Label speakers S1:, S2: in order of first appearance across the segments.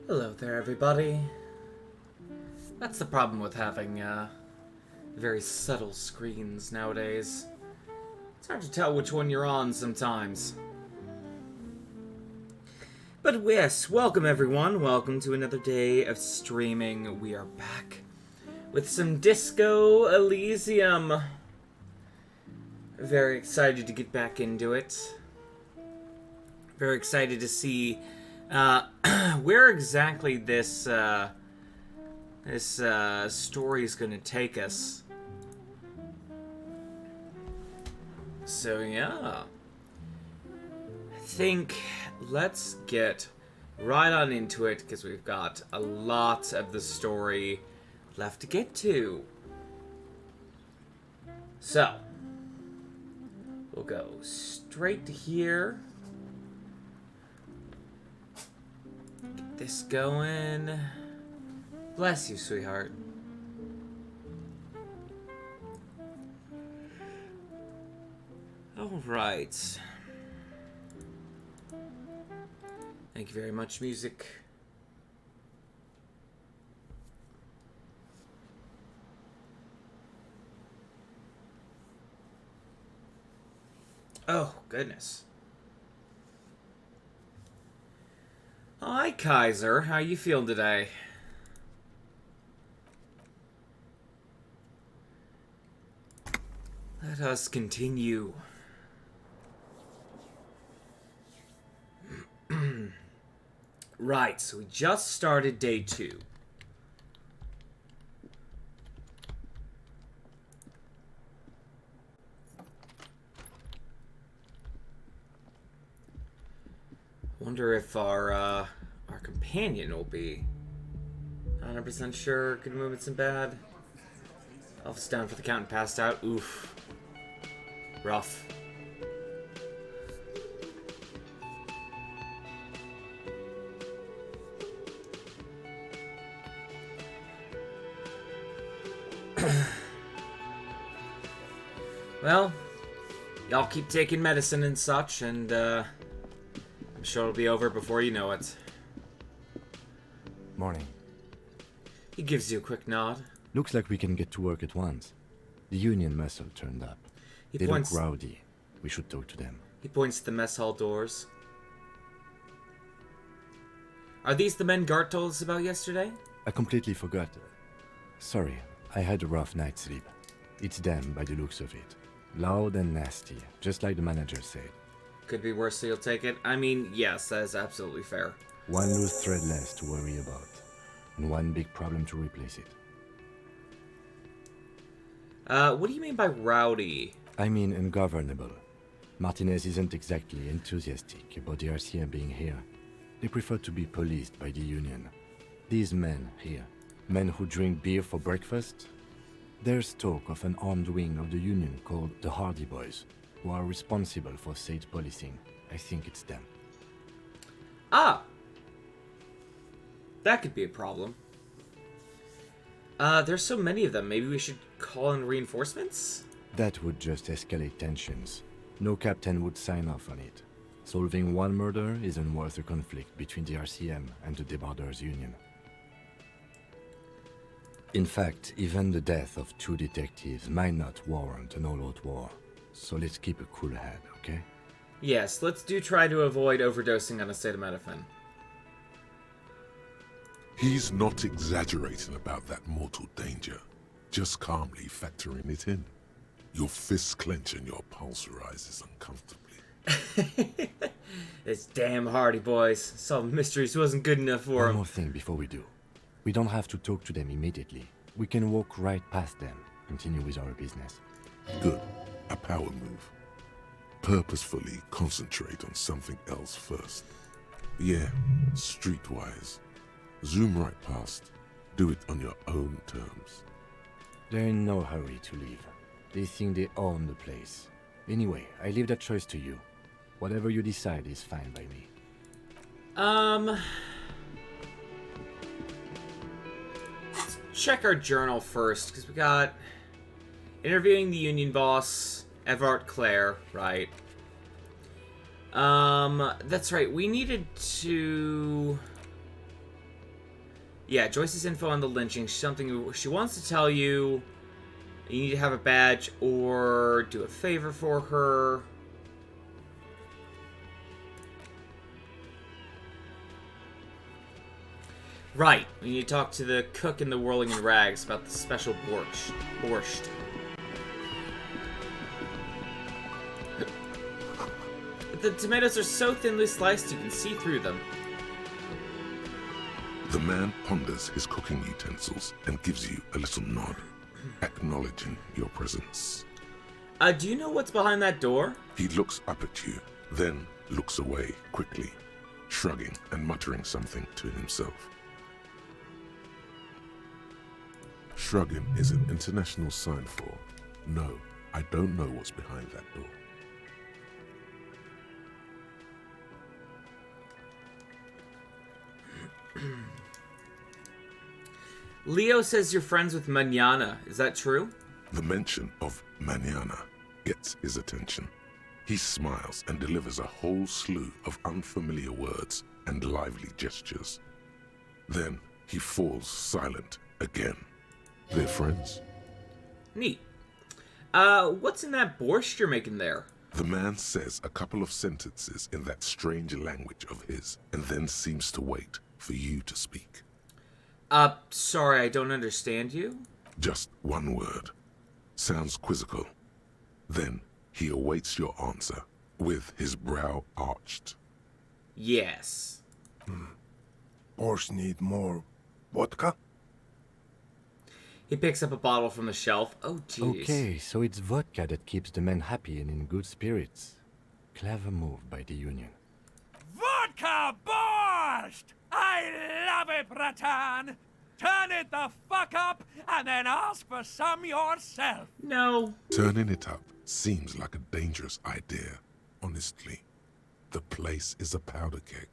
S1: Hello there, everybody. That's the problem with having, very subtle screens nowadays. It's hard to tell which one you're on sometimes. But yes, welcome everyone. Welcome to another day of streaming. We are back with some Disco Elysium. Very excited to get back into it. Very excited to see where exactly this story is going to take us. So yeah, I think let's get right on into it because we've got a lot of the story left to get to. So we'll go straight to here. Get this going. Bless you, sweetheart. All right. Thank you very much, music. Oh, goodness. Hi, Kaiser. How you feeling today? Let us continue. Right, so we just started day 2. Wonder if our companion will be 100% sure. Good movements and bad. Elf's down for the count and passed out. Oof. Rough. Well, y'all keep taking medicine and such, and I'm sure it'll be over before you know it.
S2: Morning.
S1: He gives you a quick nod.
S2: Looks like we can get to work at once. The Union muscle turned up. They look rowdy. We should talk to them.
S1: He points to the mess hall doors. Are these the men Gart told us about yesterday?
S2: I completely forgot. Sorry, I had a rough night's sleep. It's them by the looks of it. Loud and nasty, just like the manager said.
S1: Could be worse, so you'll take it? I mean, yes, that is absolutely fair.
S2: One loose thread less to worry about. And one big problem to replace it.
S1: What do you mean by rowdy?
S2: I mean ungovernable. Martinez isn't exactly enthusiastic about the RCM being here. They prefer to be policed by the Union. These men here, men who drink beer for breakfast, there's talk of an armed wing of the Union called the Hardy Boys, who are responsible for state policing. I think it's them.
S1: Ah! That could be a problem. There's so many of them. Maybe we should call in reinforcements?
S2: That would just escalate tensions. No captain would sign off on it. Solving one murder isn't worth a conflict between the RCM and the Debarders Union. In fact, even the death of 2 detectives might not warrant an all-out war. So let's keep a cool head, okay?
S1: Yes, let's try to avoid overdosing on acetaminophen.
S3: He's not exaggerating about that mortal danger, just calmly factoring it in. Your fists clench and your pulse rises uncomfortably.
S1: It's damn Hardy Boys. Solving mysteries wasn't good enough for
S2: One
S1: him.
S2: more thing before we do. We don't have to talk to them immediately. We can walk right past them, continue with our business.
S3: Good. A power move. Purposefully concentrate on something else first. Yeah, streetwise. Zoom right past. Do it on your own terms.
S2: They're in no hurry to leave. They think they own the place. Anyway, I leave that choice to you. Whatever you decide is fine by me.
S1: Let's check our journal first, because we got interviewing the Union boss, Everard Clare, right? That's right. We needed to Yeah, Joyce's info on the lynching. Something she wants to tell you. You need to have a badge or do a favor for her. Right. We need to talk to the cook in the Whirling in Rags about the special borscht. The tomatoes are so thinly sliced you can see through them.
S3: The man ponders his cooking utensils and gives you a little nod, acknowledging your presence.
S1: Do you know what's behind that door?
S3: He looks up at you, then looks away quickly, shrugging and muttering something to himself. Shrugging is an international sign for, no, I don't know what's behind that door.
S1: Leo says you're friends with Manana. Is that true?
S3: The mention of manana gets his attention. He smiles and delivers a whole slew of unfamiliar words and lively gestures. Then he falls silent again. They're friends?
S1: Neat. What's in that borscht you're making there?
S3: The man says a couple of sentences in that strange language of his, and then seems to wait for you to speak.
S1: Sorry, I don't understand you.
S3: Just one word. Sounds quizzical. Then he awaits your answer, with his brow arched.
S1: Yes.
S4: Borscht need more vodka?
S1: He picks up a bottle from the shelf. Oh, jeez.
S2: Okay, so it's vodka that keeps the men happy and in good spirits. Clever move by the Union.
S5: Vodka borscht! I love it, Bratan! Turn it the fuck up and then ask for some yourself.
S1: No.
S3: Turning it up seems like a dangerous idea, honestly. The place is a powder keg.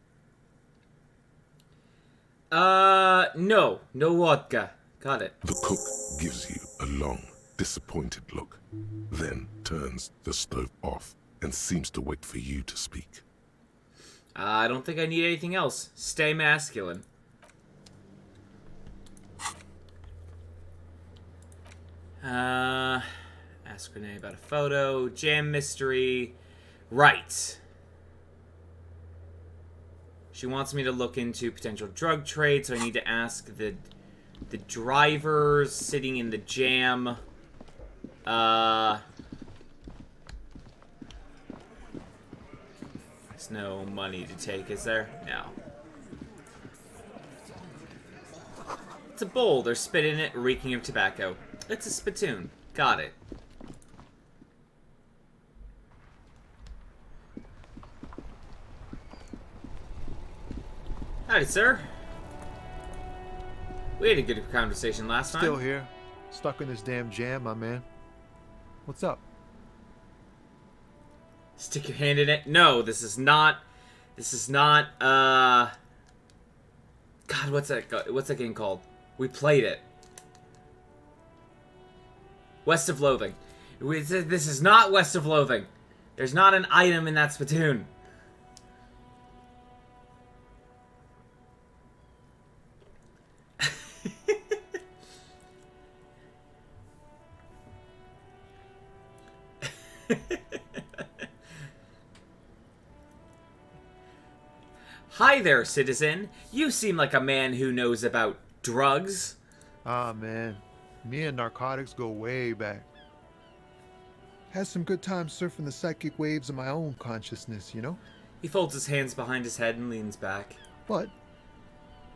S1: No. No vodka. Got it.
S3: The cook gives you a long, disappointed look, then turns the stove off and seems to wait for you to speak.
S1: I don't think I need anything else. Stay masculine. Ask Renee about a photo. Jam mystery. Right. She wants me to look into potential drug trade, so I need to ask the drivers sitting in the jam. There's no money to take, is there? No. It's a bowl. They're spitting it, reeking of tobacco. It's a spittoon. Got it. Howdy, sir. We had a good conversation last time.
S6: Still here. Stuck in this damn jam, my man. What's up?
S1: Stick your hand in it. No, this is not, God, what's that game called? We played it. West of Loathing. This is not West of Loathing. There's not an item in that spittoon. Hi there, citizen. You seem like a man who knows about drugs.
S6: Ah, man. Me and narcotics go way back. Had some good times surfing the psychic waves of my own consciousness, you know?
S1: He folds his hands behind his head and leans back.
S6: But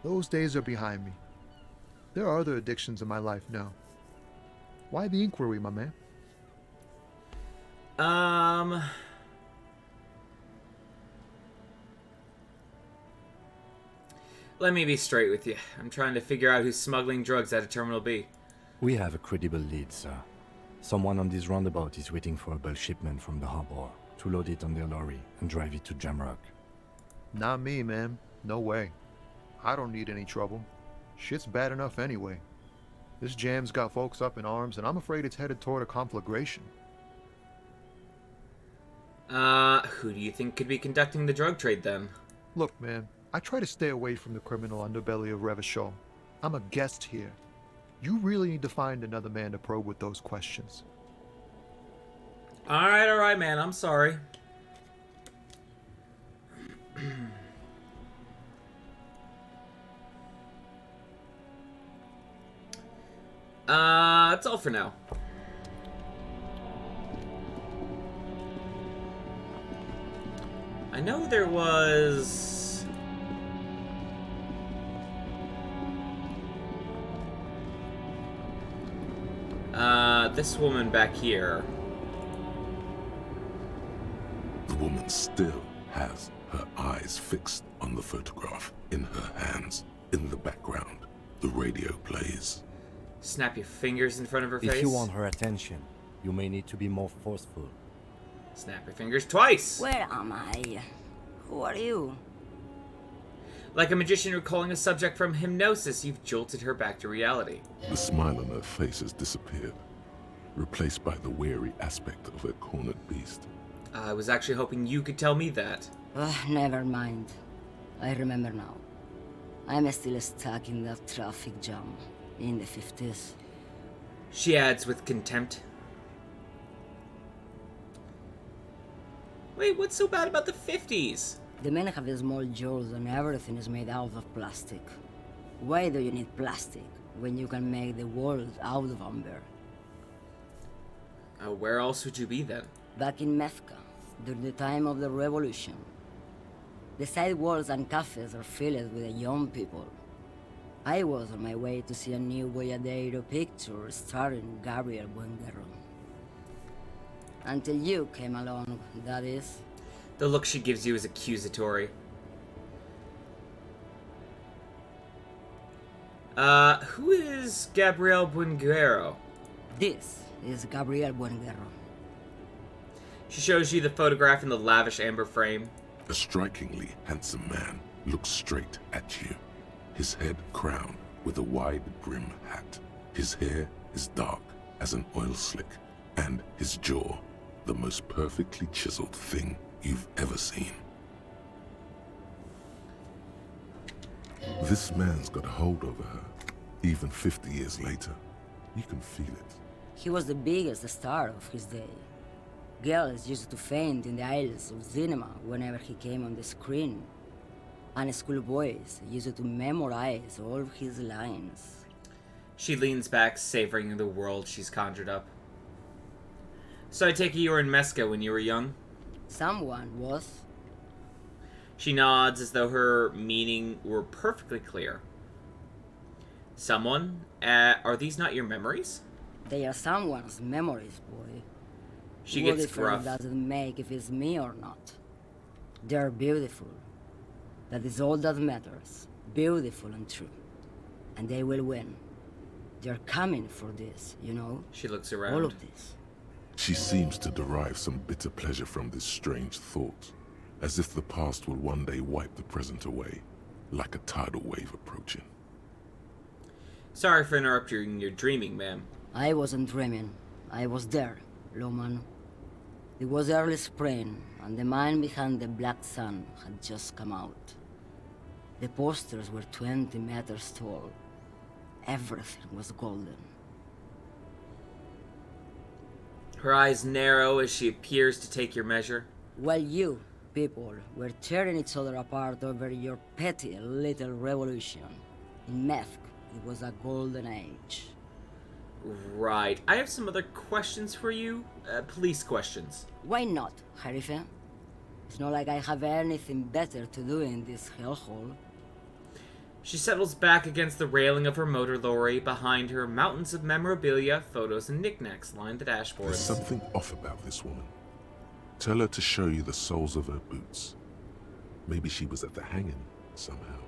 S6: those days are behind me. There are other addictions in my life now. Why the inquiry, my man?
S1: Let me be straight with you. I'm trying to figure out who's smuggling drugs out of Terminal B.
S2: We have a credible lead, sir. Someone on this roundabout is waiting for a bulk shipment from the harbor to load it on their lorry and drive it to Jamrock.
S6: Not me, man. No way. I don't need any trouble. Shit's bad enough anyway. This jam's got folks up in arms, and I'm afraid it's headed toward a conflagration.
S1: Who do you think could be conducting the drug trade then?
S6: Look, man, I try to stay away from the criminal underbelly of Revachol. I'm a guest here. You really need to find another man to probe with those questions.
S1: All right, man. I'm sorry. That's all for now. I know there was... this woman back here.
S3: The woman still has her eyes fixed on the photograph in her hands. In the background, the radio plays.
S1: Snap your fingers in front of her face.
S2: If you want her attention, you may need to be more forceful.
S1: Snap your fingers twice.
S7: Where am I? Who are you?
S1: Like a magician recalling a subject from hypnosis, you've jolted her back to reality.
S3: The smile on her face has disappeared, replaced by the weary aspect of a cornered beast.
S1: I was actually hoping you could tell me that.
S7: Never mind. I remember now. I'm still stuck in that traffic jam in the 50s.
S1: She adds with contempt. Wait, what's so bad about the 50s?
S7: The men have small jaws and everything is made out of plastic. Why do you need plastic when you can make the world out of amber?
S1: Where else would you be then?
S7: Back in Mecca, during the time of the revolution. The sidewalks and cafes are filled with young people. I was on my way to see a new Boyadero picture starring Gabriel Buenguerro. Until you came along, that is.
S1: The look she gives you is accusatory. Who is Gabriel Buenguerro?
S7: This is Gabriel Buenguerro.
S1: She shows you the photograph in the lavish amber frame.
S3: A strikingly handsome man looks straight at you, his head crowned with a wide brim hat. His hair is dark as an oil slick, and his jaw the most perfectly chiseled thing you've ever seen. This man's got a hold over her, even 50 years later. You can feel it.
S7: He was the biggest star of his day. Girls used to faint in the aisles of cinema whenever he came on the screen. And schoolboys used to memorize all of his lines.
S1: She leans back, savoring the world she's conjured up. So I take it you were in Mecca when you were young?
S7: Someone was.
S1: She nods as though her meaning were perfectly clear. Someone? Are these not your memories?
S7: They are someone's memories, boy.
S1: She
S7: What
S1: gets
S7: difference
S1: gruff.
S7: does it make if it's me or not? They're beautiful. That is all that matters. Beautiful and true. And they will win. They're coming for this, you know?
S1: She looks around.
S7: All of this.
S3: She seems to derive some bitter pleasure from this strange thought, as if the past will one day wipe the present away, like a tidal wave approaching.
S1: Sorry for interrupting your dreaming, ma'am.
S7: I wasn't dreaming. I was there, Loman. It was early spring, and the man behind the black sun had just come out. The posters were 20 meters tall. Everything was golden.
S1: Her eyes narrow as she appears to take your measure.
S7: While you, people, were tearing each other apart over your petty little revolution, in Meth, it was a golden age.
S1: Right. I have some other questions for you. Police questions.
S7: Why not, Harife? It's not like I have anything better to do in this hellhole.
S1: She settles back against the railing of her motor lorry. Behind her, mountains of memorabilia, photos, and knickknacks line the
S3: There's
S1: dashboards.
S3: something off about this woman. Tell her to show you the soles of her boots. Maybe she was at the hanging somehow.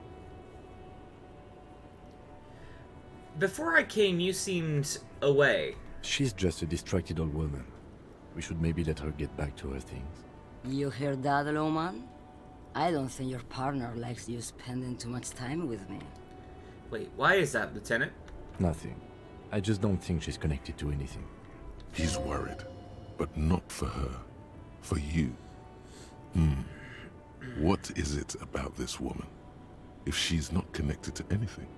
S1: Before I came, you seemed away.
S2: She's just a distracted old woman. We should maybe let her get back to her things.
S7: You hear that, Loman? I don't think your partner likes you spending too much time with me.
S1: Wait, why is that, Lieutenant?
S2: Nothing. I just don't think she's connected to anything.
S3: He's worried, but not for her. For you. What is it about this woman? If she's not connected to anything?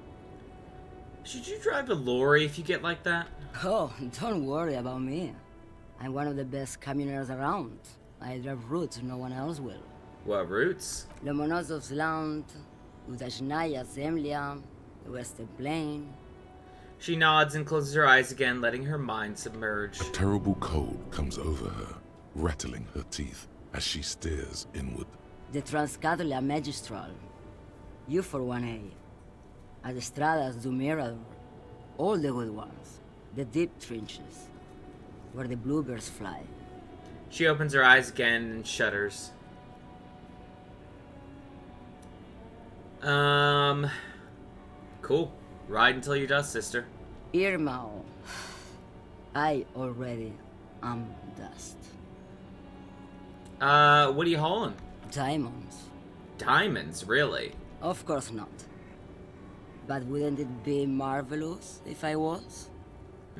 S1: Should you drive a lorry if you get like that?
S7: Oh, don't worry about me. I'm one of the best camioners around. I drive routes no one else will.
S1: What routes?
S7: Lomonosov's Land, Udashnaya Zemlya, the Western Plain.
S1: She nods and closes her eyes again, letting her mind submerge.
S3: A terrible cold comes over her, rattling her teeth as she stares inward.
S7: The Transcatolia Magistral. You for 1A. Adestradas do Mirador. All the good ones. The deep trenches. Where the bluebirds fly.
S1: She opens her eyes again and shudders. Cool. Ride until you dust, sister.
S7: Irmao. I already am dust.
S1: What are you hauling?
S7: Diamonds.
S1: Diamonds, really?
S7: Of course not. But wouldn't it be marvelous if I was?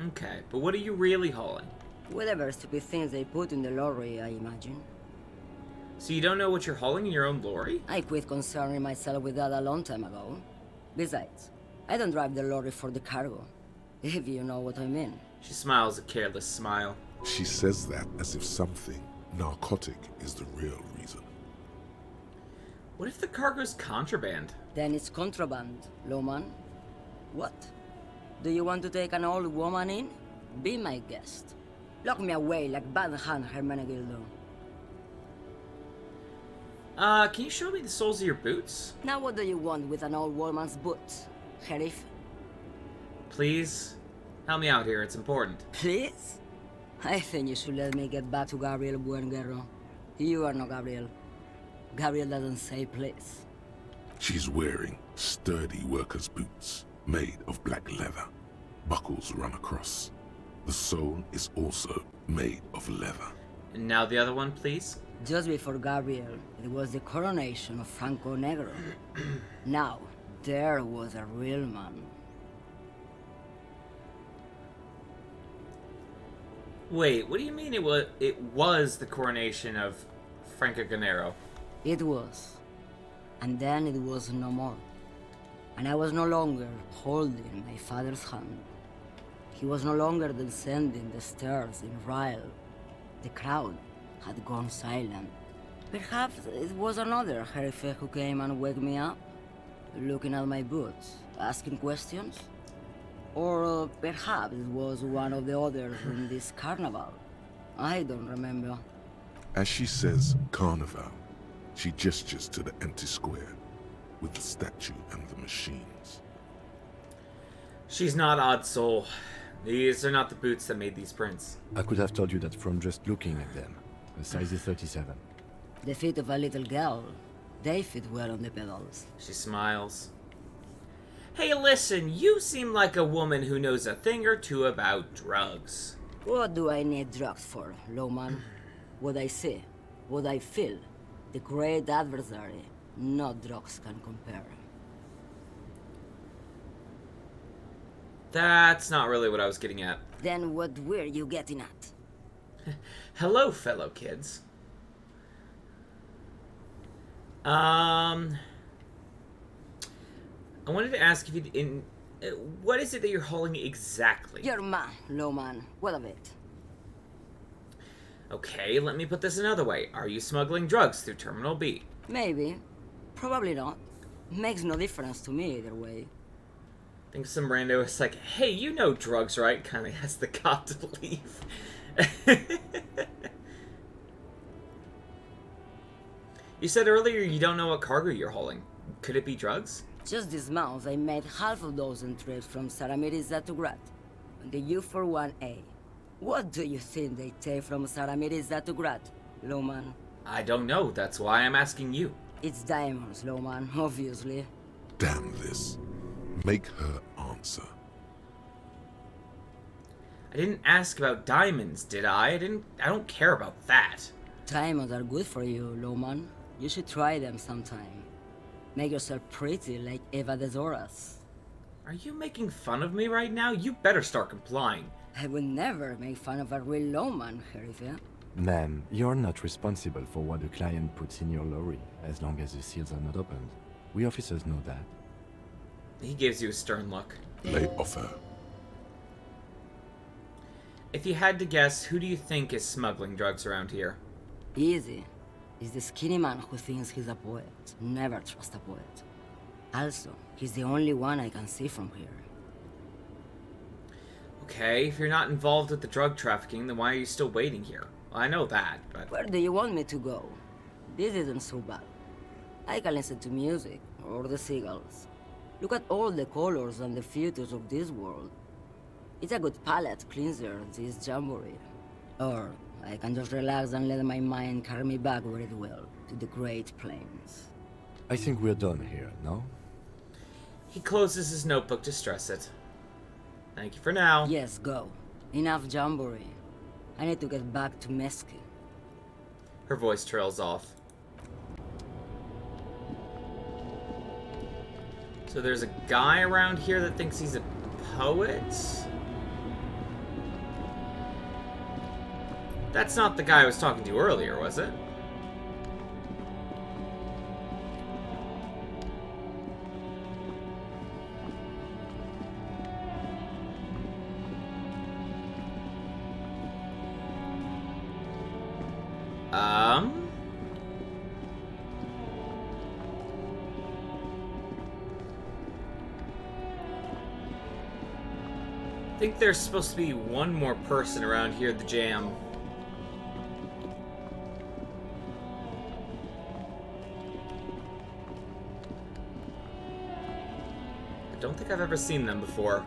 S1: Okay, but what are you really hauling?
S7: Whatever stupid things they put in the lorry, I imagine.
S1: So you don't know what you're hauling in your own lorry?
S7: I quit concerning myself with that a long time ago. Besides, I don't drive the lorry for the cargo, if you know what I mean.
S1: She smiles a careless smile.
S3: She says that as if something narcotic is the real reason.
S1: What if the cargo's contraband?
S7: Then it's contraband, Loman. What? Do you want to take an old woman in? Be my guest. Lock me away like Bad Hand Hermenegildo.
S1: Can you show me the soles of your boots?
S7: Now what do you want with an old woman's boots, Sheriff?
S1: Please? Help me out here, it's important.
S7: Please? I think you should let me get back to Gabriel Buenguerro. You are not Gabriel. Gabriel doesn't say please.
S3: She's wearing sturdy worker's boots made of black leather. Buckles run across. The sole is also made of leather.
S1: And now the other one, please?
S7: Just before Gabriel, it was the coronation of Franco Negro. Now, there was a real man.
S1: Wait, what do you mean it was the coronation of Franco Granero?
S7: It was. And then it was no more. And I was no longer holding my father's hand. He was no longer descending the stairs in Ryle. The crowd had gone silent. Perhaps it was another Sheriff who came and woke me up, looking at my boots, asking questions. Or perhaps it was one of the others in this carnival. I don't remember.
S3: As she says carnival, she gestures to the empty square with the statue and the machines.
S1: She's not odd soul. These are not the boots that made these prints.
S2: I could have told you that from just looking at them. The size is 37.
S7: The feet of a little girl, they fit well on the pedals.
S1: She smiles. Hey, listen, you seem like a woman who knows a thing or two about drugs.
S7: What do I need drugs for, Lowman? What I see, what I feel, the great adversary, no drugs can compare.
S1: That's not really what I was getting at.
S7: Then what were you getting at?
S1: Hello, fellow kids. I wanted to ask if you what is it that you're hauling exactly?
S7: Your man, Lowman. What of it?
S1: Okay, let me put this another way. Are you smuggling drugs through Terminal B?
S7: Maybe. Probably not. Makes no difference to me either way.
S1: I think some rando is like, hey, you know drugs, right? Kind of has the cop to leave. You said earlier you don't know what cargo you're hauling. Could it be drugs?
S7: Just this month, I made half a dozen trips from Saramirizat to Grat, on the U41A. What do you think they take from Saramirizat to Grat, Lowman?
S1: I don't know. That's why I'm asking you.
S7: It's diamonds, Lowman, obviously.
S3: Damn this. Make her answer.
S1: I didn't ask about diamonds, did I? I don't care about that.
S7: Diamonds are good for you, Lowman. You should try them sometime. Make yourself pretty like Eva de Zoras.
S1: Are you making fun of me right now? You better start complying.
S7: I would never make fun of a real lawman, Sheriff.
S2: Ma'am, you're not responsible for what the client puts in your lorry, as long as the seals are not opened. We officers know that.
S1: He gives you a stern look.
S3: Lay off her.
S1: If you had to guess, who do you think is smuggling drugs around here?
S7: Easy. He's the skinny man who thinks he's a poet. Never trust a poet. Also, he's the only one I can see from here.
S1: Okay, if you're not involved with the drug trafficking, then why are you still waiting here? Well, I know that, but...
S7: Where do you want me to go? This isn't so bad. I can listen to music, or the seagulls. Look at all the colors and the filters of this world. It's a good palate cleanser, this jamboree. Or I can just relax and let my mind carry me back where it will, to the Great Plains.
S2: I think we're done here, no?
S1: He closes his notebook to stress it. Thank you for now.
S7: Yes, go. Enough jamboree. I need to get back to Mesky.
S1: Her voice trails off. So there's a guy around here that thinks he's a poet? That's not the guy I was talking to earlier, was it? I think there's supposed to be one more person around here at the jam. I don't think I've ever seen them before.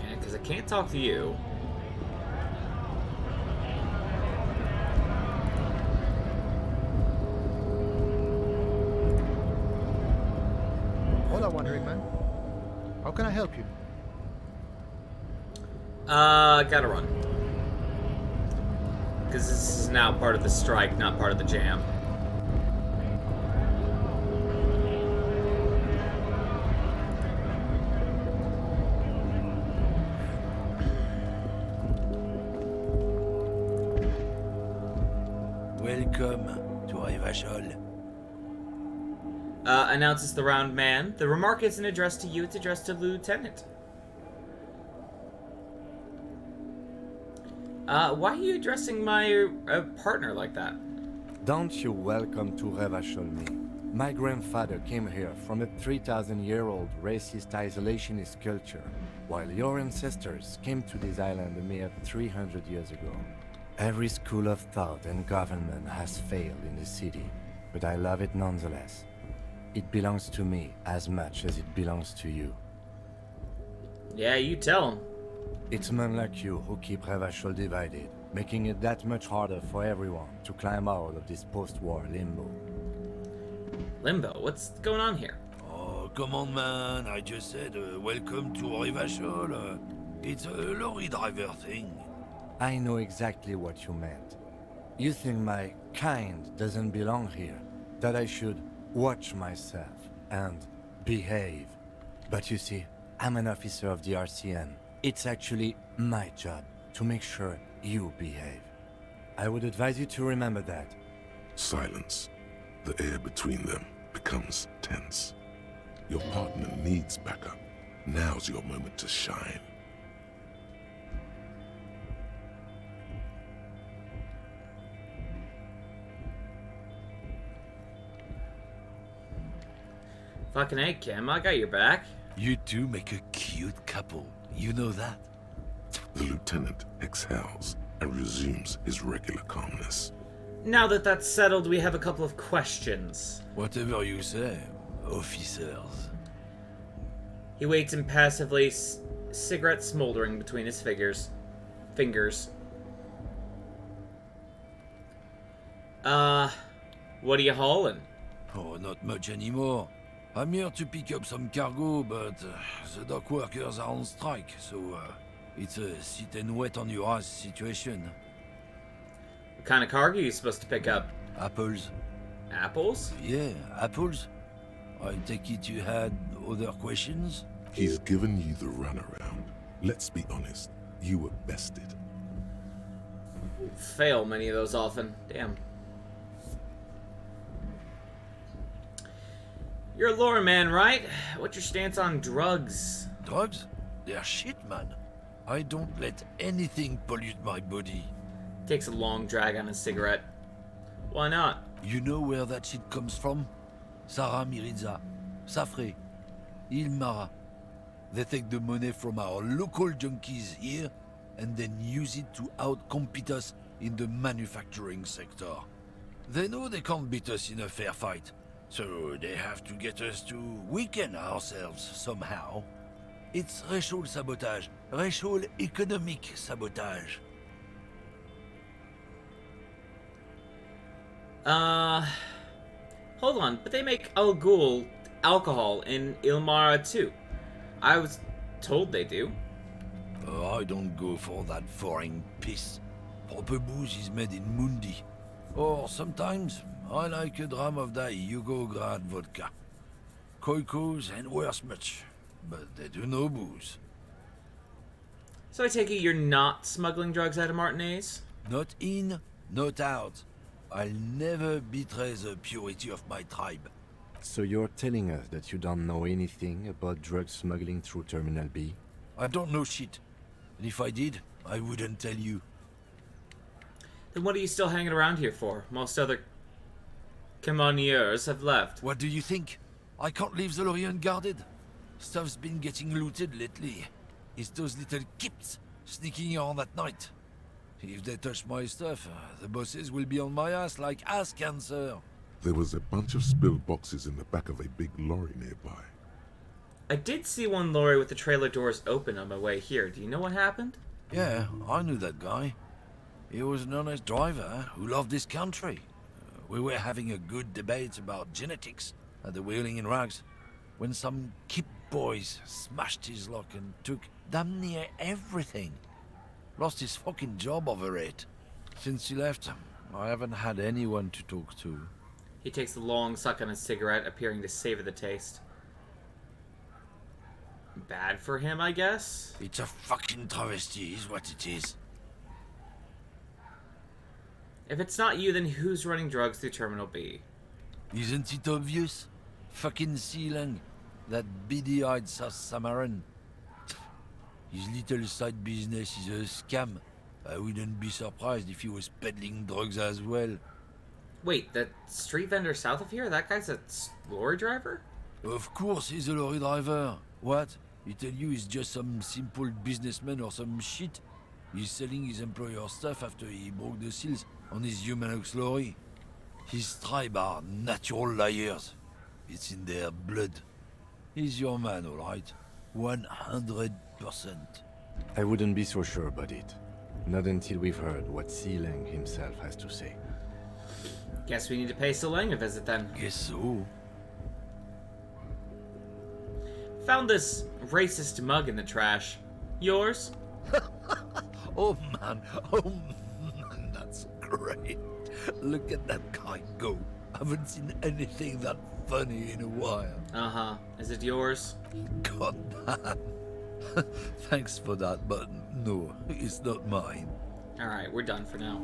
S1: Yeah, because I can't talk to you.
S6: Hola, Wandering Man. How can I help you?
S1: Gotta run. Because this is now part of the strike, not part of the jam.
S8: Welcome to Revachol.
S1: Announces the round man. The remark isn't addressed to you, it's addressed to the lieutenant. Why are you addressing my partner like that?
S2: Don't you welcome to Revachol me. My grandfather came here from a 3,000-year-old racist isolationist culture, while your ancestors came to this island a mere 300 years ago. Every school of thought and government has failed in the city, but I love it nonetheless. It belongs to me as much as it belongs to you.
S1: Yeah, you tell him.
S2: It's men like you who keep Revachol divided, making it that much harder for everyone to climb out of this post-war limbo.
S1: Limbo, what's going on here?
S8: Oh, come on, man. I just said welcome to Revachol. It's a lorry driver thing.
S2: I know exactly what you meant. You think my kind doesn't belong here, that I should watch myself and behave. But you see, I'm an officer of the RCN. It's actually my job to make sure you behave. I would advise you to remember that.
S3: Silence. The air between them becomes tense. Your partner needs backup. Now's your moment to shine.
S1: Fucking A, Kim, I got your back.
S8: You two make a cute couple. You know that?
S3: The lieutenant exhales and resumes his regular calmness.
S1: Now that that's settled, we have a couple of questions.
S8: Whatever you say, officers.
S1: He waits impassively, cigarette smoldering between his fingers. What are you hauling?
S8: Oh, not much anymore. I'm here to pick up some cargo, but the dock workers are on strike, so it's a sit and wait on your ass situation.
S1: What kind of cargo are you supposed to pick up?
S8: Apples.
S1: Apples?
S8: Yeah, apples. I take it you had other questions?
S3: He's given you the runaround. Let's be honest, you were bested.
S1: Fail many of those often. Damn. You're a lore man, right? What's your stance on drugs?
S8: Drugs? They're shit, man. I don't let anything pollute my body.
S1: Takes a long drag on his cigarette. Why not?
S8: You know where that shit comes from? Sarah Miriza, Safre, Ilmara. They take the money from our local junkies here and then use it to outcompete us in the manufacturing sector. They know they can't beat us in a fair fight, so they have to get us to weaken ourselves somehow. It's racial sabotage, racial economic sabotage.
S1: Hold on, but they make Al Ghul alcohol in Ilmara too. I was told they do.
S8: I don't go for that foreign piss. Proper booze is made in Mundi. Or sometimes, I like a dram of that Yugograd vodka. Koikos and worse much, but they do no booze.
S1: So I take it you're not smuggling drugs out of Martinez?
S8: Not in, not out. I'll never betray the purity of my tribe.
S2: So you're telling us that you don't know anything about drug smuggling through Terminal B?
S8: I don't know shit. And if I did, I wouldn't tell you.
S1: Then what are you still hanging around here for? Most other commandeurs have left.
S8: What do you think? I can't leave the lorry unguarded. Stuff's been getting looted lately. It's those little kips sneaking around at night. If they touch my stuff, the bosses will be on my ass like ass cancer.
S3: There was a bunch of spilled boxes in the back of a big lorry nearby.
S1: I did see one lorry with the trailer doors open on my way here. Do you know what happened?
S8: Yeah, I knew that guy. He was an honest driver who loved his country. We were having a good debate about genetics at the Wheeling in Rags when some kip boys smashed his lock and took damn near everything. Lost his fucking job over it. Since he left, I haven't had anyone to talk to.
S1: He takes a long suck on his cigarette, appearing to savor the taste. Bad for him, I guess?
S8: It's a fucking travesty is what it is.
S1: If it's not you, then who's running drugs through Terminal B?
S8: Isn't it obvious? Fucking Sealang. That beady-eyed South Samaran. His little side business is a scam. I wouldn't be surprised if he was peddling drugs as well.
S1: Wait, the street vendor south of here? That guy's a lorry driver?
S8: Of course he's a lorry driver. What? He tell you he's just some simple businessman or some shit? He's selling his employer stuff after he broke the seals on his Humanox lorry. His tribe are natural liars. It's in their blood. He's your man, all right? 100%.
S2: I wouldn't be so sure about it. Not until we've heard what Sealang himself has to say.
S1: Guess we need to pay Solang a visit then.
S8: Guess so.
S1: Found this racist mug in the trash. Yours?
S8: Oh man, that's great. Look at that guy go. Haven't seen anything that funny in a while.
S1: Uh-huh. Is it yours?
S8: God damn. Thanks for that, but no, it's not mine.
S1: Alright, we're done for now.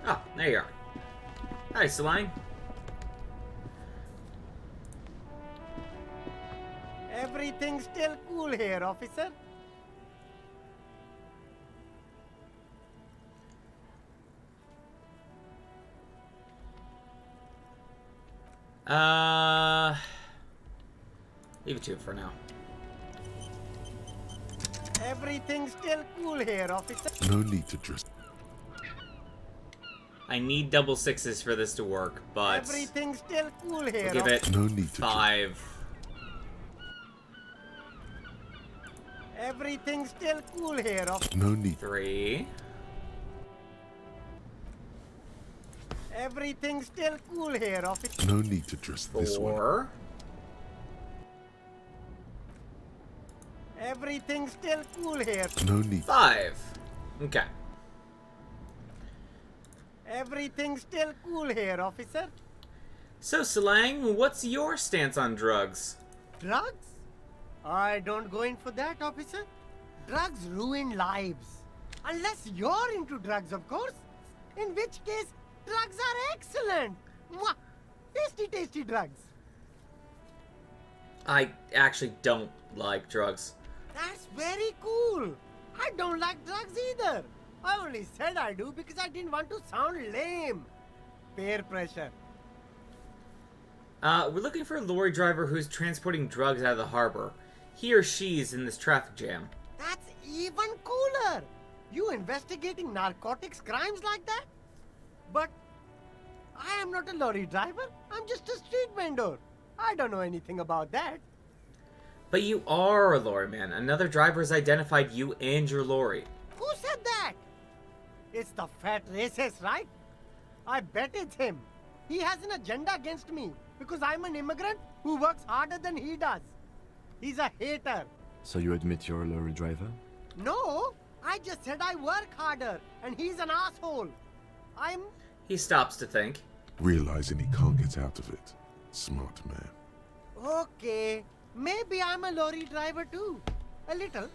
S1: Oh, there you are. Hi, Solang.
S9: Everything's still cool here, officer.
S1: Leave it to it for now.
S9: Everything's still cool here, officer.
S3: No need to dress.
S1: I need double sixes for this to work, but
S9: Everything's still cool here.
S1: we'll give it
S3: No need to
S1: 5.
S9: Everything's still cool here, officer.
S3: No need.
S1: 3.
S9: Everything's still cool here, officer.
S3: No need to dress this way.
S1: 4.
S9: Everything's still cool here.
S3: No need.
S1: 5. Okay.
S9: Everything's still cool here, officer.
S1: So, Salang, what's your stance on drugs?
S9: Drugs? I don't go in for that, officer. Drugs ruin lives. Unless you're into drugs, of course. In which case, drugs are excellent. Mwah! Tasty, tasty drugs.
S1: I actually don't like drugs.
S9: That's very cool. I don't like drugs either. I only said I do because I didn't want to sound lame. Peer pressure.
S1: We're looking for a lorry driver who's transporting drugs out of the harbor. He or she's in this traffic jam.
S9: That's even cooler. You investigating narcotics crimes like that? But I am not a lorry driver. I'm just a street vendor. I don't know anything about that.
S1: But you are a lorry man. Another driver has identified you and your lorry.
S9: Who said that? It's the fat racist, right? I bet it's him. He has an agenda against me because I'm an immigrant who works harder than he does. He's a hater.
S2: So you admit you're a lorry driver?
S9: No, I just said I work harder and he's an asshole.
S1: He stops to think.
S3: Realizing he can't get out of it. Smart man.
S9: Okay, maybe I'm a lorry driver too. A little.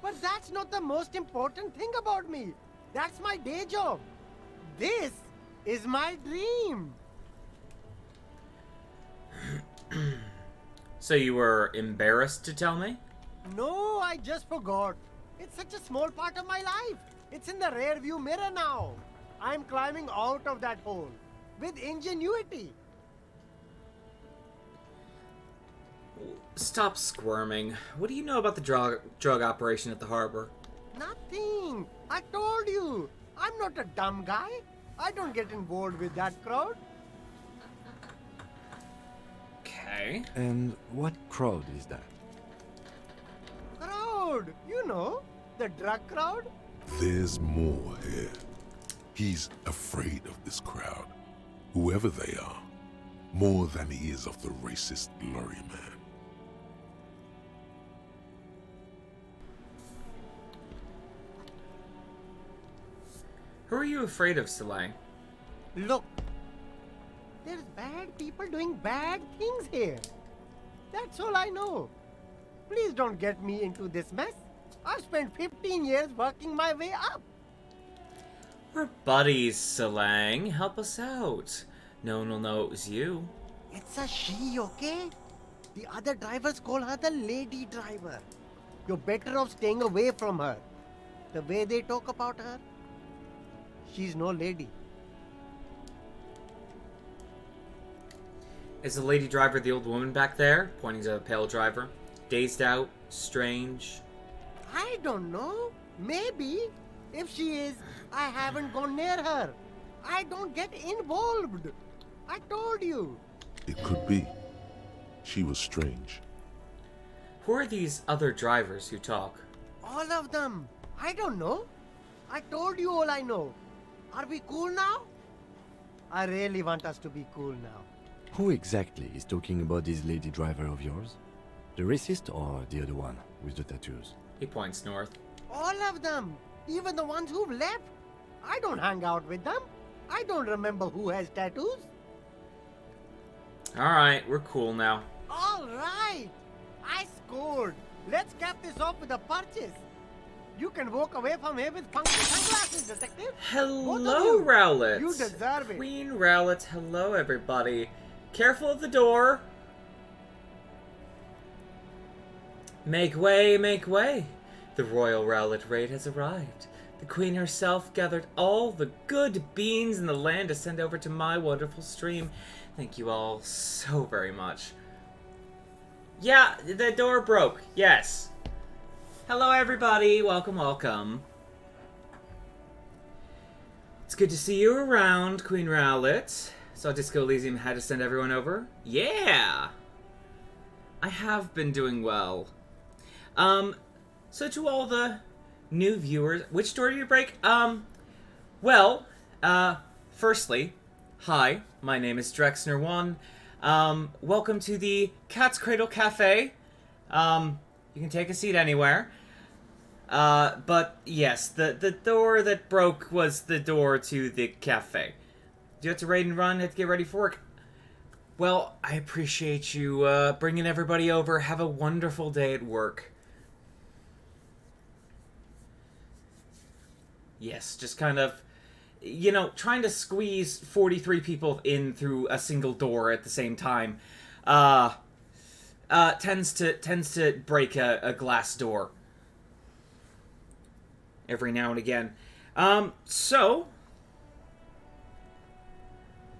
S9: But that's not the most important thing about me. That's my day job. This is my dream.
S1: So you were embarrassed to tell me?
S9: No, I just forgot. It's such a small part of my life. It's in the rear view mirror now. I'm climbing out of that hole with ingenuity.
S1: Stop squirming. What do you know about the drug operation at the harbor?
S9: Nothing. I told you. I'm not a dumb guy. I don't get involved with that crowd.
S1: Okay.
S2: And what crowd is that?
S9: Crowd. You know, the drug crowd.
S3: There's more here. He's afraid of this crowd, whoever they are, more than he is of the racist lorry man.
S1: Who are you afraid of, Salang?
S9: Look. There's bad people doing bad things here. That's all I know. Please don't get me into this mess. I've spent 15 years working my way up.
S1: We're buddies, Salang. Help us out. No one will know it was you.
S9: It's a she, okay? The other drivers call her the lady driver. You're better off staying away from her. The way they talk about her, she's no lady.
S1: Is the lady driver the old woman back there? Pointing to the pale driver. Dazed out? Strange?
S9: I don't know. Maybe. If she is, I haven't gone near her. I don't get involved. I told you.
S3: It could be. She was strange.
S1: Who are these other drivers who talk?
S9: All of them. I don't know. I told you all I know. Are we cool now? I really want us to be cool now.
S2: Who exactly is talking about this lady driver of yours? The racist or the other one with the tattoos?
S1: He points north.
S9: All of them. Even the ones who've left. I don't hang out with them. I don't remember who has tattoos.
S1: Alright, we're cool now.
S9: All right. I scored. Let's cap this off with a purchase. You can walk away from here with funky sunglasses, detective.
S1: Hello,
S9: you.
S1: Rowlet.
S9: You deserve it.
S1: Queen Rowlet, hello, everybody. Careful of the door. Make way, make way. The royal Rowlet raid has arrived. The queen herself gathered all the good beans in the land to send over to my wonderful stream. Thank you all so very much. Yeah, the door broke. Yes. Hello, everybody. Welcome, welcome. It's good to see you around, Queen Rowlet. Saw Disco Elysium had to send everyone over. Yeah! I have been doing well. So to all the new viewers, which door do you break? Firstly, hi, my name is Drexner1. Welcome to the Cat's Cradle Cafe. You can take a seat anywhere. But yes, the door that broke was the door to the cafe. Do you have to raid and run? Have to get ready for work? Well, I appreciate you bringing everybody over. Have a wonderful day at work. Yes, just kind of, trying to squeeze 43 people in through a single door at the same time tends to break a glass door every now and again. So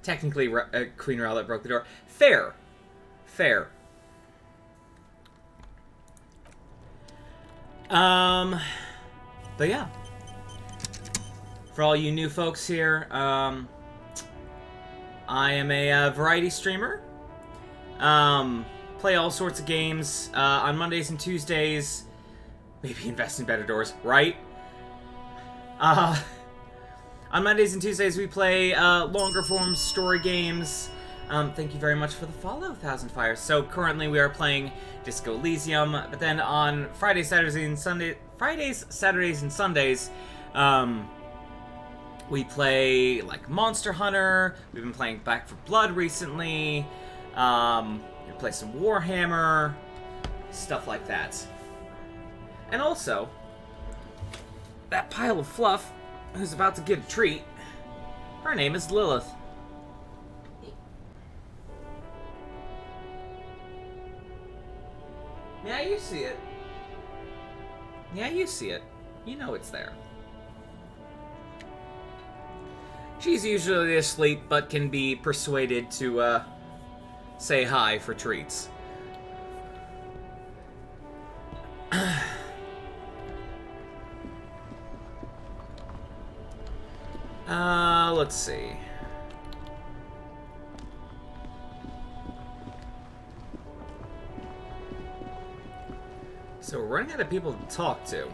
S1: technically, Queen Rowlett broke the door. Fair. But yeah. For all you new folks here, I am a variety streamer. Play all sorts of games on Mondays and Tuesdays. Maybe invest in better doors, right? On Mondays and Tuesdays, we play longer form story games. Thank you very much for the follow, Thousand Fires. So currently we are playing Disco Elysium, but then on Fridays, Saturdays, and Sundays, we play like Monster Hunter. We've been playing Back 4 Blood recently. We play some Warhammer, stuff like that. And also, that pile of fluff who's about to get a treat, her name is Lilith. Yeah, you see it. You know it's there. She's usually asleep, but can be persuaded to say hi for treats. Let's see. So we're running out of people to talk to.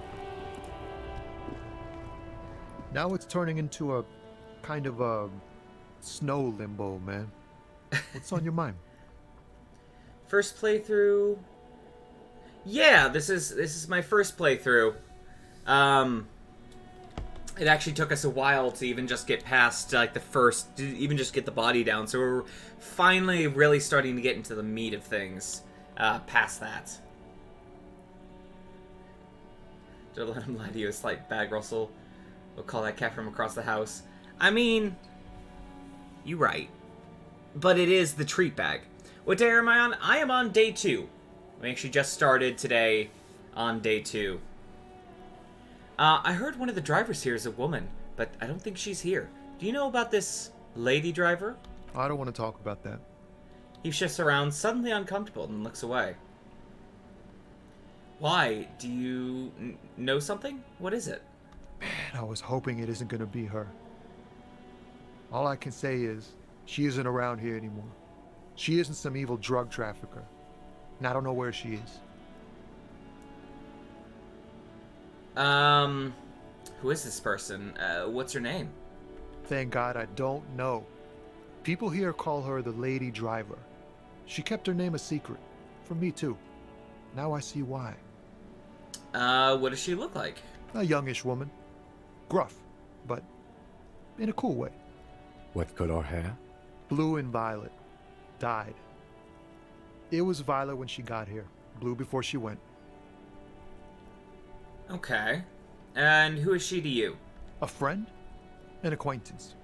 S6: Now it's turning into a kind of a snow limbo, man. What's on your mind?
S1: First playthrough. Yeah, this is my first playthrough. It actually took us a while to even just get past like even just get the body down. So we're finally really starting to get into the meat of things past that. Don't let him lie to you. A slight bag rustle. We'll call that cat from across the house. I mean, you right. But it is the treat bag. What day am I on? I am on day 2. We actually just started today on day 2. I heard one of the drivers here is a woman, but I don't think she's here. Do you know about this lady driver?
S6: I don't want to talk about that.
S1: He shifts around, suddenly uncomfortable, and looks away. Why? Do you know something? What is it?
S6: Man, I was hoping it isn't going to be her. All I can say is, she isn't around here anymore. She isn't some evil drug trafficker. And I don't know where she is.
S1: Who is this person? What's her name?
S6: Thank God I don't know. People here call her the Lady Driver. She kept her name a secret. From me too. Now I see why.
S1: What does she look like?
S6: A youngish woman. Gruff, but in a cool way.
S2: What color hair?
S6: Blue and violet. Dyed. It was violet when she got here. Blue before she went.
S1: Okay. And who is she to you?
S6: A friend? An acquaintance.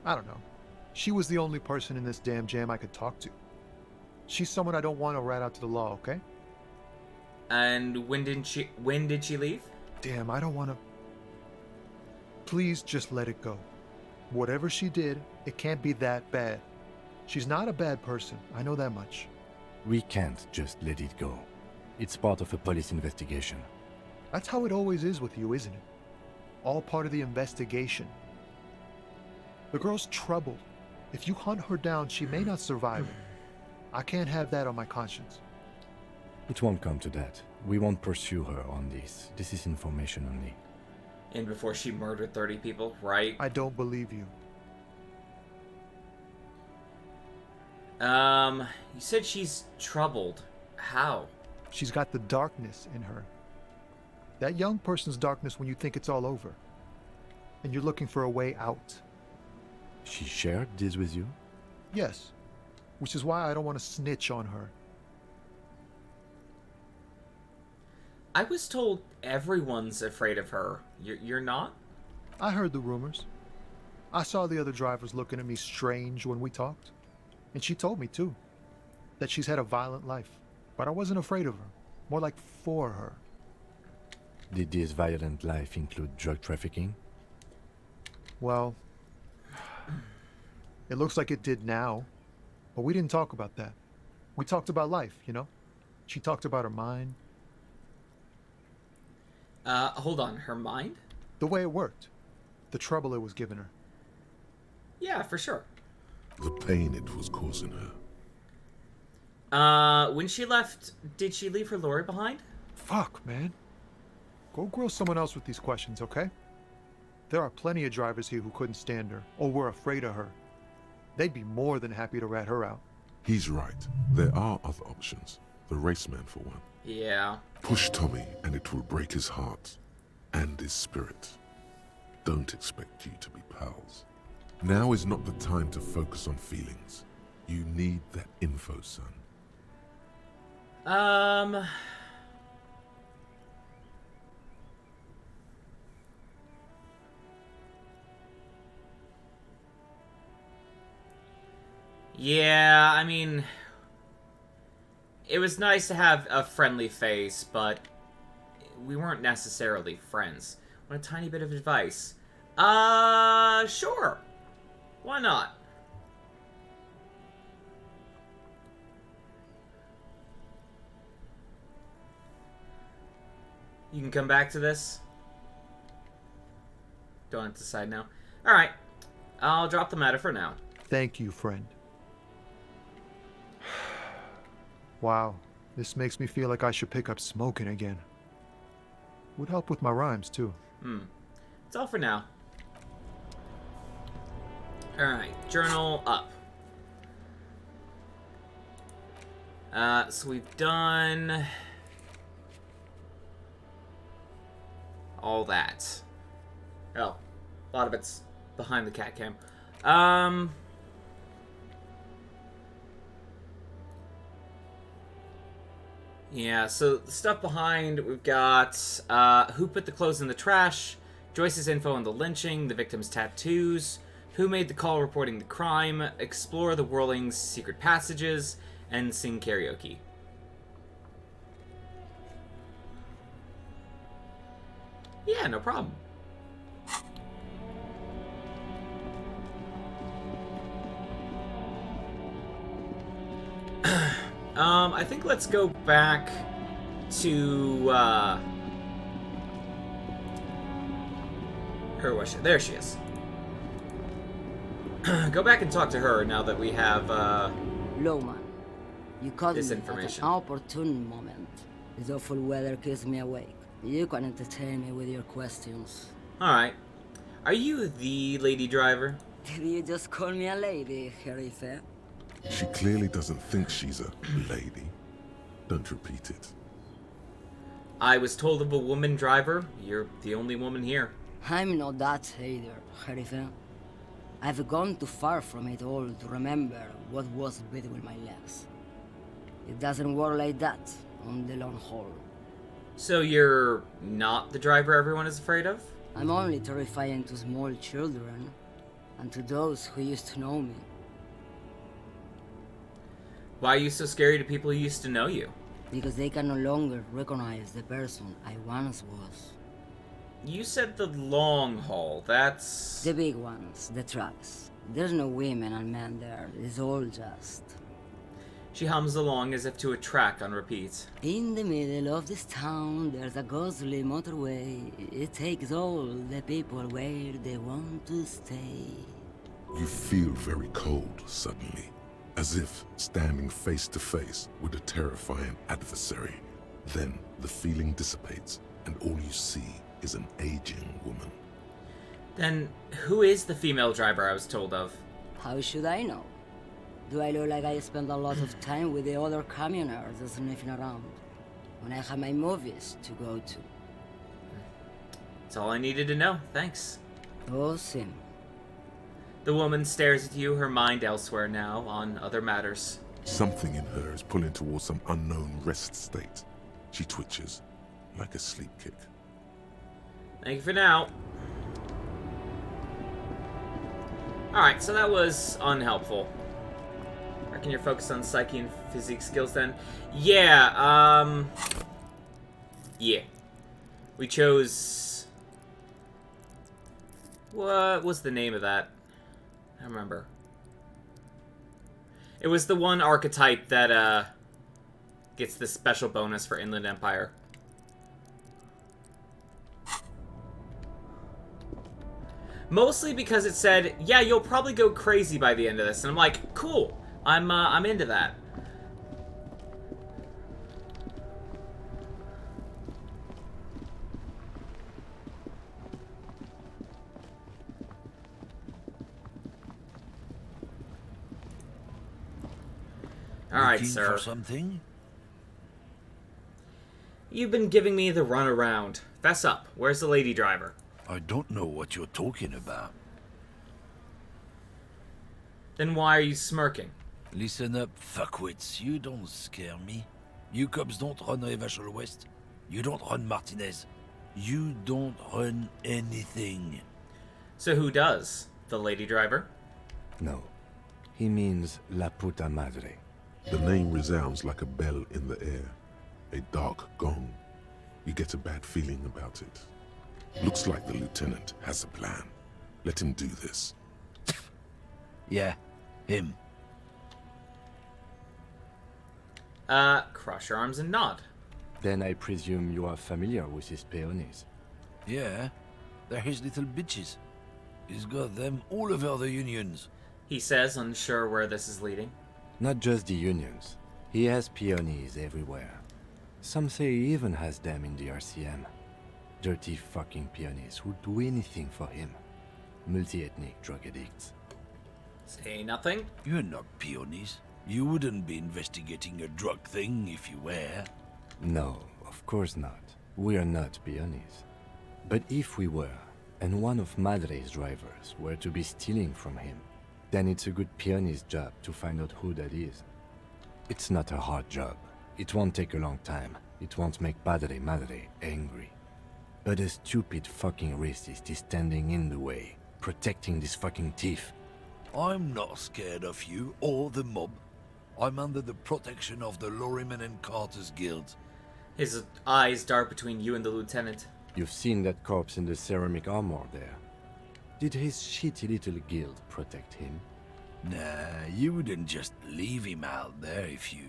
S6: I don't know. She was the only person in this damn jam I could talk to. She's someone I don't want to rat out to the law, okay?
S1: And when did she leave?
S6: Damn, I don't want to... Please just let it go. Whatever she did, it can't be that bad. She's not a bad person, I know that much.
S2: We can't just let it go. It's part of a police investigation.
S6: That's how it always is with you, isn't it? All part of the investigation. The girl's troubled. If you hunt her down, she may not survive it. I can't have that on my conscience.
S2: It won't come to that. We won't pursue her on this. This is information only.
S1: And before she murdered 30 people, right?
S6: I don't believe you.
S1: You said she's troubled. How?
S6: She's got the darkness in her. That young person's darkness when you think it's all over. And you're looking for a way out.
S2: She shared this with you?
S6: Yes. which is why I don't want to snitch on her.
S1: I was told everyone's afraid of her. You're not?
S6: I heard the rumors. I saw the other drivers looking at me strange when we talked. And she told me, too, that she's had a violent life. But I wasn't afraid of her. More like for her.
S2: Did this violent life include drug trafficking?
S6: Well, it looks like it did now. But we didn't talk about that. We talked about life, you know? She talked about her mind.
S1: Hold on. Her mind?
S6: The way it worked. The trouble it was giving her.
S1: Yeah, for sure.
S3: The pain it was causing her.
S1: When she left, did she leave her lorry behind?
S6: Fuck, man. Go grill someone else with these questions, okay? There are plenty of drivers here who couldn't stand her, or were afraid of her. They'd be more than happy to rat her out.
S3: He's right. There are other options. The raceman, for one.
S1: Yeah.
S3: Push Tommy, and it will break his heart. And his spirit. Don't expect you to be pals. Now is not the time to focus on feelings. You need that info, son.
S1: Yeah, I mean, it was nice to have a friendly face, but we weren't necessarily friends. Want a tiny bit of advice? Sure. Why not? You can come back to this. Don't have to decide now. Alright. I'll drop the matter for now.
S6: Thank you, friend. Wow, this makes me feel like I should pick up smoking again. Would help with my rhymes, too.
S1: It's all for now. Alright, journal up. So we've done all that. Oh, a lot of it's behind the cat cam. Yeah, so the stuff behind, we've got who put the clothes in the trash, Joyce's info on the lynching, the victim's tattoos, who made the call reporting the crime, explore the Whirling's secret passages, and sing karaoke. Yeah, no problem. I think let's go back to, her was she? There she is. Go back and talk to her now that we have,
S7: Lowman, you caught
S1: this
S7: me
S1: information.
S7: at an opportune moment. This awful weather keeps me awake. You can entertain me with your questions.
S1: Alright. Are you the lady driver?
S7: Did you just call me a lady, Sheriff?
S3: She clearly doesn't think she's a lady. Don't repeat it.
S1: I was told of a woman driver. You're the only woman here.
S7: I'm not that either, Sheriff. I've gone too far from it all to remember what was between my legs. It doesn't work like that on the long haul.
S1: So you're not the driver everyone is afraid of?
S7: I'm only terrifying to small children and to those who used to know me.
S1: Why are you so scary to people who used to know you?
S7: Because they can no longer recognize the person I once was.
S1: You said the long haul, that's...
S7: The big ones, the trucks. There's no women and men there, it's all just...
S1: She hums along as if to a track on repeat.
S7: In the middle of this town, there's a ghostly motorway. It takes all the people where they want to stay.
S3: You feel very cold suddenly, as if standing face to face with a terrifying adversary. Then the feeling dissipates, and all you see is an aging woman.
S1: Then who is the female driver I was told of?
S7: How should I know? Do I look like I spend a lot of time with the other communers sniffing around when I have my movies to go to?
S1: That's all I needed to know, thanks.
S7: Oh, Sim.
S1: The woman stares at you, her mind elsewhere now, on other matters.
S3: Something in her is pulling towards some unknown rest state. She twitches, like a sleep kick.
S1: Thank you for now. Alright, so that was unhelpful. Reckon you're focused on psyche and physique skills then? Yeah, yeah. We chose... What was the name of that? I don't remember. It was the one archetype that, gets the special bonus for Inland Empire. Mostly because it said, yeah, you'll probably go crazy by the end of this. And I'm like, cool. I'm into that. Alright,
S8: Looking
S1: sir.
S8: for something?
S1: You've been giving me the runaround. Fess up. Where's the lady driver?
S8: I don't know what you're talking about.
S1: Then why are you smirking?
S8: Listen up, fuckwits. You don't scare me. You cops don't run Revachol West. You don't run Martinez. You don't run anything.
S1: So who does? The lady driver?
S2: No. He means La Puta Madre.
S3: The name resounds like a bell in the air. A dark gong. You get a bad feeling about it. Looks like the lieutenant has a plan. Let him do this.
S8: Yeah, him.
S1: Cross your arms and nod.
S2: Then I presume you are familiar with his peonies.
S8: Yeah, they're his little bitches. He's got them all over the unions.
S1: He says, unsure where this is leading.
S2: Not just the unions. He has peonies everywhere. Some say he even has them in the RCM. Dirty fucking peonies who'd do anything for him. Multi-ethnic drug addicts.
S1: Say nothing.
S8: You're not peonies. You wouldn't be investigating a drug thing if you were.
S2: No, of course not. We are not peonies. But if we were, and one of Madre's drivers were to be stealing from him, then it's a good peony's job to find out who that is. It's not a hard job. It won't take a long time. It won't make Padre Madre angry. But a stupid fucking racist is standing in the way, protecting this fucking thief.
S8: I'm not scared of you or the mob. I'm under the protection of the Lorryman and Carter's Guild.
S1: His eyes dart between you and the lieutenant.
S2: You've seen that corpse in the ceramic armor there. Did his shitty little guild protect him?
S8: Nah, you wouldn't just leave him out there if you...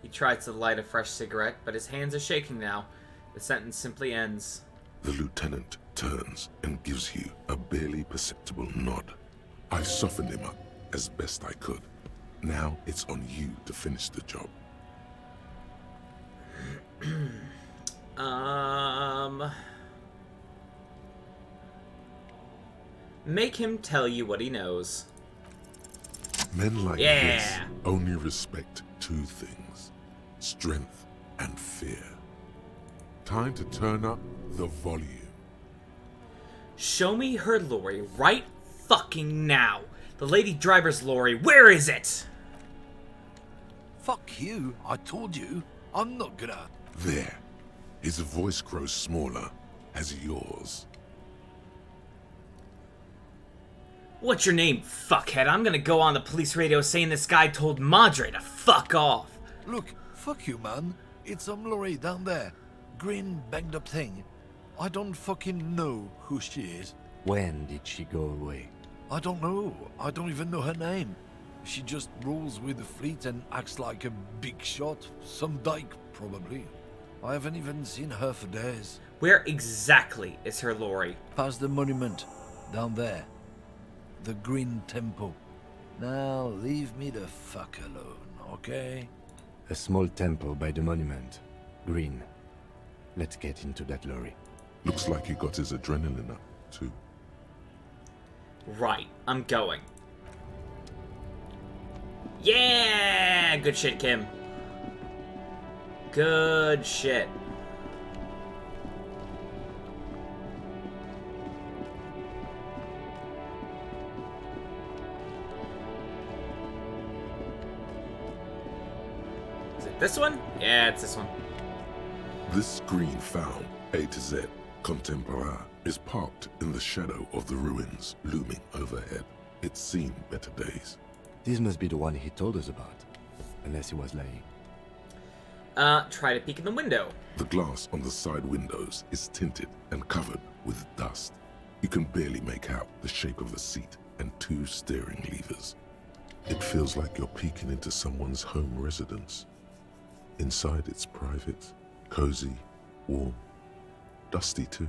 S1: He tries to light a fresh cigarette, but his hands are shaking now. The sentence simply ends.
S3: The lieutenant turns and gives you a barely perceptible nod. I softened him up as best I could. Now it's on you to finish the job.
S1: Make him tell you what he knows.
S3: Men like
S1: Yeah.
S3: this only respect two things: strength and fear. Time to turn up the volume.
S1: Show me her lorry right fucking now. The lady driver's lorry, where is it?
S8: Fuck you, I told you. I'm not gonna...
S3: There. His voice grows smaller as yours.
S1: What's your name, fuckhead? I'm gonna go on the police radio saying this guy told Madre to fuck off.
S8: Look, fuck you, man. It's some lorry down there. Green, banged up thing. I don't fucking know who she is.
S2: When did she go away?
S8: I don't know. I don't even know her name. She just rolls with the fleet and acts like a big shot. Some dyke, probably. I haven't even seen her for days.
S1: Where exactly is her lorry?
S8: Past the monument. Down there. The Green Temple. Now, leave me the fuck alone, okay?
S2: A small temple by the monument. Green. Let's get into that lorry.
S3: Looks like you got his adrenaline up, too.
S1: Right, I'm going. Yeah! Good shit, Kim. Good shit. This one? Yeah, it's this one.
S3: This screen found, A to Z, contemporaire, is parked in the shadow of the ruins looming overhead. It's seen better days.
S2: This must be the one he told us about. Unless he was lying.
S1: Try to peek in the window.
S3: The glass on the side windows is tinted and covered with dust. You can barely make out the shape of a seat and 2 steering levers. It feels like you're peeking into someone's home residence. Inside it's private, cozy, warm, dusty too.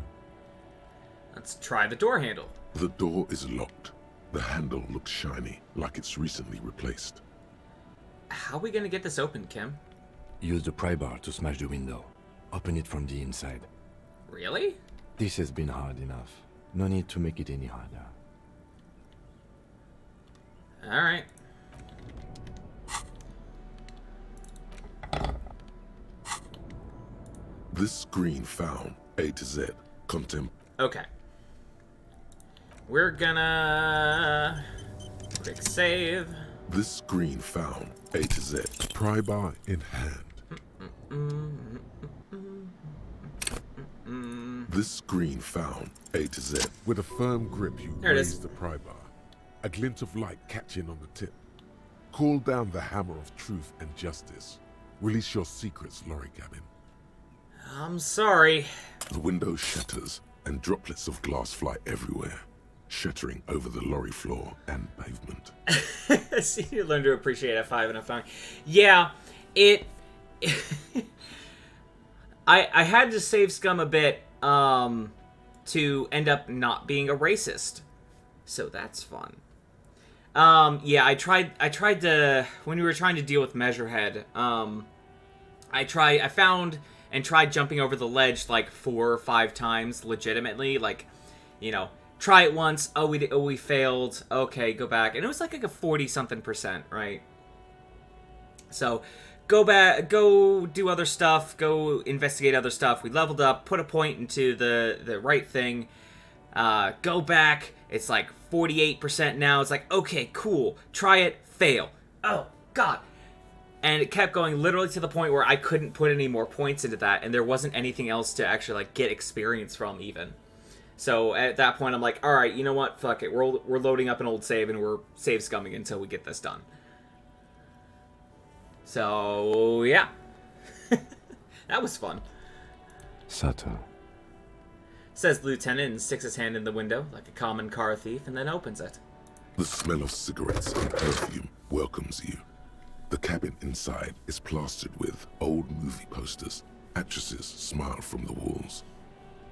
S1: Let's try the door handle.
S3: The door is locked. The handle looks shiny, like it's recently replaced.
S1: How are we gonna get this open, Kim?
S2: Use the pry bar to smash the window. Open it from the inside.
S1: Really?
S2: This has been hard enough. No need to make it any harder.
S1: Alright.
S3: This screen found, A to Z,
S1: Okay. We're gonna... quick save.
S3: This screen found, A to Z, pry bar in hand. This screen found, A to Z. With a firm grip, you
S1: There it
S3: raise
S1: is.
S3: the pry bar. A glint of light catching on the tip. Call down the hammer of truth and justice. Release your secrets, lorry cabin.
S1: I'm sorry.
S3: The window shatters, and droplets of glass fly everywhere, shattering over the lorry floor and pavement.
S1: See, you learn to appreciate F5 and F9. Yeah, it... I had to save Scum a bit to end up not being a racist. So that's fun. Yeah, I tried to... When we were trying to deal with Measurehead, I found and tried jumping over the ledge like 4 or 5 times legitimately. Like, you know, try it once. Oh, we failed. Okay, go back. And it was like a 40-something%, right? So, go back, go do other stuff, go investigate other stuff. We leveled up, put a point into the right thing. Go back. It's like 48% now. It's like, okay, cool. Try it. Fail. Oh, God. And it kept going literally to the point where I couldn't put any more points into that, and there wasn't anything else to actually like get experience from even. So at that point, I'm like, all right, you know what? Fuck it. We're loading up an old save, and we're save scumming until we get this done. So yeah, that was fun.
S2: Subtle.
S1: Says the lieutenant and sticks his hand in the window like a common car thief, and then opens it.
S3: The smell of cigarettes and perfume welcomes you. The cabin inside is plastered with old movie posters. Actresses smile from the walls.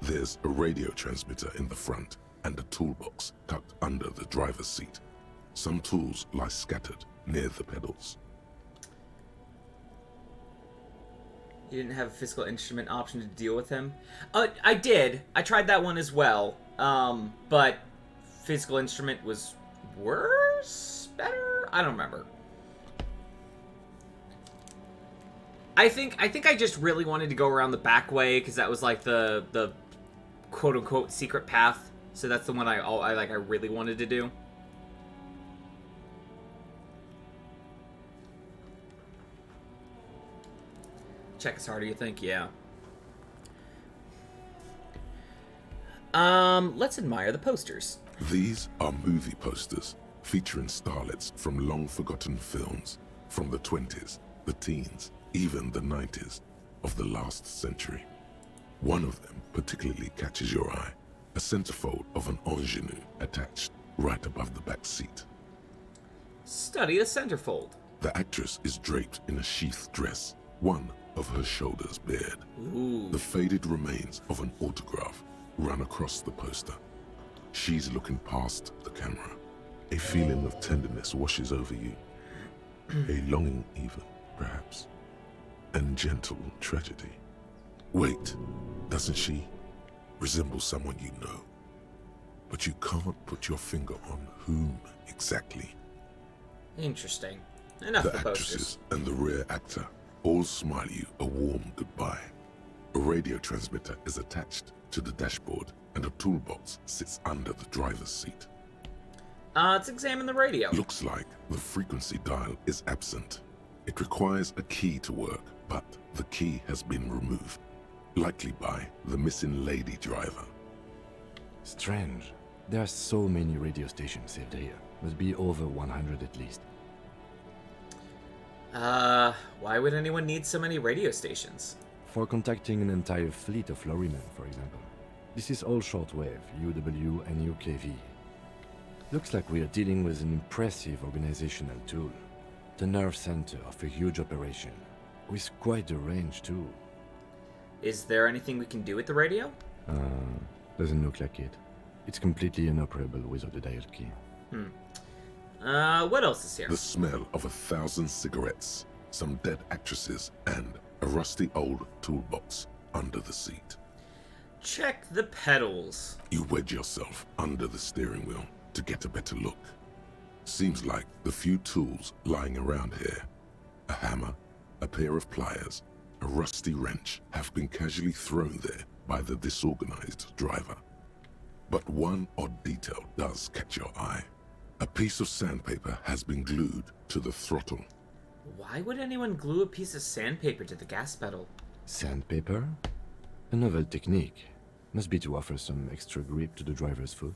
S3: There's a radio transmitter in the front and a toolbox tucked under the driver's seat. Some tools lie scattered near the pedals.
S1: You didn't have a physical instrument option to deal with him? I did. I tried that one as well. But physical instrument was worse? Better? I don't remember. I think I just really wanted to go around the back way because that was like the quote unquote secret path. So that's the one I really wanted to do. Check as hard as you think, yeah. Let's admire the posters.
S3: These are movie posters featuring starlets from long-forgotten films from the 20s, the teens, even the 90s of the last century. One of them particularly catches your eye, a centerfold of an ingenue attached right above the back seat.
S1: Study the centerfold.
S3: The actress is draped in a sheath dress, one of her shoulders bared.
S1: Ooh.
S3: The faded remains of an autograph run across the poster. She's looking past the camera. A feeling of tenderness washes over you. A longing even, perhaps. And gentle tragedy. Wait, doesn't she resemble someone you know? But you can't put your finger on whom exactly.
S1: Interesting. Enough
S3: The
S1: of the posters.
S3: actresses and the rear actor all smile you a warm goodbye. A radio transmitter is attached to the dashboard and a toolbox sits under the driver's seat.
S1: Let's examine the radio.
S3: Looks like the frequency dial is absent. It requires a key to work, but the key has been removed, likely by the missing lady driver.
S2: Strange. There are so many radio stations saved here. Must be over 100 at least.
S1: Why would anyone need so many radio stations?
S2: For contacting an entire fleet of lorrymen, for example. This is all shortwave, UW and UKV. Looks like we are dealing with an impressive organizational tool. The nerve center of a huge operation. With quite a range too.
S1: Is there anything we can do with the radio?
S2: Doesn't look like it. It's completely inoperable without a dial key.
S1: What else is here?
S3: The smell of 1,000 cigarettes, some dead actresses, and a rusty old toolbox under the seat.
S1: Check the pedals.
S3: You wedge yourself under the steering wheel to get a better look. Seems like the few tools lying around here, a hammer, a pair of pliers, a rusty wrench, have been casually thrown there by the disorganized driver. But one odd detail does catch your eye. A piece of sandpaper has been glued to the throttle.
S1: Why would anyone glue a piece of sandpaper to the gas pedal?
S2: Sandpaper? A novel technique. Must be to offer some extra grip to the driver's foot.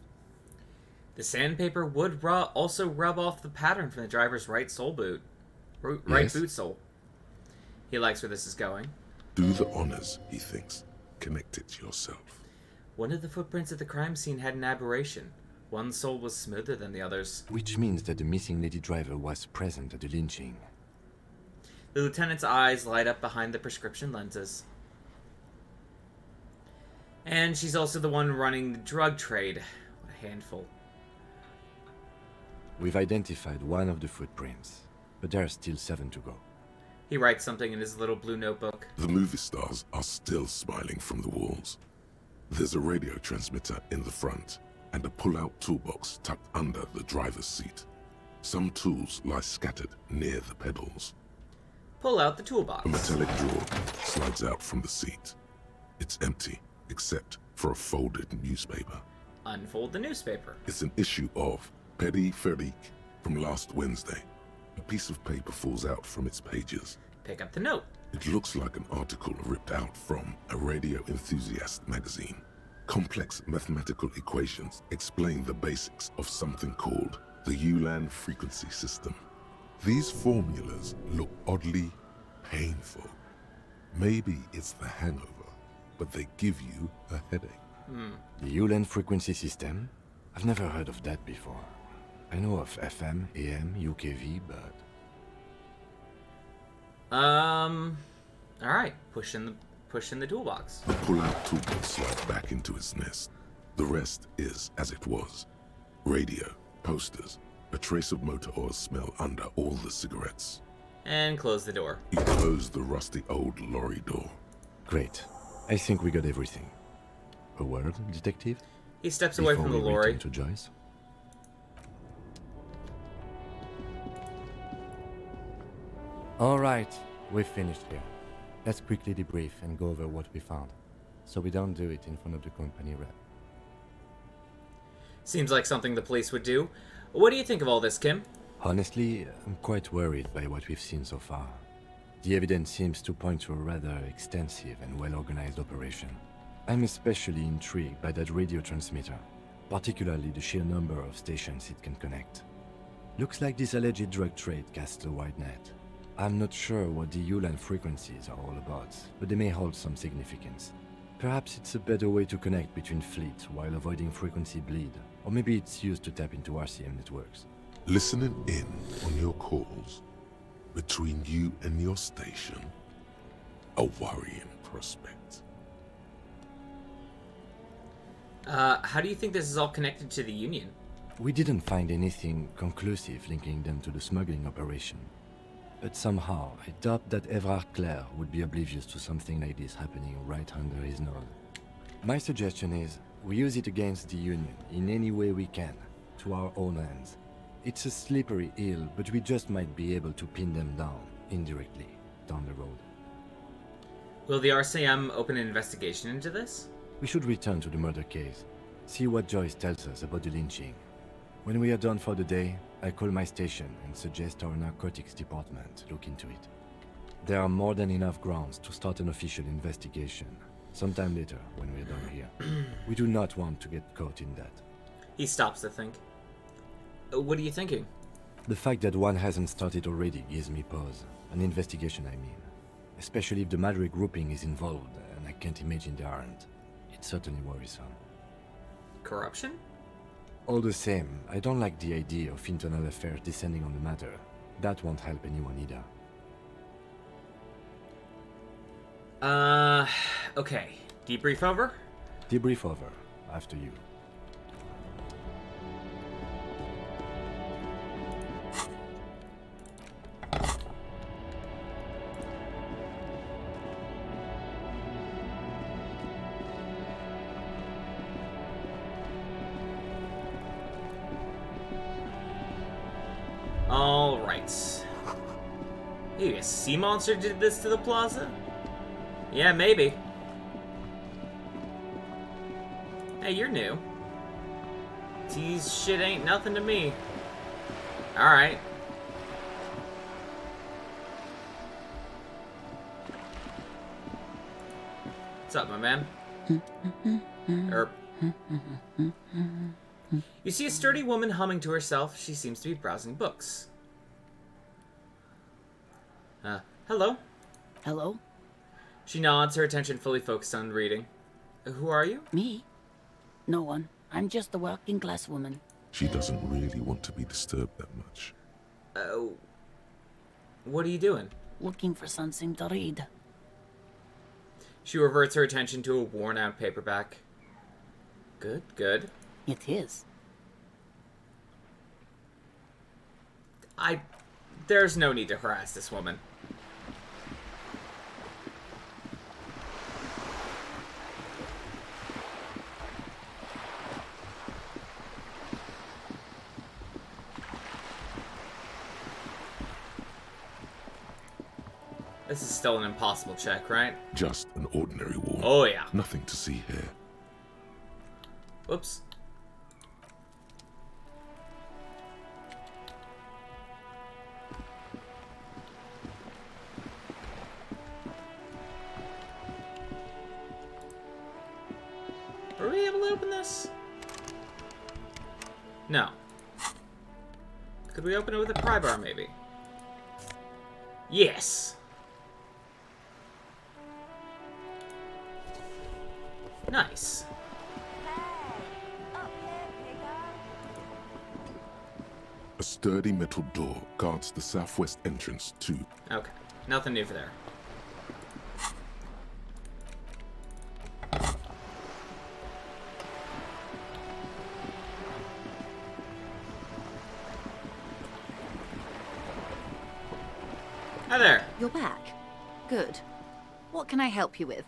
S1: The sandpaper would also rub off the pattern from the driver's right sole boot. Right
S2: Yes.
S1: boot sole. He likes where this is going.
S3: Do the honors, he thinks. Connect it yourself.
S1: One of the footprints at the crime scene had an aberration. One sole was smoother than the others.
S2: Which means that the missing lady driver was present at the lynching.
S1: The lieutenant's eyes light up behind the prescription lenses. And she's also the one running the drug trade. What a handful.
S2: We've identified one of the footprints, but there are still 7 to go.
S1: He writes something in his little blue notebook.
S3: The movie stars are still smiling from the walls. There's a radio transmitter in the front and a pull-out toolbox tucked under the driver's seat. Some tools lie scattered near the pedals.
S1: Pull out the toolbox.
S3: A metallic drawer slides out from the seat. It's empty, except for a folded newspaper.
S1: Unfold the newspaper.
S3: It's an issue of Petit Férique from last Wednesday. A piece of paper falls out from its pages.
S1: Pick up the note.
S3: It looks like an article ripped out from a radio enthusiast magazine. Complex mathematical equations explain the basics of something called the Ulan frequency system. These formulas look oddly painful. Maybe it's the hangover, but they give you a headache.
S2: The Ulan frequency system? I've never heard of that before. I know of FM, AM, UKV, but...
S1: Alright. Push in the toolbox.
S3: The pull-out toolbox slides back into its nest. The rest is as it was. Radio, posters, a trace of motor oil smell under all the cigarettes.
S1: And close the door.
S3: You close the rusty old lorry door.
S2: Great. I think we got everything. A word, detective?
S1: He steps away
S2: Before
S1: from the
S2: we
S1: lorry.
S2: return to Joyce? All right, we've finished here. Let's quickly debrief and go over what we found, so we don't do it in front of the company rep.
S1: Seems like something the police would do. What do you think of all this, Kim?
S2: Honestly, I'm quite worried by what we've seen so far. The evidence seems to point to a rather extensive and well-organized operation. I'm especially intrigued by that radio transmitter, particularly the sheer number of stations it can connect. Looks like this alleged drug trade casts a wide net. I'm not sure what the Ulan frequencies are all about, but they may hold some significance. Perhaps it's a better way to connect between fleets while avoiding frequency bleed, or maybe it's used to tap into RCM networks.
S3: Listening in on your calls between you and your station, a worrying prospect.
S1: How do you think this is all connected to the Union?
S2: We didn't find anything conclusive linking them to the smuggling operation. But somehow, I doubt that Evrard Clare would be oblivious to something like this happening right under his nose. My suggestion is, we use it against the Union in any way we can, to our own ends. It's a slippery hill, but we just might be able to pin them down, indirectly, down the road.
S1: Will the RCM open an investigation into this?
S2: We should return to the murder case, see what Joyce tells us about the lynching. When we are done for the day, I call my station and suggest our narcotics department look into it. There are more than enough grounds to start an official investigation. Sometime later, when we're done here. We do not want to get caught in that.
S1: He stops to think. What are you thinking?
S2: The fact that one hasn't started already gives me pause. An investigation, I mean. Especially if the Madrid grouping is involved, and I can't imagine they aren't. It's certainly worrisome.
S1: Corruption?
S2: All the same, I don't like the idea of internal affairs descending on the matter. That won't help anyone either.
S1: Okay. Debrief over?
S2: Debrief over. After you.
S1: Alright. Maybe a sea monster did this to the plaza? Yeah, maybe. Hey, you're new. These shit ain't nothing to me. Alright. What's up, my man? You see a sturdy woman humming to herself. She seems to be browsing books. Hello?
S10: Hello?
S1: She nods, her attention fully focused on reading. Who are you?
S10: Me? No one. I'm just a working class woman.
S3: She doesn't really want to be disturbed that much.
S1: What are you doing?
S10: Looking for something to read.
S1: She reverts her attention to a worn-out paperback. Good, good.
S10: It is.
S1: There's no need to harass this woman. This is still an impossible check, right?
S3: Just an ordinary wound.
S1: Oh, yeah.
S3: Nothing to see here.
S1: Whoops. Are we able to open this? No. Could we open it with a pry bar, maybe? Yes! Nice.
S3: A sturdy metal door guards the southwest entrance too.
S1: Okay. Nothing new for there. Hi there.
S11: You're back. Good. What can I help you with?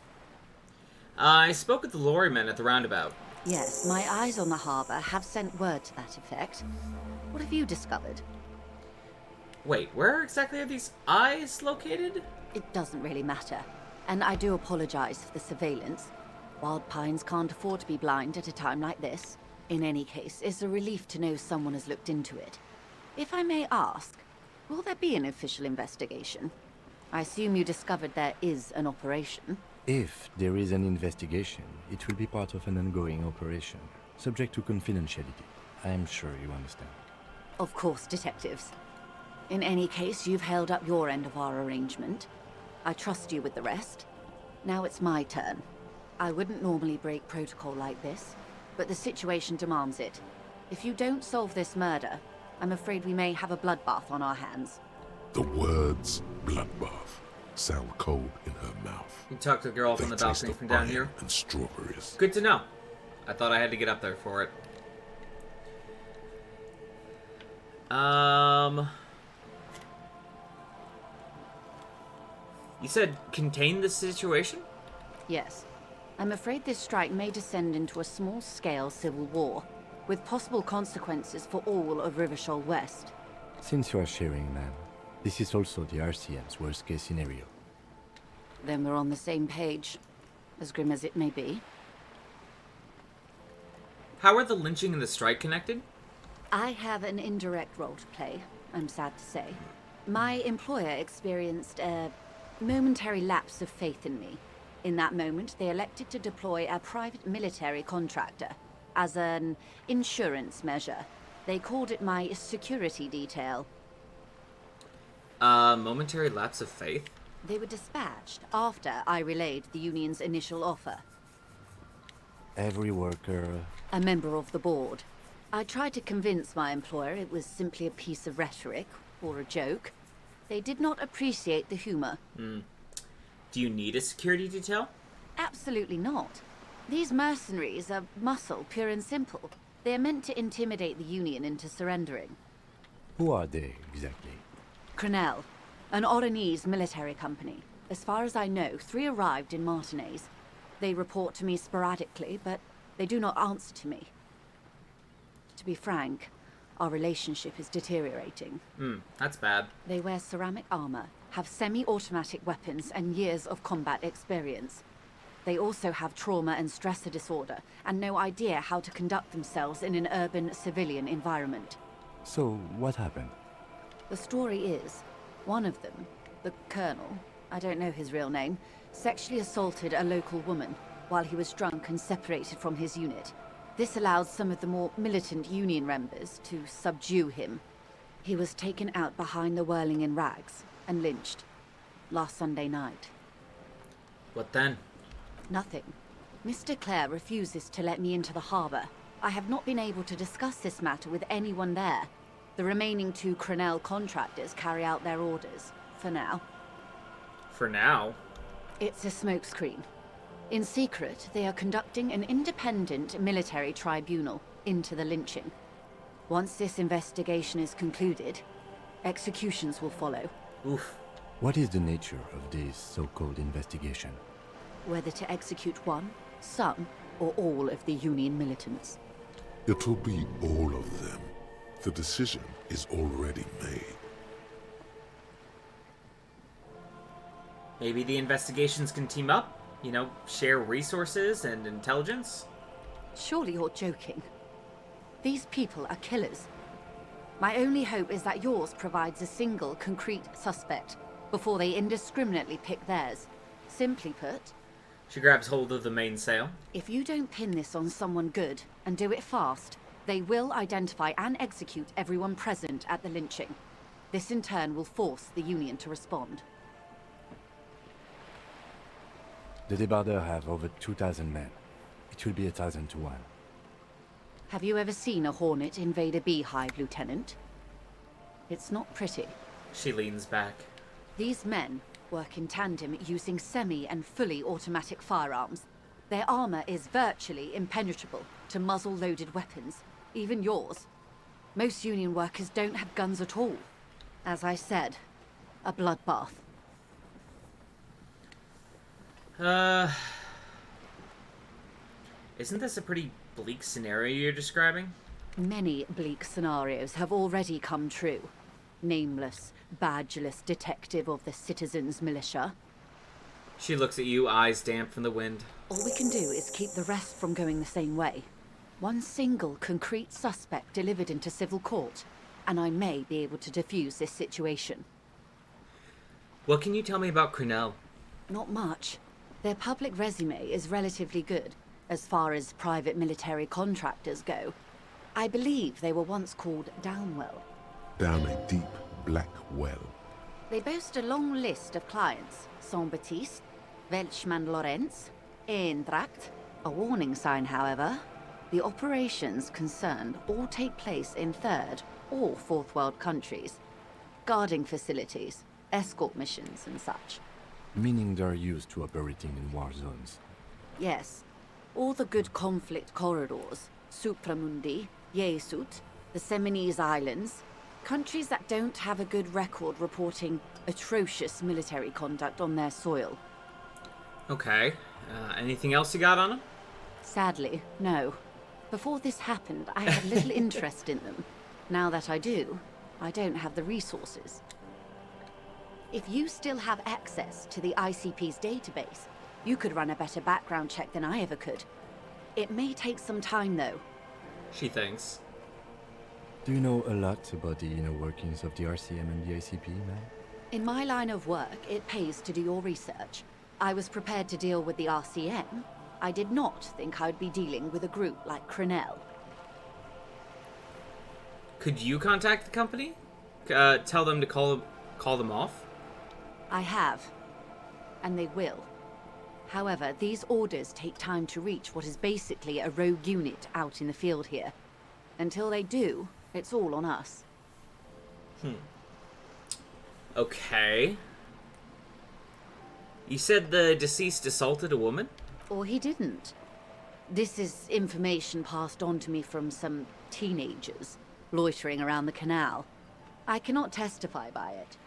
S1: I spoke with the lorryman at the roundabout.
S11: Yes, my eyes on the harbour have sent word to that effect. What have you discovered?
S1: Wait, where exactly are these eyes located?
S11: It doesn't really matter. And I do apologize for the surveillance. Wild Pines can't afford to be blind at a time like this. In any case, it's a relief to know someone has looked into it. If I may ask, will there be an official investigation? I assume you discovered there is an operation.
S2: If there is an investigation, it will be part of an ongoing operation, subject to confidentiality. I am sure you understand.
S11: Of course, detectives. In any case, you've held up your end of our arrangement. I trust you with the rest. Now it's my turn. I wouldn't normally break protocol like this, but the situation demands it. If you don't solve this murder, I'm afraid we may have a bloodbath on our hands.
S3: The words bloodbath sound cold in her mouth.
S1: You talked to the girl
S3: They
S1: from the
S3: taste
S1: balcony
S3: of
S1: from down
S3: iron
S1: here.
S3: and strawberries.
S1: Good to know. I thought I had to get up there for it. You said contain the situation?
S11: Yes. I'm afraid this strike may descend into a small-scale civil war, with possible consequences for all of Rivershoal West.
S2: Since you are sharing, ma'am, this is also the RCM's worst-case scenario.
S11: Then we're on the same page, as grim as it may be.
S1: How are the lynching and the strike connected?
S11: I have an indirect role to play, I'm sad to say. My employer experienced a momentary lapse of faith in me. In that moment, they elected to deploy a private military contractor as an insurance measure. They called it my security detail.
S1: Momentary lapse of faith?
S11: They were dispatched after I relayed the union's initial offer.
S2: Every worker...
S11: A member of the board. I tried to convince my employer it was simply a piece of rhetoric, or a joke. They did not appreciate the humor.
S1: Do you need a security detail?
S11: Absolutely not. These mercenaries are muscle, pure and simple. They are meant to intimidate the Union into surrendering.
S2: Who are they, exactly?
S11: Cradle, an Oranese military company. As far as I know, 3 arrived in Martinez. They report to me sporadically, but they do not answer to me. To be frank, our relationship is deteriorating.
S1: That's bad.
S11: They wear ceramic armor, have semi-automatic weapons, and years of combat experience. They also have trauma and stressor disorder, and no idea how to conduct themselves in an urban civilian environment.
S2: So, what happened?
S11: The story is, one of them, the colonel, I don't know his real name, sexually assaulted a local woman while he was drunk and separated from his unit. This allows some of the more militant Union members to subdue him. He was taken out behind the whirling in rags and lynched last Sunday night.
S1: What then?
S11: Nothing. Mr. Clare refuses to let me into the harbor. I have not been able to discuss this matter with anyone there. The remaining 2 Cradle contractors carry out their orders, for now.
S1: For now?
S11: It's a smokescreen. In secret, they are conducting an independent military tribunal into the lynching. Once this investigation is concluded, executions will follow.
S1: Oof.
S2: What is the nature of this so-called investigation?
S11: Whether to execute one, some, or all of the Union militants.
S3: It'll be all of them. The decision is already made.
S1: Maybe the investigations can team up? You know, share resources and intelligence?
S11: Surely you're joking. These people are killers. My only hope is that yours provides a single, concrete suspect before they indiscriminately pick theirs. Simply put,
S1: She grabs hold of the mainsail.
S11: if you don't pin this on someone good, and do it fast, they will identify and execute everyone present at the lynching. This in turn will force the Union to respond.
S2: The Debarder have over 2,000 men. It will be 1,000 to 1.
S11: Have you ever seen a Hornet invade a beehive, Lieutenant? It's not pretty.
S1: She leans back.
S11: These men work in tandem using semi and fully automatic firearms. Their armor is virtually impenetrable to muzzle-loaded weapons, even yours. Most Union workers don't have guns at all. As I said, a bloodbath.
S1: Isn't this a pretty bleak scenario you're describing?
S11: Many bleak scenarios have already come true. Nameless, badgeless detective of the citizens' militia.
S1: She looks at you, eyes damp from the wind.
S11: All we can do is keep the rest from going the same way. One single concrete suspect delivered into civil court, and I may be able to defuse this situation.
S1: What can you tell me about Cradle?
S11: Not much. Their public resume is relatively good, as far as private military contractors go. I believe they were once called Downwell.
S3: Down a deep, black well.
S11: They boast a long list of clients. Saint-Baptiste, Welchman-Lorenz, Eintracht. A warning sign, however. The operations concerned all take place in third or fourth world countries. Guarding facilities, escort missions and such.
S2: Meaning they're used to operating in war zones.
S11: Yes. All the good conflict corridors. Supramundi, Yesut, the Seminese Islands. Countries that don't have a good record reporting atrocious military conduct on their soil.
S1: Okay. Anything else you got on them?
S11: Sadly, no. Before this happened, I had little interest in them. Now that I do, I don't have the resources. If you still have access to the ICP's database, you could run a better background check than I ever could. It may take some time, though.
S1: She thinks.
S2: Do you know a lot about the inner workings of the RCM and the ACP, man?
S11: In my line of work, it pays to do your research. I was prepared to deal with the RCM. I did not think I'd be dealing with a group like Cradle.
S1: Could you contact the company? Tell them to call them off?
S11: I have. And they will. However, these orders take time to reach what is basically a rogue unit out in the field here. Until they do, it's all on us.
S1: Okay. You said the deceased assaulted a woman?
S11: Or he didn't. This is information passed on to me from some teenagers loitering around the canal. I cannot testify by it.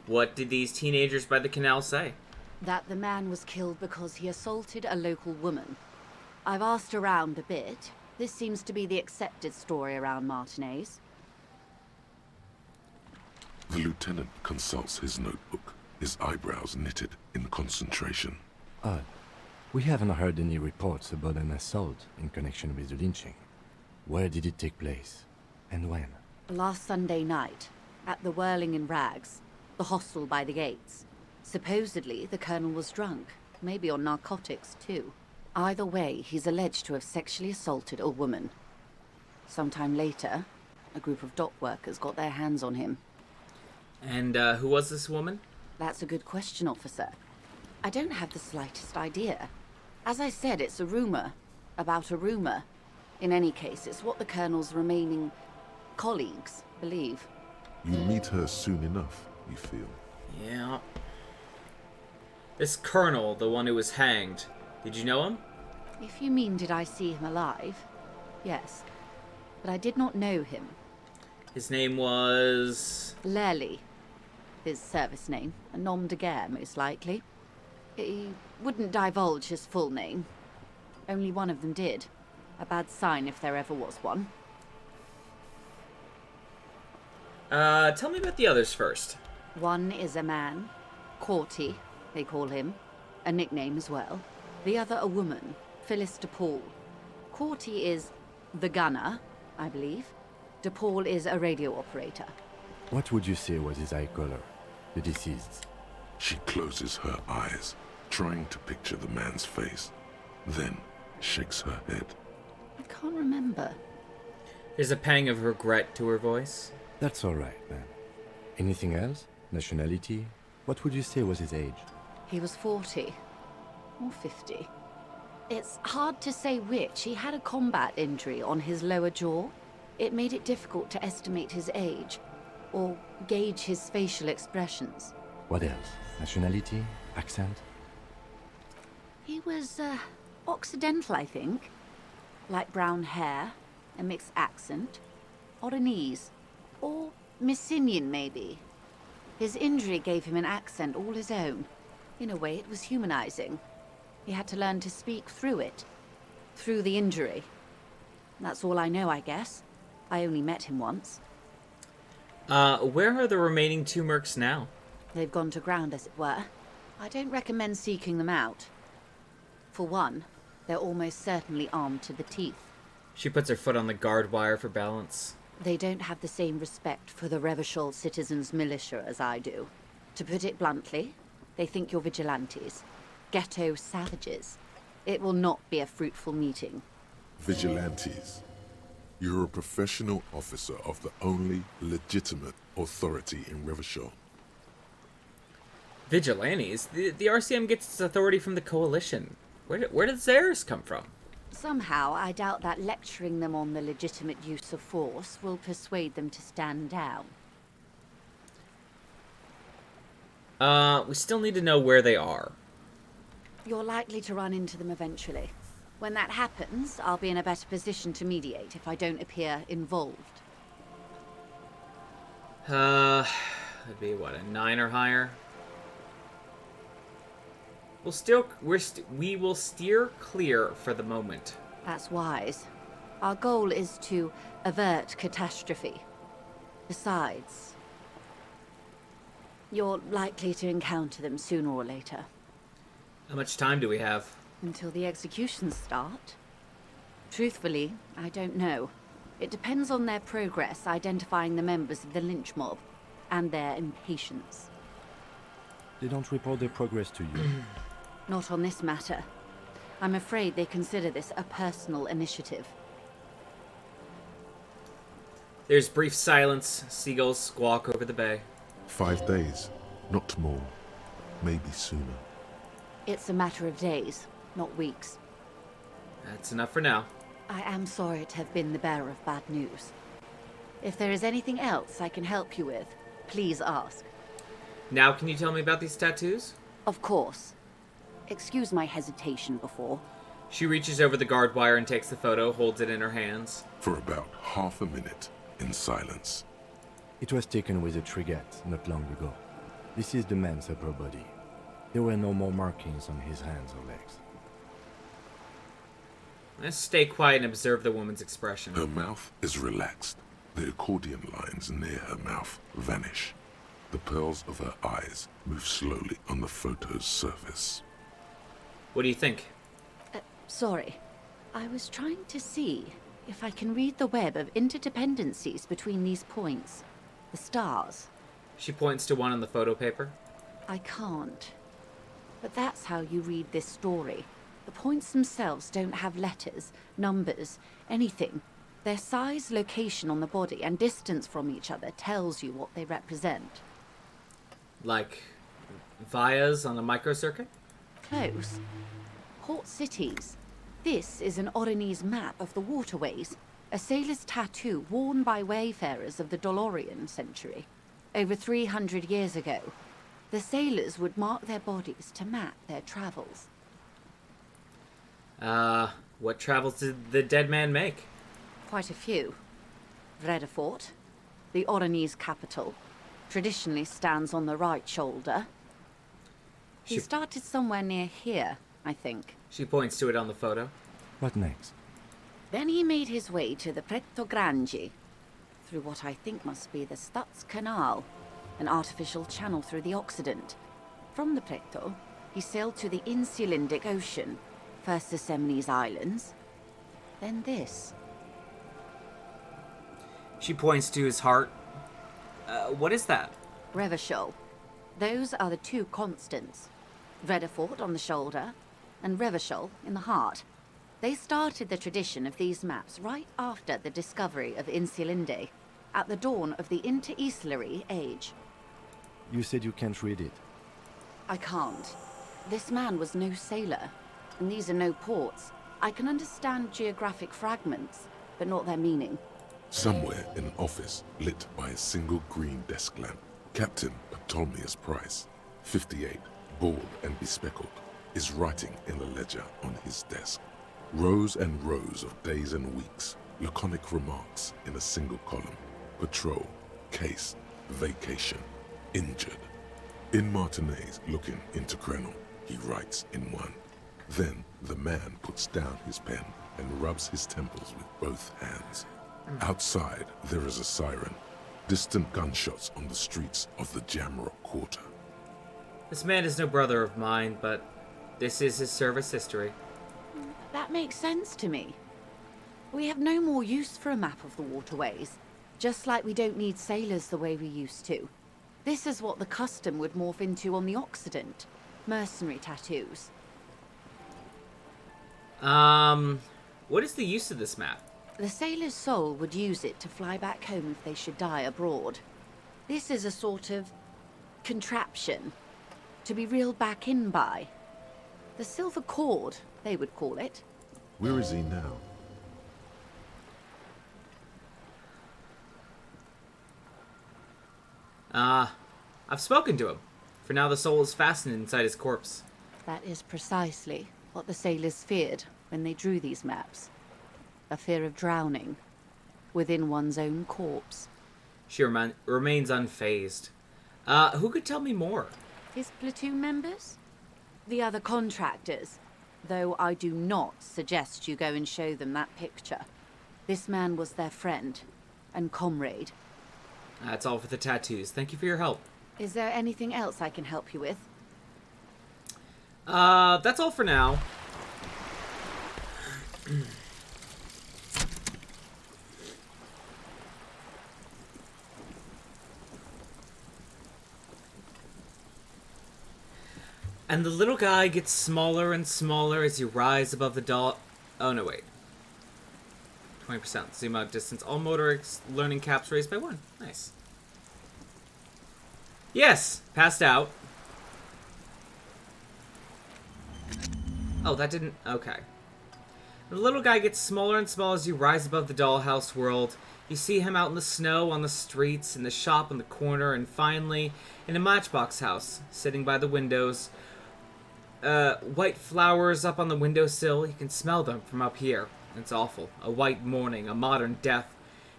S1: What did these teenagers by the canal say?
S11: That the man was killed because he assaulted a local woman. I've asked around a bit. This seems to be the accepted story around Martinez.
S3: The lieutenant consults his notebook, his eyebrows knitted in concentration.
S2: Odd. We haven't heard any reports about an assault in connection with the lynching. Where did it take place? And when?
S11: Last Sunday night, at the Whirling in Rags, the hostel by the gates. Supposedly, the colonel was drunk, maybe on narcotics too. Either way, he's alleged to have sexually assaulted a woman. Sometime later, a group of dock workers got their hands on him.
S1: And who was this woman?
S11: That's a good question, officer. I don't have the slightest idea. As I said, it's a rumor. About a rumor. In any case, it's what the colonel's remaining colleagues believe.
S3: You meet her soon enough, you feel.
S1: Yeah. This colonel, the one who was hanged, did you know him?
S11: If you mean did I see him alive, yes. But I did not know him.
S1: His name was...
S11: Lely. His service name. A nom de guerre, most likely. He wouldn't divulge his full name. Only one of them did. A bad sign if there ever was one.
S1: Tell me about the others first.
S11: One is a man. Corty, they call him. A nickname as well. The other a woman. Phyllis DePaul. Corty is the gunner, I believe. DePaul is a radio operator.
S2: What would you say was his eye color, the deceased's?
S3: She closes her eyes, trying to picture the man's face, then shakes her head.
S11: I can't remember.
S1: There's a pang of regret to her voice.
S2: That's all right, man. Anything else? Nationality? What would you say was his age?
S11: He was 40. Or 50. It's hard to say which. He had a combat injury on his lower jaw. It made it difficult to estimate his age, or gauge his facial expressions.
S2: What else? Nationality? Accent?
S11: He was, Occidental, I think. Light brown hair, a mixed accent, Oranese, or Messinian, maybe. His injury gave him an accent all his own. In a way, it was humanizing. He had to learn to speak through it. Through the injury. That's all I know, I guess. I only met him once.
S1: Where are the remaining two mercs now?
S11: They've gone to ground, as it were. I don't recommend seeking them out. For one, they're almost certainly armed to the teeth.
S1: She puts her foot on the guard wire for balance.
S11: They don't have the same respect for the Revachol citizens' militia as I do. To put it bluntly, they think you're vigilantes. Ghetto savages. It will not be a fruitful meeting.
S3: Vigilantes. You're a professional officer of the only legitimate authority in Revachol.
S1: Vigilantes? The RCM gets its authority from the Coalition. Where did theirs come from?
S11: Somehow, I doubt that lecturing them on the legitimate use of force will persuade them to stand down.
S1: We still need to know where they are.
S11: You're likely to run into them eventually. When that happens, I'll be in a better position to mediate if I don't appear involved.
S1: That'd be what, a 9 or higher? We will steer clear for the moment.
S11: That's wise. Our goal is to avert catastrophe. Besides, you're likely to encounter them sooner or later.
S1: How much time do we have?
S11: Until the executions start? Truthfully, I don't know. It depends on their progress identifying the members of the lynch mob, and their impatience.
S2: They don't report their progress to you.
S11: Not on this matter. I'm afraid they consider this a personal initiative.
S1: There's brief silence. Seagulls squawk over the bay.
S3: 5 days, not more. Maybe sooner.
S11: It's a matter of days, not weeks.
S1: That's enough for now.
S11: I am sorry to have been the bearer of bad news. If there is anything else I can help you with, please ask.
S1: Now can you tell me about these tattoos?
S11: Of course. Excuse my hesitation before.
S1: She reaches over the guard wire and takes the photo, holds it in her hands.
S3: For about half a minute, in silence.
S2: It was taken with a trigette not long ago. This is the man's upper body. There were no more markings on his hands or legs.
S1: Let's stay quiet and observe the woman's expression.
S3: Her mouth is relaxed. The accordion lines near her mouth vanish. The pearls of her eyes move slowly on the photo's surface.
S1: What do you think?
S11: Sorry. I was trying to see if I can read the web of interdependencies between these points. The stars.
S1: She points to one on the photo paper.
S11: I can't. But that's how you read this story. The points themselves don't have letters, numbers, anything. Their size, location on the body, and distance from each other tells you what they represent.
S1: Like vias on a microcircuit?
S11: Close. Port cities. This is an Oronese map of the waterways, a sailor's tattoo worn by wayfarers of the Dolorian century. Over 300 years ago, the sailors would mark their bodies to map their travels.
S1: What travels did the dead man make?
S11: Quite a few. Vredefort, the Oronese capital, traditionally stands on the right shoulder. He started somewhere near here, I think.
S1: She points to it on the photo.
S2: What next?
S11: Then he made his way to the Pretto Grande, through what I think must be the Stutz Canal, an artificial channel through the Occident. From the Pretto, he sailed to the Insulindic Ocean, first the Semnes Islands, then this.
S1: She points to his heart. What is that?
S11: Revachol. Those are the two constants. Vredefort on the shoulder, and Revachol in the heart. They started the tradition of these maps right after the discovery of Insulinde, at the dawn of the Interinsulary Age.
S2: You said you can't read it.
S11: I can't. This man was no sailor, and these are no ports. I can understand geographic fragments, but not their meaning.
S3: Somewhere in an office lit by a single green desk lamp, Captain Ptolemaeus Price, 58, bald and bespectacled, is writing in a ledger on his desk. Rows and rows of days and weeks, laconic remarks in a single column. Patrol, case, vacation, injured. In Martinez looking into Cradle, he writes in one. Then the man puts down his pen and rubs his temples with both hands. Outside, there is a siren. Distant gunshots on the streets of the Jamrock Quarter.
S1: This man is no brother of mine, but this is his service history.
S11: That makes sense to me. We have no more use for a map of the waterways, just like we don't need sailors the way we used to. This is what the custom would morph into on the Occident. Mercenary tattoos.
S1: What is the use of this map?
S11: The sailor's soul would use it to fly back home if they should die abroad. This is a sort of contraption to be reeled back in by. The silver cord, they would call it.
S3: Where is he now?
S1: I've spoken to him. For now, the soul is fastened inside his corpse.
S11: That is precisely what the sailors feared when they drew these maps. A fear of drowning within one's own corpse.
S1: She remains unfazed. Who could tell me more?
S11: His platoon members? The other contractors. Though I do not suggest you go and show them that picture. This man was their friend and comrade.
S1: That's all for the tattoos. Thank you for your help.
S11: Is there anything else I can help you with?
S1: That's all for now. And the little guy gets smaller and smaller as you rise above the doll. Oh, no, wait. 20%. Zoom out distance. All motor learning caps raised by 1. Nice. Yes! Passed out. Oh, that didn't... Okay. The little guy gets smaller and smaller as you rise above the dollhouse world. You see him out in the snow, on the streets, in the shop on the corner, and finally, in a matchbox house, sitting by the windows. White flowers up on the windowsill. You can smell them from up here. It's awful. A white morning, a modern death.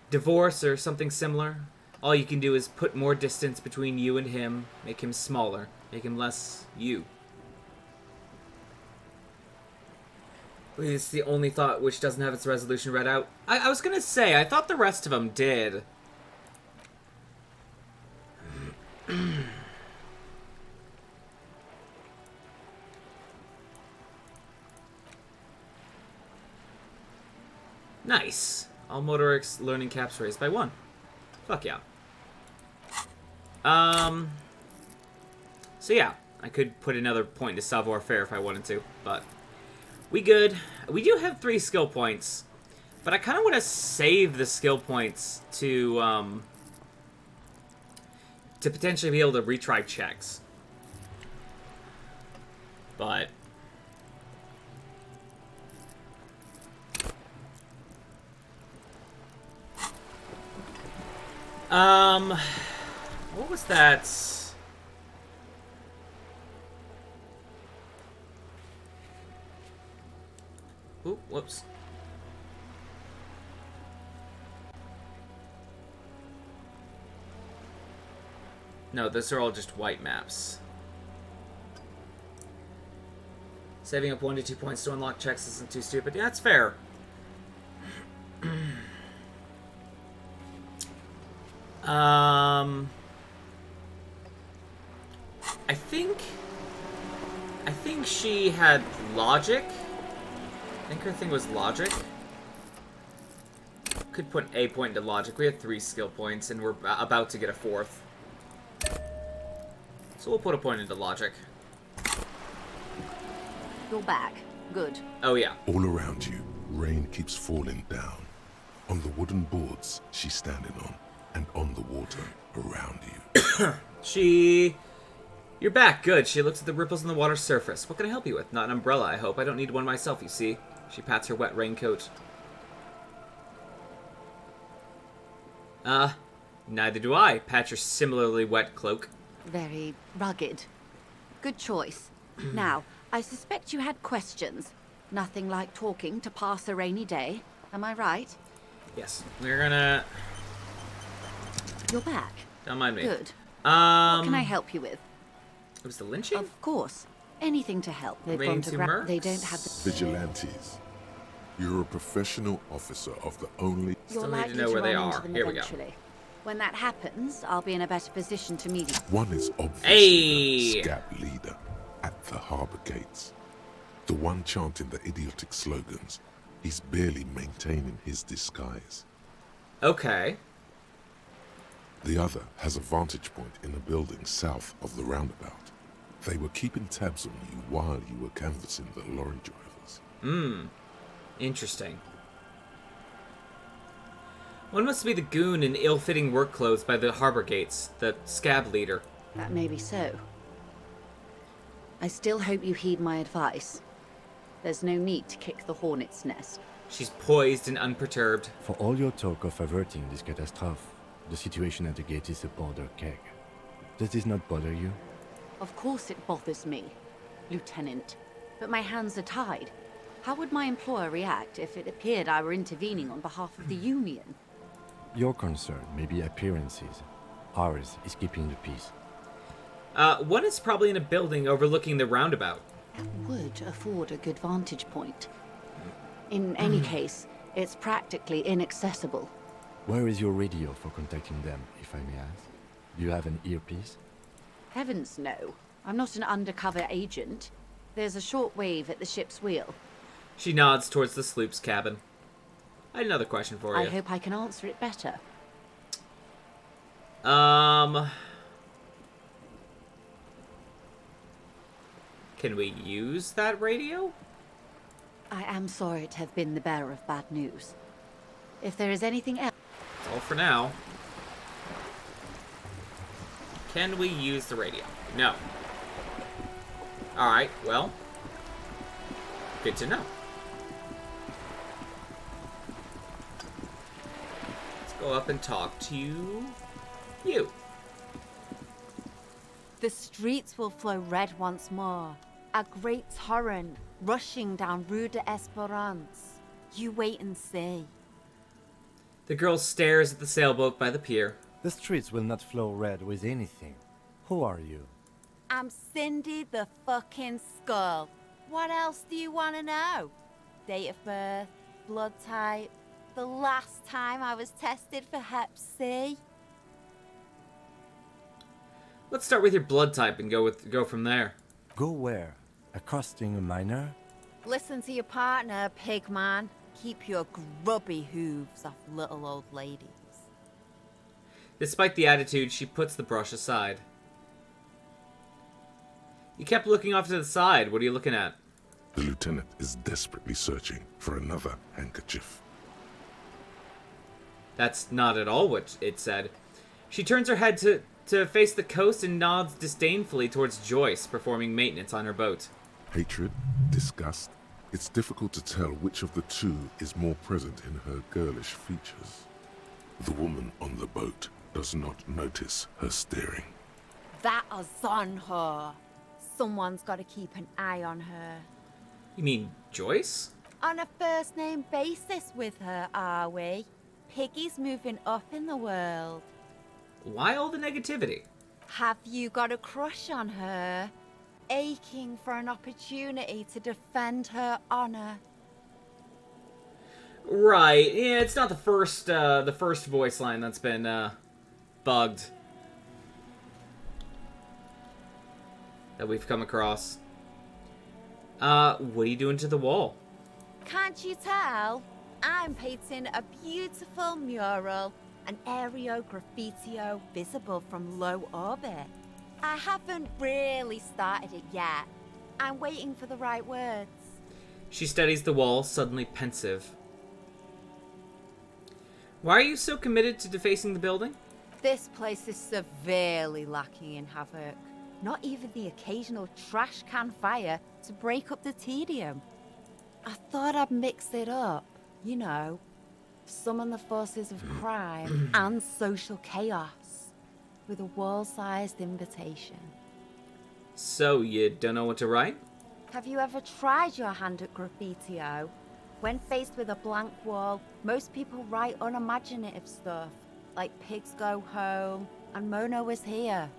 S1: Divorce or something similar. All you can do is put more distance between you and him, make him smaller, make him less you. It's the only thought which doesn't have its resolution read out. I was gonna say, I thought the rest of them did. Nice. All motorics learning caps raised by 1. Fuck yeah. So yeah, I could put another point to savoir-faire if I wanted to, but we good. We do have 3 skill points, but I kind of want to save the skill points to potentially be able to retry checks. But what was that? Oop, whoops. No, those are all just white maps. Saving up 1 to 2 points to unlock checks isn't too stupid. Yeah, that's fair. I think she had logic. I think her thing was logic. Could put a point into logic. We have 3 skill points, and we're about to get a 4th. So we'll put a point into logic.
S11: You're back. Good.
S1: Oh, yeah.
S3: All around you, rain keeps falling down. On the wooden boards she's standing on, and on the water around you. You're back. Good. She looks at the ripples on the water's surface. What can I help you with? Not an umbrella, I hope. I don't need one myself, you see. She pats her wet raincoat. Neither do I. Pat your similarly wet cloak.
S11: Very rugged. Good choice. Now, I suspect you had questions. Nothing like talking to pass a rainy day. Am I right?
S1: Yes. We're gonna...
S11: You're back.
S1: Don't mind me.
S11: Good. What can I help you with?
S1: It was the lynching?
S11: Of course. Anything to help. They've gone to grab. They don't have the...
S3: Vigilantes. You're a professional officer of the only...
S1: Still need to know where they are. Here we go.
S11: When that happens, I'll be in a better position to meet you.
S3: One is obviously the scab leader at the harbour gates. The one chanting the idiotic slogans. He's barely maintaining his disguise.
S1: Okay.
S3: The other has a vantage point in a building south of the roundabout. They were keeping tabs on you while you were canvassing the lorry drivers.
S1: Interesting. One must be the goon in ill-fitting work clothes by the harbor gates, the scab leader.
S11: That may be so. I still hope you heed my advice. There's no need to kick the hornet's nest.
S1: She's poised and unperturbed.
S2: For all your talk of averting this catastrophe, the situation at the gate is a powder keg. Does this not bother you?
S11: Of course it bothers me, Lieutenant. But my hands are tied. How would my employer react if it appeared I were intervening on behalf of the Union?
S2: Your concern may be appearances. Ours is keeping the peace.
S1: One is probably in a building overlooking the roundabout.
S11: That would afford a good vantage point. In any case, it's practically inaccessible.
S2: Where is your radio for contacting them, if I may ask? Do you have an earpiece?
S11: Heavens no. I'm not an undercover agent. There's a short wave at the ship's wheel.
S1: She nods towards the sloop's cabin. I had another question for
S11: I
S1: you.
S11: hope I can answer it better.
S1: Can we use that radio?
S11: I am sorry to have been the bearer of bad news. If there is anything else...
S1: That's all for now. Can we use the radio? No. Alright, well. Good to know. Let's go up and talk to you.
S12: The streets will flow red once more. A great torrent rushing down Rue de Esperance. You wait and see.
S1: The girl stares at the sailboat by the pier.
S2: The streets will not flow red with anything. Who are you?
S12: I'm Cindy the fucking Skull. What else do you want to know? Date of birth, blood type, the last time I was tested for Hep C.
S1: Let's start with your blood type and go from there.
S2: Go where? Accosting a miner?
S12: Listen to your partner, pig man. Keep your grubby hooves off little old ladies.
S1: Despite the attitude, she puts the brush aside. You kept looking off to the side. What are you looking at?
S3: The lieutenant is desperately searching for another handkerchief.
S1: That's not at all what it said. She turns her head to face the coast and nods disdainfully towards Joyce, performing maintenance on her boat.
S3: Hatred, disgust. It's difficult to tell which of the two is more present in her girlish features. The woman on the boat does not notice her staring.
S12: That is on her. Someone's got to keep an eye on her.
S1: You mean Joyce?
S12: On a first-name basis with her, are we? Piggy's moving up in the world.
S1: Why all the negativity?
S12: Have you got a crush on her? Aching for an opportunity to defend her honor.
S1: Right. Yeah, it's not the first voice line that's been bugged that we've come across. What are you doing to the wall?
S12: Can't you tell? I'm painting a beautiful mural, an aereo graffitio visible from low orbit. I haven't really started it yet. I'm waiting for the right words.
S1: She studies the wall, suddenly pensive. Why are you so committed to defacing the building?
S12: This place is severely lacking in havoc. Not even the occasional trash can fire to break up the tedium. I thought I'd mix it up, you know, summon the forces of crime and social chaos with a wall-sized invitation.
S1: So, you don't know what to write?
S12: Have you ever tried your hand at graffitio? When faced with a blank wall, most people write unimaginative stuff, like pigs go home and Mona was here.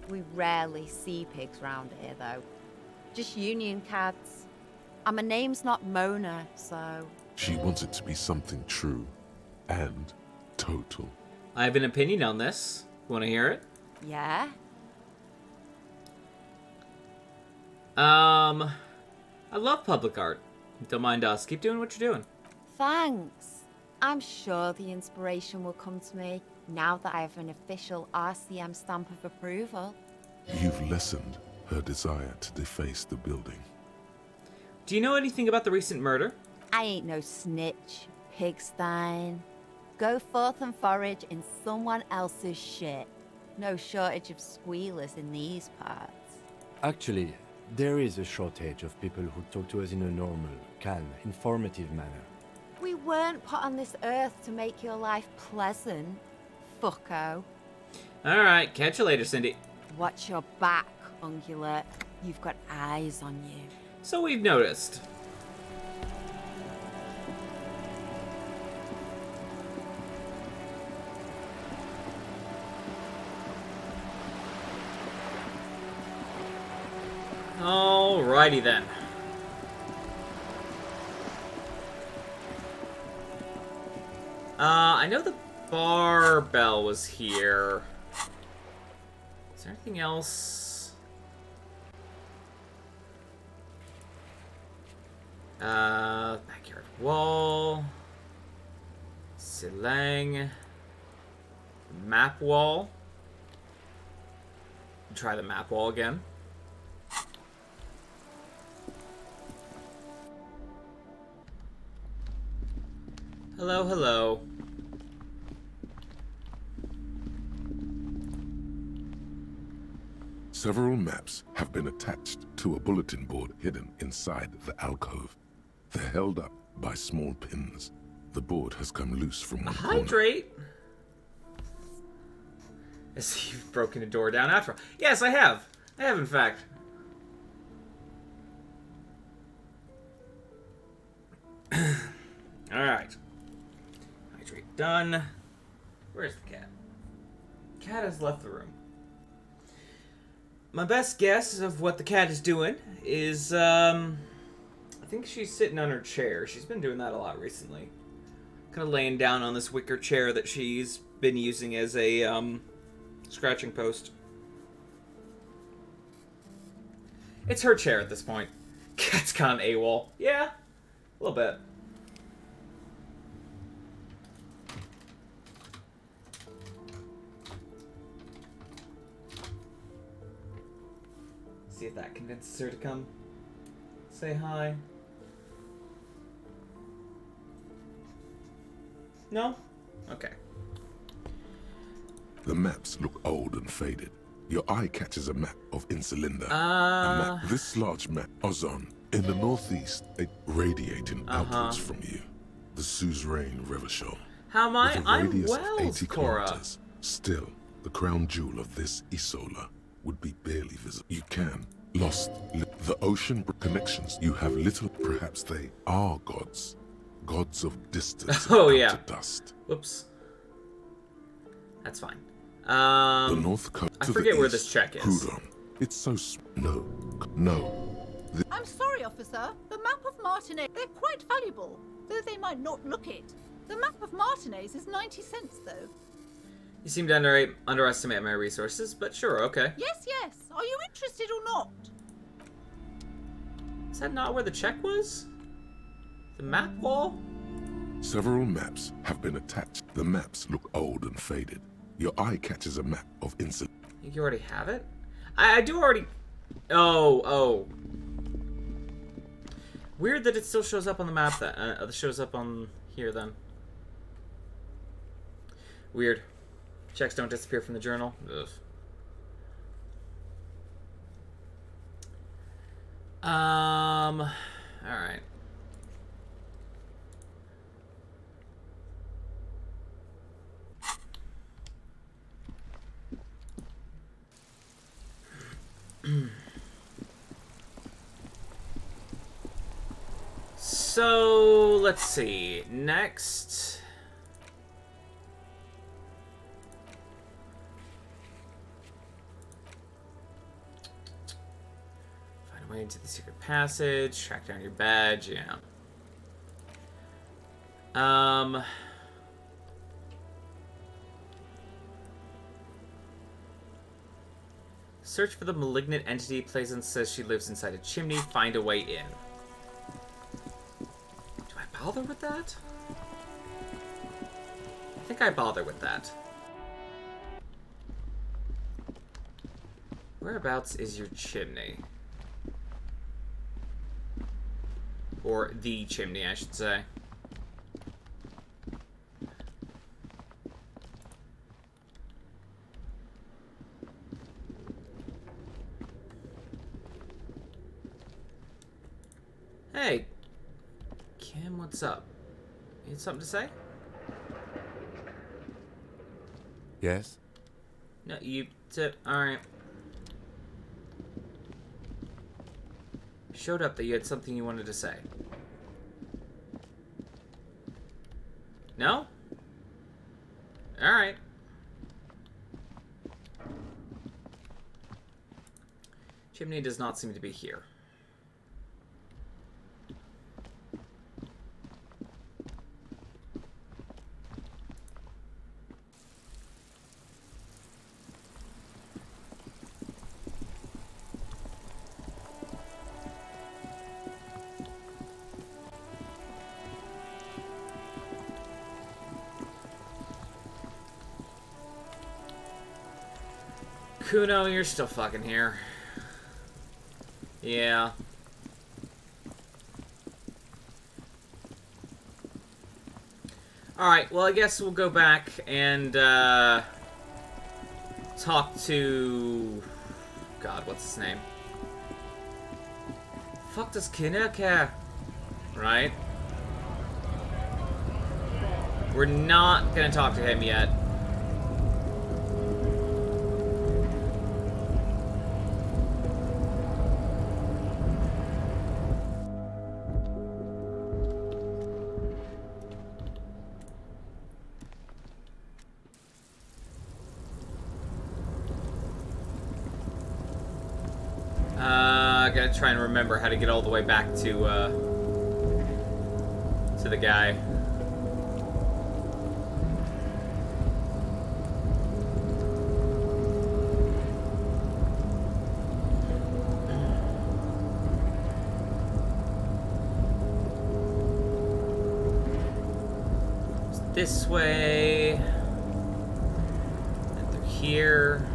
S12: We rarely see pigs round here, though. Just union cats. And my name's not Mona, so...
S3: She wants it to be something true and total.
S1: I have an opinion on this. Want to hear it?
S12: Yeah?
S1: I love public art. Don't mind us. Keep doing what you're doing.
S12: Thanks. I'm sure the inspiration will come to me now that I have an official RCM stamp of approval.
S3: You've lessened her desire to deface the building.
S1: Do you know anything about the recent murder?
S12: I ain't no snitch, pigstein. Go forth and forage in someone else's shit. No shortage of squealers in these parts.
S2: Actually, there is a shortage of people who talk to us in a normal, calm, informative manner.
S12: We weren't put on this earth to make your life pleasant, fucko.
S1: Alright, catch you later, Cindy.
S12: Watch your back, ungulate. You've got eyes on you.
S1: So we've noticed. Alrighty then. I know the bar bell was here. Is there anything else? Backyard wall. Silang. Map wall. Try the map wall again. Hello, hello.
S3: Several maps have been attached to a bulletin board hidden inside the alcove. They're held up by small pins. The board has come loose from one corner.
S1: Hydrate. I see you've broken a door down after all. Yes, I have. I have, in fact. Alright. Hydrate done. Where's the cat? Cat has left the room. My best guess of what the cat is doing is, I think she's sitting on her chair. She's been doing that a lot recently. Kind of laying down on this wicker chair that she's been using as a, scratching post. It's her chair at this point. Cat's gone AWOL. Yeah, a little bit. See if that convinces her to come say hi. No? Okay.
S3: The maps look old and faded. Your eye catches a map of Insulinda. A map this large map, Ozon, in the northeast, radiating outwards from you. The Suzerain River Shore.
S1: How am I?
S3: With a
S1: I'm
S3: radius of
S1: well,
S3: 80
S1: Cora.
S3: kilometers. Still, the crown jewel of this Isola would be barely visible. You can. Lost. The ocean connections. You have little. Perhaps they are gods. Gods of distance.
S1: Oh,
S3: and
S1: yeah.
S3: outer dust.
S1: Whoops. That's fine.
S3: The north coast.
S1: I forget where this check is.
S3: Hudon. It's so. No.
S13: I'm sorry, officer. The map of Martinez, they're quite valuable, though they might not look it. The map of Martinez is 90 cents, though.
S1: You seem to underestimate my resources, but sure, okay.
S13: Yes, yes. Are you interested or not?
S1: Is that not where the check was? The map wall?
S3: Several maps have been attached. The maps look old and faded. Your eye catches a map of Insulinda.
S1: You already have it? I do already... Oh. Weird that it still shows up on the map that... it shows up on here, then. Weird. Checks don't disappear from the journal. Ugh. Alright. So, let's see. Next... Find a way into the secret passage, track down your badge, yeah. Search for the malignant entity. Pleasance says she lives inside a chimney. Find a way in. Do I bother with that? I think I bother with that. Whereabouts is your chimney? Or the chimney, I should say. Hey, Kim, what's up? You had something to say?
S2: Yes?
S1: No, you said, alright. Showed up that you had something you wanted to say. No? Alright. Chimney does not seem to be here. Kuno, you're still fucking here. Yeah. Alright, well, I guess we'll go back and, talk to... God, what's his name? Fuck does Kuno care? Right? We're not gonna talk to him yet. I gotta try and remember how to get all the way back to the guy. It's this way. And through here.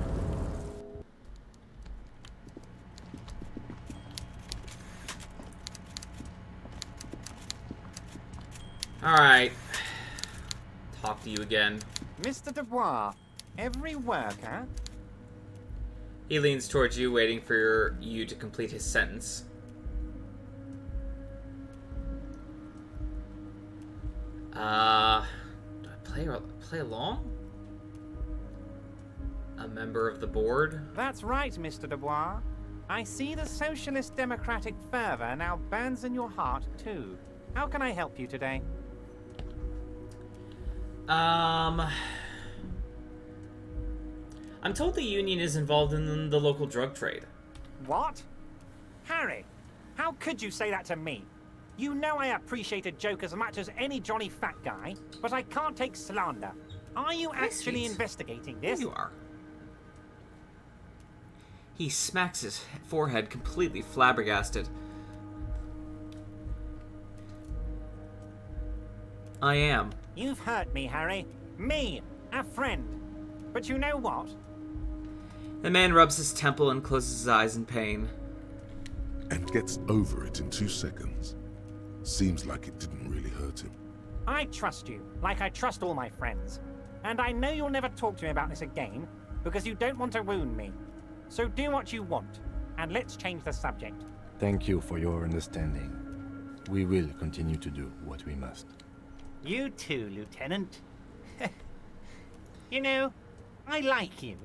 S1: Alright. Talk to you again.
S14: Mr. Dubois, every worker...
S1: He leans towards you, waiting for you to complete his sentence. Do I play along? A member of the board?
S14: That's right, Mr. Dubois. I see the socialist democratic fervor now burns in your heart, too. How can I help you today?
S1: I'm told the union is involved in the local drug trade.
S14: What? Harry, how could you say that to me? You know I appreciate a joke as much as any Johnny Fat Guy, but I can't take slander. Are you actually investigating this?
S1: You are. He smacks his forehead, completely flabbergasted. I am.
S14: You've hurt me, Harry. Me, a friend. But you know what?
S1: The man rubs his temple and closes his eyes in pain.
S3: And gets over it in 2 seconds. Seems like it didn't really hurt him.
S14: I trust you, like I trust all my friends. And I know you'll never talk to me about this again, because you don't want to wound me. So do what you want, and let's change the subject.
S2: Thank you for your understanding. We will continue to do what we must.
S14: You too, Lieutenant. You know, I like you,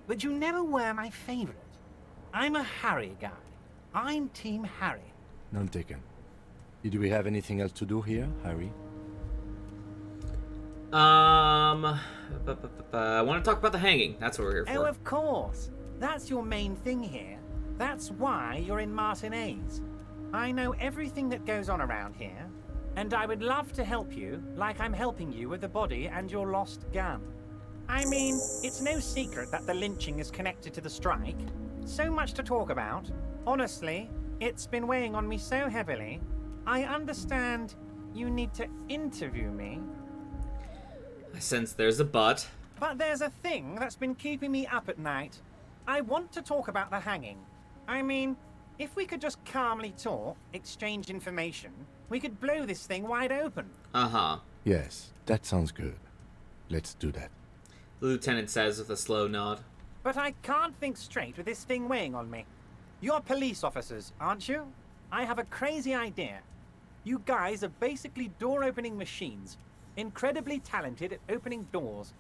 S14: but you never were my favorite. I'm a Harry guy. I'm Team Harry.
S2: None taken. Did we have anything else to do here, Harry?
S1: I want to talk about the hanging. That's what we're here for.
S14: Oh, of course. That's your main thing here. That's why you're in Martinez. I know everything that goes on around here, and I would love to help you, like I'm helping you with the body and your lost gun. I mean, it's no secret that the lynching is connected to the strike. So much to talk about. Honestly, it's been weighing on me so heavily. I understand you need to interview me.
S1: I sense there's a but.
S14: But there's a thing that's been keeping me up at night. I want to talk about the hanging. I mean, if we could just calmly talk, exchange information, we could blow this thing wide open.
S1: Uh-huh.
S2: Yes, that sounds good. Let's do that.
S1: The lieutenant says with a slow nod.
S14: But I can't think straight with this thing weighing on me. You're police officers, aren't you? I have a crazy idea. You guys are basically door-opening machines. Incredibly talented at opening doors.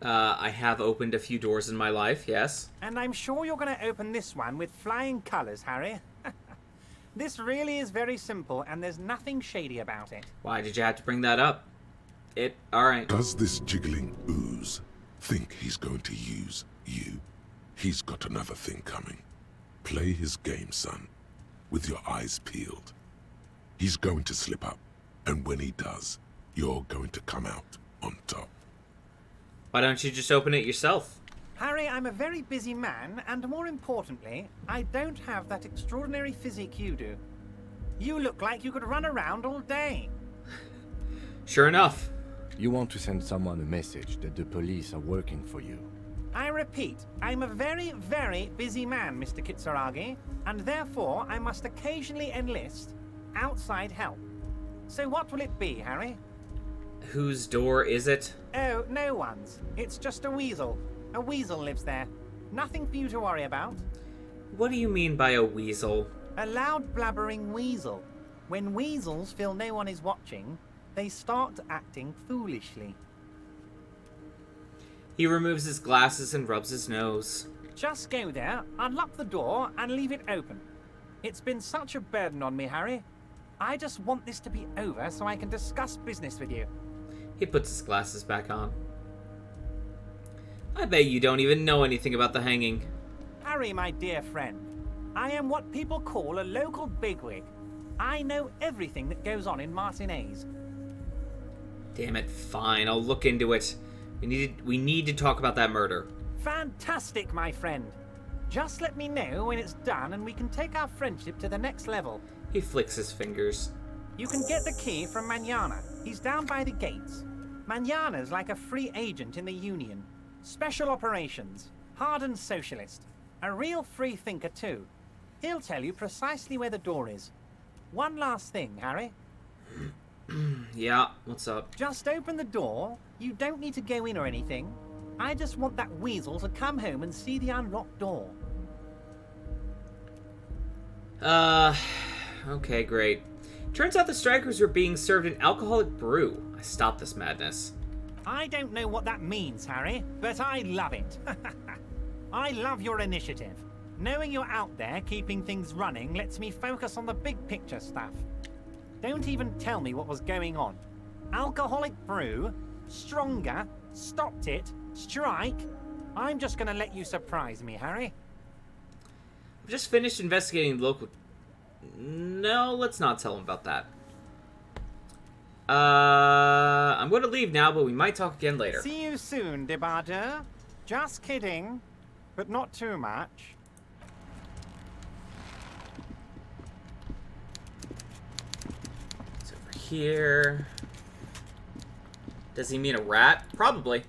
S1: I have opened a few doors in my life, yes.
S14: And I'm sure you're going to open this one with flying colors, Harry. This really is very simple, and there's nothing shady about it.
S1: Why did you have to bring that up? Alright.
S3: Does this jiggling ooze think he's going to use you? He's got another thing coming. Play his game, son, with your eyes peeled. He's going to slip up, and when he does, you're going to come out on top.
S1: Why don't you just open it yourself?
S14: Harry, I'm a very busy man, and more importantly, I don't have that extraordinary physique you do. You look like you could run around all day.
S1: Sure enough.
S2: You want to send someone a message that the police are working for you.
S14: I repeat, I'm a very, very busy man, Mr. Kitsuragi, and therefore I must occasionally enlist outside help. So what will it be, Harry?
S1: Whose door is it?
S14: Oh, no one's. It's just a weasel. A weasel lives there. Nothing for you to worry about.
S1: What do you mean by a weasel?
S14: A loud blabbering weasel. When weasels feel no one is watching, they start acting foolishly.
S1: He removes his glasses and rubs his nose.
S14: Just go there, unlock the door, and leave it open. It's been such a burden on me, Harry. I just want this to be over so I can discuss business with you.
S1: He puts his glasses back on. I bet you don't even know anything about the hanging.
S14: Harry, my dear friend, I am what people call a local bigwig. I know everything that goes on in Martinez.
S1: Damn it, fine, I'll look into it. We need to talk about that murder.
S14: Fantastic, my friend. Just let me know when it's done and we can take our friendship to the next level.
S1: He flicks his fingers.
S14: You can get the key from Manana. He's down by the gates. Manana's like a free agent in the Union. Special operations. Hardened socialist. A real free thinker, too. He'll tell you precisely where the door is. One last thing, Harry.
S1: Yeah, what's up?
S14: Just open the door. You don't need to go in or anything. I just want that weasel to come home and see the unlocked door.
S1: Okay, great. Turns out the strikers were being served an alcoholic brew. I stopped this madness.
S14: I don't know what that means, Harry, but I love it. I love your initiative. Knowing you're out there keeping things running lets me focus on the big picture stuff. Don't even tell me what was going on. Alcoholic brew? Stronger? Stopped it? Strike? I'm just gonna let you surprise me, Harry.
S1: I've just finished investigating the local... No, let's not tell him about that. I'm going to leave now, but we might talk again later.
S14: See you soon, Debardeur. Just kidding, but not too much.
S1: It's over here. Does he mean a rat? Probably.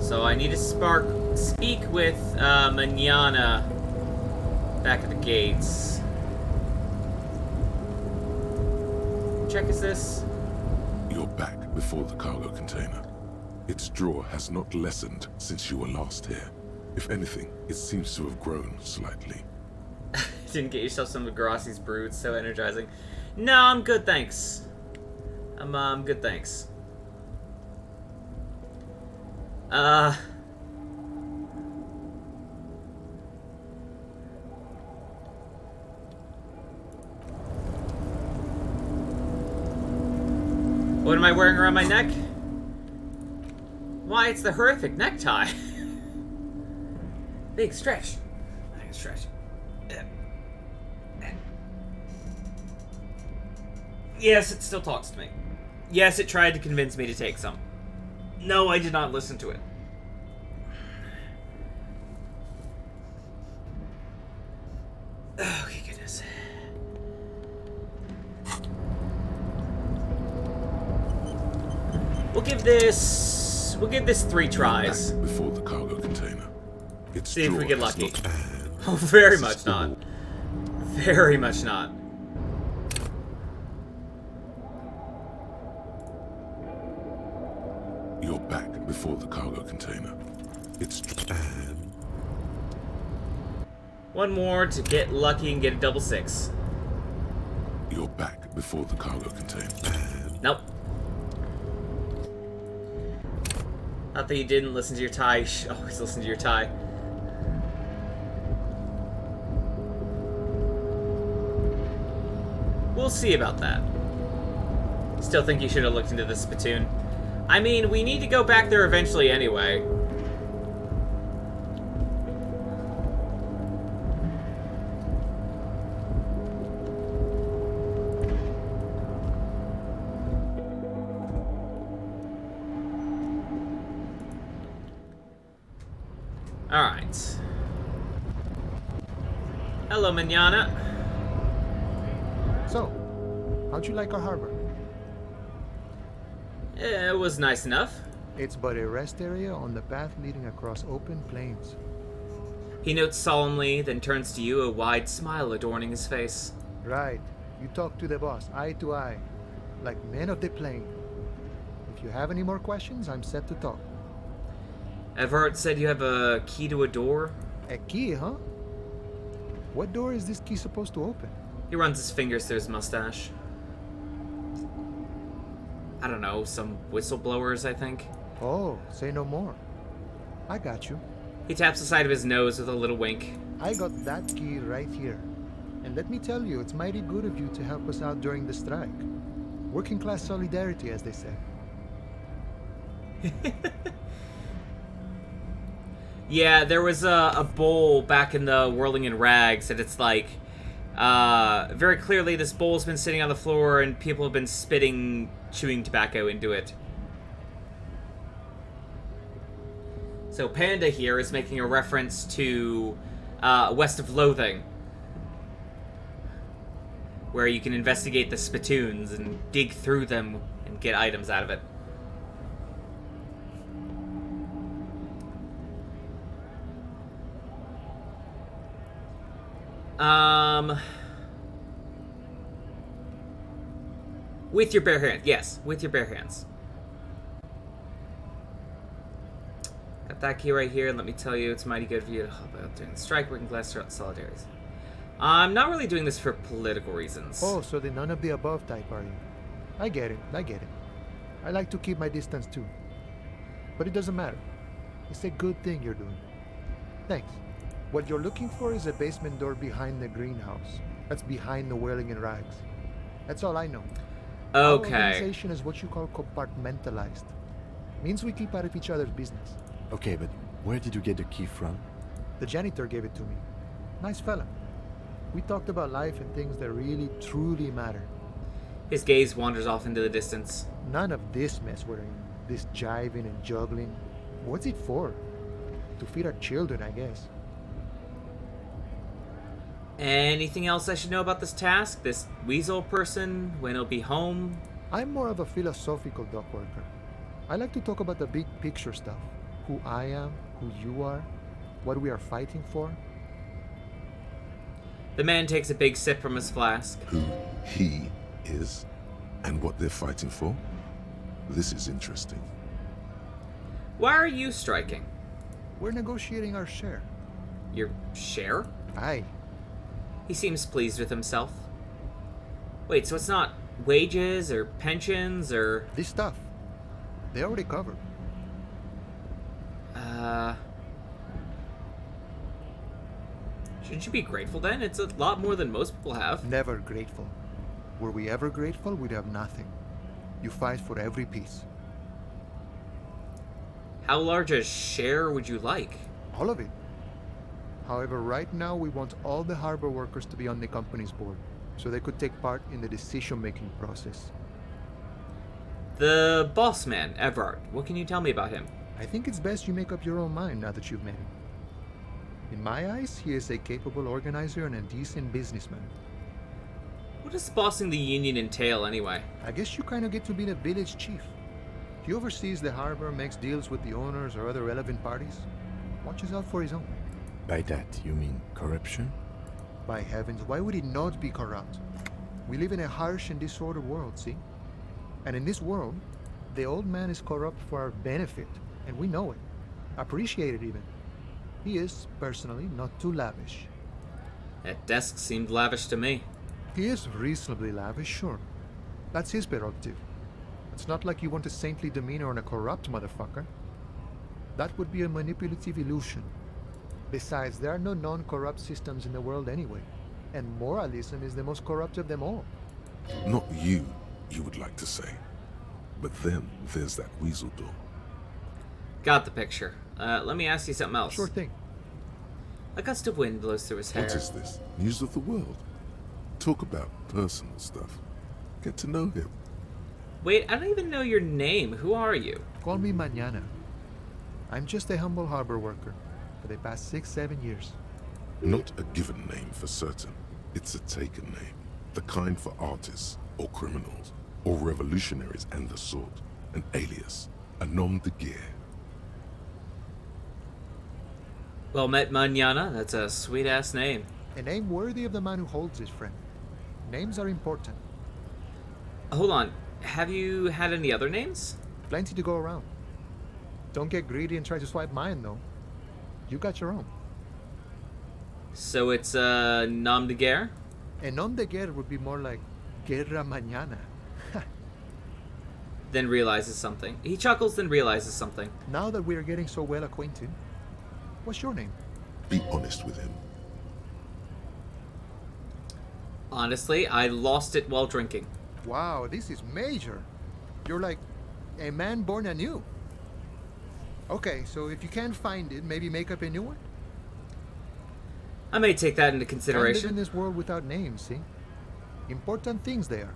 S1: So I need to speak with Manana back at the gates. Check is this?
S3: You're back before the cargo container. Its draw has not lessened since you were last here. If anything, it seems to have grown slightly.
S1: Didn't get yourself some of Grassi's brew. It's so energizing. No, I'm good, thanks. I'm good, thanks. What am I wearing around my neck? Why, it's the horrific necktie. Big stretch. Big stretch. Yes, it still talks to me. Yes, it tried to convince me to take some. No, I did not listen to it. Okay, goodness. We'll give this 3 tries.
S3: Before the cargo container.
S1: See if we get lucky. Oh, very much not. Very much not.
S3: You're back before the cargo container. It's
S1: one more to get lucky and get a double 6.
S3: You're back before the cargo container.
S1: Nope. Not that you didn't listen to your tie. You should always listen to your tie. We'll see about that. Still think you should have looked into the spittoon. I mean, we need to go back there eventually anyway. Alright. Hello, manana.
S6: So, how'd you like our harbor?
S1: It was nice enough.
S6: It's but a rest area on the path leading across open plains.
S1: He notes solemnly, then turns to you, a wide smile adorning his face.
S6: Right. You talk to the boss, eye to eye, like men of the plain. If you have any more questions, I'm set to talk.
S1: Everett said you have a key to a door.
S6: A key, huh? What door is this key supposed to open?
S1: He runs his fingers through his mustache. I don't know, some whistleblowers, I think.
S6: Oh, say no more. I got you.
S1: He taps the side of his nose with a little wink.
S6: I got that key right here. And let me tell you, it's mighty good of you to help us out during the strike. Working class solidarity, as they say.
S1: Yeah, there was a bowl back in the Whirling in Rags, and it's like, very clearly this bowl's been sitting on the floor and people have been spitting chewing tobacco into it. So Panda here is making a reference to West of Loathing, where you can investigate the spittoons and dig through them and get items out of it. With your bare hands. Yes, with your bare hands. Got that key right here, and let me tell you, it's mighty good for you to help out during the strike, working class solidarity. I'm not really doing this for political reasons.
S6: Oh, so the none of the above type, are you? I get it, I get it. I like to keep my distance too. But it doesn't matter. It's a good thing you're doing. Thanks. What you're looking for is a basement door behind the greenhouse. That's behind the Whirling in Rags. That's all I know.
S1: Okay.
S6: Our organization is what you call compartmentalized. Means we keep out of each other's business.
S2: Okay, but where did you get the key from?
S6: The janitor gave it to me. Nice fella. We talked about life and things that really, truly matter.
S1: His gaze wanders off into the distance.
S6: None of this mess we're in. This jiving and juggling. What's it for? To feed our children, I guess.
S1: Anything else I should know about this task? This weasel person? When he'll be home?
S6: I'm more of a philosophical dock worker. I like to talk about the big picture stuff. Who I am, who you are, what we are fighting for.
S1: The man takes a big sip from his flask.
S3: Who he is and what they're fighting for? This is interesting.
S1: Why are you striking?
S6: We're negotiating our share.
S1: Your share?
S6: Aye.
S1: He seems pleased with himself. Wait, so it's not wages or pensions or...
S6: This stuff. They already covered.
S1: Shouldn't you be grateful then? It's a lot more than most people have.
S6: Never grateful. Were we ever grateful, we'd have nothing. You fight for every piece.
S1: How large a share would you like?
S6: All of it. However, right now we want all the harbor workers to be on the company's board, so they could take part in the decision-making process.
S1: The boss man, Everard. What can you tell me about him?
S6: I think it's best you make up your own mind now that you've met him. In my eyes, he is a capable organizer and a decent businessman.
S1: What does bossing the union entail, anyway?
S6: I guess you kind of get to be the village chief. He oversees the harbor, makes deals with the owners or other relevant parties, watches out for his own.
S2: By that, you mean corruption?
S6: By heavens, why would he not be corrupt? We live in a harsh and disordered world, see? And in this world, the old man is corrupt for our benefit, and we know it. Appreciate it even. He is, personally, not too lavish.
S1: That desk seemed lavish to me.
S6: He is reasonably lavish, sure. That's his prerogative. It's not like you want a saintly demeanor on a corrupt motherfucker. That would be a manipulative illusion. Besides, there are no non-corrupt systems in the world anyway, and moralism is the most corrupt of them all.
S3: Not you would like to say. But then there's that weasel door.
S1: Got the picture. Let me ask you something else.
S6: Sure thing.
S1: A gust of wind blows through his hair.
S3: What is this? News of the world. Talk about personal stuff. Get to know him.
S1: Wait, I don't even know your name. Who are you?
S6: Call me Mañana. I'm just a humble harbor worker for the past 6-7 years.
S3: Not a given name for certain. It's a taken name. The kind for artists, or criminals, or revolutionaries and the sort. An alias. A nom de guerre.
S1: Well met, Manana. That's a sweet-ass name.
S6: A name worthy of the man who holds it, friend. Names are important.
S1: Hold on. Have you had any other names?
S6: Plenty to go around. Don't get greedy and try to swipe mine, though. You got your own.
S1: So it's nom de guerre?
S6: A nom de guerre would be more like Guerra Mañana.
S1: Then realizes something. He chuckles, then realizes something.
S6: Now that we are getting so well acquainted, what's your name?
S3: Be honest with him.
S1: Honestly, I lost it while drinking.
S6: Wow, this is major. You're like a man born anew. Okay, so if you can't find it, maybe make up a new one?
S1: I may take that into
S6: Can't live
S1: consideration.
S6: in this world without names, see? Important things they are.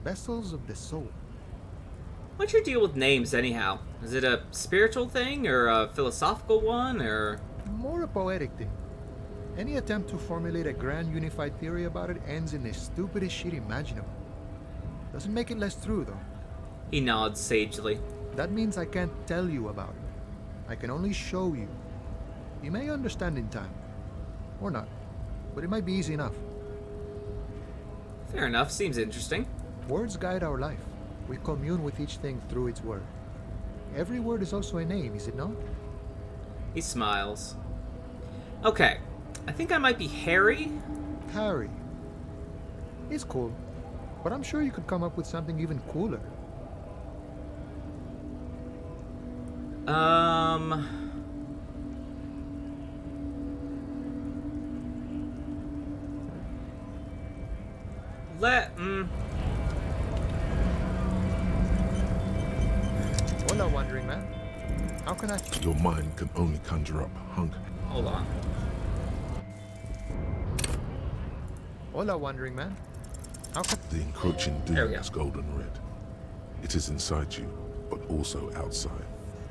S6: Vessels of the soul.
S1: What's your deal with names, anyhow? Is it a spiritual thing, or a philosophical one, or...
S6: More a poetic thing. Any attempt to formulate a grand unified theory about it ends in the stupidest shit imaginable. Doesn't make it less true, though.
S1: He nods sagely.
S6: That means I can't tell you about it. I can only show you. You may understand in time. Or not. But it might be easy enough.
S1: Fair enough, seems interesting.
S6: Words guide our life. We commune with each thing through its word. Every word is also a name, is it not?
S1: He smiles. Okay, I think I might be Harry.
S6: Harry. It's cool. But I'm sure you could come up with something even cooler. Hola, wandering man. How can I...
S3: Your mind can only conjure up hunk.
S1: Hold on.
S6: Hola, wandering man. How can...
S3: The encroaching
S1: There we
S3: doom
S1: go.
S3: is golden red. It is inside you, but also outside,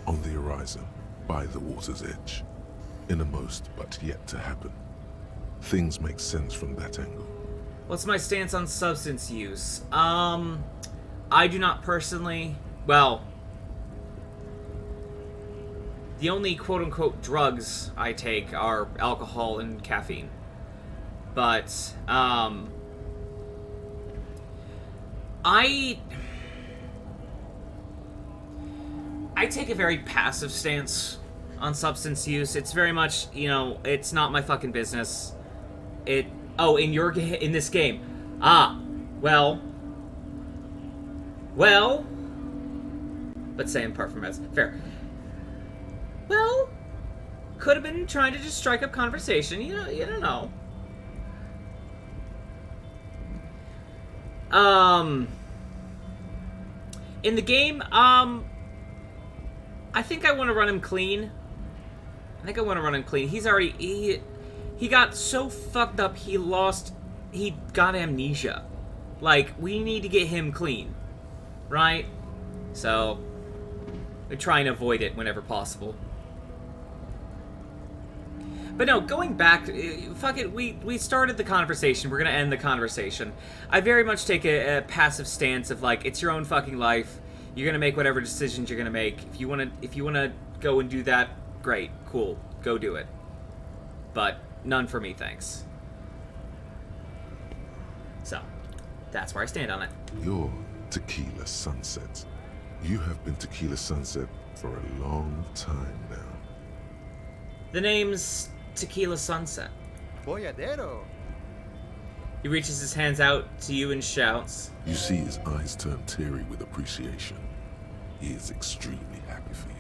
S3: on the horizon, by the water's edge. Innermost, but yet to happen. Things make sense from that angle.
S1: What's my stance on substance use? I do not personally... Well... The only quote-unquote drugs I take are alcohol and caffeine. But, I take a very passive stance on substance use. It's very much, you know, it's not my fucking business. In this game. Well. But saying apart from as fair. Well, could have been trying to just strike up conversation. You don't know. In the game, I think I want to run him clean. He's already he got so fucked up he got amnesia. Like, we need to get him clean. Right? So we try and avoid it whenever possible. But no, going back, fuck it, we started the conversation, we're gonna end the conversation. I very much take a passive stance of, like, it's your own fucking life. You're gonna make whatever decisions you're gonna make. If you wanna go and do that, great, cool, go do it. But none for me, thanks. So, that's where I stand on it.
S3: You're Tequila Sunset. You have been Tequila Sunset for a long time now.
S1: The name's Tequila Sunset.
S6: Boyadero.
S1: He reaches his hands out to you and shouts.
S3: You see his eyes turn teary with appreciation. He is extremely happy for you.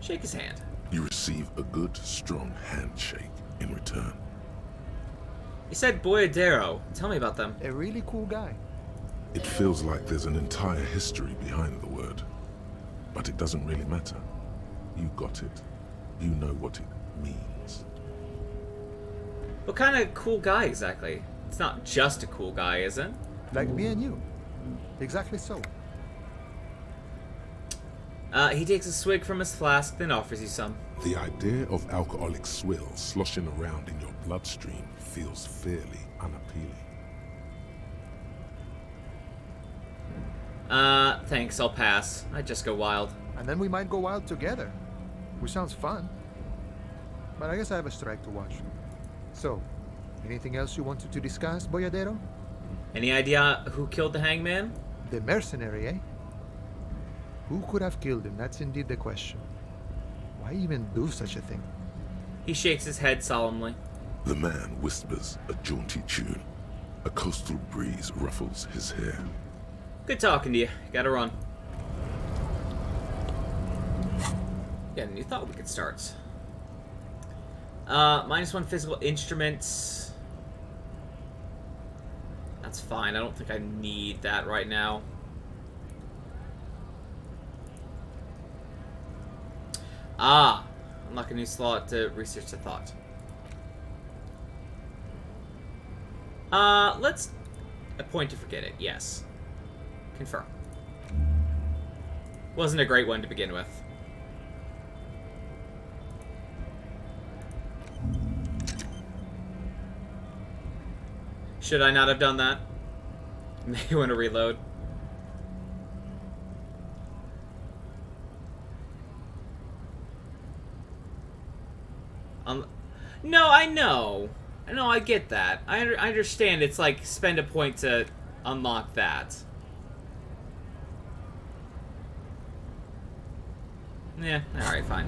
S1: Shake his hand.
S3: You receive a good, strong handshake in return.
S1: He said Boyadero. Tell me about them.
S6: A really cool guy.
S3: It feels like there's an entire history behind the word. But it doesn't really matter. You got it. You know what it means.
S1: What kind of cool guy exactly? It's not just a cool guy, is it?
S6: Like me and you. Exactly so.
S1: He takes a swig from his flask, then offers you some.
S3: The idea of alcoholic swill sloshing around in your bloodstream feels fairly unappealing.
S1: Thanks, I'll pass. I just go wild.
S6: And then we might go wild together. Which sounds fun. But I guess I have a strike to watch. So, anything else you wanted to discuss, Boyadero?
S1: Any idea who killed the hangman?
S6: The mercenary, eh? Who could have killed him? That's indeed the question. Why even do such a thing?
S1: He shakes his head solemnly.
S3: The man whispers a jaunty tune. A coastal breeze ruffles his hair.
S1: Good talking to you. Gotta run. Yeah, and you thought we could start. -1 physical instruments. That's fine. I don't think I need that right now. Unlock a new slot to research the thought. Let's appoint to forget it. Yes. Confirm. Wasn't a great one to begin with. Should I not have done that? May want to reload. No, I know. No, I get that. I understand it's like spend a point to unlock that. Yeah, alright, fine.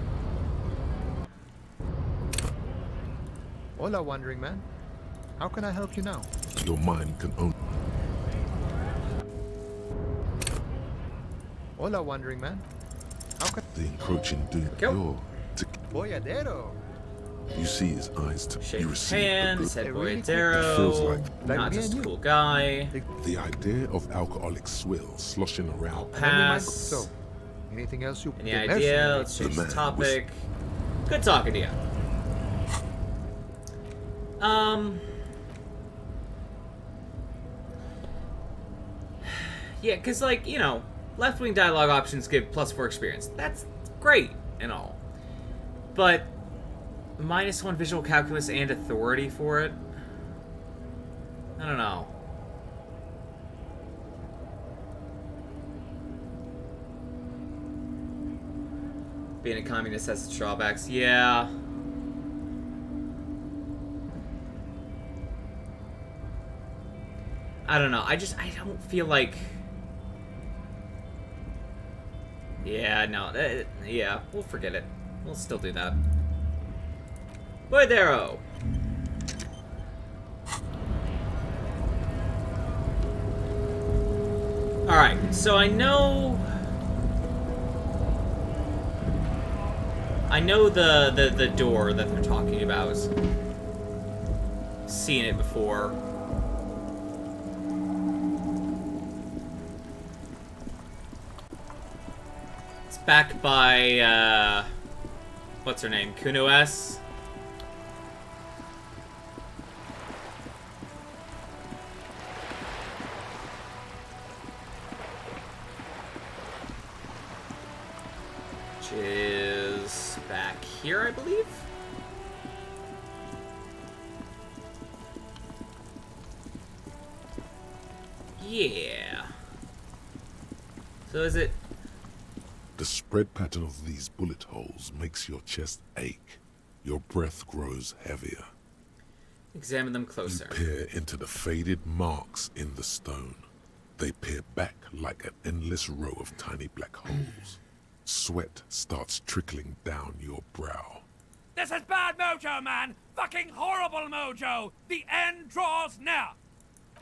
S6: Hola, Wandering Man. How can I help you now?
S3: Your mind can only...
S6: Hola, Wandering Man. How can...
S3: The encroaching doom. You're...
S6: Boyadero.
S3: You see his eyes to
S1: Shake
S3: you
S1: his
S3: receive
S1: hand,
S3: the
S1: said
S3: It feels
S1: Boyadero.
S3: like
S1: Not just a cool guy.
S3: the idea of alcoholic swill sloshing around.
S1: Pass.
S6: So, anything else you...
S1: Any
S6: the
S1: idea?
S6: mercenary.
S1: Let's change the
S3: man
S1: topic. Good talking to you. Yeah, because, like, you know, left-wing dialogue options give +4 experience. That's great and all. But -1 visual calculus and authority for it? I don't know. Being a communist has its drawbacks. Yeah. I don't know. I don't feel like... Yeah, no. Yeah, we'll forget it. We'll still do that. Boydero! Alright, so I know the door that they're talking about. Seen it before. It's back by, what's her name? Kuno S? Which is back here, I believe? Yeah. So is it...
S3: The spread pattern of these bullet holes makes your chest ache. Your breath grows heavier.
S1: Examine them closer.
S3: You peer into the faded marks in the stone. They peer back like an endless row of tiny black holes. Sweat starts trickling down your brow.
S5: This is bad mojo, man! Fucking horrible mojo! The end draws near!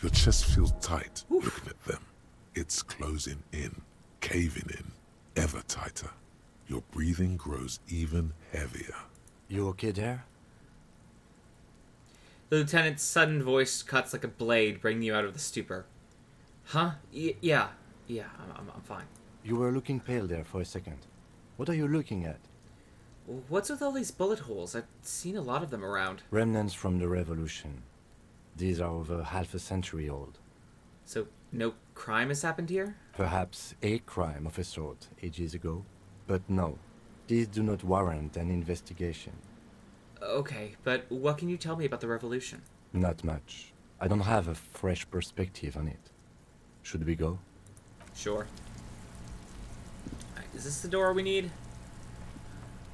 S3: Your chest feels tight looking at them. It's closing in, caving in, ever tighter. Your breathing grows even heavier.
S2: You okay there?
S1: The lieutenant's sudden voice cuts like a blade, bringing you out of the stupor. Huh? Yeah, I'm fine.
S2: You were looking pale there for a second. What are you looking at?
S1: What's with all these bullet holes? I've seen a lot of them around.
S2: Remnants from the revolution. These are over half a century old.
S1: So, no crime has happened here?
S2: Perhaps a crime of a sort, ages ago. But no, these do not warrant an investigation.
S1: Okay, but what can you tell me about the revolution?
S2: Not much. I don't have a fresh perspective on it. Should we go?
S1: Sure. Alright, is this the door we need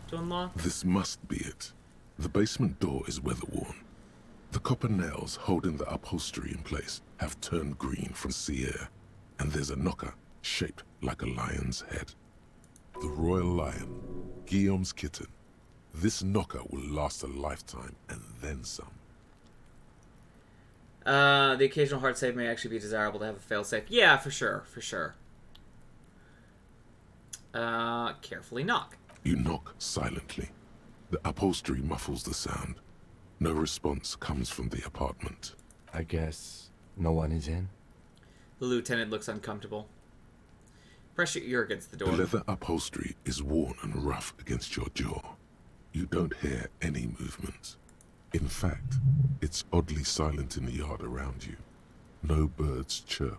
S1: to unlock?
S3: This must be it. The basement door is weather-worn. The copper nails holding the upholstery in place have turned green from sea air, and there's a knocker shaped like a lion's head. The royal lion, Guillaume's kitten. This knocker will last a lifetime and then some.
S1: The occasional hard save may actually be desirable to have a failsafe. Yeah, for sure, for sure. Carefully knock.
S3: You knock silently. The upholstery muffles the sound. No response comes from the apartment.
S2: I guess no one is in?
S1: The lieutenant looks uncomfortable. Press your ear against the door.
S3: The leather upholstery is worn and rough against your jaw. You don't hear any movement. In fact, it's oddly silent in the yard around you. No birds chirp.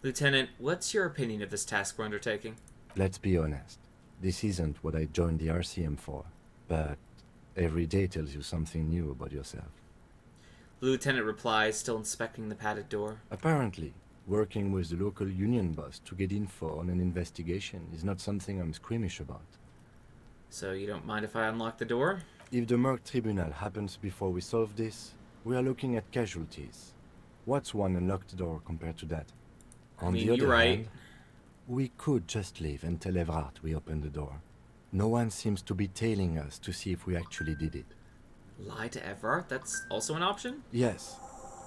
S1: Lieutenant, what's your opinion of this task we're undertaking?
S2: Let's be honest. This isn't what I joined the RCM for, but every day tells you something new about yourself.
S1: The lieutenant replies, still inspecting the padded door.
S2: Apparently, working with the local union boss to get info on an investigation is not something I'm squeamish about.
S1: So you don't mind if I unlock the door?
S2: If the Merc Tribunal happens before we solve this, we are looking at casualties. What's one unlocked door compared to that? On the other hand, we could just leave and tell Evrart we opened the door. No one seems to be tailing us to see if we actually did it.
S1: Lie to Evrart? That's also an option?
S2: Yes.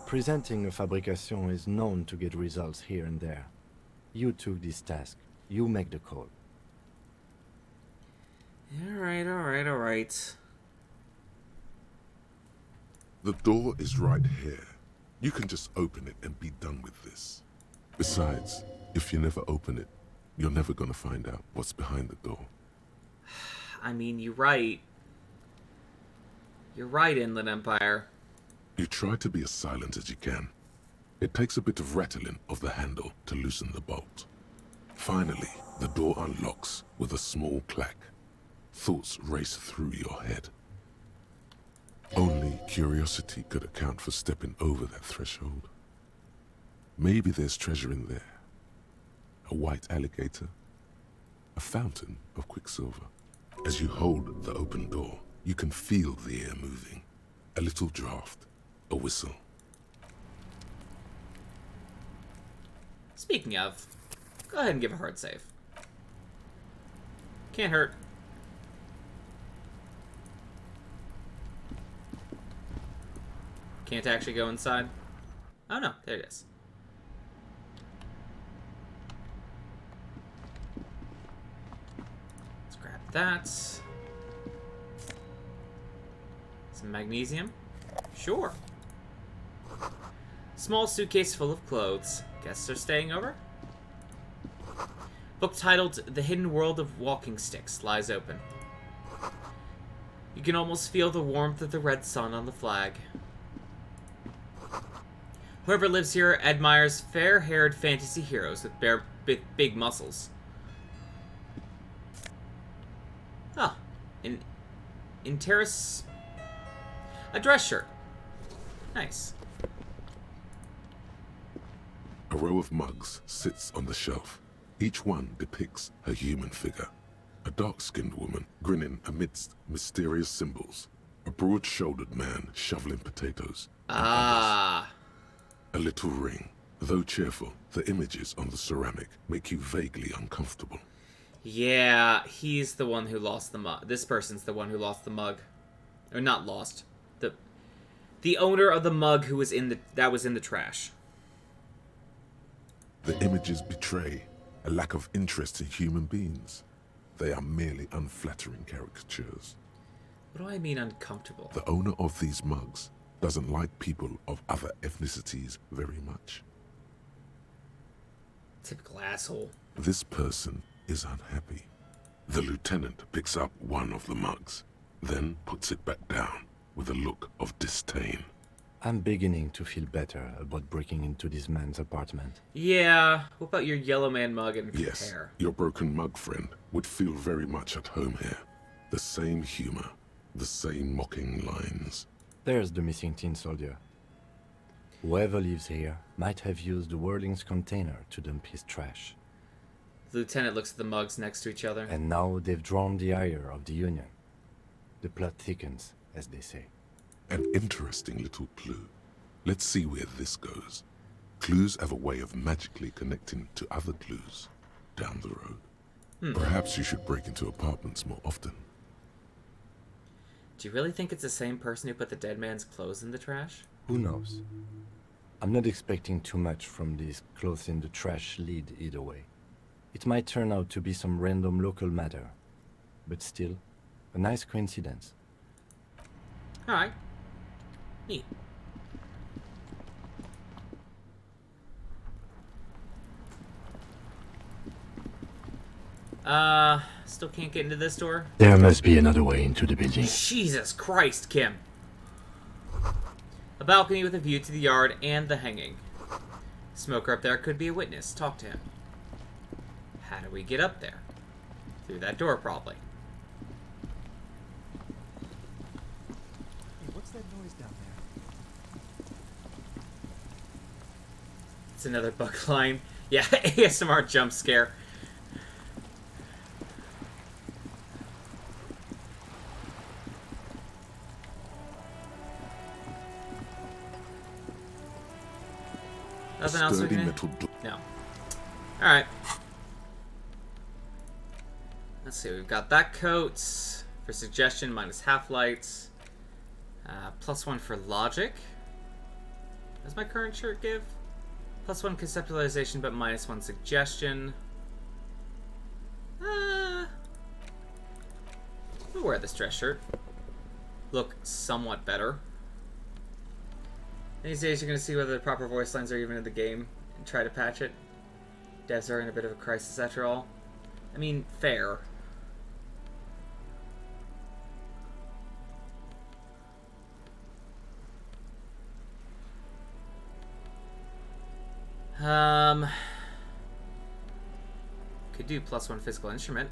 S2: Presenting a fabrication is known to get results here and there. You took this task. You make the call.
S1: Alright, alright, alright.
S3: The door is right here. You can just open it and be done with this. Besides, if you never open it, you're never gonna find out what's behind the door.
S1: I mean, you're right. You're right, Inland Empire.
S3: You try to be as silent as you can. It takes a bit of rattling of the handle to loosen the bolt. Finally, the door unlocks with a small clack. Thoughts race through your head. Only curiosity could account for stepping over that threshold. Maybe there's treasure in there. A white alligator. A fountain of quicksilver. As you hold the open door, you can feel the air moving. A little draft. A whistle.
S1: Speaking of, go ahead and give a hard save. Can't hurt. Can't actually go inside. Oh no, there it is. Let's grab that. Some magnesium. Sure. Small suitcase full of clothes. Guests are staying over? Book titled The Hidden World of Walking Sticks lies open. You can almost feel the warmth of the red sun on the flag. Whoever lives here admires fair-haired fantasy heroes with big muscles. Ah, in terrace... A dress shirt. Nice.
S3: A row of mugs sits on the shelf. Each one depicts a human figure. A dark-skinned woman grinning amidst mysterious symbols. A broad-shouldered man shoveling potatoes.
S1: Ah.
S3: A little ring. Though cheerful, the images on the ceramic make you vaguely uncomfortable.
S1: Yeah, he's the one who lost the mug. This person's the one who lost the mug. Or not lost. The owner of the mug who was in the trash.
S3: The images betray a lack of interest in human beings. They are merely unflattering caricatures.
S1: What do I mean uncomfortable?
S3: The owner of these mugs doesn't like people of other ethnicities very much.
S1: Typical asshole.
S3: This person is unhappy. The lieutenant picks up one of the mugs, then puts it back down with a look of disdain.
S2: I'm beginning to feel better about breaking into this man's apartment.
S1: Yeah, what about your yellow man mug and
S3: Yes,
S1: hair?
S3: your broken mug friend would feel very much at home here. The same humor, the same mocking lines.
S2: There's the missing tin soldier. Whoever lives here might have used the Whirling's container to dump his trash.
S1: The lieutenant looks at the mugs next to each other.
S2: And now they've drawn the ire of the Union. The plot thickens, as they say.
S3: An interesting little clue. Let's see where this goes. Clues have a way of magically connecting to other clues down the road. Perhaps you should break into apartments more often.
S1: Do you really think it's the same person who put the dead man's clothes in the trash?
S2: Who knows? I'm not expecting too much from this clothes in the trash lead either way. It might turn out to be some random local matter, but still, a nice coincidence.
S1: Alright. Neat. Still can't get into this door?
S2: There must be another way into the building.
S1: Jesus Christ, Kim. A balcony with a view to the yard and the hanging. Smoker up there could be a witness. Talk to him. How do we get up there? Through that door, probably.
S6: Hey, what's that noise down there?
S1: It's another bug line. Yeah, ASMR jump scare. Nothing else we
S3: Sturdy
S1: can...
S3: metal door.
S1: No. Alright. Let's see, we've got that coat for suggestion, minus half lights. +1 for logic. What does my current shirt give? +1 conceptualization, but -1 suggestion. I'll wear this dress shirt. Look somewhat better. These days you're going to see whether the proper voice lines are even in the game and try to patch it. Devs are in a bit of a crisis after all. I mean, fair. Could do +1 physical instrument.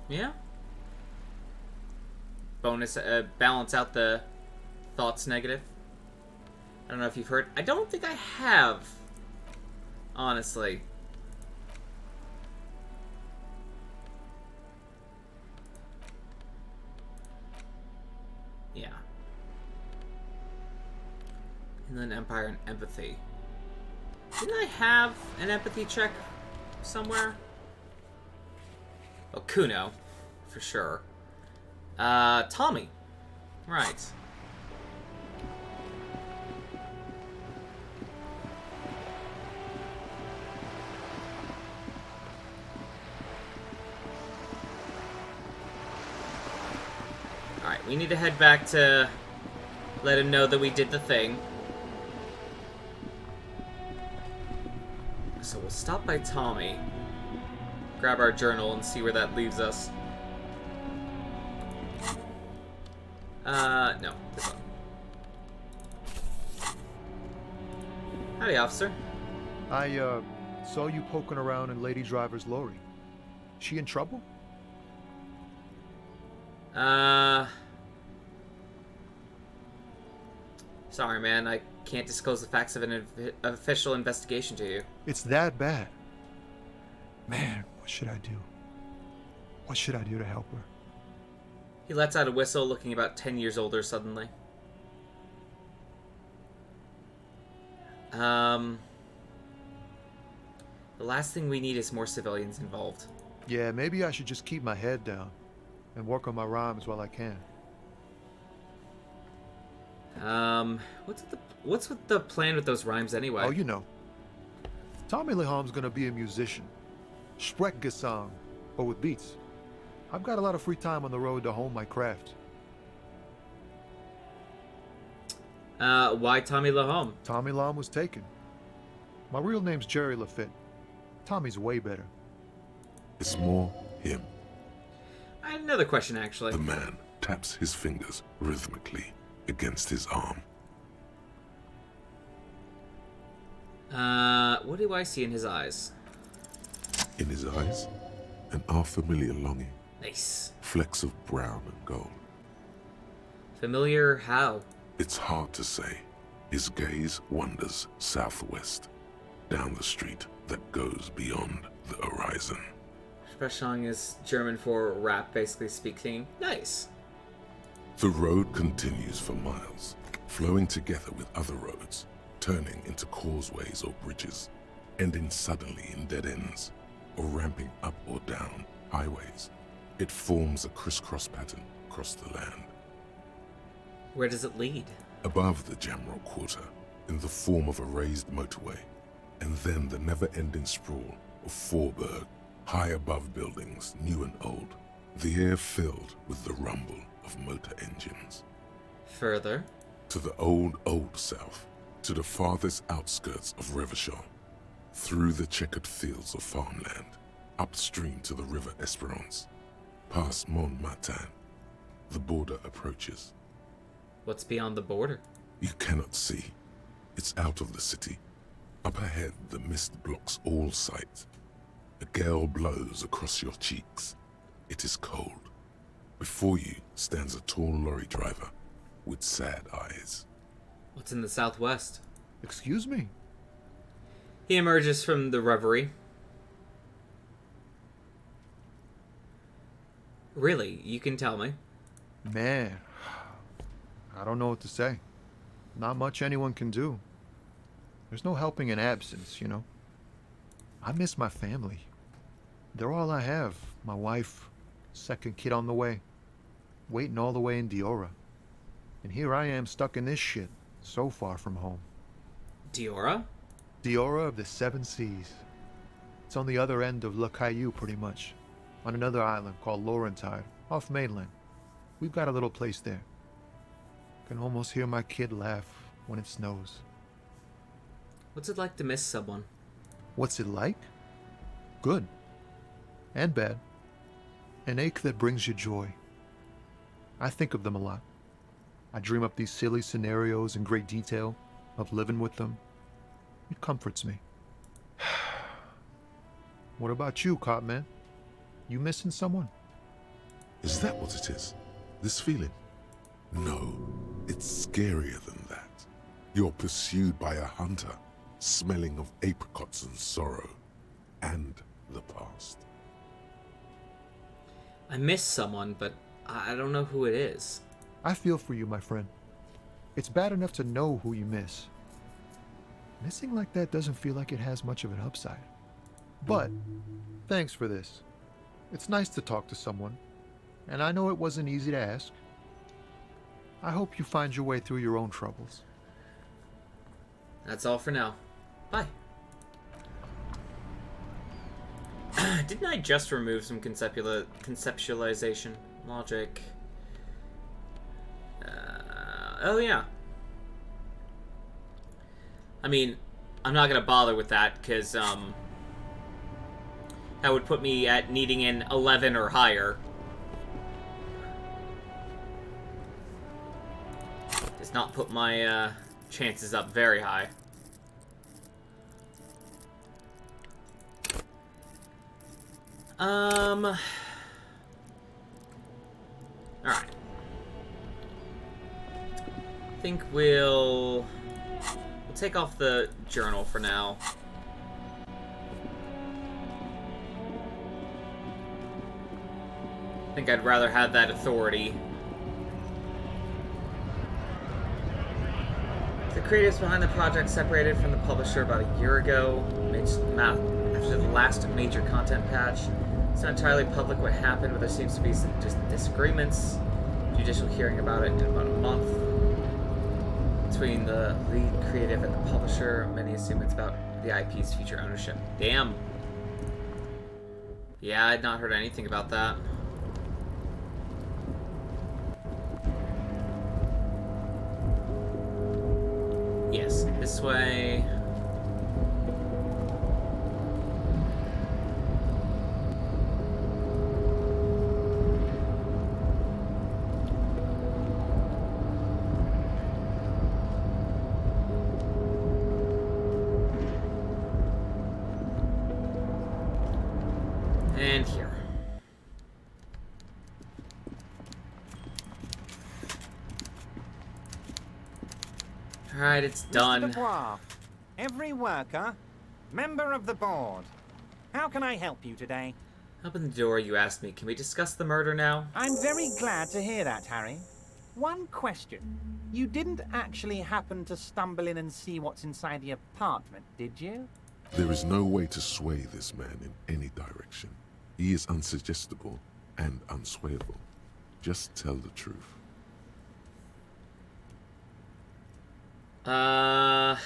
S1: Yeah. Bonus, balance out the thoughts negative. I don't know if you've heard. I don't think I have. Honestly. Yeah. Inland Empire and empathy. Didn't I have an empathy check somewhere? Oh, Kuno, for sure. Tommy. Right. Alright, we need to head back to let him know that we did the thing. So we'll stop by Tommy, grab our journal, and see where that leaves us. No. This one. Howdy, officer.
S6: I, saw you poking around in Lady Driver's lorry. She in trouble?
S1: Sorry, man. I can't disclose the facts of an official investigation to you.
S6: It's that bad. Man, what should I do? What should I do to help her?
S1: He lets out a whistle, looking about 10 years older suddenly. The last thing we need is more civilians involved.
S6: Yeah, maybe I should just keep my head down and work on my rhymes while I can.
S1: What's with the plan with those rhymes anyway?
S6: Oh, you know. Tommy Leham's gonna be a musician. Sprechgesang, but with beats. I've got a lot of free time on the road to hone my craft.
S1: Why Tommy Lahome?
S6: Tommy Lahome was taken. My real name's Jerry Lafitte. Tommy's way better.
S3: It's more him.
S1: I had another question, actually.
S3: The man taps his fingers rhythmically against his arm.
S1: What do I see in his eyes?
S3: In his eyes, an unfamiliar longing.
S1: Nice.
S3: Flecks of brown and gold.
S1: Familiar how?
S3: It's hard to say. His gaze wanders southwest, down the street that goes beyond the horizon.
S1: Sprechung is German for rap, basically speaking. Nice.
S3: The road continues for miles, flowing together with other roads, turning into causeways or bridges, ending suddenly in dead ends, or ramping up or down highways. It forms a crisscross pattern across the land.
S1: Where does it lead?
S3: Above the Jamrock Quarter, in the form of a raised motorway, and then the never-ending sprawl of Forburg, high above buildings, new and old, the air filled with the rumble of motor engines.
S1: Further?
S3: To the old south, to the farthest outskirts of Revachol, through the checkered fields of farmland, upstream to the river Esperance, past Montmartin, the border approaches.
S1: What's beyond the border?
S3: You cannot see. It's out of the city. Up ahead, the mist blocks all sight. A gale blows across your cheeks. It is cold. Before you stands a tall lorry driver with sad eyes.
S1: What's in the southwest?
S6: Excuse me?
S1: He emerges from the reverie. Really? You can tell me.
S6: Man, I don't know what to say. Not much anyone can do. There's no helping in absence, you know. I miss my family. They're all I have. My wife, second kid on the way, waiting all the way in Diora. And here I am stuck in this shit, so far from home.
S1: Diora?
S6: Diora of the Seven Seas. It's on the other end of Le Caillou, pretty much, on another island called Laurentide, off mainland. We've got a little place there. Can almost hear my kid laugh when it snows.
S1: What's it like to miss someone?
S6: What's it like? Good. And bad. An ache that brings you joy. I think of them a lot. I dream up these silly scenarios in great detail of living with them. It comforts me. What about you, Cop Man? You missing someone?
S3: Is that what it is? This feeling? No, it's scarier than that. You're pursued by a hunter, smelling of apricots and sorrow, and the past.
S1: I miss someone, but I don't know who it is.
S6: I feel for you, my friend. It's bad enough to know who you miss. Missing like that doesn't feel like it has much of an upside. But, thanks for this. It's nice to talk to someone, and I know it wasn't easy to ask. I hope you find your way through your own troubles.
S1: That's all for now. Bye. Didn't I just remove some conceptualization? Logic. Oh yeah. I mean, I'm not gonna bother with that, because, that would put me at needing an 11 or higher. Does not put my, chances up very high. Alright. I think we'll take off the journal for now. I think I'd rather have that authority. The creatives behind the project separated from the publisher about a year ago, after the last major content patch. It's not entirely public what happened, but there seems to be some disagreements. Judicial hearing about it in about a month. Between the lead creative and the publisher, many assume it's about the IP's future ownership. Damn. Yeah, I'd not heard anything about that. Yes, this way. Alright, it's
S14: Mr.
S1: done.
S14: Dubois, every worker, member of the board. How can I help you today?
S1: Open the door, you asked me. Can we discuss the murder now?
S14: I'm very glad to hear that, Harry. One question. You didn't actually happen to stumble in and see what's inside the apartment, did you?
S3: There is no way to sway this man in any direction. He is unsuggestible and unswayable. Just tell the truth.
S1: I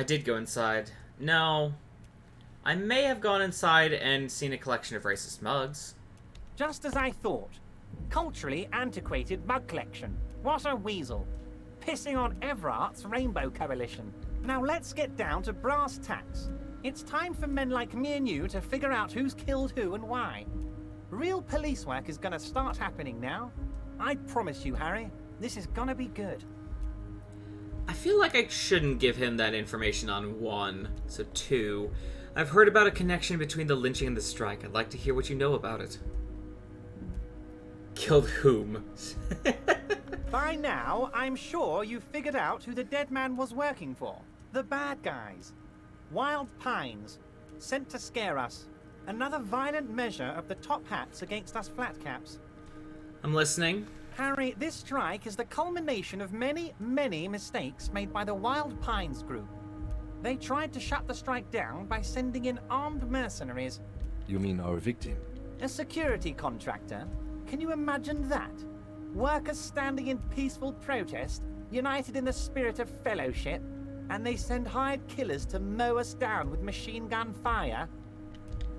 S1: did go inside. No. I may have gone inside and seen a collection of racist mugs.
S14: Just as I thought. Culturally antiquated mug collection. What a weasel. Pissing on Everart's Rainbow Coalition. Now let's get down to brass tacks. It's time for men like me and you to figure out who's killed who and why. Real police work is gonna start happening now. I promise you, Harry, this is gonna be good.
S1: I feel like I shouldn't give him that information on 1. So 2. I've heard about a connection between the lynching and the strike. I'd like to hear what you know about it. Killed whom?
S14: By now, I'm sure you've figured out who the dead man was working for. The bad guys. Wild Pines. Sent to scare us. Another violent measure of the top hats against us flatcaps.
S1: I'm listening.
S14: Harry, this strike is the culmination of many, many mistakes made by the Wild Pines group. They tried to shut the strike down by sending in armed mercenaries.
S2: You mean our victim?
S14: A security contractor. Can you imagine that? Workers standing in peaceful protest, united in the spirit of fellowship, and they send hired killers to mow us down with machine gun fire?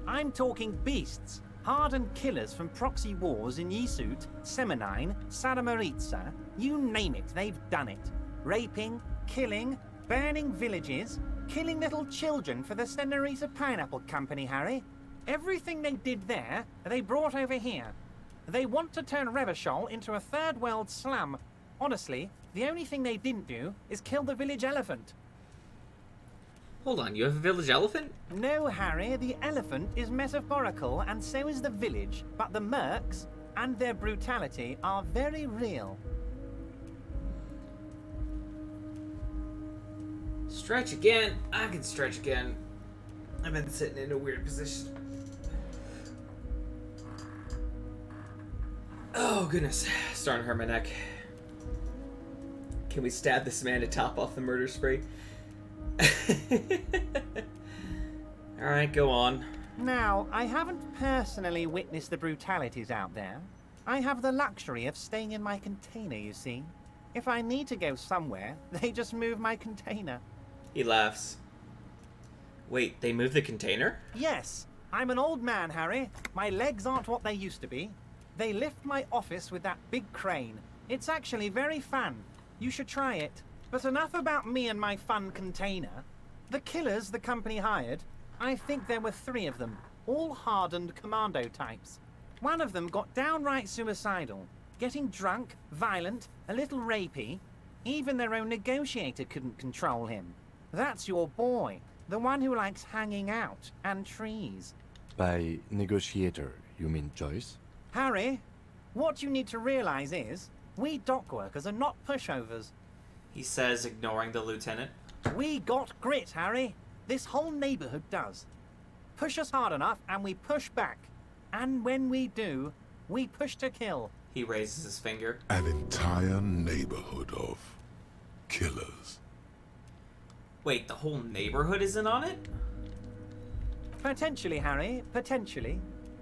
S14: I'm talking beasts, hardened killers from proxy wars in Yisut, Semenine, Saramaritsa, you name it, they've done it. Raping, killing, burning villages, killing little children for the Senorita Pineapple Company, Harry. Everything they did there, they brought over here. They want to turn Revachol into a third world slum. Honestly, the only thing they didn't do is kill the village elephant.
S1: Hold on, you have a village elephant?
S14: No, Harry, the elephant is metaphorical and so is the village, but the mercs and their brutality are very real.
S1: Stretch again. I can stretch again. I've been sitting in a weird position. Oh, goodness. Starting to hurt my neck. Can we stab this man to top off the murder spree? Alright, go on.
S14: Now, I haven't personally witnessed the brutalities out there. I have the luxury of staying in my container, you see. If I need to go somewhere, they just move my container.
S1: He laughs. Wait, they moved the container?
S14: Yes, I'm an old man, Harry. My legs aren't what they used to be. They lift my office with that big crane. It's actually very fun. You should try it. But enough about me and my fun container. The killers the company hired, I think there were 3 of them, all hardened commando types. One of them got downright suicidal, getting drunk, violent, a little rapey. Even their own negotiator couldn't control him. That's your boy, the one who likes hanging out and trees.
S2: By negotiator, you mean Joyce?
S14: Harry, what you need to realize is, we dock workers are not pushovers.
S1: He says, ignoring the lieutenant.
S14: We got grit, Harry. This whole neighborhood does. Push us hard enough and we push back. And when we do, we push to kill.
S1: He raises his finger.
S3: An entire neighborhood of killers.
S1: Wait, the whole neighborhood isn't on it?
S14: Potentially, Harry, potentially.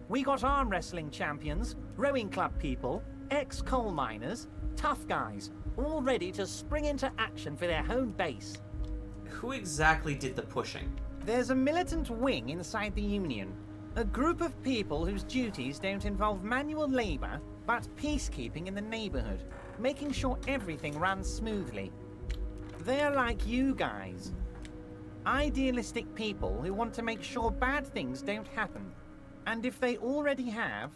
S14: We got arm wrestling champions, rowing club people, ex-coal miners, tough guys, all ready to spring into action for their home base.
S1: Who exactly did the pushing?
S14: There's a militant wing inside the Union. A group of people whose duties don't involve manual labor, but peacekeeping in the neighborhood, making sure everything runs smoothly. They're like you guys. Idealistic people who want to make sure bad things don't happen. And if they already have,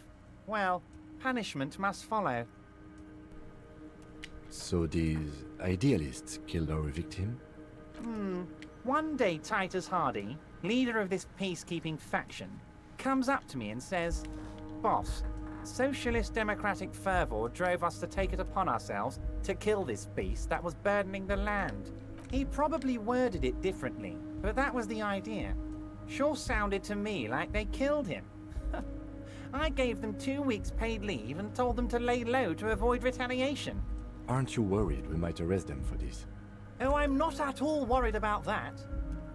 S14: well, punishment must follow.
S2: So these idealists killed our victim?
S14: One day Titus Hardy, leader of this peacekeeping faction, comes up to me and says, "Boss, socialist democratic fervor drove us to take it upon ourselves to kill this beast that was burdening the land. He probably worded it differently, but that was the idea. Sure sounded to me like they killed him. I gave them 2 weeks paid leave and told them to lay low to avoid retaliation.
S2: Aren't you worried we might arrest them for this?
S14: Oh, I'm not at all worried about that.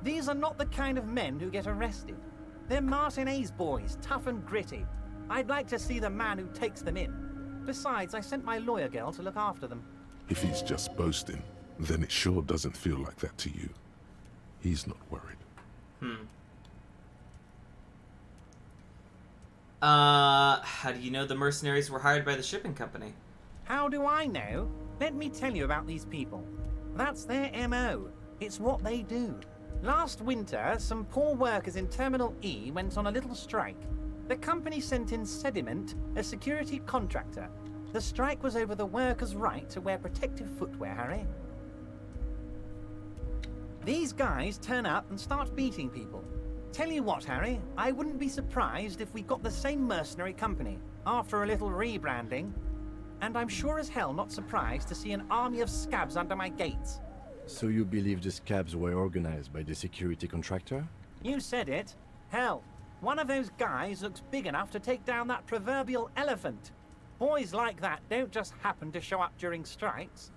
S14: These are not the kind of men who get arrested. They're Martinez boys, tough and gritty. I'd like to see the man who takes them in. Besides, I sent my lawyer girl to look after them.
S3: If he's just boasting, then it sure doesn't feel like that to you. He's not worried.
S1: How do you know the mercenaries were hired by the shipping company?
S14: How do I know? Let me tell you about these people. That's their MO. It's what they do. Last winter, some poor workers in Terminal E went on a little strike. The company sent in Sediment, a security contractor. The strike was over the workers' right to wear protective footwear, Harry. These guys turn up and start beating people. Tell you what, Harry, I wouldn't be surprised if we got the same mercenary company after a little rebranding. And I'm sure as hell not surprised to see an army of scabs under my gates.
S2: So you believe the scabs were organized by the security contractor?
S14: You said it. Hell, one of those guys looks big enough to take down that proverbial elephant. Boys like that don't just happen to show up during strikes.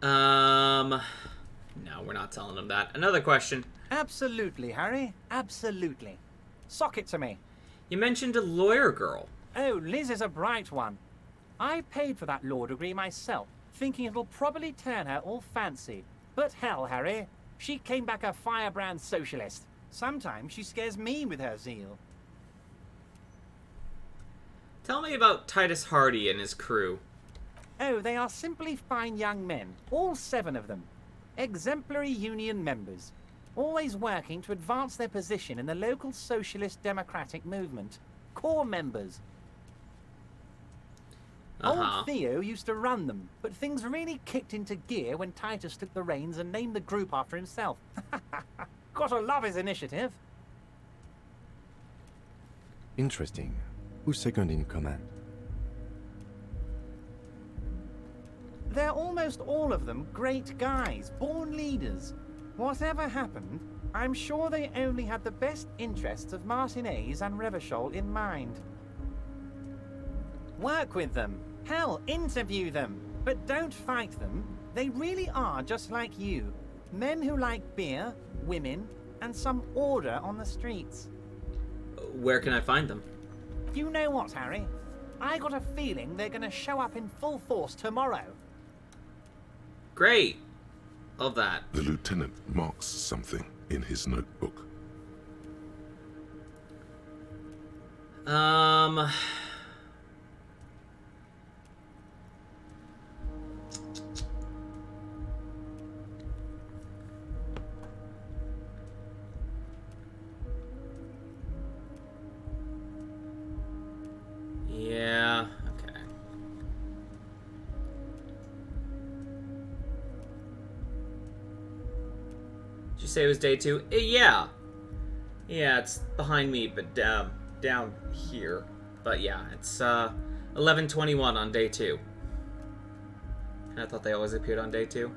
S1: No, we're not telling them that. Another question.
S14: Absolutely, Harry. Absolutely. Sock it to me.
S1: You mentioned a lawyer girl.
S14: Oh, Liz is a bright one. I paid for that law degree myself, thinking it'll probably turn her all fancy. But hell, Harry, she came back a firebrand socialist. Sometimes she scares me with her zeal.
S1: Tell me about Titus Hardy and his crew.
S14: Oh, they are simply fine young men, all 7 of them. Exemplary union members, always working to advance their position in the local socialist democratic movement. Core members. Old Theo used to run them, but things really kicked into gear when Titus took the reins and named the group after himself. Gotta love his initiative.
S2: Interesting. Who's second in command?
S14: They're almost all of them great guys, born leaders. Whatever happened, I'm sure they only had the best interests of Martinez and Revachol in mind. Work with them. Hell, interview them. But don't fight them. They really are just like you. Men who like beer, women, and some order on the streets.
S1: Where can I find them?
S14: You know what, Harry? I got a feeling they're gonna show up in full force tomorrow.
S1: Great. Love that.
S3: The lieutenant marks something in his notebook.
S1: Yeah, okay. Did you say it was day 2? Yeah. Yeah, it's behind me, but down here. But yeah, it's 11:21 on day 2. I thought they always appeared on day 2.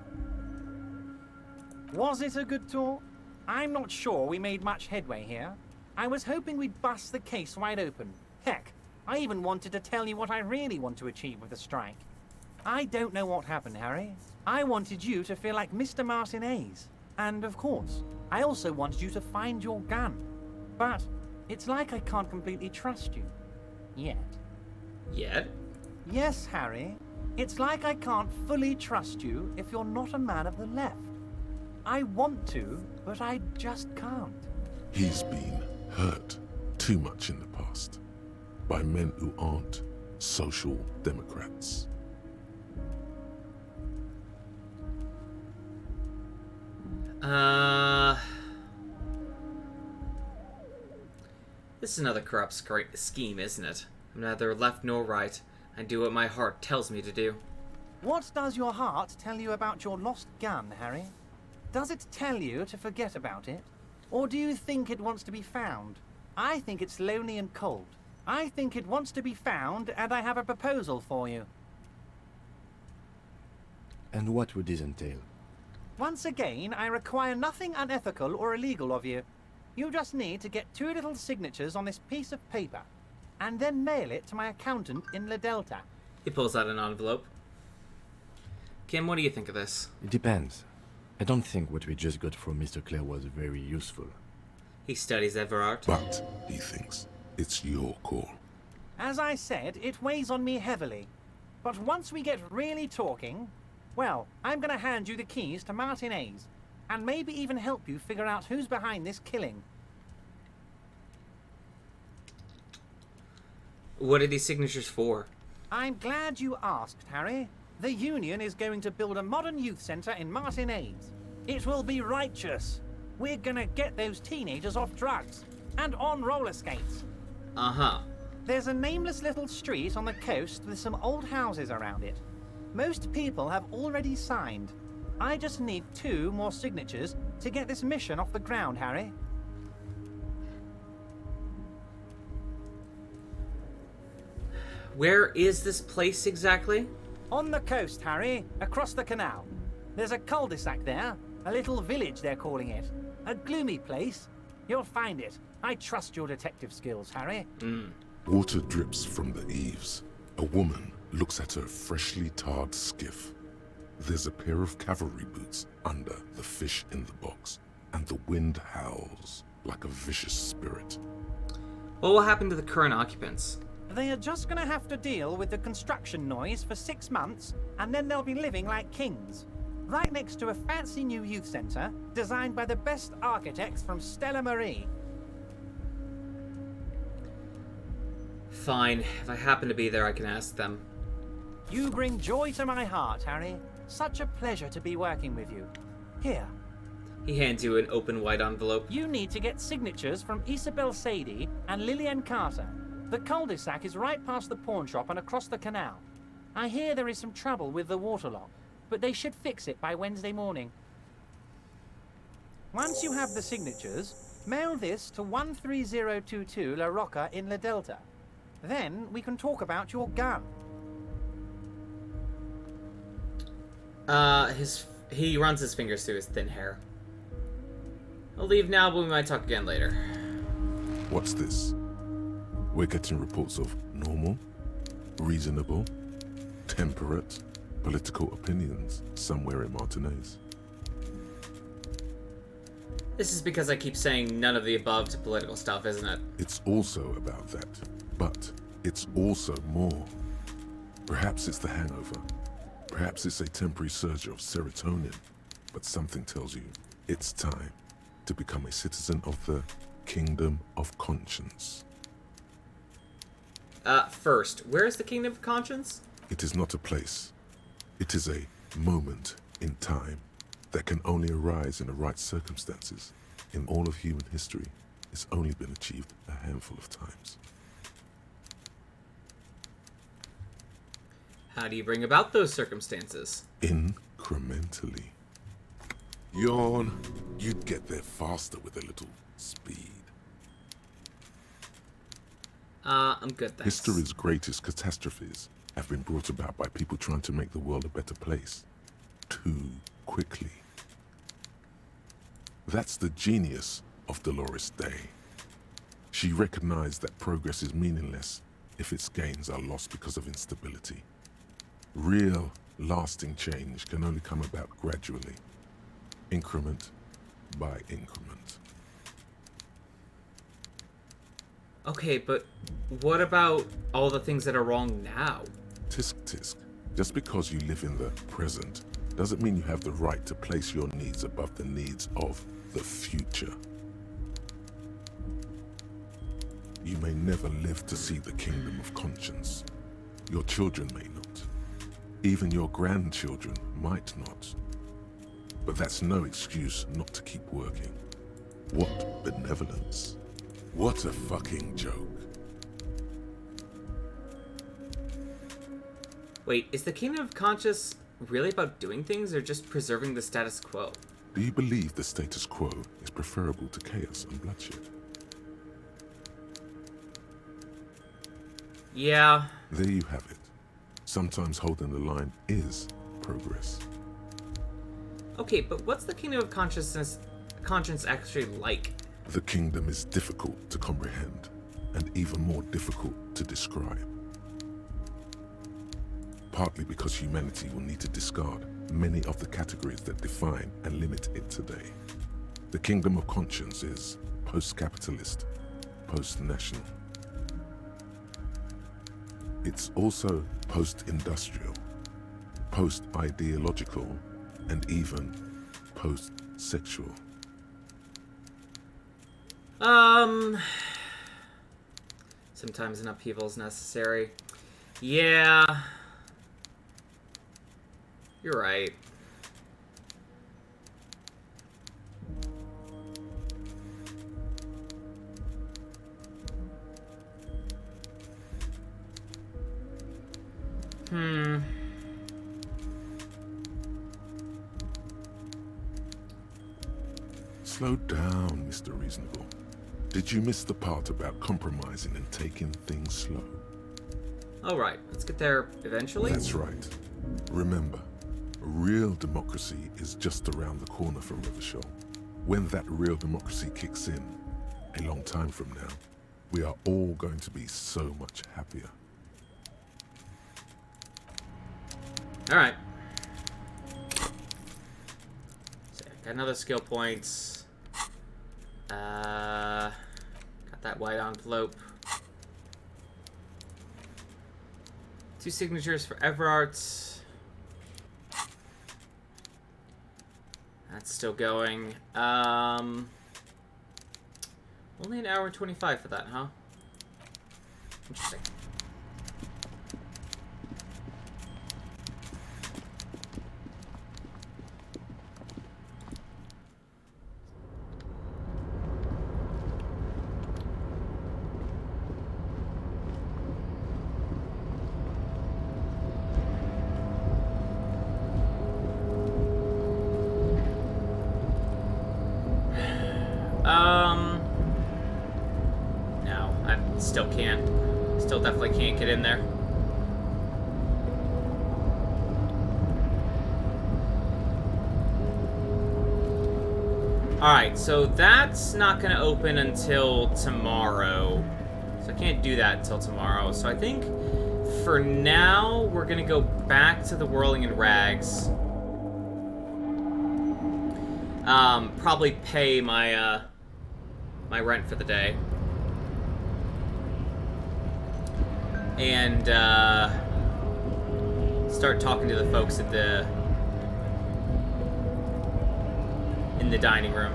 S14: Was it a good tour? I'm not sure we made much headway here. I was hoping we'd bust the case wide open. Heck, I even wanted to tell you what I really want to achieve with the strike. I don't know what happened, Harry. I wanted you to feel like Mr. Martinez. And of course, I also wanted you to find your gun. But it's like I can't completely trust you. Yet.
S1: Yet?
S14: Yes, Harry. It's like I can't fully trust you if you're not a man of the left. I want to, but I just can't.
S3: He's been hurt too much in the past by men who aren't social democrats.
S1: This is another corrupt scheme, isn't it? I'm neither left nor right. I do what my heart tells me to do.
S14: What does your heart tell you about your lost gun, Harry? Does it tell you to forget about it? Or do you think it wants to be found? I think it's lonely and cold. I think it wants to be found, and I have a proposal for you.
S2: And what would this entail?
S14: Once again, I require nothing unethical or illegal of you. You just need to get 2 little signatures on this piece of paper, and then mail it to my accountant in La Delta.
S1: He pulls out an envelope. Kim, what do you think of this?
S2: It depends. I don't think what we just got from Mr. Clare was very useful.
S1: He studies Everard.
S3: But, he thinks, it's your call.
S14: As I said, it weighs on me heavily. But once we get really talking, well, I'm gonna hand you the keys to Martinez, and maybe even help you figure out who's behind this killing.
S1: What are these signatures for?
S14: I'm glad you asked, Harry. The Union is going to build a modern youth centre in Martinez. It will be righteous. We're gonna get those teenagers off drugs and on roller skates.
S1: Uh-huh.
S14: There's a nameless little street on the coast with some old houses around it. Most people have already signed. I just need 2 more signatures to get this mission off the ground, Harry.
S1: Where is this place exactly?
S14: On the coast, Harry, across the canal. There's a cul-de-sac there, a little village they're calling it. A gloomy place. You'll find it. I trust your detective skills, Harry.
S3: Water drips from the eaves. A woman looks at her freshly tarred skiff. There's a pair of cavalry boots under the fish in the box, and the wind howls like a vicious spirit.
S1: What will happen to the current occupants?
S14: They are just gonna have to deal with the construction noise for 6 months, and then they'll be living like kings. Right next to a fancy new youth centre, designed by the best architects from Stella Marie.
S1: Fine. If I happen to be there, I can ask them.
S14: You bring joy to my heart, Harry. Such a pleasure to be working with you. Here.
S1: He hands you an open white envelope.
S14: You need to get signatures from Isabel Sadie and Lillian Carter. The cul-de-sac is right past the pawn shop and across the canal. I hear there is some trouble with the waterlock, but they should fix it by Wednesday morning. Once you have the signatures, mail this to 13022 La Rocca in La Delta. Then we can talk about your gun.
S1: He runs his fingers through his thin hair. I'll leave now, but we might talk again later.
S3: What's this? We're getting reports of normal, reasonable, temperate, political opinions somewhere in Martinez.
S1: This is because I keep saying none of the above to political stuff, isn't it?
S3: It's also about that, but it's also more. Perhaps it's the hangover. Perhaps it's a temporary surge of serotonin. But something tells you it's time to become a citizen of the Kingdom of Conscience.
S1: First, where is the Kingdom of Conscience?
S3: It is not a place. It is a moment in time that can only arise in the right circumstances. In all of human history, it's only been achieved a handful of times.
S1: How do you bring about those circumstances?
S3: Incrementally. Yawn. You'd get there faster with a little speed.
S1: I'm good, thanks.
S3: History's greatest catastrophes have been brought about by people trying to make the world a better place. Too quickly. That's the genius of Dolores Day. She recognized that progress is meaningless if its gains are lost because of instability. Real, lasting change can only come about gradually, increment by increment.
S1: Okay, but what about all the things that are wrong now?
S3: Tisk tisk. Just because you live in the present doesn't mean you have the right to place your needs above the needs of the future. You may never live to see the Kingdom of Conscience. Your children may not. Even your grandchildren might not. But that's no excuse not to keep working. What benevolence. What a fucking joke.
S1: Wait, is the Kingdom of Conscience really about doing things or just preserving the status quo?
S3: Do you believe the status quo is preferable to chaos and bloodshed?
S1: Yeah.
S3: There you have it. Sometimes holding the line is progress.
S1: Okay, but what's the Kingdom of Conscience actually like?
S3: The kingdom is difficult to comprehend, and even more difficult to describe. Partly because humanity will need to discard many of the categories that define and limit it today. The Kingdom of Conscience is post-capitalist, post-national. It's also post-industrial, post-ideological, and even post-sexual.
S1: Sometimes an upheaval is necessary. Yeah. You're right.
S3: Slow down, Mr. Reasonable. Did you miss the part about compromising and taking things slow?
S1: Alright, let's get there eventually.
S3: That's right. Remember, real democracy is just around the corner from Rivershaw. When that real democracy kicks in, a long time from now, we are all going to be so much happier.
S1: Alright. So, got another skill points. Got that white envelope. 2 signatures for Everarts. That's still going. Only an hour and 25 for that, huh? Interesting. No, I still can't. Still definitely can't get in there. Alright, so that's not going to open until tomorrow. So I can't do that until tomorrow. So I think for now, we're going to go back to the Whirling in Rags. Probably pay my, my rent for the day. And, start talking to the folks at in the dining room.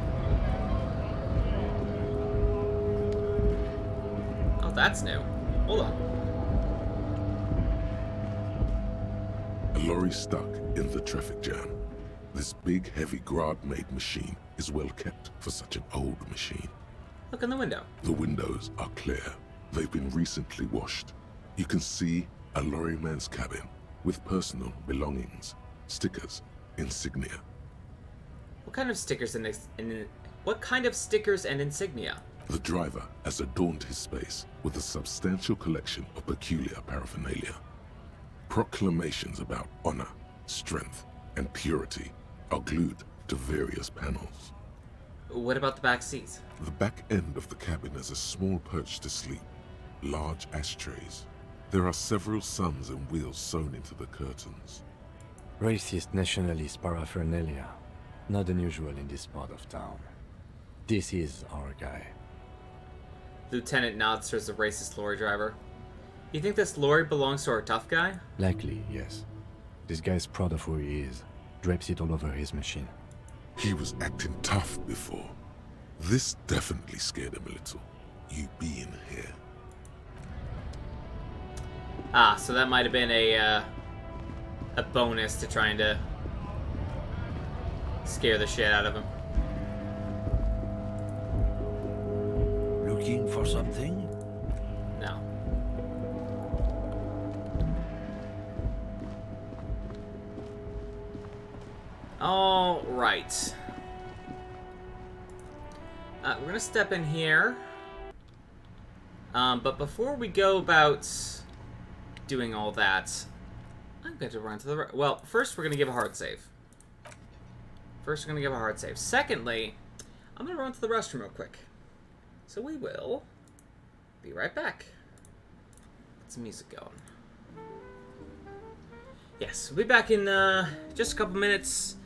S1: Oh, that's new. Hold on.
S3: A lorry stuck in the traffic jam. This big, heavy Grad-made machine is well kept for such an old machine.
S1: Look in the window.
S3: The windows are clear. They've been recently washed. You can see a lorryman's cabin with personal belongings, stickers, insignia.
S1: What kind of stickers and insignia?
S3: The driver has adorned his space with a substantial collection of peculiar paraphernalia. Proclamations about honor, strength, and purity are glued to various panels.
S1: What about the back seats?
S3: The back end of the cabin has a small perch to sleep, large ashtrays. There are several suns and wheels sewn into the curtains.
S2: Racist nationalist paraphernalia. Not unusual in this part of town. This is our guy.
S1: Lieutenant nods towards the racist lorry driver. You think this lorry belongs to our tough guy?
S2: Likely, yes. This guy's proud of who he is. Drapes it all over his machine.
S3: He was acting tough before. This definitely scared him a little. You being here.
S1: Ah, so that might have been a bonus to trying to scare the shit out of him.
S8: Looking for something?
S1: No. All right. We're gonna step in here. But before we go about doing all that, I'm going to run to the... Well, first we're going to give a hard save. Secondly, I'm going to run to the restroom real quick. So we will be right back. Get some music going. Yes, we'll be back in just a couple minutes.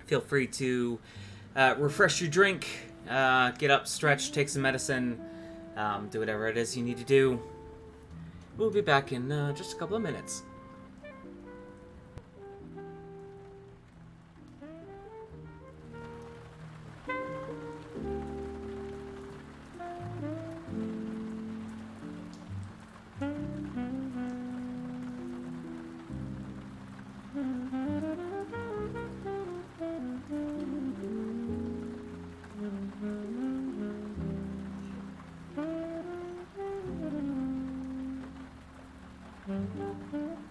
S1: Feel free to refresh your drink, get up, stretch, take some medicine, do whatever it is you need to do. We'll be back in just a couple of minutes.
S15: Mm-hmm.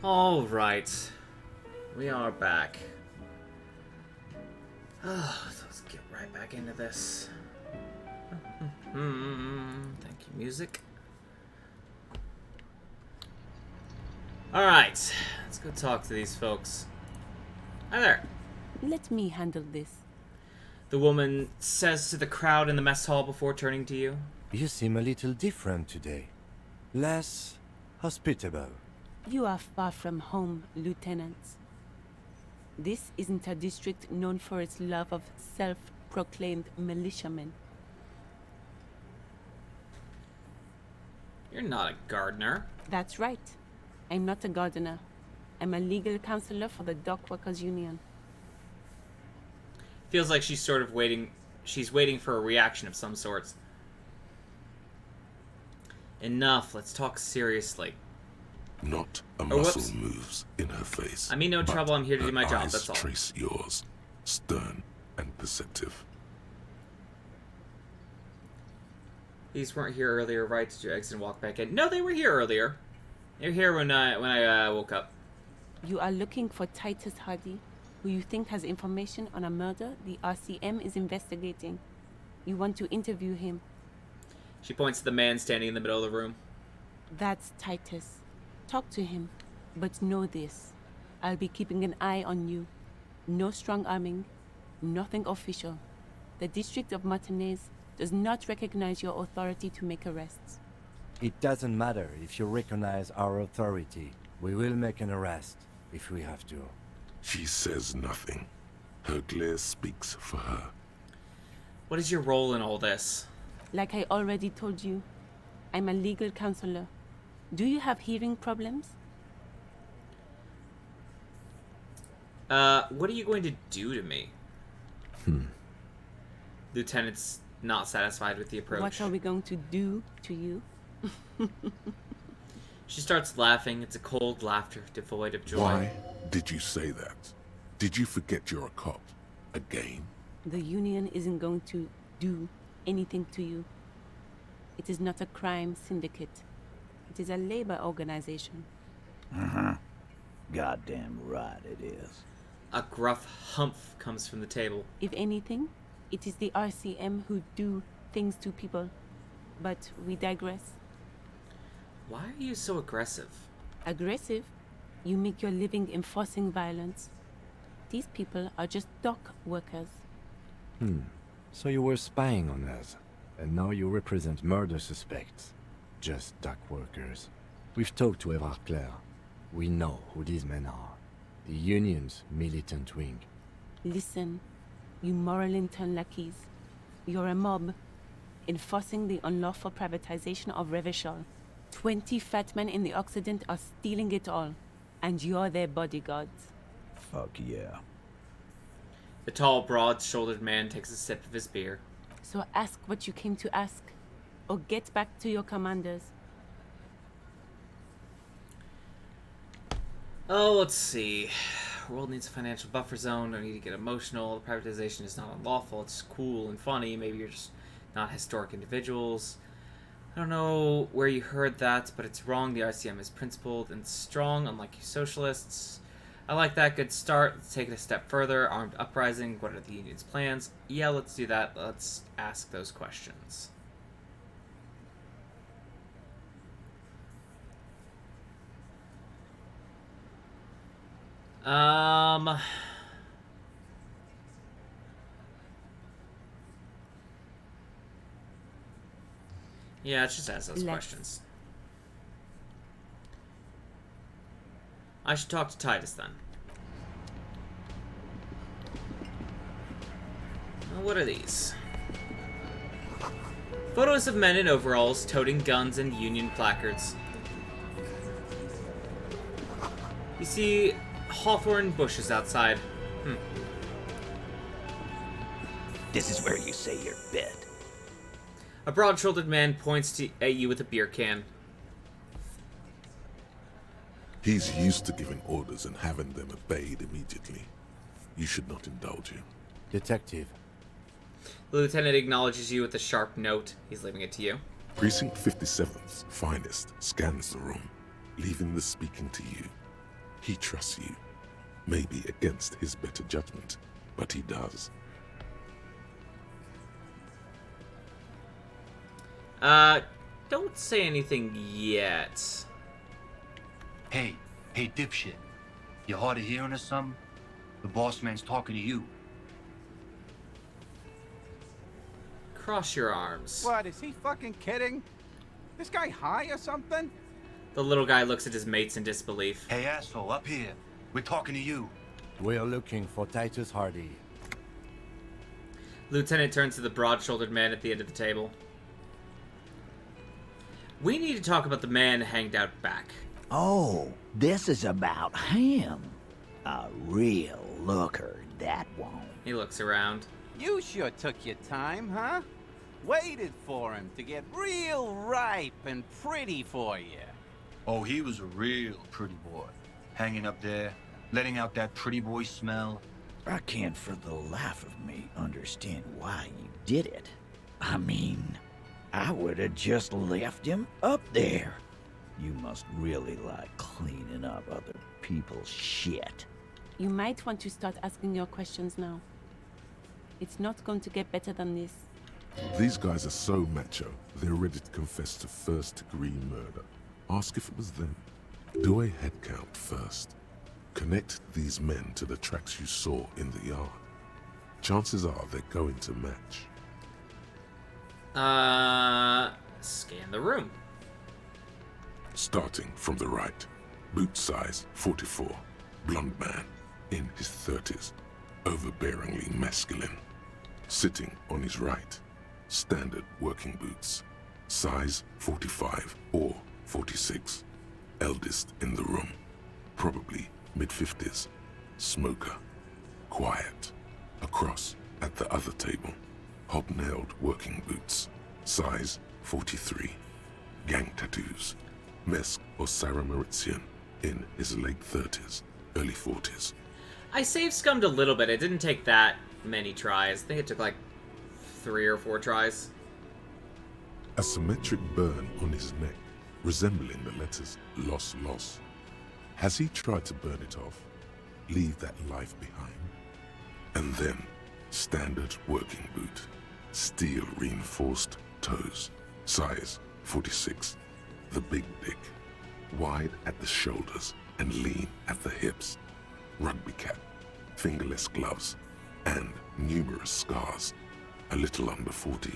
S1: Alright. We are back. Let's get right back into this. Thank you, music. Alright. Let's go talk to these folks. Hi there.
S15: Let me handle this.
S1: The woman says to the crowd in the mess hall before turning to you.
S2: You seem a little different today. Less hospitable.
S15: You are far from home, Lieutenant. This isn't a district known for its love of self-proclaimed militiamen.
S1: You're not a gardener.
S15: That's right. I'm not a gardener. I'm a legal counselor for the Dock Workers Union.
S1: Feels like she's sort of waiting. She's waiting for a reaction of some sorts. Enough. Let's talk seriously.
S3: Not a
S1: Oh,
S3: muscle
S1: whoops.
S3: moves in her face.
S1: I mean no
S3: but
S1: trouble. I'm here to do
S3: her
S1: my job.
S3: eyes
S1: That's all.
S3: Trace yours, stern and perceptive.
S1: These weren't here earlier, right? Did you exit and walk back in? No, they were here earlier. They were here when I woke up.
S15: You are looking for Titus Hardy, who you think has information on a murder the RCM is investigating. You want to interview him.
S1: She points to the man standing in the middle of the room.
S15: That's Titus. Talk to him. But know this. I'll be keeping an eye on you. No strong arming. Nothing official. The District of Martinez does not recognize your authority to make arrests.
S2: It doesn't matter if you recognize our authority. We will make an arrest if we have to.
S3: She says nothing. Her glare speaks for her.
S1: What is your role in all this?
S15: Like I already told you, I'm a legal counselor. Do you have hearing problems?
S1: What are you going to do to me? Lieutenant's not satisfied with the approach.
S15: What are we going to do to you?
S1: She starts laughing. It's a cold laughter, devoid of joy.
S3: Why did you say that? Did you forget you're a cop? Again?
S15: The Union isn't going to do anything to you. It is not a crime syndicate. It is a labor organization.
S16: Goddamn right it is.
S1: A gruff humph comes from the table.
S15: If anything, it is the RCM who do things to people. But we digress.
S1: Why are you so aggressive?
S15: Aggressive? You make your living enforcing violence. These people are just dock workers.
S2: So you were spying on us, and now you represent murder suspects. Just dock workers. We've talked to Evrard Claire. We know who these men are. The Union's militant wing.
S15: Listen, you moral intern lackeys. You're a mob, enforcing the unlawful privatization of Revachol. 20 fat men in the Occident are stealing it all, and you're their bodyguards.
S16: Fuck yeah.
S1: The tall, broad-shouldered man takes a sip of his beer.
S15: So ask what you came to ask, or get back to your commanders.
S1: Oh, let's see. The world needs a financial buffer zone. Don't need to get emotional. Privatization is not unlawful. It's cool and funny. Maybe you're just not historic individuals. I don't know where you heard that, but it's wrong. The RCM is principled and strong, unlike you socialists. I like that. Good start. Let's take it a step further. Armed uprising. What are the Union's plans? Yeah, let's do that. Let's ask those questions. Yeah, let's just ask those questions. I should talk to Titus then. Well, what are these? Photos of men in overalls toting guns and Union placards. You see hawthorn bushes outside.
S16: This is where you say your bid.
S1: A broad-shouldered man points at you with a beer can.
S3: He's used to giving orders and having them obeyed immediately. You should not indulge him.
S2: Detective.
S1: The lieutenant acknowledges you with a sharp note. He's leaving it to you.
S3: Precinct 57's finest scans the room, leaving the speaking to you. He trusts you. Maybe against his better judgment, but he does.
S1: Don't say anything yet.
S17: Hey, dipshit. You hard of hearing or something? The boss man's talking to you.
S1: Cross your arms.
S18: What, is he fucking kidding? This guy high or something?
S1: The little guy looks at his mates in disbelief.
S17: Hey, asshole, up here. We're talking to you.
S2: We're looking for Titus Hardy.
S1: Lieutenant turns to the broad-shouldered man at the end of the table. We need to talk about the man hanged out back.
S16: Oh, this is about him. A real looker, that won't.
S1: He looks around.
S18: You sure took your time, huh? Waited for him to get real ripe and pretty for you.
S17: Oh, he was a real pretty boy. Hanging up there, letting out that pretty boy smell.
S16: I can't for the life of me understand why you did it. I mean, I would have just left him up there. You must really like cleaning up other people's shit.
S15: You might want to start asking your questions now. It's not going to get better than this.
S3: These guys are so macho, they're ready to confess to first-degree murder. Ask if it was them. Do a head count first. Connect these men to the tracks you saw in the yard. Chances are they're going to match.
S1: Scan the room.
S3: Starting from the right. Boot size 44. Blonde man, in his 30s. Overbearingly masculine. Sitting on his right. Standard working boots. Size 45 or 46. Eldest in the room. Probably mid-50s. Smoker. Quiet. Across at the other table. Hobnailed working boots. Size 43. Gang tattoos. Mesk or Sarah Mauritian. In his late 30s. Early 40s.
S1: I save scummed a little bit. It didn't take that many tries. I think it took like 3 or 4 tries.
S3: A symmetric burn on his neck, resembling the letters Loss Loss. Has he tried to burn it off? Leave that life behind? And then, standard working boot. Steel reinforced toes. Size 46. The big dick. Wide at the shoulders and lean at the hips. Rugby cap. Fingerless gloves. And numerous scars. A little under 40.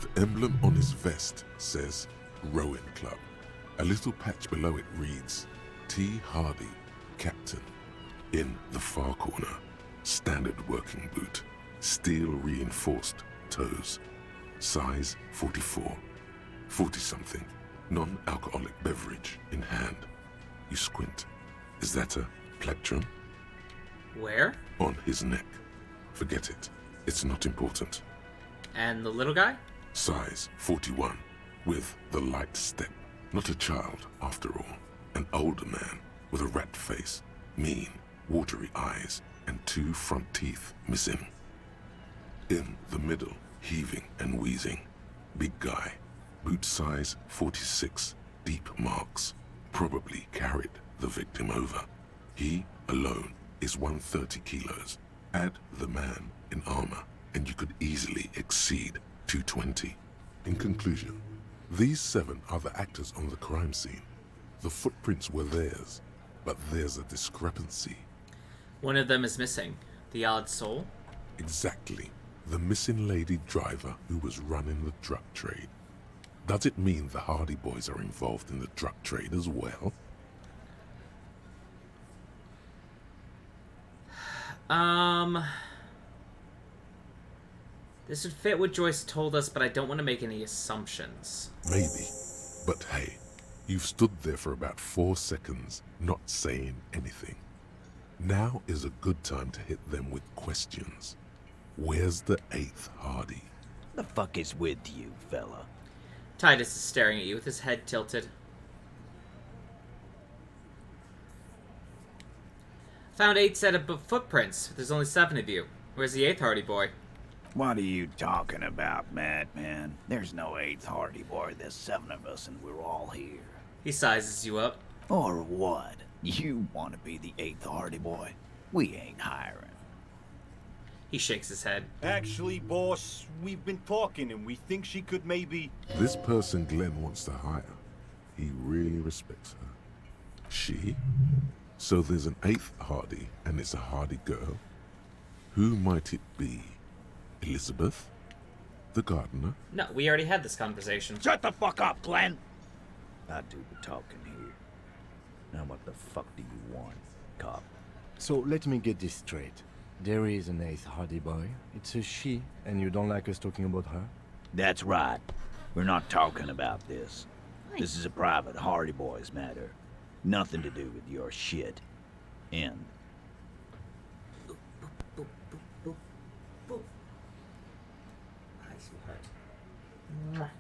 S3: The emblem on his vest says Rowing Club. A little patch below it reads T. Hardy, Captain. In the far corner, standard working boot. Steel reinforced toes. Size 44. 40-something. Non-alcoholic beverage in hand. You squint. Is that a plectrum?
S1: Where?
S3: On his neck. Forget it. It's not important.
S1: And the little guy?
S3: Size 41, with the light step. Not a child, after all. An older man with a rat face, mean, watery eyes, and 2 front teeth missing. In the middle, heaving and wheezing. Big guy. Boot size 46, deep marks. Probably carried the victim over. He, alone, is 130 kilos. Add the man in armor, and you could easily exceed 220. In conclusion, these 7 are the actors on the crime scene. The footprints were theirs, but there's a discrepancy.
S1: One of them is missing. The odd soul?
S3: Exactly. The missing lady driver who was running the drug trade. Does it mean the Hardy Boys are involved in the drug trade as well?
S1: This would fit what Joyce told us, but I don't want to make any assumptions.
S3: Maybe. But hey, you've stood there for about 4 seconds, not saying anything. Now is a good time to hit them with questions. Where's the 8th Hardy?
S16: The fuck is with you, fella?
S1: Titus is staring at you with his head tilted. Found 8 set of footprints. There's only 7 of you. Where's the 8th Hardy boy?
S16: What are you talking about, madman? There's no 8th Hardy boy. There's 7 of us and we're all here.
S1: He sizes you up.
S16: Or what? You want to be the 8th Hardy Boy? We ain't hiring.
S1: He shakes his head.
S19: Actually, boss, we've been talking and we think she could maybe...
S3: This person Glenn wants to hire, he really respects her. She? So there's an 8th Hardy, and it's a Hardy girl. Who might it be? Elizabeth? The gardener?
S1: No, we already had this conversation.
S16: Shut the fuck up, Glenn! I do the talking here. Now what the fuck do you want, cop?
S2: So let me get this straight. There is an 8th Hardy Boy. It's a she, and you don't like us talking about her?
S16: That's right. We're not talking about this. This is a private Hardy Boys matter. Nothing to do with your shit. End.
S1: Hi, sweetheart.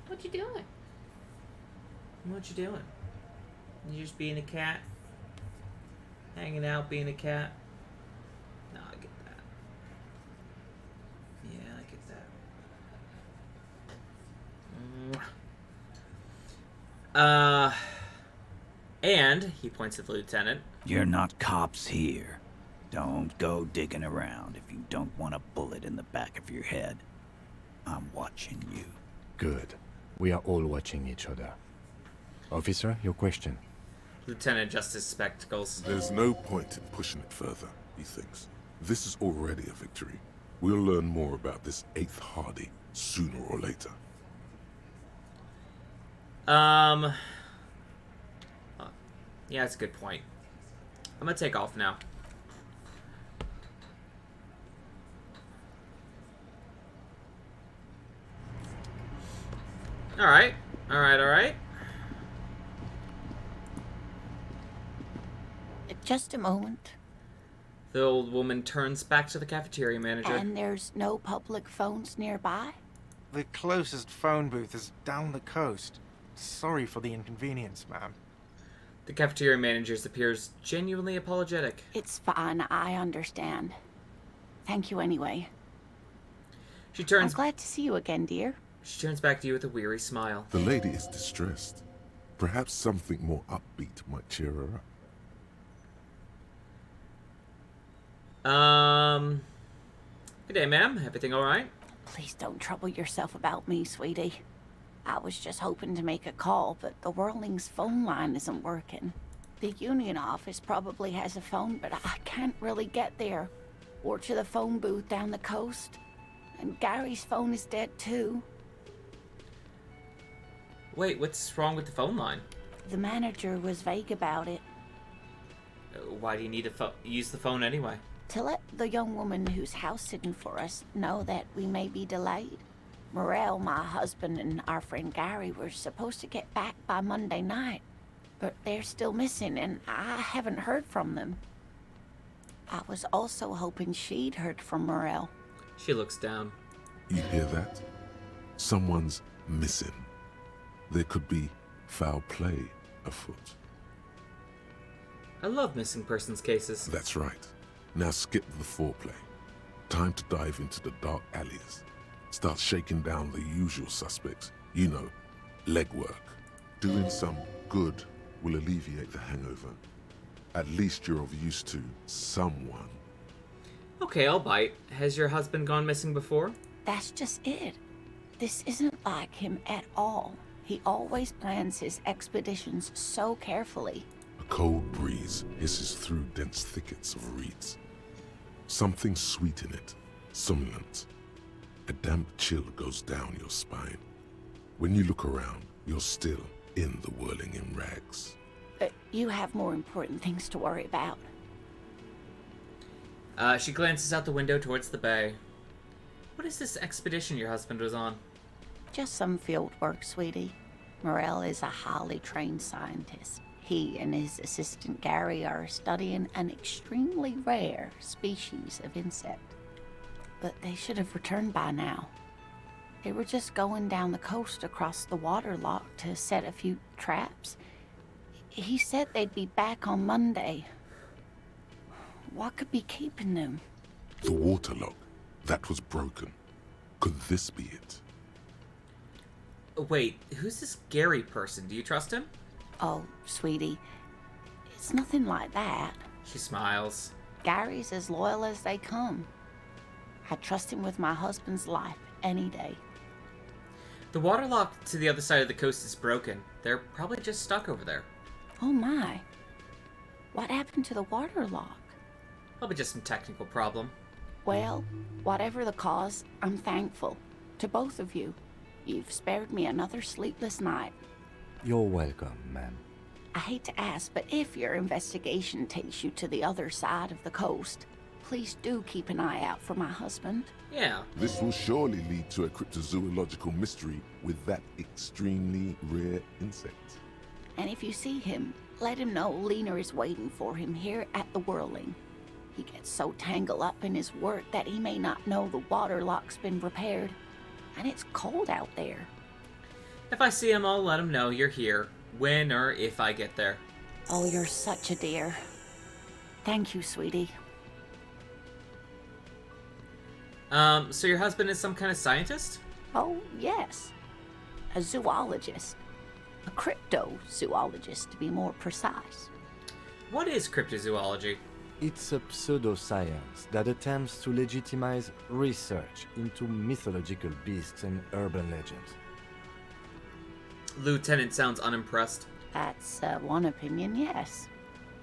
S1: What you doing? What you doing? You just being a cat? Hanging out, being a cat? No, I get that. Yeah, I get that. And he points at the lieutenant.
S16: You're not cops here. Don't go digging around if you don't want a bullet in the back of your head. I'm watching you.
S2: Good. We are all watching each other. Officer, your question.
S1: Lieutenant adjusts his spectacles.
S3: There's no point in pushing it further, he thinks. This is already a victory. We'll learn more about this 8th Hardy sooner or later.
S1: Yeah, that's a good point. I'm gonna take off now. Alright. Alright.
S10: Just a moment.
S1: The old woman turns back to the cafeteria manager.
S10: And there's no public phones nearby?
S20: The closest phone booth is down the coast. Sorry for the inconvenience, ma'am.
S1: The cafeteria manager appears genuinely apologetic.
S10: It's fine, I understand. Thank you anyway.
S1: I'm
S10: glad to see you again, dear.
S1: She turns back to you with a weary smile.
S3: The lady is distressed. Perhaps something more upbeat might cheer her up.
S1: Good day, ma'am. Everything alright?
S10: Please don't trouble yourself about me, sweetie. I was just hoping to make a call, but the Whirling's phone line isn't working. The union office probably has a phone, but I can't really get there. Or to the phone booth down the coast. And Gary's phone is dead too.
S1: Wait, what's wrong with the phone line?
S10: The manager was vague about it.
S1: Why do you need to use the phone anyway?
S10: To let the young woman who's house sitting for us know that we may be delayed. Morel, my husband, and our friend Gary were supposed to get back by Monday night, but they're still missing, and I haven't heard from them. I was also hoping she'd heard from Morel.
S1: She looks down.
S3: You hear that? Someone's missing. There could be foul play afoot.
S1: I love missing persons cases.
S3: That's right. Now skip the foreplay. Time to dive into the dark alleys. Start shaking down the usual suspects. You know, legwork. Doing some good will alleviate the hangover. At least you're of use to someone.
S1: Okay, I'll bite. Has your husband gone missing before?
S10: That's just it. This isn't like him at all. He always plans his expeditions so carefully.
S3: A cold breeze hisses through dense thickets of reeds. Something sweet in it, somnolent. A damp chill goes down your spine. When you look around, you're still in the whirling in rags.
S10: But you have more important things to worry about.
S1: She glances out the window towards the bay. What is this expedition your husband was on?
S10: Just some field work, sweetie. Morel is a highly trained scientist. He and his assistant Gary are studying an extremely rare species of insect. But they should have returned by now. They were just going down the coast across the waterlock to set a few traps. He said they'd be back on Monday. What could be keeping them?
S3: The waterlock. That was broken. Could this be it?
S1: Wait, who's this Gary person? Do you trust him?
S10: Oh, sweetie, it's nothing like that.
S1: She smiles.
S10: Gary's as loyal as they come. I trust him with my husband's life any day.
S1: The water lock to the other side of the coast is broken. They're probably just stuck over there.
S10: Oh my. What happened to the water lock?
S1: Probably just some technical problem.
S10: Well, whatever the cause, I'm thankful. To both of you. You've spared me another sleepless night.
S2: You're welcome, ma'am.
S10: I hate to ask, but if your investigation takes you to the other side of the coast, please do keep an eye out for my husband.
S1: Yeah.
S3: This will surely lead to a cryptozoological mystery with that extremely rare insect.
S10: And if you see him, let him know Lena is waiting for him here at the Whirling. He gets so tangled up in his work that he may not know the water lock's been repaired. And it's cold out there.
S1: If I see him, I'll let him know you're here. When or if I get there.
S10: Oh, you're such a dear. Thank you, sweetie.
S1: So your husband is some kind of scientist?
S10: Oh, yes. A zoologist. A cryptozoologist, to be more precise.
S1: What is cryptozoology?
S2: It's a pseudoscience that attempts to legitimize research into mythological beasts and urban legends.
S1: Lieutenant sounds unimpressed.
S10: That's one opinion, yes.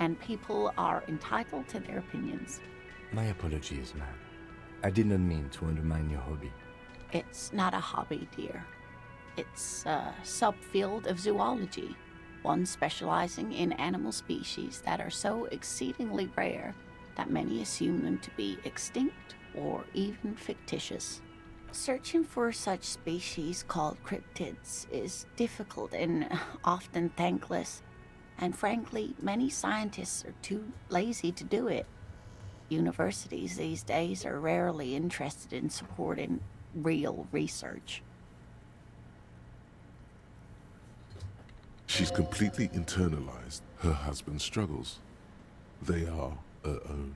S10: And people are entitled to their opinions.
S2: My apologies, ma'am. I did not mean to undermine your hobby.
S10: It's not a hobby, dear. It's a subfield of zoology, one specializing in animal species that are so exceedingly rare that many assume them to be extinct or even fictitious. Searching for such species called cryptids is difficult and often thankless, and frankly, many scientists are too lazy to do it. Universities these days are rarely interested in supporting real research.
S3: She's completely internalized her husband's struggles. They are her own.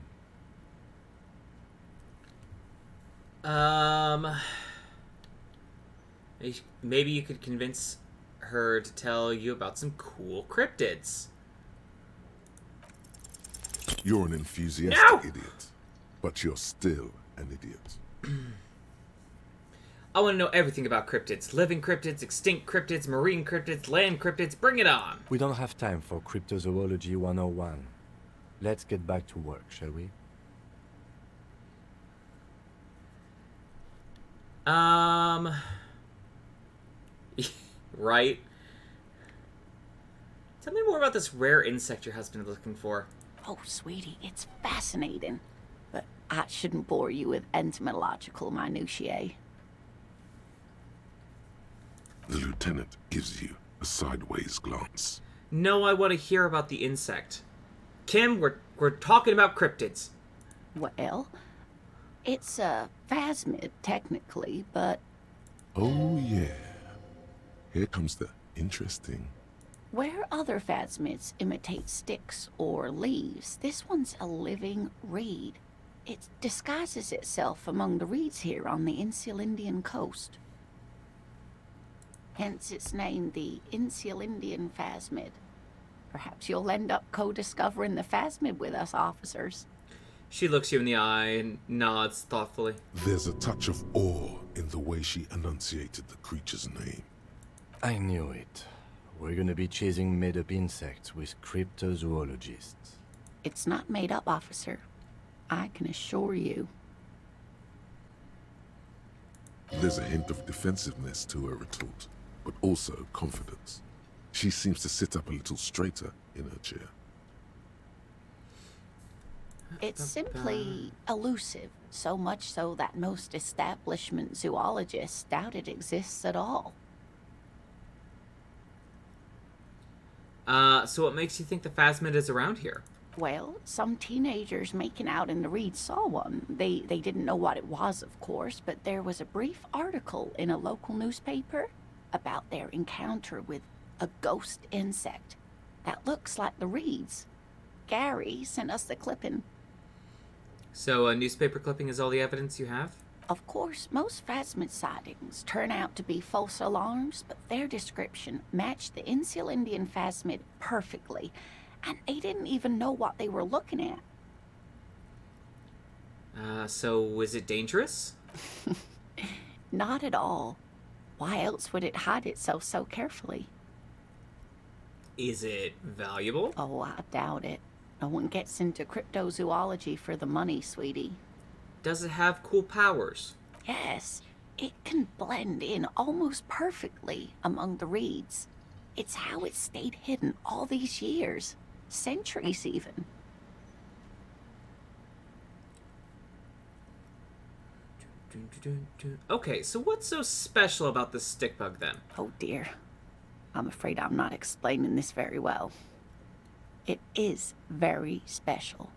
S1: Maybe you could convince her to tell you about some cool cryptids.
S3: You're an enthusiastic idiot, but you're still an idiot.
S1: I want to know everything about cryptids. Living cryptids, extinct cryptids, marine cryptids, land cryptids. Bring it on!
S2: We don't have time for Cryptozoology 101. Let's get back to work, shall we?
S1: Right. Tell me more about this rare insect your husband is looking for.
S10: Oh, sweetie, it's fascinating. But I shouldn't bore you with entomological minutiae.
S3: The lieutenant gives you a sideways glance.
S1: No, I want to hear about the insect. Kim, we're talking about cryptids.
S10: Well, it's a phasmid, technically, but...
S3: Oh, yeah. Here comes the interesting.
S10: Where other phasmids imitate sticks or leaves, this one's a living reed. It disguises itself among the reeds here on the Insulindian coast. Hence its name, the Insulindian phasmid. Perhaps you'll end up co-discovering the phasmid with us, officers.
S1: She looks you in the eye and nods thoughtfully.
S3: There's a touch of awe in the way she enunciated the creature's name.
S2: I knew it. We're gonna be chasing made-up insects with cryptozoologists.
S10: It's not made up, officer. I can assure you.
S3: There's a hint of defensiveness to her retort, but also confidence. She seems to sit up a little straighter in her chair.
S10: It's simply elusive, so much so that most establishment zoologists doubt it exists at all.
S1: So what makes you think the phasmid is around here?
S10: Well, some teenagers making out in the reeds saw one. They didn't know what it was, of course, but there was a brief article in a local newspaper about their encounter with a ghost insect that looks like the reeds. Gary sent us the clipping.
S1: So a newspaper clipping is all the evidence you have?
S10: Of course, most phasmid sightings turn out to be false alarms, but their description matched the Insulindian phasmid perfectly, and they didn't even know what they were looking at.
S1: So is it dangerous?
S10: Not at all. Why else would it hide itself so carefully?
S1: Is it valuable?
S10: Oh, I doubt it. No one gets into cryptozoology for the money, sweetie.
S1: Does it have cool powers?
S10: Yes, it can blend in almost perfectly among the reeds. It's how it stayed hidden all these years. Centuries, even.
S1: Okay, so what's so special about this stick bug then?
S10: Oh dear. I'm afraid I'm not explaining this very well. It is very special.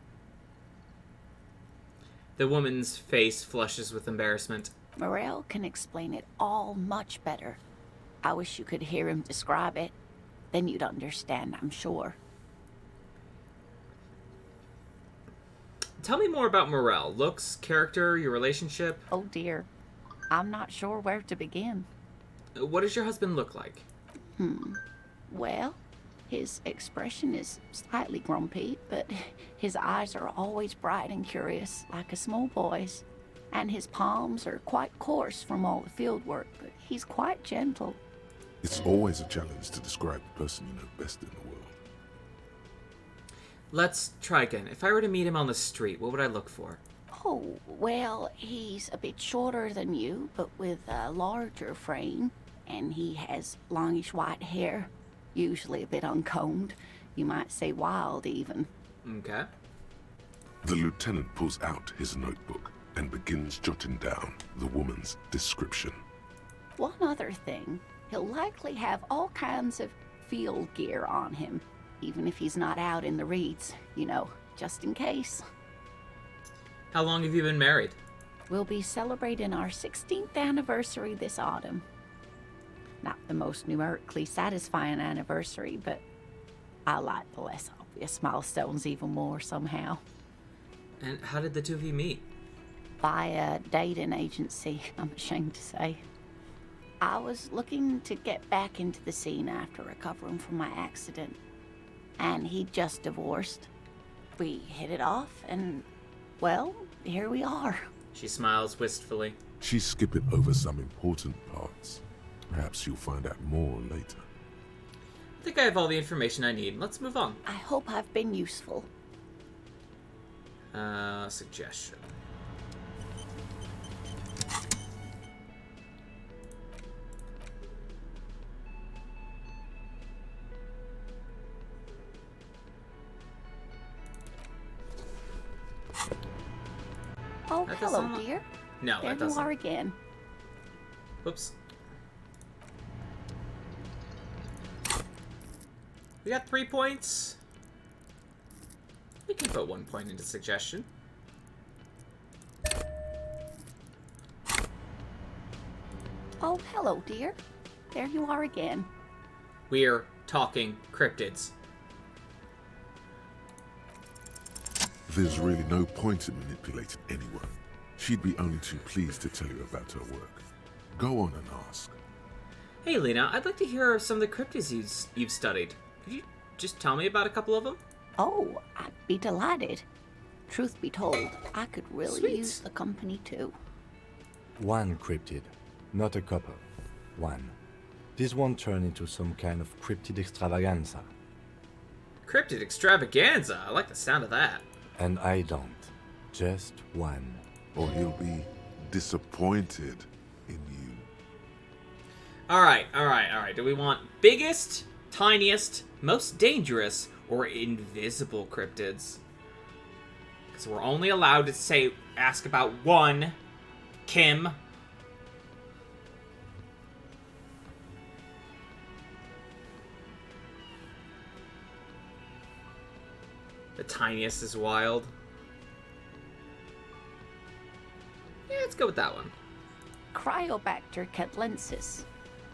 S1: The woman's face flushes with embarrassment.
S10: Morel can explain it all much better. I wish you could hear him describe it. Then you'd understand, I'm sure.
S1: Tell me more about Morel. Looks, character, your relationship.
S10: Oh dear. I'm not sure where to begin.
S1: What does your husband look like?
S10: Well, his expression is slightly grumpy, but his eyes are always bright and curious, like a small boy's. And his palms are quite coarse from all the field work, but he's quite gentle.
S3: It's always a challenge to describe the person you know best in the world.
S1: Let's try again. If I were to meet him on the street, what would I look for?
S10: Oh, well, he's a bit shorter than you, but with a larger frame. And he has longish white hair, usually a bit uncombed. You might say wild, even.
S1: Okay.
S3: The lieutenant pulls out his notebook and begins jotting down the woman's description.
S10: One other thing, he'll likely have all kinds of field gear on him, even if he's not out in the reeds, you know, just in case.
S1: How long have you been married?
S10: We'll be celebrating our 16th anniversary this autumn. Not the most numerically satisfying anniversary, but I like the less obvious milestones even more somehow.
S1: And how did the two of you meet?
S10: By a dating agency, I'm ashamed to say. I was looking to get back into the scene after recovering from my accident, and he'd just divorced. We hit it off, and, well, here we are.
S1: She smiles wistfully.
S3: She's skipping over some important parts. Perhaps you'll find out more later.
S1: I think I have all the information I need. Let's move on.
S10: I hope I've been useful.
S1: Suggestion.
S10: Oh,
S1: That
S10: hello,
S1: doesn't-
S10: dear.
S1: No,
S10: there
S1: that doesn't.
S10: you are again.
S1: Whoops. We got 3 points. We can put 1 point into suggestion.
S10: Oh, hello, dear. There you are again.
S1: We're talking cryptids.
S3: There's really no point in manipulating anyone. She'd be only too pleased to tell you about her work. Go on and ask.
S1: Hey, Lena, I'd like to hear some of the cryptids you've studied. Could you just tell me about a couple of them?
S10: Oh, I'd be delighted. Truth be told, I could really
S1: Sweet.
S10: use the company too.
S2: One cryptid, not a couple. One. This won't turn into some kind of cryptid extravaganza.
S1: Cryptid extravaganza. I like the sound of that.
S2: And I don't. Just one.
S3: Or he'll be disappointed in you.
S1: All right. Do we want biggest, tiniest, most dangerous, or invisible cryptids? Because we're only allowed to ask about one. Kim. The tiniest is wild. Yeah, let's go with that one.
S10: Cryobacter catlensis.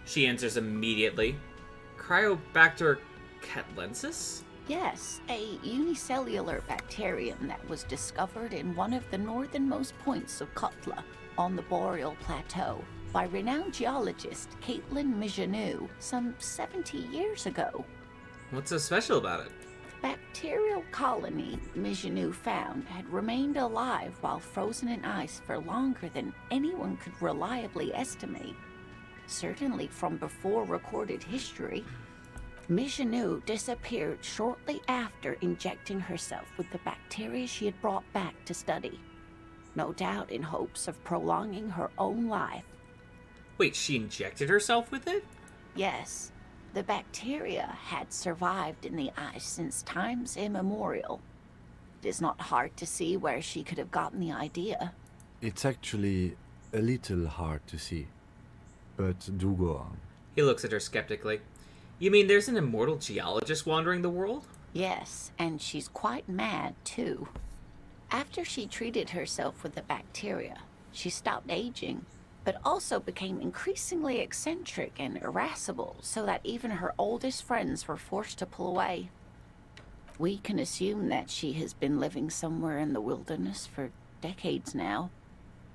S1: She answers immediately. Cryobacter catlensis?
S10: Yes, a unicellular bacterium that was discovered in one of the northernmost points of Kotla, on the Boreal Plateau by renowned geologist Caitlin Mijanou some 70 years ago.
S1: What's so special about it?
S10: The bacterial colony Mijanou found had remained alive while frozen in ice for longer than anyone could reliably estimate. Certainly from before recorded history. Mijanou disappeared shortly after injecting herself with the bacteria she had brought back to study. No doubt in hopes of prolonging her own life.
S1: Wait, she injected herself with it?
S10: Yes, the bacteria had survived in the ice since times immemorial. It is not hard to see where she could have gotten the idea.
S2: It's actually a little hard to see. But do go on.
S1: He looks at her skeptically. You mean there's an immortal geologist wandering the world?
S10: Yes, and she's quite mad, too. After she treated herself with the bacteria, she stopped aging, but also became increasingly eccentric and irascible, so that even her oldest friends were forced to pull away. We can assume that she has been living somewhere in the wilderness for decades now,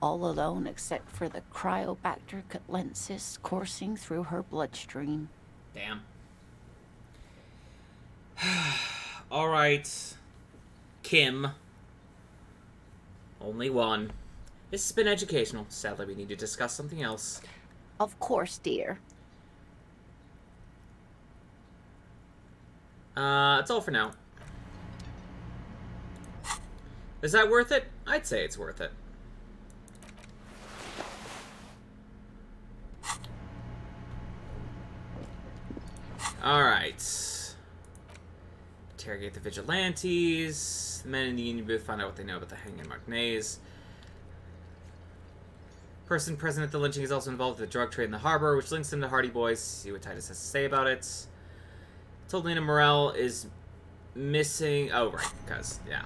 S10: all alone except for the Cryobacter catlensis coursing through her bloodstream.
S1: Damn. All right, Kim. Only one. This has been educational. Sadly, we need to discuss something else.
S10: Of course, dear.
S1: That's all for now. Is that worth it? I'd say it's worth it. Alright. Interrogate the vigilantes. The men in the Union booth find out what they know about the hanging of Martinez. Person present at the lynching is also involved with the drug trade in the harbor, which links them to Hardy Boys. See what Titus has to say about it. Told Lena Morel is missing. Oh, right. Because, yeah.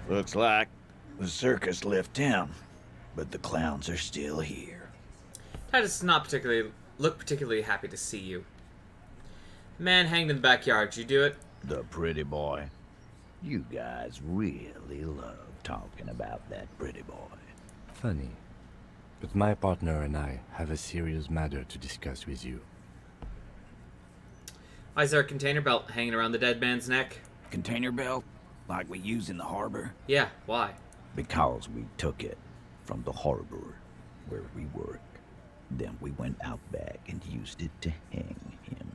S16: Looks like the circus left town, but the clowns are still here.
S1: Titus does not look particularly happy to see you. Man hanged in the backyard. Did you do it?
S16: The pretty boy. You guys really love talking about that pretty boy.
S2: Funny. But my partner and I have a serious matter to discuss with you.
S1: Why is there a container belt hanging around the dead man's neck?
S16: Container belt? Like we use in the harbor?
S1: Yeah, why?
S16: Because we took it from the harbor where we work. Then we went out back and used it to hang him.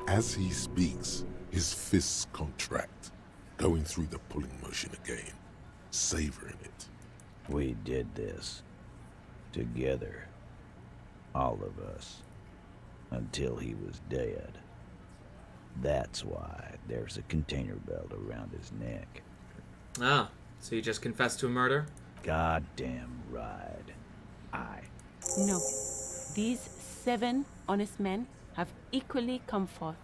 S3: As he speaks, his fists contract, going through the pulling motion again, savoring it.
S16: We did this together, all of us, until he was dead. That's why there's a container belt around his neck.
S1: Ah, so you just confessed to a murder?
S16: Goddamn right.
S15: No. These 7 honest men have equally come forth.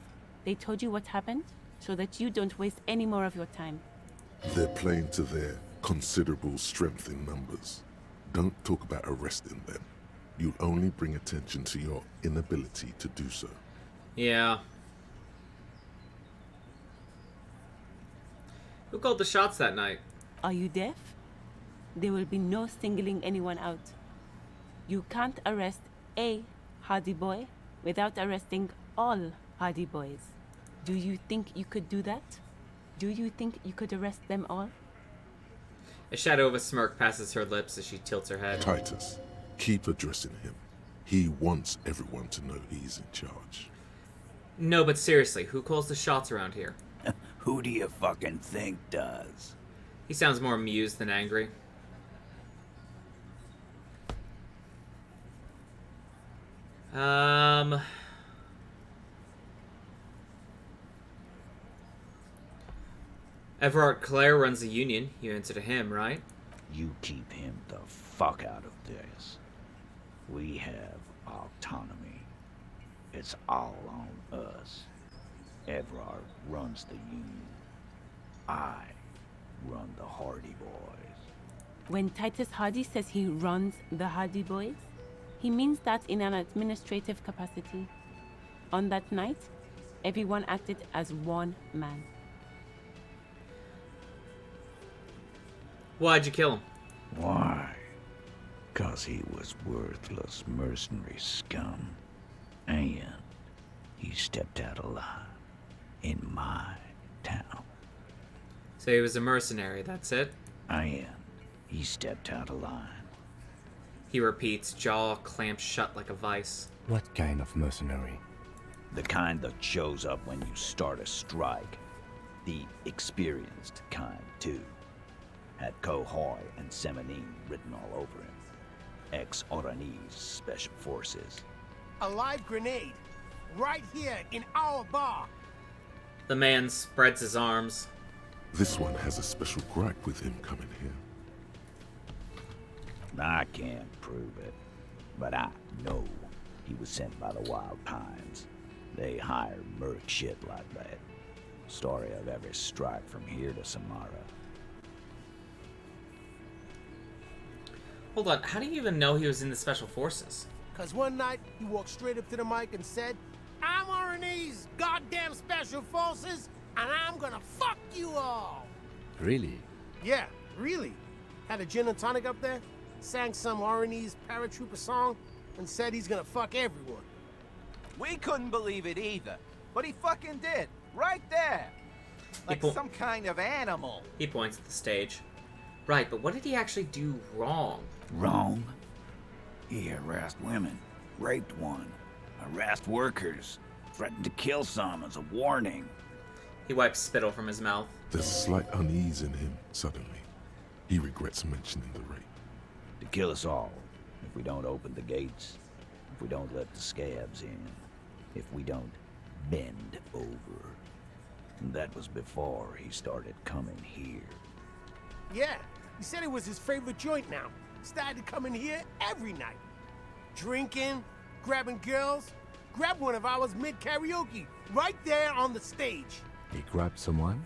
S15: They told you what happened, so that you don't waste any more of your time.
S3: They're playing to their considerable strength in numbers. Don't talk about arresting them. You'll only bring attention to your inability to do so.
S1: Yeah. Who called the shots that night?
S15: Are you deaf? There will be no singling anyone out. You can't arrest a Hardy Boy without arresting all Hardy Boys. Do you think you could do that? Do you think you could arrest them all?
S1: A shadow of a smirk passes her lips as she tilts her head.
S3: Titus, keep addressing him. He wants everyone to know he's in charge.
S1: No, but seriously, who calls the shots around here?
S16: Who do you fucking think does?
S1: He sounds more amused than angry. Everard Clare runs the Union. You answer to him, right?
S16: You keep him the fuck out of this. We have autonomy. It's all on us. Everard runs the Union. I run the Hardy Boys.
S15: When Titus Hardy says he runs the Hardy Boys, he means that in an administrative capacity. On that night, everyone acted as one man.
S1: Why'd you kill him?
S16: Why? 'Cause he was worthless mercenary scum. And he stepped out of line in my town.
S1: So he was a mercenary, that's it?
S16: And he stepped out of line.
S1: He repeats, jaw clamped shut like a vice.
S2: What kind of mercenary?
S16: The kind that shows up when you start a strike. The experienced kind, too. Had Kohoi and Semenine written all over him. Ex-Oranese Special Forces.
S9: A live grenade. Right here in our bar.
S1: The man spreads his arms.
S3: This one has a special gripe with him coming here.
S16: I can't prove it, but I know he was sent by the Wild Pines. They hire merc shit like that. Story of every strike from here to Samara.
S1: Hold on, how do you even know he was in the Special Forces?
S9: Cause one night he walked straight up to the mic and said, "I'm RNA's goddamn special forces, and I'm gonna fuck you all."
S2: Really?
S9: Yeah, really. Had a gin and tonic up there, sang some RNA's paratrooper song, and said he's gonna fuck everyone.
S18: We couldn't believe it either, but he fucking did. Right there. Like some kind of animal.
S1: He points at the stage. Right, but what did he actually do wrong?
S16: Wrong? He harassed women, raped one, harassed workers, threatened to kill some as a warning.
S1: He wipes spittle from his mouth.
S3: There's slight unease in him, suddenly. He regrets mentioning the rape.
S16: To kill us all, if we don't open the gates, if we don't let the scabs in, if we don't bend over. And that was before he started coming here.
S9: Yeah, he said it was his favorite joint now. Started coming here every night. Drinking, grabbing girls. Grabbed one of ours mid-karaoke, right there on the stage.
S2: He grabbed someone?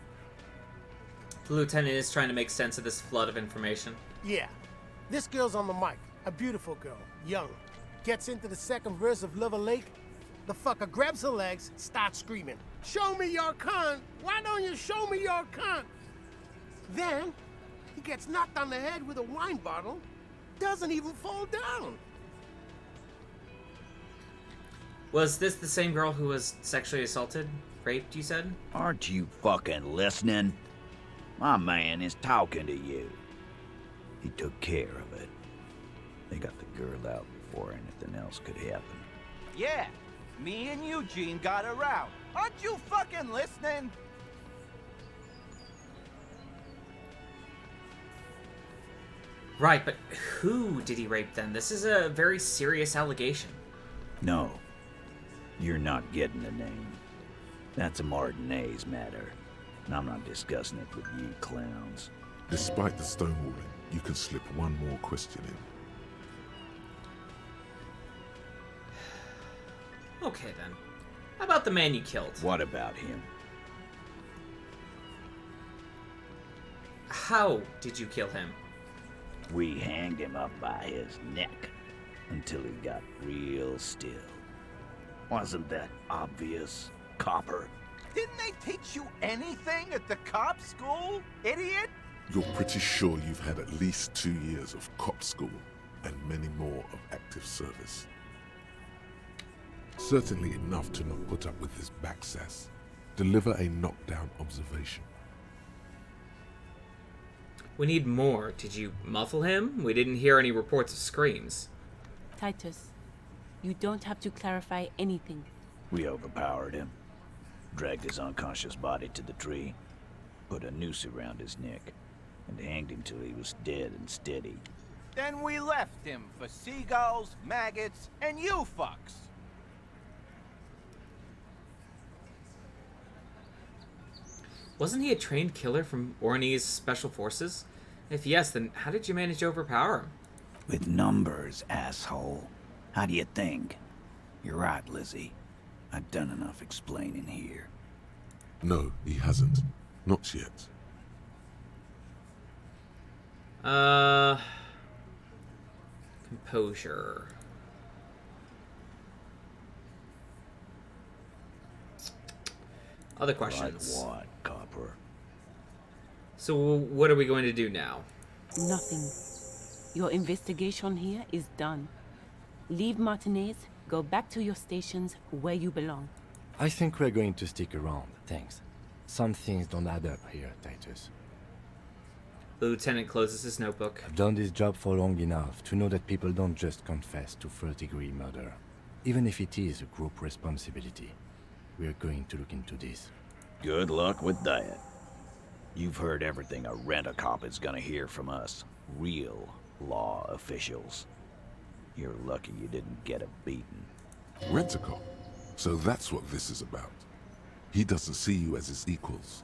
S1: The lieutenant is trying to make sense of this flood of information.
S9: Yeah, this girl's on the mic. A beautiful girl, young. Gets into the second verse of Lover Lake. The fucker grabs her legs, starts screaming, "Show me your cunt! Why don't you show me your cunt?" Then, he gets knocked on the head with a wine bottle. Doesn't even fall down.
S1: Was this the same girl who was sexually assaulted? Raped, you said?
S16: Aren't you fucking listening? My man is talking to you. He took care of it. They got the girl out before anything else could happen.
S18: Yeah, me and Eugene got her out. Aren't you fucking listening?
S1: Right, but who did he rape then? This is a very serious allegation.
S16: No, you're not getting a name. That's a Martinez matter, and I'm not discussing it with you clowns.
S3: Despite the stonewalling, you can slip one more question in.
S1: Okay then. How about the man you killed?
S16: What about him?
S1: How did you kill him?
S16: We hanged him up by his neck until he got real still. Wasn't that obvious, copper?
S18: Didn't they teach you anything at the cop school, idiot?
S3: You're pretty sure you've had at least 2 years of cop school and many more of active service. Certainly enough to not put up with this backsass. Deliver a knockdown observation.
S1: We need more. Did you muffle him? We didn't hear any reports of screams.
S15: Titus, you don't have to clarify anything.
S16: We overpowered him, dragged his unconscious body to the tree, put a noose around his neck, and hanged him till he was dead and steady.
S18: Then we left him for seagulls, maggots, and you fucks.
S1: Wasn't he a trained killer from Orne's Special Forces? If yes, then how did you manage to overpower him?
S16: With numbers, asshole. How do you think? You're right, Lizzie. I've done enough explaining here.
S3: No, he hasn't. Not yet.
S1: Composure. Other questions.
S16: Like what, copper?
S1: So what are we going to do now?
S15: Nothing. Your investigation here is done. Leave Martinez, go back to your stations where you belong.
S2: I think we're going to stick around, thanks. Some things don't add up here, Titus.
S1: The lieutenant closes his notebook.
S2: I've done this job for long enough to know that people don't just confess to first-degree murder. Even if it is a group responsibility. We're going to look into this.
S16: Good luck with that. You've heard everything a rent-a-cop is gonna hear from us. Real law officials. You're lucky you didn't get a beating.
S3: Rent-a-cop? So that's what this is about. He doesn't see you as his equals.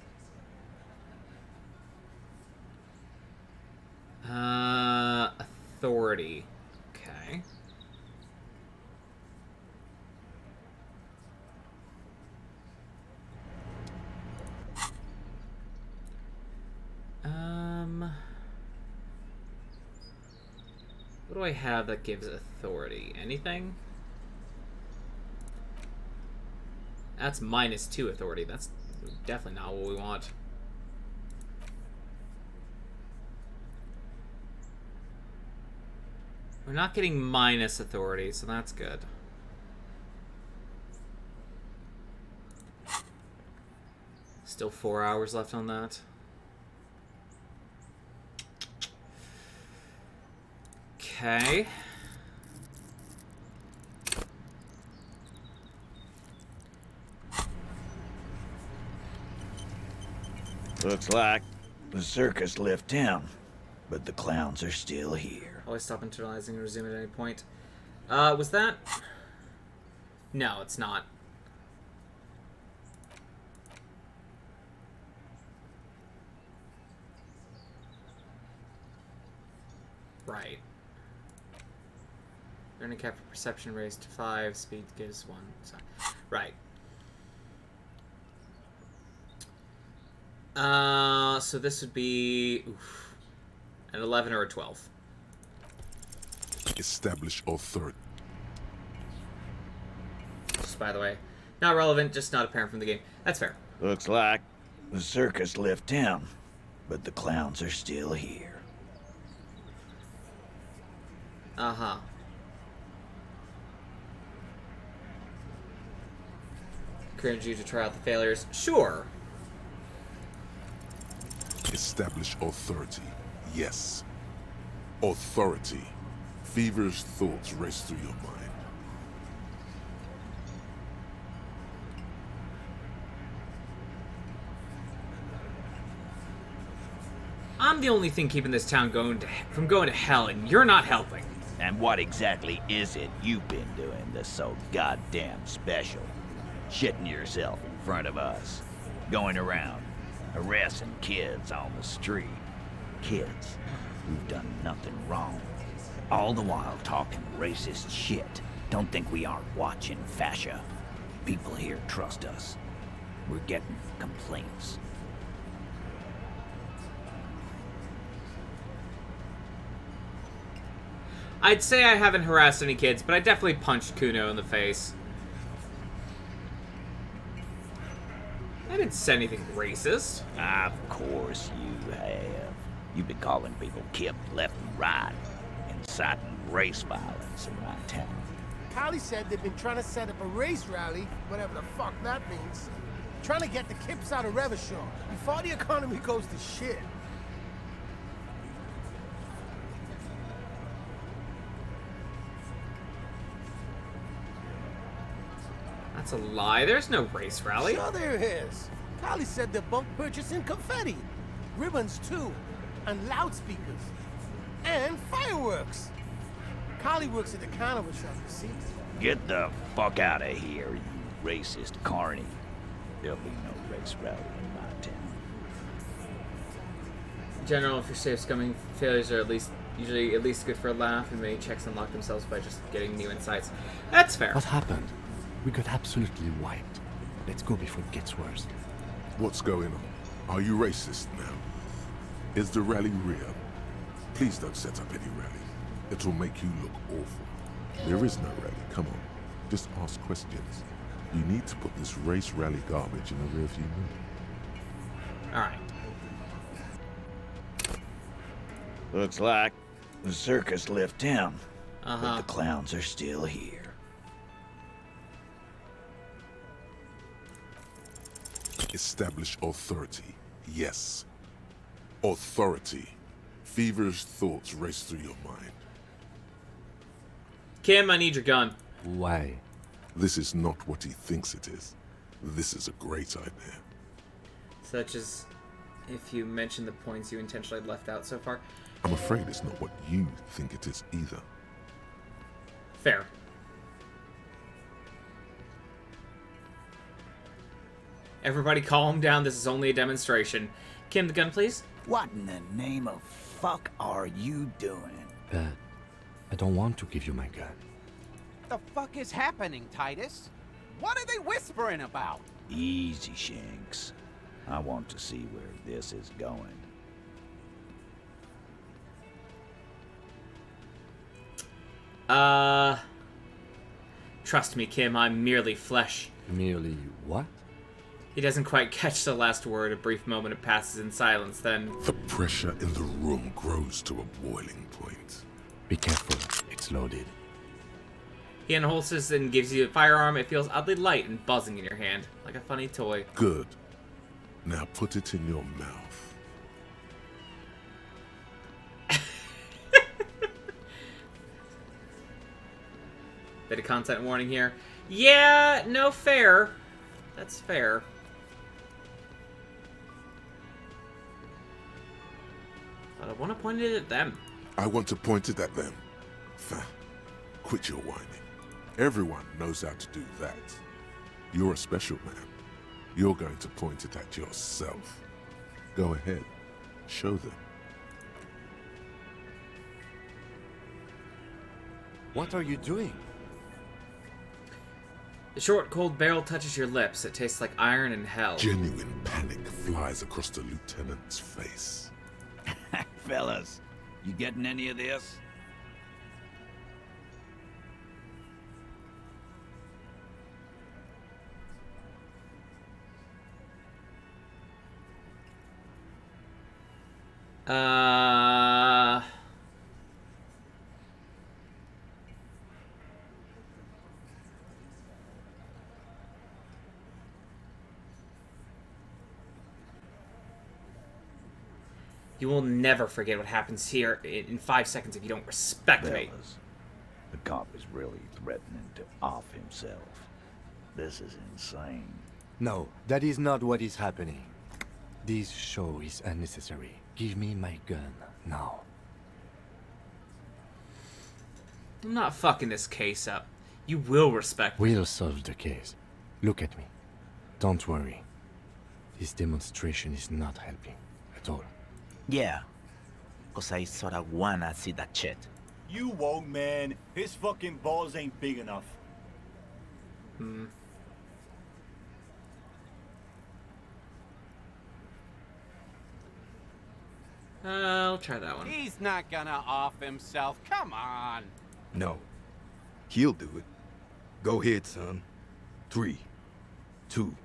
S1: Authority. Okay. What do I have that gives authority? Anything? That's -2 authority. That's definitely not what we want. We're not getting minus authority, so that's good. Still 4 hours left on that. Okay.
S16: Looks like the circus left town, but the clowns are still here.
S1: Always stop internalizing and resume at any point. Was that? No, it's not. Right. Learning cap for perception raised to 5, speed gives 1. So, right. So this would be an 11 or a 12.
S3: Establish authority.
S1: Just by the way, not relevant, just not apparent from the game. That's fair.
S16: Looks like the circus left town, but the clowns are still here.
S1: Uh-huh. Encourage you to try out the failures. Sure.
S3: Establish authority. Yes. Authority. Feverish thoughts race through your mind.
S1: I'm the only thing keeping this town from going to hell, and you're not helping.
S16: And what exactly is it you've been doing that's so goddamn special? Shitting yourself in front of us. Going around, harassing kids on the street. Kids who've done nothing wrong. All the while talking racist shit. Don't think we aren't watching, fascia. People here trust us. We're getting complaints.
S1: I'd say I haven't harassed any kids, but I definitely punched Kuno in the face. I didn't say anything racist.
S16: Of course you have. You've been calling people Kip left and right, inciting race violence in my town.
S9: Callie said they've been trying to set up a race rally, whatever the fuck that means. Trying to get the Kips out of Revachon before the economy goes to shit.
S1: That's a lie. There's no race rally.
S9: Sure there is. Callie said they're bulk purchasing confetti. Ribbons too. And loudspeakers. And fireworks. Callie works at the carnival shop, you see.
S16: Get the fuck out of here, you racist carny. There'll be no race rally in my town.
S1: In general, if your safe scumming failures are usually at least good for a laugh, and many checks unlock themselves by just getting new insights. That's fair.
S2: What happened? We got absolutely wiped. Let's go before it gets worse.
S3: What's going on? Are you racist now? Is the rally real? Please don't set up any rally. It'll make you look awful. There is no rally, come on. Just ask questions. You need to put this race rally garbage in the rearview mirror.
S1: Alright.
S16: Looks like the circus left town,
S1: Uh-huh.
S16: but the clowns are still here.
S3: Establish authority. Yes. Authority. Feverish thoughts race through your mind.
S1: Kim, I need your gun.
S2: Why?
S3: This is not what he thinks it is. This is a great idea.
S1: Such as if you mention the points you intentionally left out so far.
S3: I'm afraid it's not what you think it is either.
S1: Fair. Everybody calm down, this is only a demonstration. Kim, the gun, please.
S16: What in the name of fuck are you doing?
S2: I don't want to give you my gun.
S18: The fuck is happening, Titus? What are they whispering about?
S16: Easy, Shanks. I want to see where this is going.
S1: Trust me, Kim, I'm merely flesh.
S2: Merely what?
S1: He doesn't quite catch the last word. A brief moment it passes in silence, then...
S3: The pressure in the room grows to a boiling point.
S2: Be careful, it's loaded.
S1: He unholsters and gives you a firearm. It feels oddly light and buzzing in your hand, like a funny toy.
S3: Good. Now put it in your mouth.
S1: Bit of content warning here. Yeah, no fair. That's fair. But I want to point it at them.
S3: I want to point it at them. Quit your whining. Everyone knows how to do that. You're a special man. You're going to point it at yourself. Go ahead. Show them.
S2: What are you doing?
S1: The short, cold barrel touches your lips. It tastes like iron and hell.
S3: Genuine panic flies across the lieutenant's face.
S16: Fellas, you getting any of this?
S1: You will never forget what happens here in 5 seconds if you don't respect me.
S16: Fellas, the cop is really threatening to off himself. This is insane.
S2: No, that is not what is happening. This show is unnecessary. Give me my gun, now.
S1: I'm not fucking this case up. You will respect me.
S2: We'll solve the case. Look at me. Don't worry. This demonstration is not helping at all.
S21: Yeah, cause I sorta wanna see that shit.
S19: You won't, man. His fucking balls ain't big enough.
S1: I'll try that one.
S18: He's not gonna off himself. Come on.
S22: No. He'll do it. Go ahead, son. 3, 2.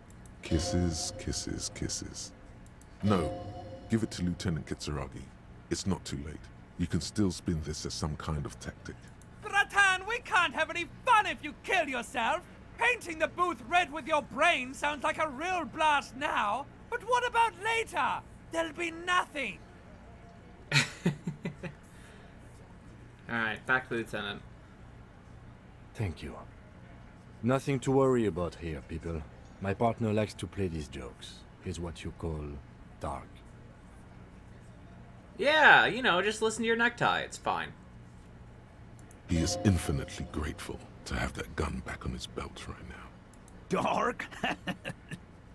S3: Kisses, kisses, kisses. No. Give it to Lieutenant Kitsuragi. It's not too late. You can still spin this as some kind of tactic.
S5: Bratan, we can't have any fun if you kill yourself. Painting the booth red with your brain sounds like a real blast now. But what about later? There'll be nothing.
S1: Alright, back to the Lieutenant.
S2: Thank you. Nothing to worry about here, people. My partner likes to play these jokes. He's what you call dark.
S1: Yeah, you know, just listen to your necktie. It's fine.
S3: He is infinitely grateful to have that gun back on his belt right now.
S16: Dark?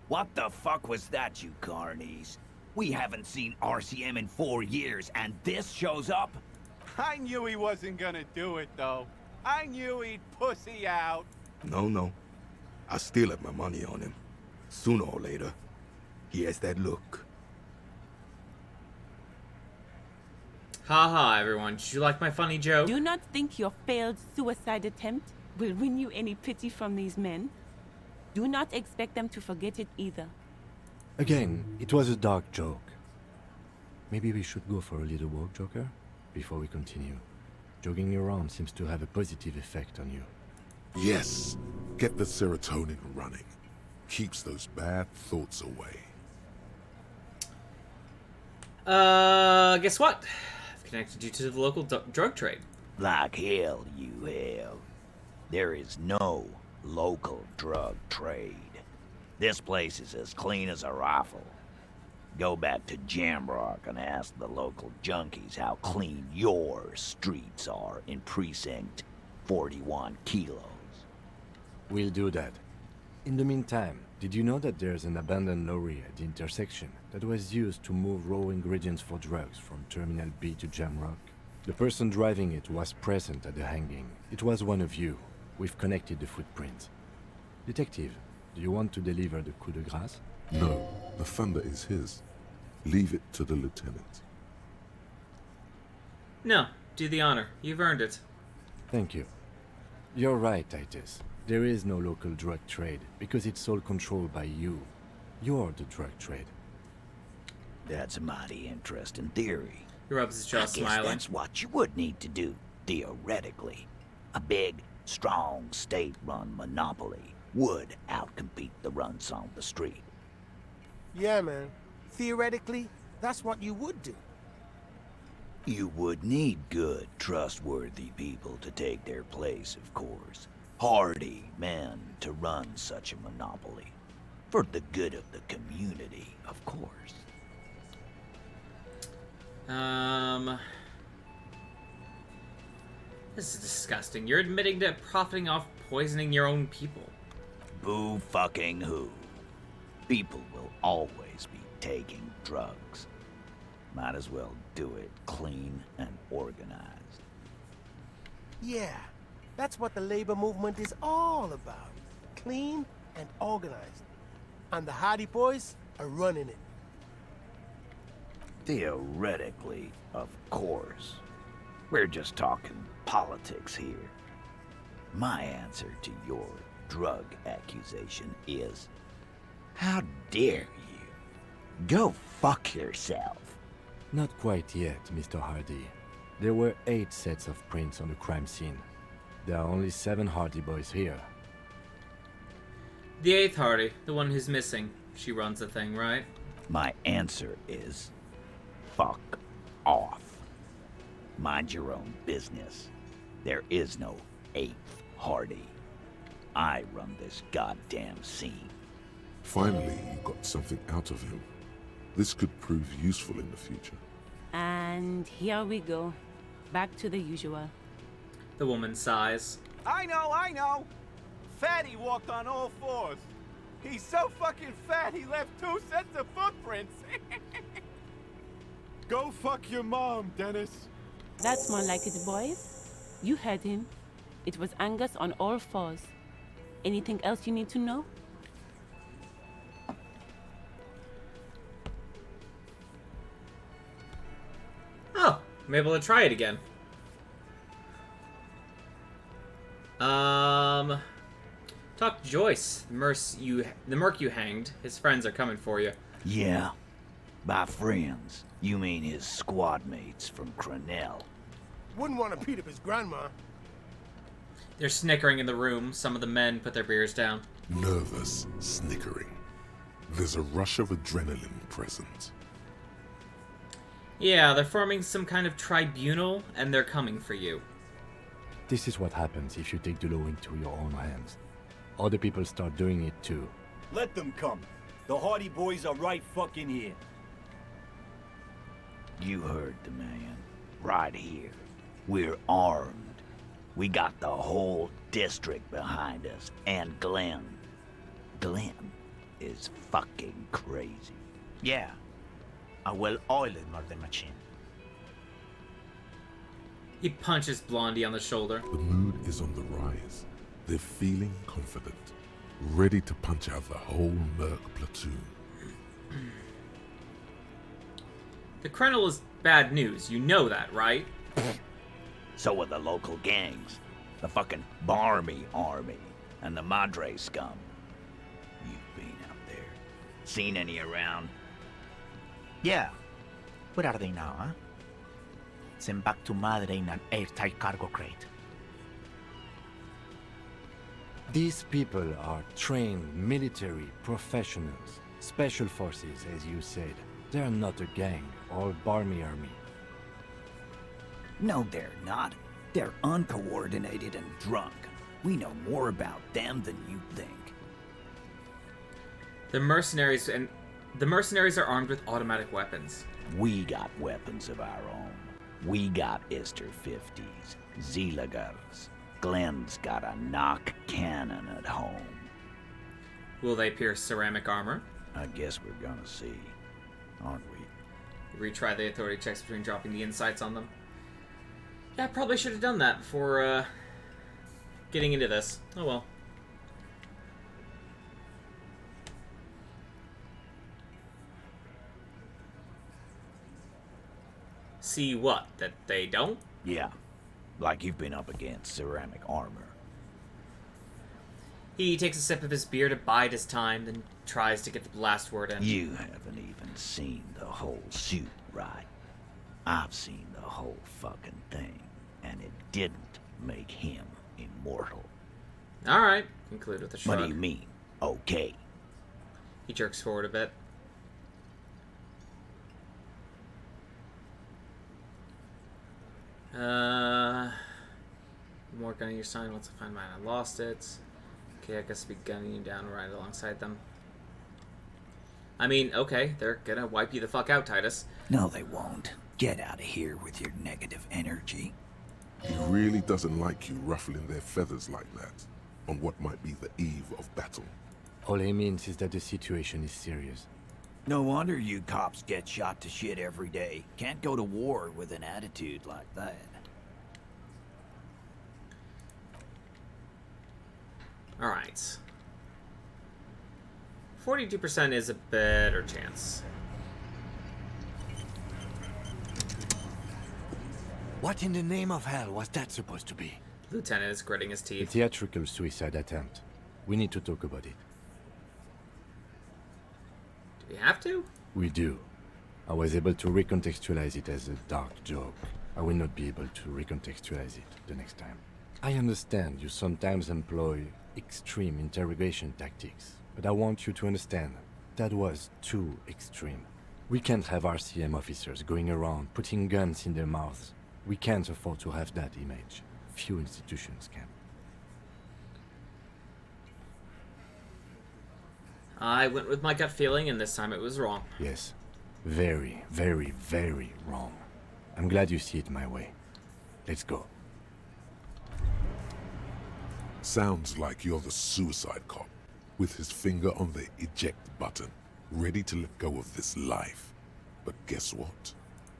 S16: What the fuck was that, you carnies? We haven't seen RCM in 4 years, and this shows up?
S18: I knew he wasn't gonna do it, though. I knew he'd pussy out.
S22: No. I still have my money on him. Sooner or later, he has that look.
S1: Haha, everyone. Did you like my funny joke?
S15: Do not think your failed suicide attempt will win you any pity from these men. Do not expect them to forget it either.
S2: Again, it was a dark joke. Maybe we should go for a little walk, Joker, before we continue. Jogging around seems to have a positive effect on you.
S3: Yes, get the serotonin running. Keeps those bad thoughts away.
S1: Guess what? I've connected you to the local drug trade.
S16: Like hell you have. There is no local drug trade. This place is as clean as a rifle. Go back to Jamrock and ask the local junkies how clean your streets are in Precinct 41 Kilos.
S2: We'll do that. In the meantime, did you know that there's an abandoned lorry at the intersection that was used to move raw ingredients for drugs from Terminal B to Jamrock? The person driving it was present at the hanging. It was one of you. We've connected the footprints. Detective, do you want to deliver the coup de grâce?
S3: No, the thunder is his. Leave it to the lieutenant.
S1: No, do the honor. You've earned it.
S2: Thank you. You're right, Titus. There is no local drug trade because it's all controlled by you. You're the drug trade.
S16: That's a mighty interesting theory.
S1: He rubs his jaw, smiling.
S16: That's what you would need to do, theoretically. A big, strong, state-run monopoly would outcompete the runts on the street.
S4: Yeah, man. Theoretically, that's what you would do.
S16: You would need good, trustworthy people to take their place, of course. Hardy men to run such a monopoly. For the good of the community, of course.
S1: This is disgusting. You're admitting to profiting off poisoning your own people.
S16: Boo fucking who. People will always be taking drugs. Might as well do it clean and organized.
S4: Yeah, that's what the labor movement is all about. Clean and organized. And the Hardy Boys are running it.
S16: Theoretically, of course. We're just talking politics here. My answer to your drug accusation is, how dare you? Go fuck yourself.
S2: Not quite yet, Mr. Hardy. There were 8 sets of prints on the crime scene. There are only 7 Hardy boys here.
S1: The 8th Hardy, the one who's missing. She runs the thing, right?
S16: My answer is, fuck off. Mind your own business. There is no 8th Hardy. I run this goddamn scene.
S3: Finally, you got something out of him. This could prove useful in the future.
S15: And here we go. Back to the usual.
S1: The woman sighs.
S18: I know. Fatty walked on all 4s. He's so fucking fat he left 2 sets of footprints.
S19: Go fuck your mom, Dennis.
S15: That's more like it, boys. You heard him. It was Angus on all 4s. Anything else you need to know?
S1: Oh, I'm able to try it again. Talk to Joyce. The merc you hanged. His friends are coming for you.
S16: Yeah. By friends, you mean his squad mates from Cradle.
S4: Wouldn't want to beat up his grandma.
S1: They're snickering in the room. Some of the men put their beers down.
S3: Nervous, snickering. There's a rush of adrenaline present.
S1: Yeah, they're forming some kind of tribunal, and they're coming for you.
S2: This is what happens if you take the law into your own hands. Other people start doing it too.
S19: Let them come. The Hardy Boys are right fucking here.
S16: You heard the man. Right here. We're armed. We got the whole district behind us. And Glenn. Glenn is fucking crazy.
S21: Yeah. A well-oiled murder machine.
S1: He punches Blondie on the shoulder.
S3: The mood is on the rise. They're feeling confident. Ready to punch out the whole merc platoon.
S1: The Cradle is bad news. You know that, right?
S16: So are the local gangs. The fucking Barmy Army. And the Madre scum. You've been out there. Seen any around?
S21: Yeah. Where are they now, huh? Sent back to Madre in an airtight cargo crate.
S2: These people are trained military professionals, special forces, as you said. They're not a gang or barmy army.
S16: No, they're not. They're uncoordinated and drunk. We know more about them than you think.
S1: The mercenaries are armed with automatic weapons.
S16: We got weapons of our own. We got Ister-50s, Zeelagers. Glenn's got a knock cannon at home.
S1: Will they pierce ceramic armor?
S16: I guess we're gonna see, aren't we?
S1: Retry the authority checks between dropping the insights on them. Yeah, I probably should have done that before getting into this. Oh well. See what? That they don't?
S16: Yeah, like you've been up against ceramic armor.
S1: He takes a sip of his beer to bide his time, then tries to get the last word in.
S16: You haven't even seen the whole suit, right? I've seen the whole fucking thing, and it didn't make him immortal.
S1: Alright, conclude with a shrug.
S16: What do you mean, okay?
S1: He jerks forward a bit. More gunning your sign once I find mine. I lost it. Okay, I guess I'll be gunning you down right alongside them. I mean, okay, they're gonna wipe you the fuck out, Titus.
S16: No, they won't. Get out of here with your negative energy.
S3: He really doesn't like you ruffling their feathers like that, on what might be the eve of battle.
S2: All he means is that the situation is serious.
S16: No wonder you cops get shot to shit every day. Can't go to war with an attitude like that.
S1: Alright. 42% is a better chance.
S2: What in the name of hell was that supposed to be?
S1: Lieutenant is gritting his
S2: A
S1: teeth.
S2: theatrical suicide attempt. We need to talk about it.
S1: Do we have to?
S2: We do. I was able to recontextualize it as a dark joke. I will not be able to recontextualize it the next time. I understand you sometimes employ extreme interrogation tactics, but I want you to understand that was too extreme. We can't have RCM officers going around putting guns in their mouths. We can't afford to have that image. Few institutions can.
S1: I went with my gut feeling, and this time it was wrong.
S2: Yes. Very, very, very wrong. I'm glad you see it my way. Let's go.
S3: Sounds like you're the suicide cop, with his finger on the eject button, ready to let go of this life. But guess what?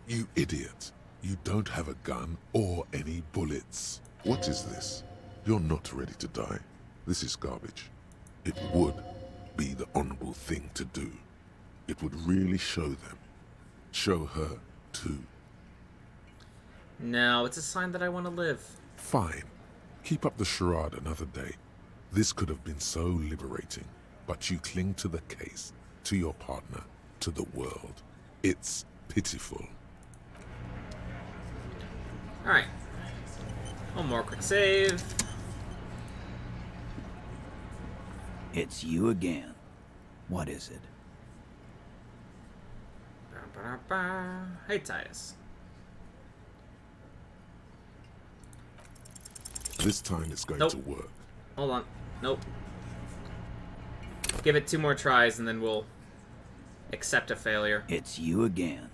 S3: You idiot. You don't have a gun or any bullets. What is this? You're not ready to die. This is garbage. It would be the honorable thing to do. It would really show them. Show her, too.
S1: No, it's a sign that I want to live.
S3: Fine. Keep up the charade another day. This could have been so liberating, but you cling to the case, to your partner, to the world. It's pitiful.
S1: Alright. One more quick save.
S16: It's you again. What is it?
S1: Hey, Titus.
S3: This time it's going
S1: Nope.
S3: to work.
S1: Hold on. Nope. Give it 2 more tries and then we'll accept a failure.
S16: It's you again.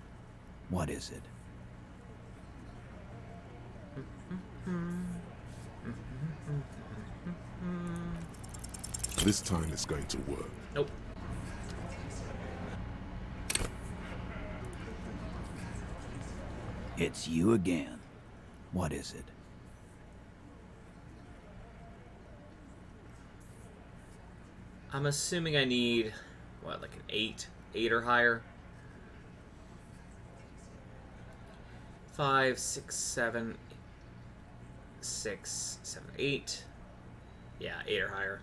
S16: What is it?
S3: This time it's going to work.
S1: Nope.
S16: It's you again. What is it?
S1: I'm assuming I need, what, like an 8? 8 or higher? 5, 6, 7, 6, 7, 8. Yeah, 8 or higher.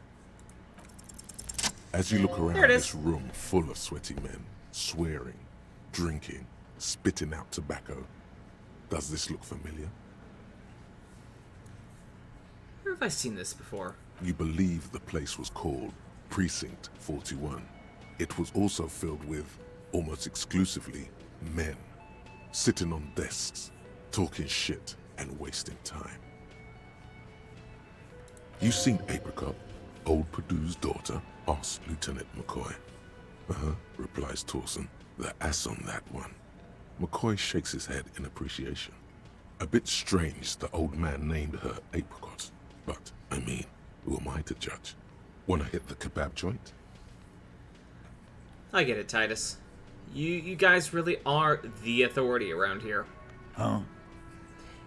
S3: As you look
S1: There
S3: around
S1: it is.
S3: this room full of sweaty men, swearing, drinking, spitting out tobacco. Does this look familiar?
S1: Where have I seen this before?
S3: You believe the place was called Precinct 41. It was also filled with, almost exclusively, men. Sitting on desks, talking shit and wasting time. You seen Apricot, old Purdue's daughter? Asked Lieutenant McCoy. Replies Torson. The ass on that one. McCoy shakes his head in appreciation. A bit strange the old man named her Apricot. But, I mean, who am I to judge? Wanna hit the kebab joint?
S1: I get it, Titus. You guys really are the authority around here.
S16: Huh?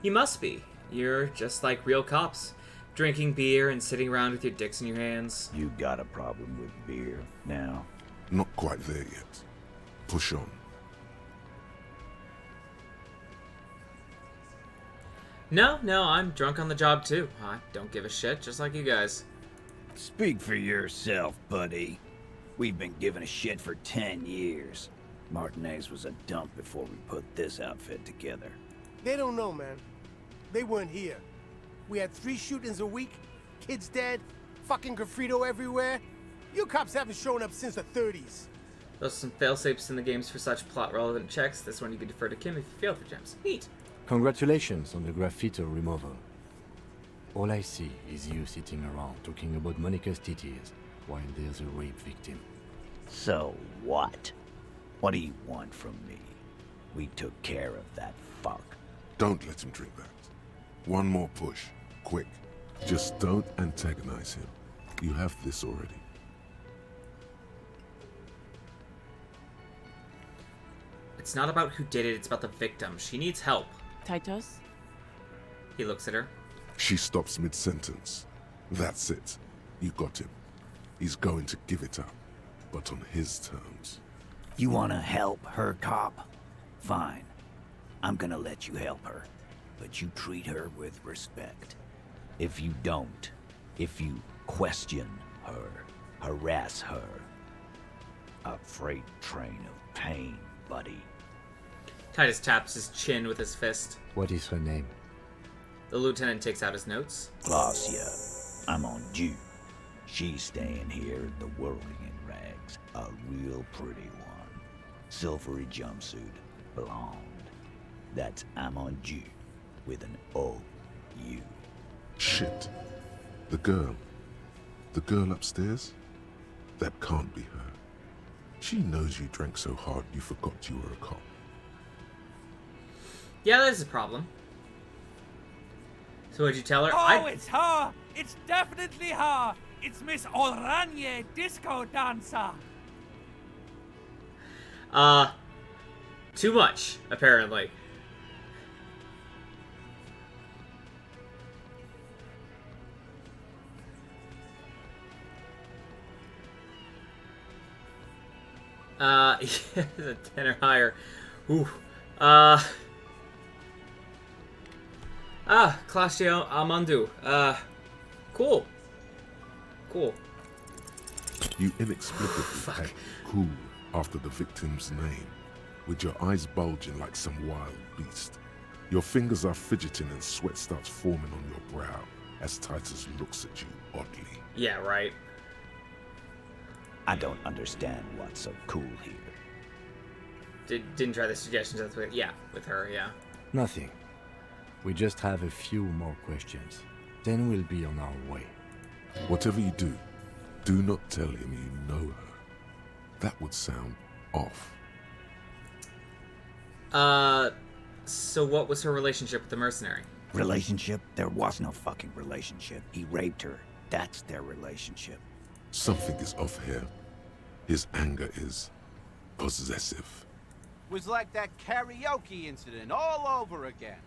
S1: You must be. You're just like real cops. Drinking beer and sitting around with your dicks in your hands.
S16: You got a problem with beer now?
S3: Not quite there yet. Push on.
S1: No, I'm drunk on the job too. I don't give a shit, just like you guys.
S16: Speak for yourself, buddy. We've been giving a shit for 10 years. Martinez was a dump before we put this outfit together.
S4: They don't know, man. They weren't here. We had 3 shootings a week, kids dead, fucking graffito everywhere. You cops haven't shown up since the 30s.
S1: Those are some failsafes in the games for such plot-relevant checks. This one you can defer to Kim if you fail for gems. Neat.
S2: Congratulations on the graffito removal. All I see is you sitting around talking about Monica's titties while there's a rape victim.
S16: So what? What do you want from me? We took care of that fuck.
S3: Don't let him drink that. One more push. Quick. Just don't antagonize him. You have this already.
S1: It's not about who did it, it's about the victim. She needs help.
S15: Titus?
S1: He looks at her.
S3: She stops mid-sentence. That's it. You got him. He's going to give it up, but on his terms.
S16: You wanna help her, cop? Fine. I'm gonna let you help her. But you treat her with respect. If you don't, if you question her, harass her, a freight train of pain, buddy.
S1: Titus taps his chin with his fist.
S2: What is her name?
S1: The lieutenant takes out his notes.
S16: Glacia, I'm on due. She's staying here at the Whirling in Rags. A real pretty one. Silvery jumpsuit, blonde. That's Amon Ju with an O-U.
S3: Shit. The girl. The girl upstairs? That can't be her. She knows you drank so hard you forgot you were a cop.
S1: Yeah, that is a problem. So what'd you tell her?
S5: Oh, it's her! It's definitely her! It's Miss Oranje, disco dancer!
S1: Too much, apparently. Yeah, a tenor higher. Ooh. Claudio Amandu. Cool. Cool.
S3: You inexplicably act cool after the victim's name, with your eyes bulging like some wild beast. Your fingers are fidgeting and sweat starts forming on your brow as Titus looks at you oddly.
S1: Yeah, right.
S16: I don't understand what's so cool here.
S1: Didn't try the suggestions with her, yeah.
S2: Nothing. We just have a few more questions. Then we'll be on our way.
S3: Whatever you do not tell him you know her. That would sound off.
S1: So what was her relationship with the mercenary?
S16: Relationship? There was no fucking relationship. He raped her. That's their relationship.
S3: Something is off here. His anger is possessive.
S18: Was like that karaoke incident all over again.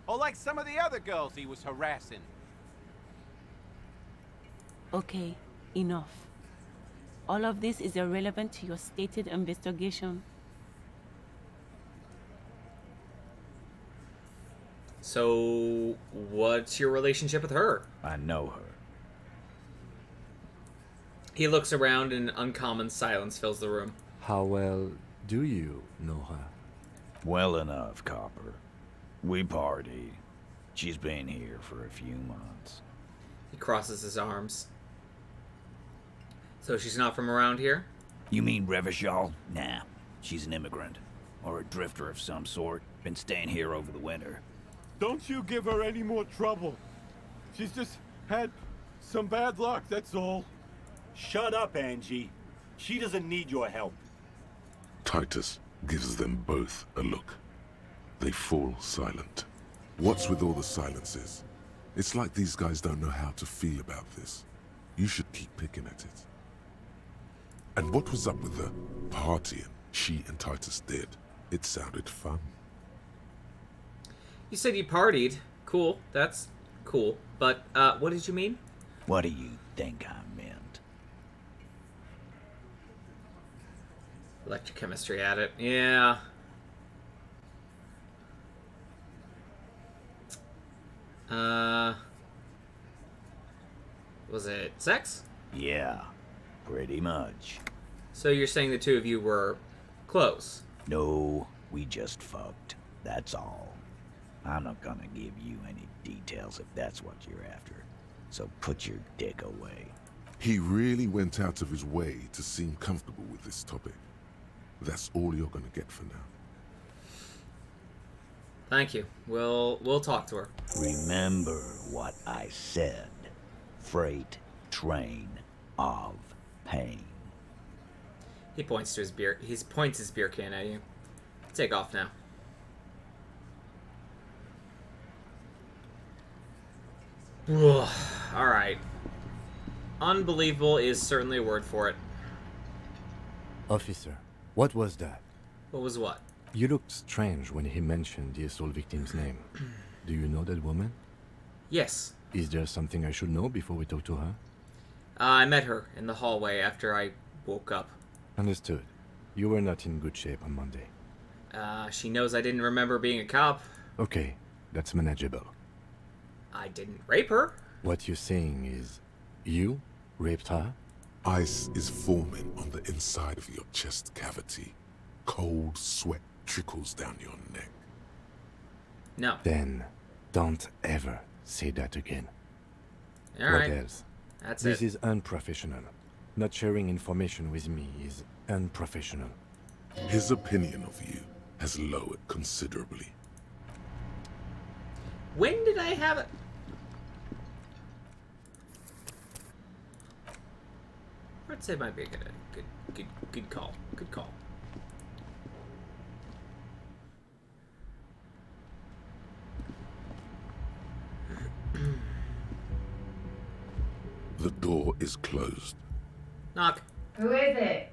S18: Or like some of the other girls he was harassing.
S15: Okay, enough. All of this is irrelevant to your stated investigation.
S1: So, what's your relationship with her?
S16: I know her.
S1: He looks around and uncommon silence fills the room.
S2: How well do you know her?
S16: Well enough, Copper. We party. She's been here for a few months.
S1: He crosses his arms. So she's not from around here?
S16: You mean Revachol? Nah, she's an immigrant. Or a drifter of some sort. Been staying here over the winter.
S19: Don't you give her any more trouble. She's just had some bad luck, that's all. Shut up, Angie. She doesn't need your help.
S3: Titus gives them both a look. They fall silent. What's with all the silences? It's like these guys don't know how to feel about this. You should keep picking at it. And what was up with the partying she and Titus did? It sounded fun.
S1: You said you partied. Cool. That's cool. But, what did you mean?
S16: What do you think I meant?
S1: Electrochemistry at it. Yeah. Was it sex?
S16: Yeah, pretty much.
S1: So you're saying the two of you were close?
S16: No, we just fucked. That's all. I'm not gonna give you any details if that's what you're after. So put your dick away.
S3: He really went out of his way to seem comfortable with this topic. That's all you're gonna get for now.
S1: Thank you. We'll talk to her.
S16: Remember what I said. Freight train of pain.
S1: He points to his beer. He points his beer can at you. Take off now. All right. Unbelievable is certainly a word for it.
S2: Officer, what was that?
S1: What was what?
S2: You looked strange when he mentioned the assault victim's name. Do you know that woman?
S1: Yes.
S2: Is there something I should know before we talk to her?
S1: I met her in the hallway after I woke up.
S2: Understood. You were not in good shape on Monday.
S1: She knows I didn't remember being a cop.
S2: Okay, that's manageable.
S1: I didn't rape her.
S2: What you're saying is, you raped her?
S3: Ice is forming on the inside of your chest cavity. Cold sweat trickles down your neck.
S1: No.
S2: Then, don't ever say that again.
S1: All
S2: what
S1: right.
S2: else?
S1: That's
S2: this
S1: it.
S2: Is unprofessional. Not sharing information with me is unprofessional.
S3: His opinion of you has lowered considerably.
S1: When did I have it? I'd say it might be a good call. Good call.
S3: The door is closed.
S1: Knock.
S7: Who is it?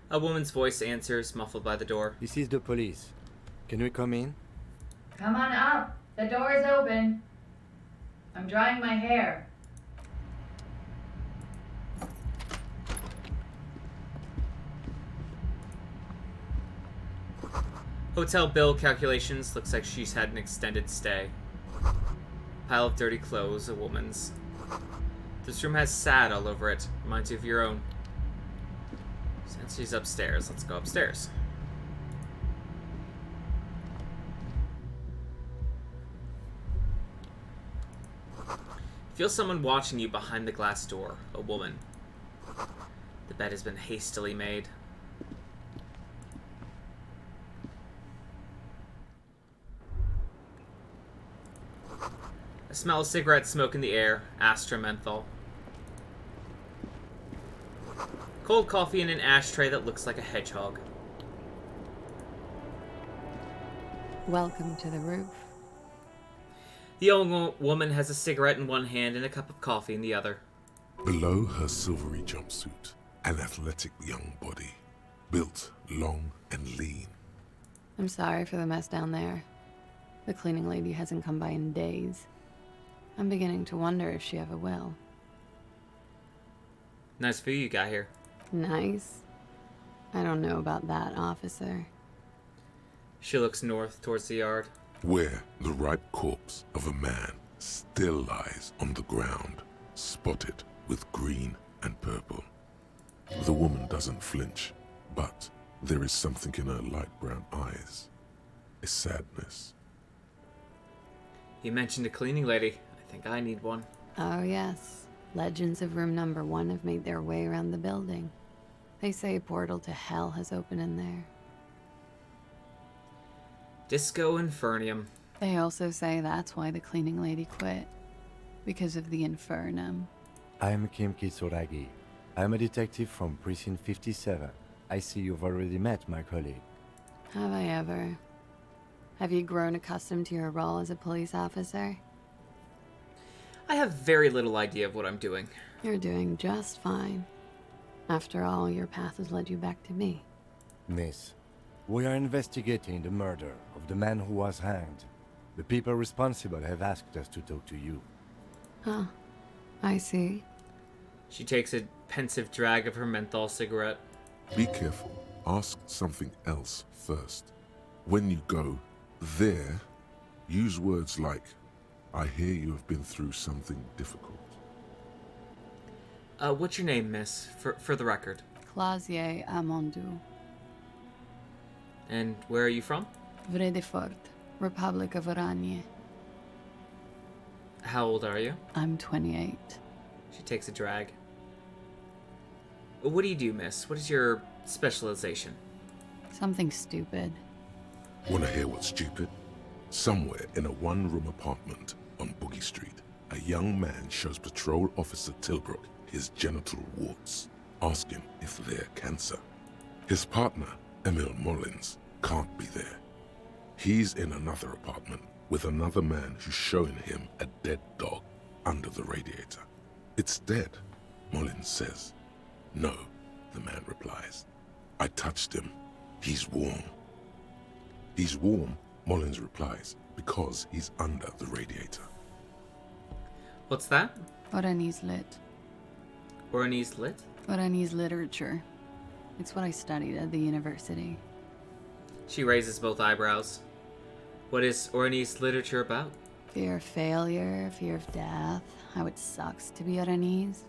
S1: A woman's voice answers, muffled by the door.
S2: This is the police. Can we come in?
S7: Come on up. The door is open. I'm drying my hair.
S1: Hotel bill calculations. Looks like she's had an extended stay. Pile of dirty clothes, a woman's. This room has sad all over it. Reminds you of your own. Since she's upstairs, let's go upstairs. Feel someone watching you behind the glass door. A woman. The bed has been hastily made. I smell cigarette smoke in the air. Astra menthol. Cold coffee in an ashtray that looks like a hedgehog.
S11: Welcome to the roof.
S1: The young woman has a cigarette in one hand and a cup of coffee in the other.
S3: Below her silvery jumpsuit, an athletic young body, built long and lean.
S11: I'm sorry for the mess down there. The cleaning lady hasn't come by in days. I'm beginning to wonder if she ever will.
S1: Nice view you got here.
S11: Nice? I don't know about that, officer.
S1: She looks north towards the yard.
S3: Where the ripe corpse of a man still lies on the ground, spotted with green and purple. The woman doesn't flinch, but there is something in her light brown eyes. a sadness.
S1: You mentioned a cleaning lady. I think I need one.
S11: Oh, yes. Legends of room number 1 have made their way around the building. They say a portal to hell has opened in there.
S1: Disco Infernum.
S11: They also say that's why the cleaning lady quit. Because of the infernum.
S2: I am Kim Kitsuragi. I am a detective from Precinct 57. I see you've already met my colleague.
S11: Have I ever? Have you grown accustomed to your role as a police officer?
S1: I have very little idea of what I'm doing.
S11: You're doing just fine. After all, your path has led you back to me.
S2: Miss, we are investigating the murder of the man who was hanged. The people responsible have asked us to talk to you.
S11: Huh. I see.
S1: She takes a pensive drag of her menthol cigarette.
S3: Be careful. Ask something else first. When you go there, use words like, I hear you have been through something difficult.
S1: What's your name, miss? For the record.
S11: Clausier Amondou.
S1: And where are you from?
S11: Vredefort, Republic of Oranje.
S1: How old are you?
S11: I'm 28.
S1: She takes a drag. What do you do, miss? What is your specialization?
S11: Something stupid.
S3: Wanna hear what's stupid? Somewhere in a one-room apartment on Boogie Street, a young man shows Patrol Officer Tilbrook his genital warts. Ask him if they're cancer. His partner, Emil Mullins, can't be there. He's in another apartment with another man who's showing him a dead dog under the radiator. It's dead, Mullins says. No, the man replies. I touched him. He's warm. He's warm, Mullins replies, because he's under the radiator.
S1: What's that?
S11: Oranese lit.
S1: Oranese lit?
S11: Oranese literature. It's what I studied at the university.
S1: She raises both eyebrows. What is Oranese literature about?
S11: Fear of failure, fear of death, how it sucks to be Oranese.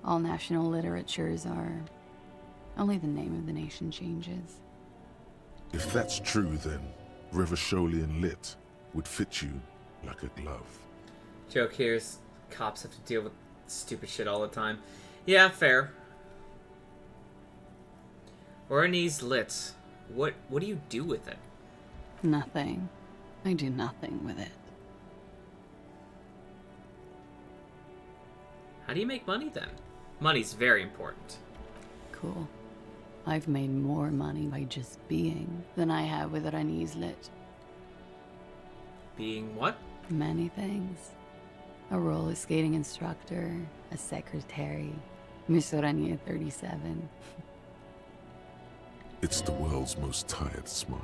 S11: All national literatures are... only the name of the nation changes.
S3: If that's true, then Revacholian lit would fit you like a glove.
S1: Joke here is cops have to deal with stupid shit all the time. Yeah, fair. Oranese lit. What do you do with it?
S11: Nothing. I do nothing with it.
S1: How do you make money then? Money's very important.
S11: Cool. I've made more money by just being than I have with Oranese lit.
S1: Being what?
S11: Many things. A roller skating instructor, a secretary, Miss Oranje 37.
S3: It's the world's most tired smile.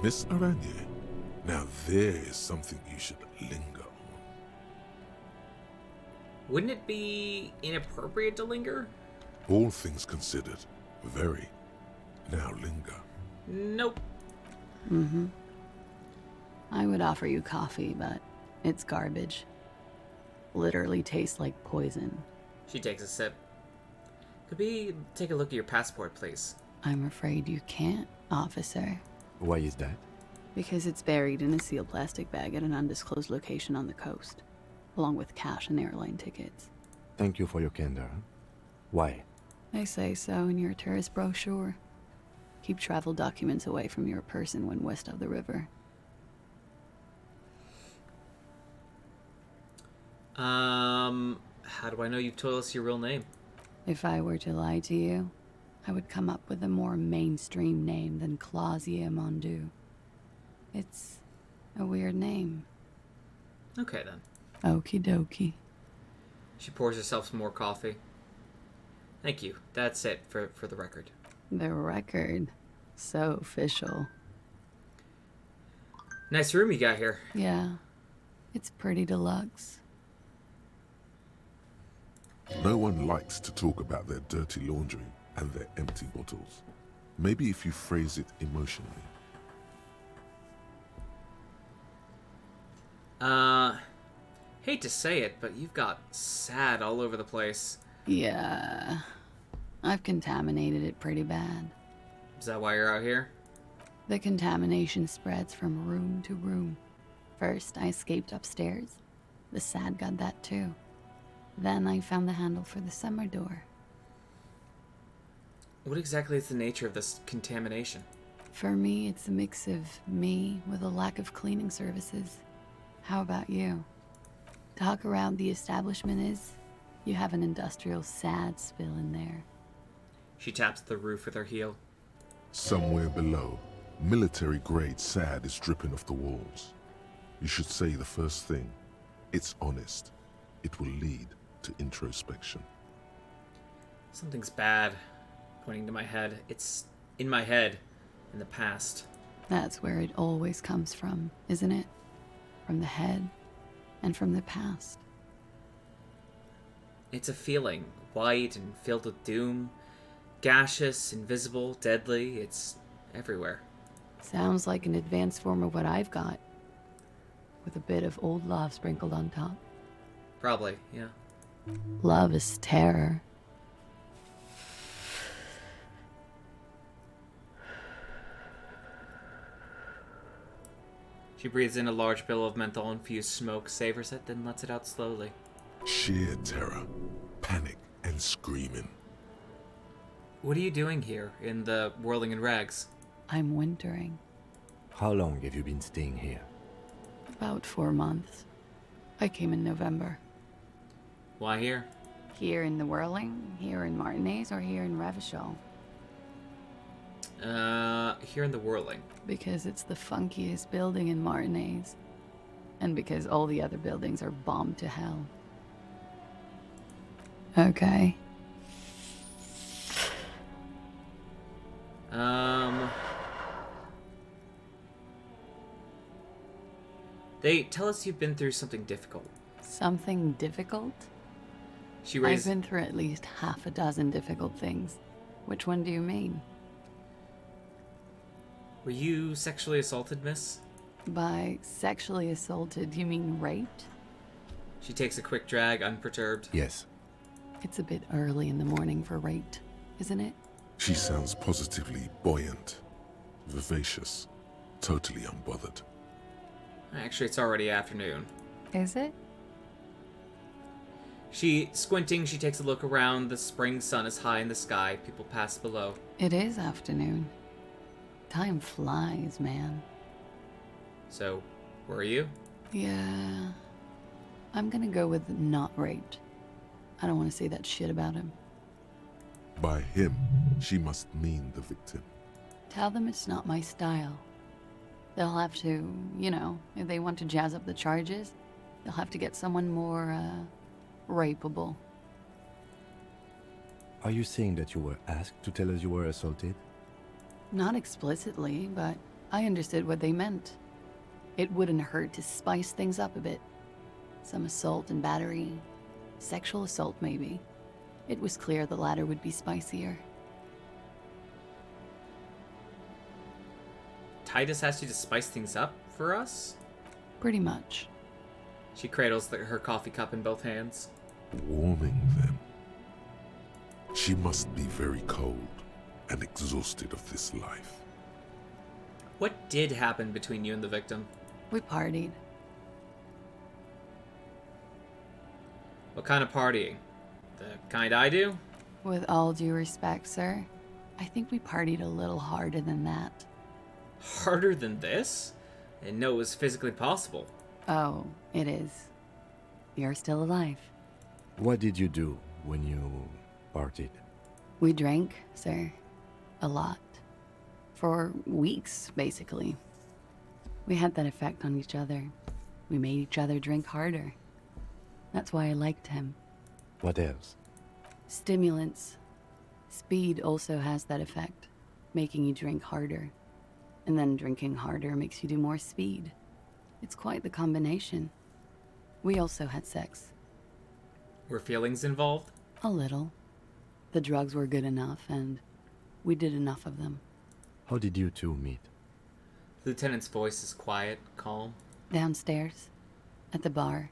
S3: Miss Oranje, now there is something you should linger on.
S1: Wouldn't it be inappropriate to linger?
S3: All things considered, very. Now linger.
S1: Nope.
S11: Mm-hmm. I would offer you coffee, but it's garbage. Literally tastes like poison.
S1: She takes a sip. Could we take a look at your passport, please?
S11: I'm afraid you can't, officer.
S2: Why is that?
S11: Because it's buried in a sealed plastic bag at an undisclosed location on the coast, along with cash and airline tickets.
S2: Thank you for your candor. Why?
S11: They say so in your tourist brochure. Keep travel documents away from your person when west of the river.
S1: How do I know you've told us your real name?
S11: If I were to lie to you, I would come up with a more mainstream name than Clausier Amondou. It's a weird name.
S1: Okay then.
S11: Okie dokie.
S1: She pours herself some more coffee. Thank you. That's it for the record.
S11: The record. So official.
S1: Nice room you got here.
S11: Yeah. It's pretty deluxe.
S3: No one likes to talk about their dirty laundry and their empty bottles. Maybe if you phrase it emotionally.
S1: Hate to say it, but you've got sad all over the place.
S11: Yeah. I've contaminated it pretty bad.
S1: Is that why you're out here?
S11: The contamination spreads from room to room. First, I escaped upstairs. The SAD got that too. Then I found the handle for the summer door.
S1: What exactly is the nature of this contamination?
S11: For me, it's a mix of me with a lack of cleaning services. How about you? Talk around the establishment is, you have an industrial SAD spill in there.
S1: She taps the roof with her heel.
S3: Somewhere below, military-grade SAD is dripping off the walls. You should say the first thing. It's honest. It will lead to introspection.
S1: Something's bad. Pointing to my head. It's in my head. In the past.
S11: That's where it always comes from, isn't it? From the head and from the past.
S1: It's a feeling. White and filled with doom. Gaseous, invisible, deadly. It's everywhere.
S11: Sounds like an advanced form of what I've got. With a bit of old love sprinkled on top.
S1: Probably, yeah.
S11: Love is terror.
S1: She breathes in a large billow of menthol-infused smoke, savors it, then lets it out slowly.
S3: Sheer terror, panic, and screaming.
S1: What are you doing here, in the whirling in rags?
S11: I'm wintering.
S2: How long have you been staying here?
S11: About 4 months. I came in November.
S1: Why here?
S11: Here in the Whirling, here in Martinez, or here in Revachol?
S1: Here in the Whirling.
S11: Because it's the funkiest building in Martinez. And because all the other buildings are bombed to hell. Okay.
S1: They tell us you've been through something difficult.
S11: Something difficult? I've been through at least half a dozen difficult things. Which one do you mean?
S1: Were you sexually assaulted, miss?
S11: By sexually assaulted, you mean raped?
S1: She takes a quick drag, unperturbed.
S2: Yes.
S11: It's a bit early in the morning for raped, isn't it?
S3: She sounds positively buoyant, vivacious, totally unbothered.
S1: Actually, it's already afternoon.
S11: Is it?
S1: Squinting, she takes a look around. The spring sun is high in the sky. People pass below.
S11: It is afternoon. Time flies, man.
S1: So, where are you?
S11: Yeah. I'm gonna go with not raped. I don't want to say that shit about him.
S3: By him, she must mean the victim.
S11: Tell them it's not my style. They'll have to, you know, if they want to jazz up the charges, they'll have to get someone more, rapeable.
S2: Are you saying that you were asked to tell us you were assaulted?
S11: Not explicitly, but I understood what they meant. It wouldn't hurt to spice things up a bit. Some assault and battery. Sexual assault, maybe. It was clear the latter would be spicier.
S1: Titus asked you to spice things up for us?
S11: Pretty much.
S1: She cradles her coffee cup in both hands.
S3: Warming them. She must be very cold and exhausted of this life.
S1: What did happen between you and the victim?
S11: We partied.
S1: What kind of partying? The kind I do?
S11: With all due respect, sir, I think we partied a little harder than that.
S1: Harder than this? I didn't know it was physically possible.
S11: Oh, it is. You're still alive.
S2: What did you do when you partied?
S11: We drank, sir. A lot. For weeks, basically. We had that effect on each other. We made each other drink harder. That's why I liked him.
S2: What else?
S11: Stimulants. Speed also has that effect, making you drink harder. And then drinking harder makes you do more speed. It's quite the combination. We also had sex.
S1: Were feelings involved?
S11: A little. The drugs were good enough, and we did enough of them.
S2: How did you two meet?
S1: The lieutenant's voice is quiet, calm.
S11: Downstairs, at the bar.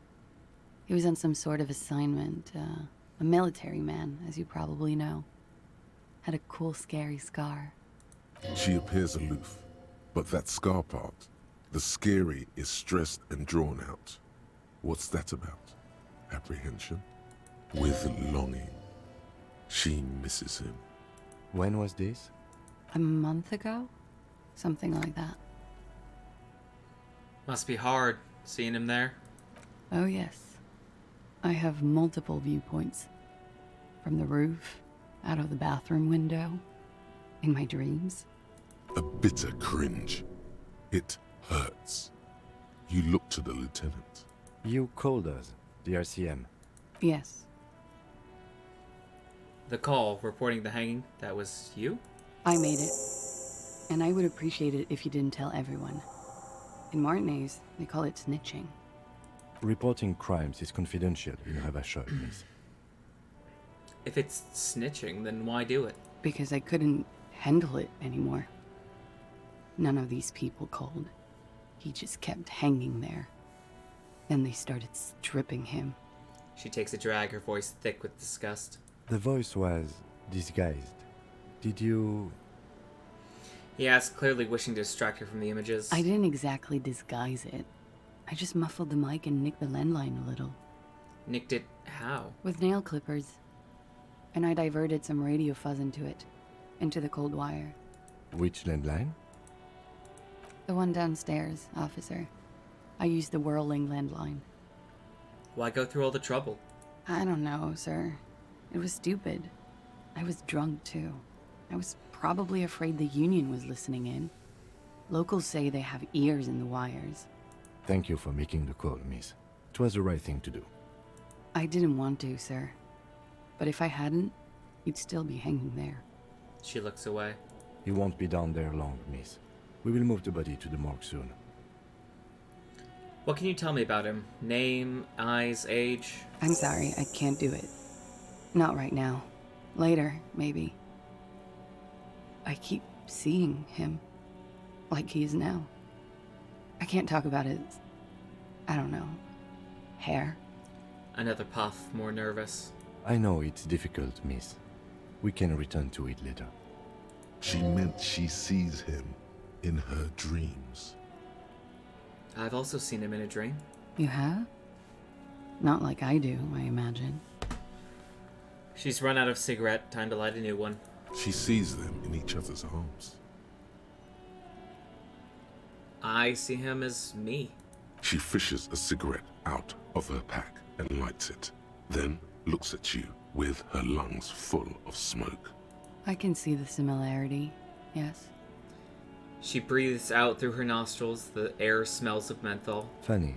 S11: He was on some sort of assignment, a military man, as you probably know. Had a cool, scary scar.
S3: She appears aloof, But that scar part, the scary is stressed and drawn out. What's that about? Apprehension? With longing. She misses him.
S2: When was this?
S11: A month ago? Something like that.
S1: Must be hard seeing him there.
S11: Oh, yes. I have multiple viewpoints. From the roof, out of the bathroom window, in my dreams.
S3: A bitter cringe. It hurts. You look to the lieutenant.
S2: You called us, the RCM.
S11: Yes.
S1: The call reporting the hanging, that was you?
S11: I made it. And I would appreciate it if you didn't tell everyone. In Martinez, they call it snitching.
S2: Reporting crimes is confidential in Ravachol, miss.
S1: If it's snitching, then why do it?
S11: Because I couldn't handle it anymore. None of these people called. He just kept hanging there. Then they started stripping him.
S1: She takes a drag, her voice thick with disgust.
S2: The voice was disguised. Did you...
S1: He asked, clearly wishing to distract her from the images.
S11: I didn't exactly disguise it. I just muffled the mic and nicked the landline a little.
S1: Nicked it how?
S11: With nail clippers. And I diverted some radio fuzz into it. Into the cold wire.
S2: Which landline?
S11: The one downstairs, officer. I used the whirling landline.
S1: Why go through all the trouble?
S11: I don't know, sir. It was stupid. I was drunk, too. I was probably afraid the Union was listening in. Locals say they have ears in the wires.
S2: Thank you for making the call, miss. It was the right thing to do.
S11: I didn't want to, sir. But if I hadn't, he'd still be hanging there.
S1: She looks away.
S2: He won't be down there long, miss. We will move the body to the morgue soon.
S1: What can you tell me about him? Name, eyes, age?
S11: I'm sorry, I can't do it. Not right now. Later, maybe. I keep seeing him. Like he is now. I can't talk about his... I don't know. Hair.
S1: Another puff, more nervous.
S2: I know it's difficult, miss. We can return to it later.
S3: She meant she sees him in her dreams.
S1: I've also seen him in a dream.
S11: You have? Not like I do, I imagine.
S1: She's run out of cigarette, time to light a new one.
S3: She sees them in each other's arms.
S1: I see him as me.
S3: She fishes a cigarette out of her pack and lights it, then looks at you with her lungs full of smoke.
S11: I can see the similarity, yes.
S1: She breathes out through her nostrils. The air smells of menthol.
S2: Funny.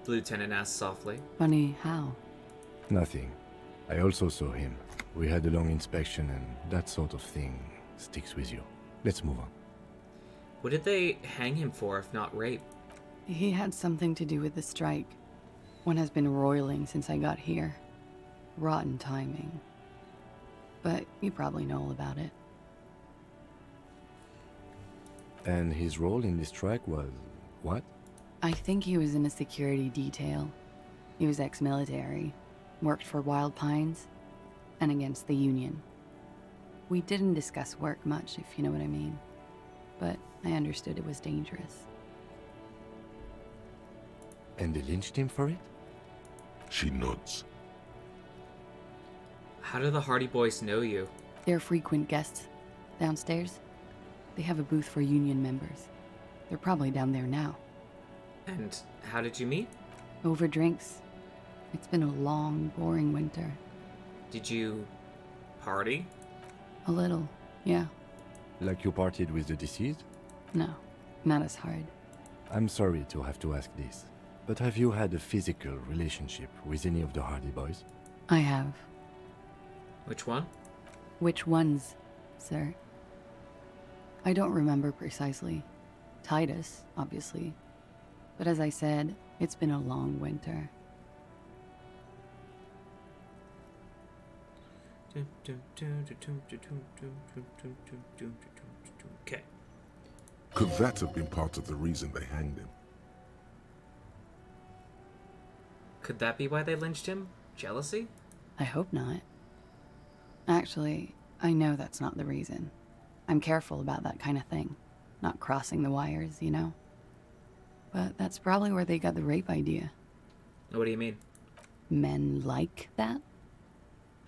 S1: The lieutenant asks softly.
S11: Funny how?
S2: Nothing. I also saw him. We had a long inspection and that sort of thing sticks with you. Let's move on.
S1: What did they hang him for if not rape?
S11: He had something to do with the strike. One has been roiling since I got here. Rotten timing. But you probably know all about it.
S2: And his role in this strike was what?
S11: I think he was in a security detail. He was ex-military, worked for Wild Pines, and against the Union. We didn't discuss work much, if you know what I mean. But I understood it was dangerous.
S2: And they lynched him for it?
S3: She nods.
S1: How do the Hardy Boys know you?
S11: They're frequent guests. Downstairs, they have a booth for Union members. They're probably down there now.
S1: And how did you meet?
S11: Over drinks. It's been a long, boring winter.
S1: Did you party?
S11: A little, yeah.
S2: Like you partied with the deceased?
S11: No, not as hard.
S2: I'm sorry to have to ask this, but have you had a physical relationship with any of the Hardy Boys?
S11: I have.
S1: Which one?
S11: Which ones, sir? I don't remember precisely. Titus, obviously. But as I said, it's been a long winter.
S1: Okay.
S3: Could that have been part of the reason they hanged him?
S1: Could that be why they lynched him? Jealousy?
S11: I hope not. Actually, I know that's not the reason. I'm careful about that kind of thing. not crossing the wires, you know? But that's probably where they got the rape idea.
S1: What do you mean?
S11: Men like that?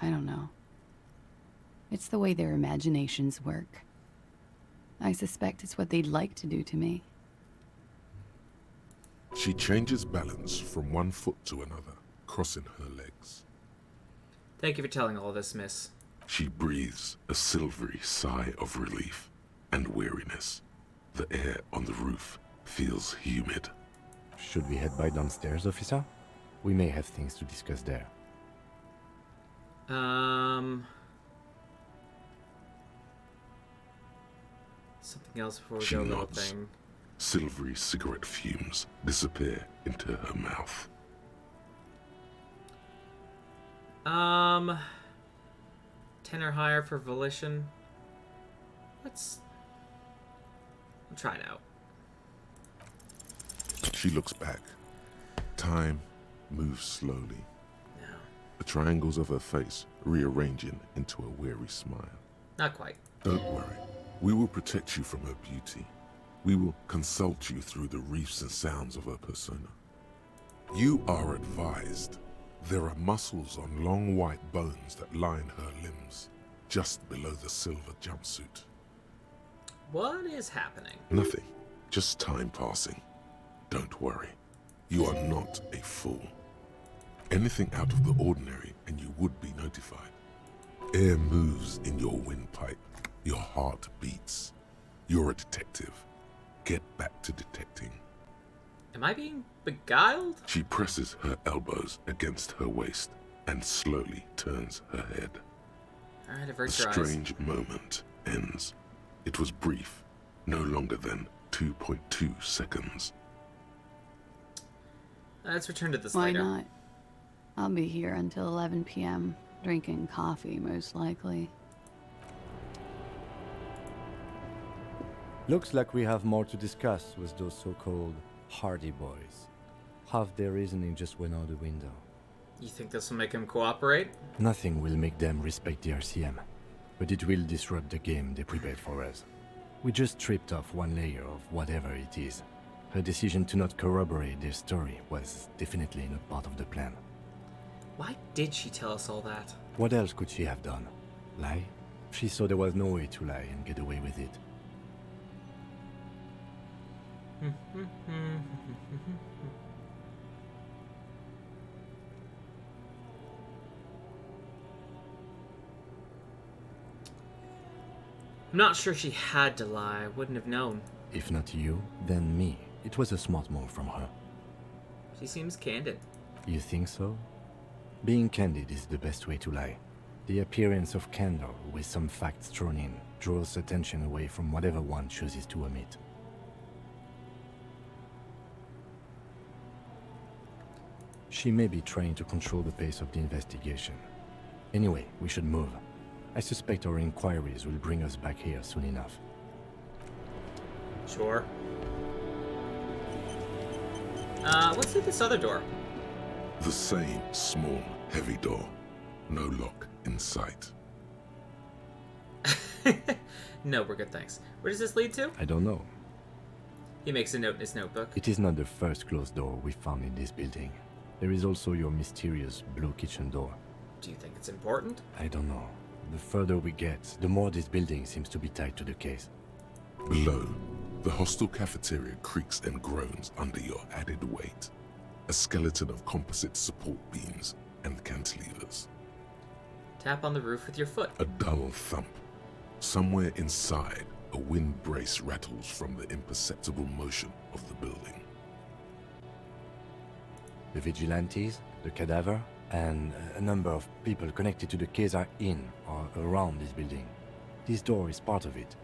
S11: I don't know. It's the way their imaginations work. I suspect it's what they'd like to do to me.
S3: She changes balance from one foot to another, crossing her legs.
S1: Thank you for telling all this, miss.
S3: She breathes a silvery sigh of relief and weariness. The air on the roof feels humid.
S2: Should we head by downstairs, officer? We may have things to discuss there.
S1: Something else before we
S3: She
S1: go, little
S3: nods.
S1: thing.
S3: Silvery cigarette fumes disappear into her mouth.
S1: 10 or higher for volition. Let's try it out.
S3: She looks back. Time moves slowly.
S1: No.
S3: The triangles of her face rearranging into a weary smile.
S1: Not quite.
S3: Don't worry. We will protect you from her beauty. We will consult you through the reefs and sounds of her persona. You are advised. There are muscles on long white bones that line her limbs, just below the silver jumpsuit.
S1: What is happening?
S3: Nothing. Just time passing. Don't worry. You are not a fool. Anything out of the ordinary and you would be notified. Air moves in your windpipe. Your heart beats. You're a detective. Get back to detecting.
S1: Am I being beguiled?
S3: She presses her elbows against her waist and slowly turns her head.
S1: Alright,
S3: The
S1: avert your eyes.
S3: strange moment ends. It was brief, no longer than 2.2 seconds.
S1: Let's return to this
S11: Why
S1: later.
S11: not? I'll be here until 11 p.m., drinking coffee, most likely.
S2: Looks like we have more to discuss with those so-called Hardy boys. Half their reasoning just went out the window.
S1: You think this will make him cooperate?
S2: Nothing will make them respect the RCM, but it will disrupt the game they prepared for us. We just stripped off one layer of whatever it is. Her decision to not corroborate their story was definitely not part of the plan.
S1: Why did she tell us all that?
S2: What else could she have done? Lie? She saw there was no way to lie and get away with it.
S1: I'm not sure she had to lie. I wouldn't have known.
S2: If not you, then me. It was a smart move from her.
S1: She seems candid.
S2: You think so? Being candid is the best way to lie. The appearance of candor with some facts thrown in draws attention away from whatever one chooses to omit. She may be trying to control the pace of the investigation. Anyway, we should move. I suspect our inquiries will bring us back here soon enough.
S1: Sure. What's through this other door?
S3: The same small, heavy door. No lock in sight.
S1: No, we're good, thanks. Where does this lead to?
S2: I don't know.
S1: He makes a note in his notebook.
S2: It is not the first closed door we found in this building. There is also your mysterious blue kitchen door.
S1: Do you think it's important?
S2: I don't know. The further we get, the more this building seems to be tied to the case.
S3: Below, the hostel cafeteria creaks and groans under your added weight. A skeleton of composite support beams and cantilevers.
S1: Tap on the roof with your foot.
S3: A dull thump. Somewhere inside, a wind brace rattles from the imperceptible motion of the building.
S2: The vigilantes, the cadaver, and a number of people connected to the case are in or around this building. This door is part of it.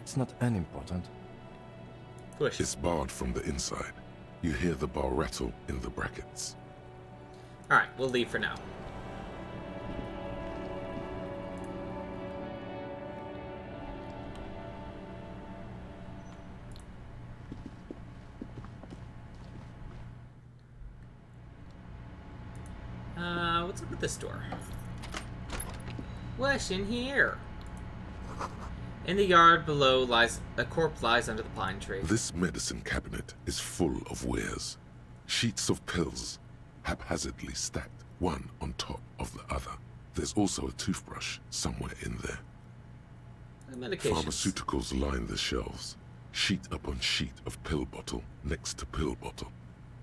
S2: It's not unimportant.
S1: Push.
S3: It's barred from the inside. You hear the bar rattle in the brackets.
S1: Alright, we'll leave for now. What's up with this door? What's in here? In the yard below lies a corpse lies under the pine tree.
S3: This medicine cabinet is full of wares. Sheets of pills, haphazardly stacked, one on top of the other. There's also a toothbrush somewhere in there.
S1: Medications.
S3: Pharmaceuticals line the shelves. Sheet upon sheet of pill bottle next to pill bottle.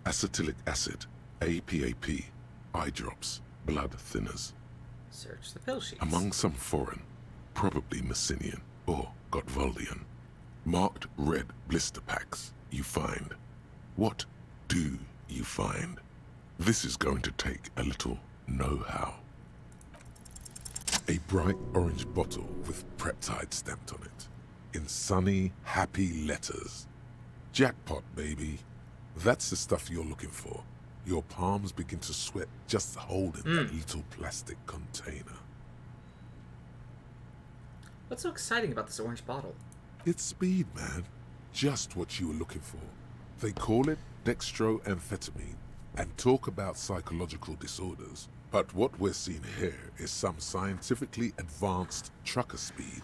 S3: Acetylic acid, APAP, eye drops, blood thinners.
S1: Search the pill sheets.
S3: Among some foreign, probably Messinian or Gotvaldian, marked red blister packs you find. What do you find? This is going to take a little know-how. A bright orange bottle with Preptide stamped on it, in sunny, happy letters. Jackpot, baby. That's the stuff you're looking for. Your palms begin to sweat just holding that little plastic container.
S1: What's so exciting about this orange bottle?
S3: It's speed, man. Just what you were looking for. They call it dextroamphetamine and talk about psychological disorders. But what we're seeing here is some scientifically advanced trucker speed.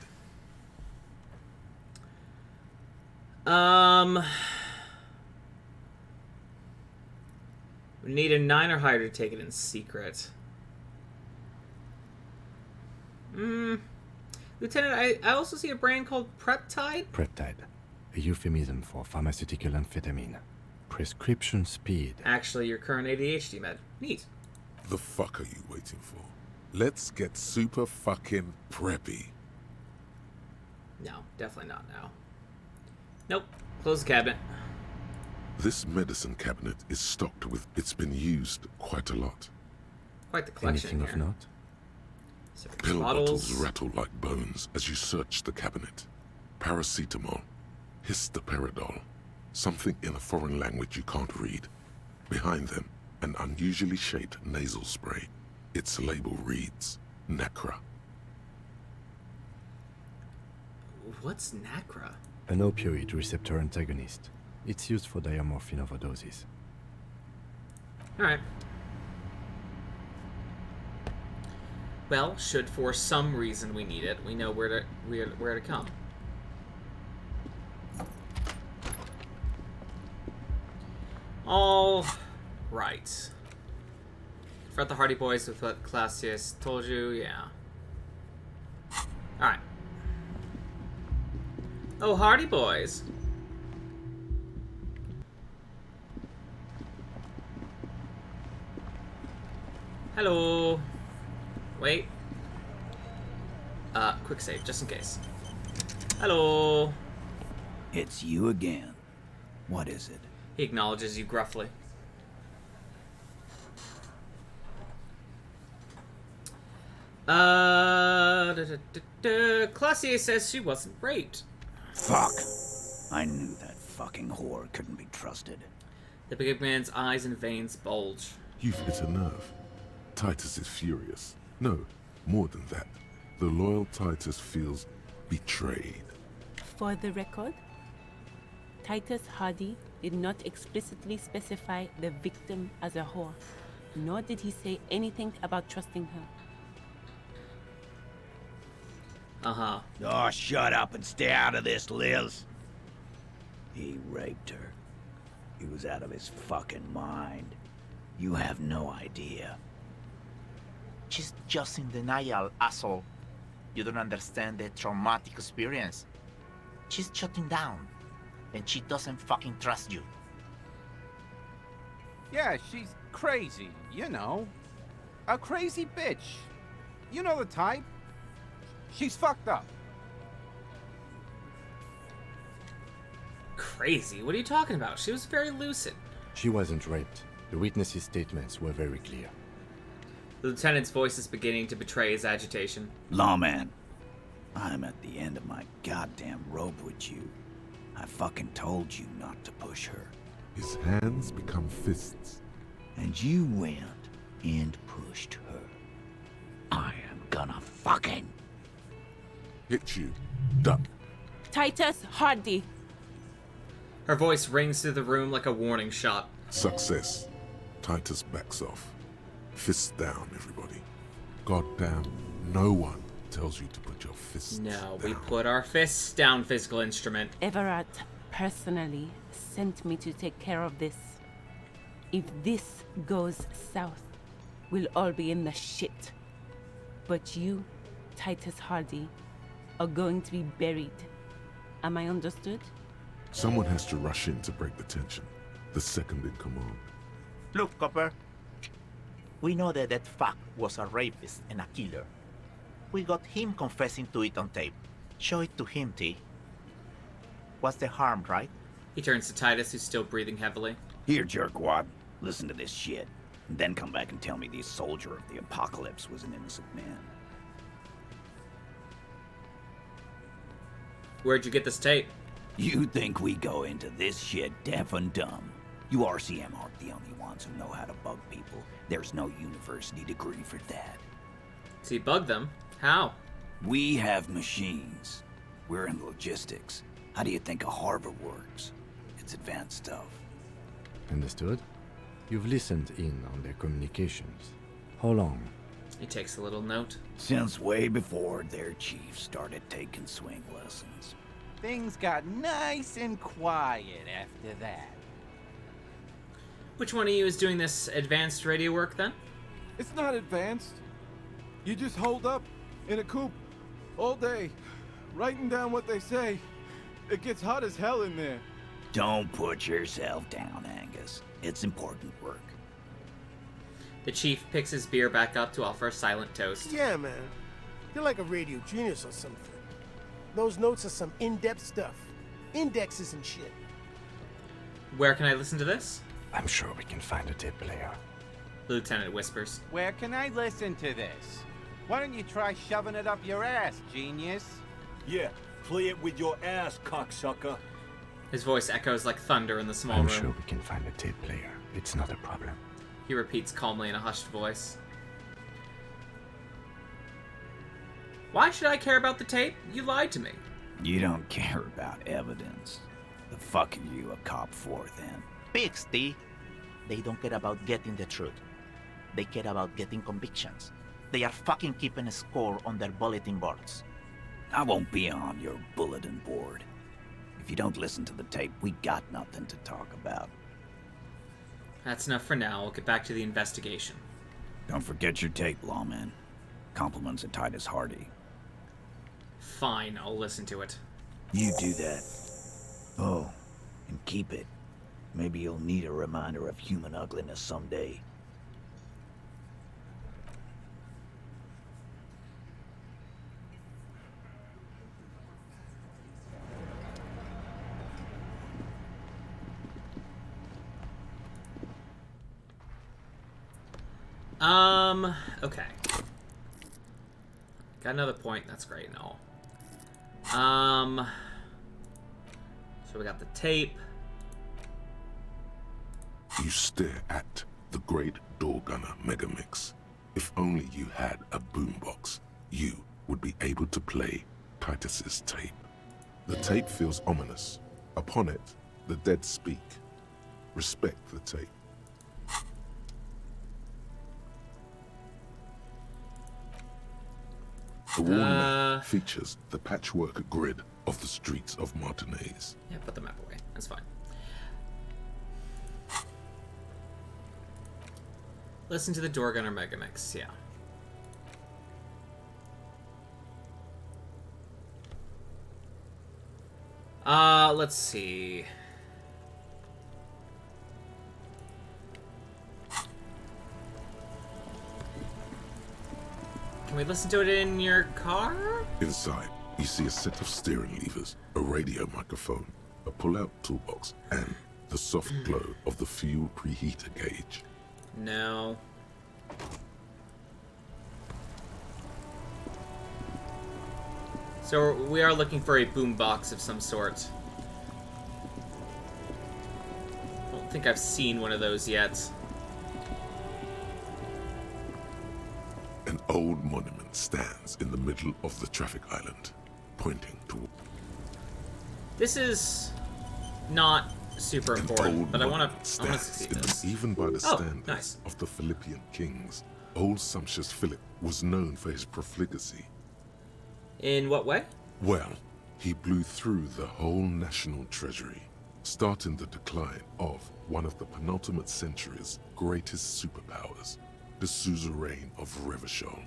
S1: We need a 9 or higher to take it in secret. Lieutenant, I also see a brand called Preptide?
S2: Preptide, a euphemism for pharmaceutical amphetamine. Prescription speed.
S1: Actually, your current ADHD med. Neat.
S3: The fuck are you waiting for? Let's get super fucking preppy.
S1: No, definitely not now. Nope. Close the cabinet.
S3: This medicine cabinet is stocked with... It's been used quite a lot.
S1: Quite the collection
S2: Anything
S1: here.
S2: of note?
S3: Pill bottles rattle like bones as you search the cabinet. Paracetamol, histoperidol, something in a foreign language you can't read. Behind them, an unusually shaped nasal spray. Its label reads, Nacra.
S1: What's Nacra?
S2: An opioid receptor antagonist. It's used for diamorphine overdoses.
S1: Alright. Well, should for some reason we need it, we know where to come. All right. Confront the Hardy Boys with what Clausius told you, yeah. Alright. Oh, Hardy Boys. Hello. Wait. Quick save, just in case. Hello.
S16: It's you again. What is it?
S1: He acknowledges you gruffly. Clausius says she wasn't raped.
S16: Fuck. I knew that fucking whore couldn't be trusted.
S1: The big man's eyes and veins bulge.
S3: You've hit a nerve. Titus is furious. No, more than that. The loyal Titus feels betrayed.
S15: For the record, Titus Hardy did not explicitly specify the victim as a whore, nor did he say anything about trusting her.
S1: Uh-huh.
S16: Oh, shut up and stay out of this, Liz. He raped her. He was out of his fucking mind. You have no idea.
S21: She's just in denial, asshole. You don't understand the traumatic experience. She's shutting down, and she doesn't fucking trust you.
S18: Yeah, she's crazy, you know. A crazy bitch. You know the type. She's fucked up.
S1: Crazy? What are you talking about? She was very lucid.
S2: She wasn't raped. The witnesses' statements were very clear.
S1: The lieutenant's voice is beginning to betray his agitation.
S16: Lawman, I'm at the end of my goddamn rope with you. I fucking told you not to push her.
S3: His hands become fists.
S16: And you went and pushed her. I am gonna fucking...
S3: Hit you. Duck.
S15: Titus Hardy.
S1: Her voice rings through the room like a warning shot.
S3: Success. Titus backs off. Fists down, everybody. Goddamn, no one tells you to put your fists
S1: No,
S3: down.
S1: we put our fists down, physical instrument.
S15: Everett personally sent me to take care of this. If this goes south, we'll all be in the shit. But you, Titus Hardy, are going to be buried. Am I understood?
S3: Someone has to rush in to break the tension. The second in command.
S21: Look, Copper. We know that fuck was a rapist and a killer. We got him confessing to it on tape. Show it to him, T. What's the harm, right?
S1: He turns to Titus, who's still breathing heavily.
S16: Here, jerkwad. Listen to this shit. And then come back and tell me the soldier of the apocalypse was an innocent man.
S1: Where'd you get this tape?
S16: You think we go into this shit deaf and dumb? You RCM aren't the only ones who know how to bug people. There's no university degree for that.
S1: So you bug them? How?
S16: We have machines. We're in logistics. How do you think a harbor works? It's advanced stuff.
S2: Understood? You've listened in on their communications. How long?
S1: He takes a little note.
S16: Since way before their chief started taking swing lessons.
S18: Things got nice and quiet after that.
S1: Which one of you is doing this advanced radio work, then?
S19: It's not advanced. You just hold up in a coop all day, writing down what they say. It gets hot as hell in there.
S16: Don't put yourself down, Angus. It's important work.
S1: The chief picks his beer back up to offer a silent toast.
S4: Yeah, man. You're like a radio genius or something. Those notes are some in-depth stuff. Indexes and shit.
S1: Where can I listen to this?
S2: I'm sure we can find a tape player.
S1: The lieutenant whispers.
S18: Where can I listen to this? Why don't you try shoving it up your ass, genius?
S19: Yeah, play it with your ass, cocksucker.
S1: His voice echoes like thunder in the small
S2: I'm
S1: room.
S2: sure we can find a tape player. It's not a problem.
S1: He repeats calmly in a hushed voice. Why should I care about the tape? You lied to me.
S16: You don't care about evidence. The fuck are you a cop for, then?
S21: Pigs, T. They don't care about getting the truth. They care about getting convictions. They are fucking keeping a score on their bulletin boards.
S16: I won't be on your bulletin board. If you don't listen to the tape, we got nothing to talk about.
S1: That's enough for now. We'll get back to the investigation.
S16: Don't forget your tape, lawman. Compliments of Titus Hardy.
S1: Fine, I'll listen to it.
S16: You do that. Oh, and keep it. Maybe you'll need a reminder of human ugliness someday.
S1: Okay. Got another point. That's great and all. So we got the tape.
S3: You stare at the great door gunner Megamix. If only you had a boombox, you would be able to play Titus's tape. The tape feels ominous. Upon it, the dead speak. Respect the tape. The wall map features the patchwork grid of the streets of Martinez.
S1: Yeah, put the map away. That's fine. Listen to the door gunner Megamix, yeah. Let's see. Can we listen to it in your car?
S3: Inside, you see a set of steering levers, a radio microphone, a pull-out toolbox, and the soft glow of the fuel preheater gauge.
S1: No. So we are looking for a boombox of some sort. I don't think I've seen one of those yet.
S3: An old monument stands in the middle of the traffic island, pointing toward...
S1: This is not super important, but I want to see this.
S3: Even by the standards
S1: nice.
S3: of the Philippian kings, old sumptuous Philip was known for his profligacy.
S1: In what way?
S3: Well, he blew through the whole national treasury, starting the decline of one of the penultimate century's greatest superpowers, the suzerain of Revachol.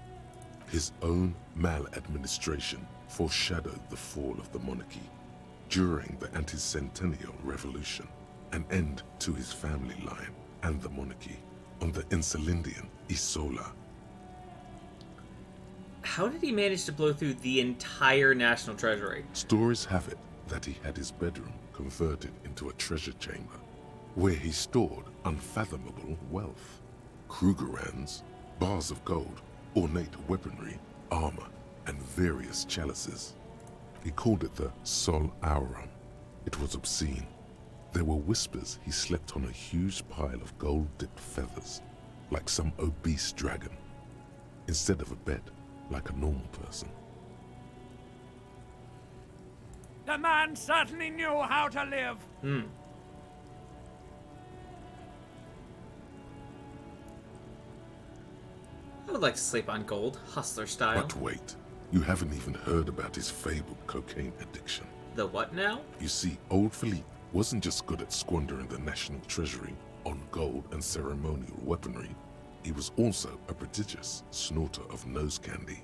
S3: His own maladministration foreshadowed the fall of the monarchy during the anti-centennial revolution, an end to his family line and the monarchy on the Insulindian Isola.
S1: How did he manage to blow through the entire national treasury?
S3: Stories have it that he had his bedroom converted into a treasure chamber, where he stored unfathomable wealth. Krugerrands, bars of gold, ornate weaponry, armor, and various chalices. He called it the Sol Aurum. It was obscene. There were whispers he slept on a huge pile of gold-dipped feathers, like some obese dragon, instead of a bed, like a normal person.
S5: The man certainly knew how to live.
S1: I would like to sleep on gold, hustler style.
S3: But wait, you haven't even heard about his fabled cocaine addiction.
S1: The what now?
S3: You see, old Philippe wasn't just good at squandering the national treasury on gold and ceremonial weaponry. He was also a prodigious snorter of nose candy.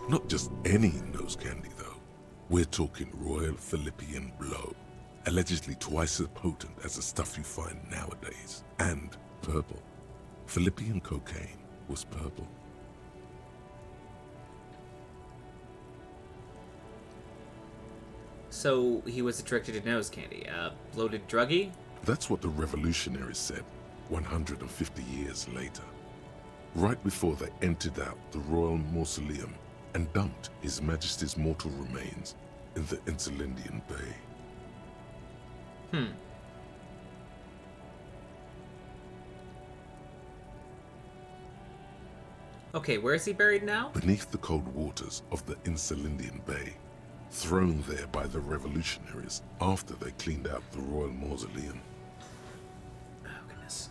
S3: Not just any nose candy, though. We're talking Royal Philippian Blow, allegedly twice as potent as the stuff you find nowadays, and purple. Philippian cocaine was purple.
S1: So he was addicted to nose candy, bloated druggie?
S3: That's what the revolutionaries said 150 years later, right before they emptied out the royal mausoleum and dumped His Majesty's mortal remains in the Insulindian Bay.
S1: Okay, where is he buried now?
S3: Beneath the cold waters of the Insulindian Bay, thrown there by the revolutionaries after they cleaned out the royal mausoleum.
S1: Oh, goodness.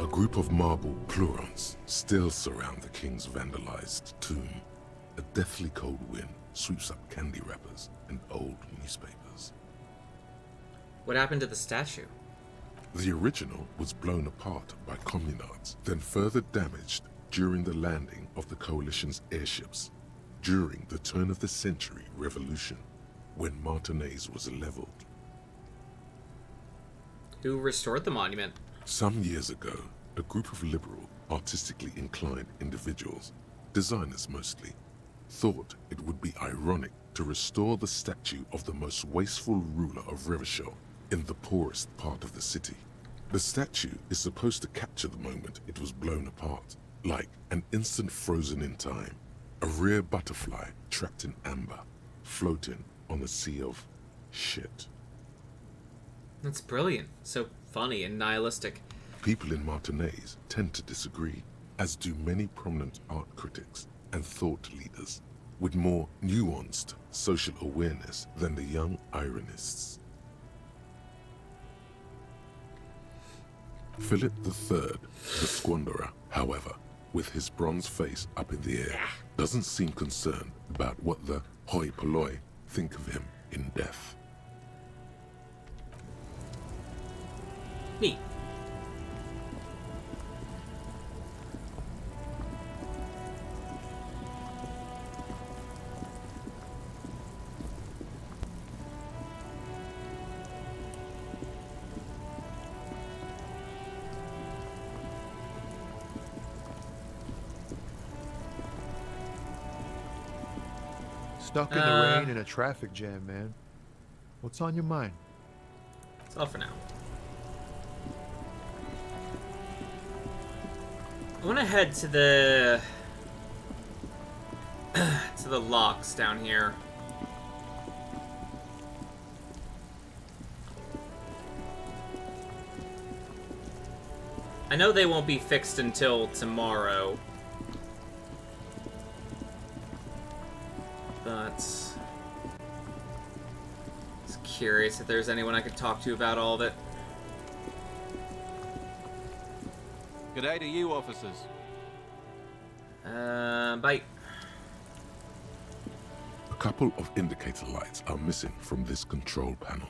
S3: A group of marble pleurons still surround the king's vandalized tomb. A deathly cold wind sweeps up candy wrappers and old newspapers.
S1: What happened to the statue?
S3: The original was blown apart by communards, then further damaged during the landing of the coalition's airships during the turn-of-the-century revolution, when Martinez was leveled.
S1: Who restored the monument?
S3: Some years ago, a group of liberal, artistically inclined individuals, designers mostly, thought it would be ironic to restore the statue of the most wasteful ruler of Revachol in the poorest part of the city. The statue is supposed to capture the moment it was blown apart, like an instant frozen in time, a rare butterfly trapped in amber, floating on a sea of shit.
S1: That's brilliant. So funny and nihilistic.
S3: People in Martinez tend to disagree, as do many prominent art critics and thought leaders with more nuanced social awareness than the young ironists. Philip III, the squanderer, however, with his bronze face up in the air, doesn't seem concerned about what the hoi polloi think of him in death.
S1: Neat.
S6: Stuck in the rain in a traffic jam, man. What's on your mind?
S1: That's all for now. I want to head to the to the locks down here. I know they won't be fixed until tomorrow. But let's curious if there's anyone I could talk to about all of it.
S18: G'day to you, officers.
S1: Bye.
S3: A couple of indicator lights are missing from this control panel.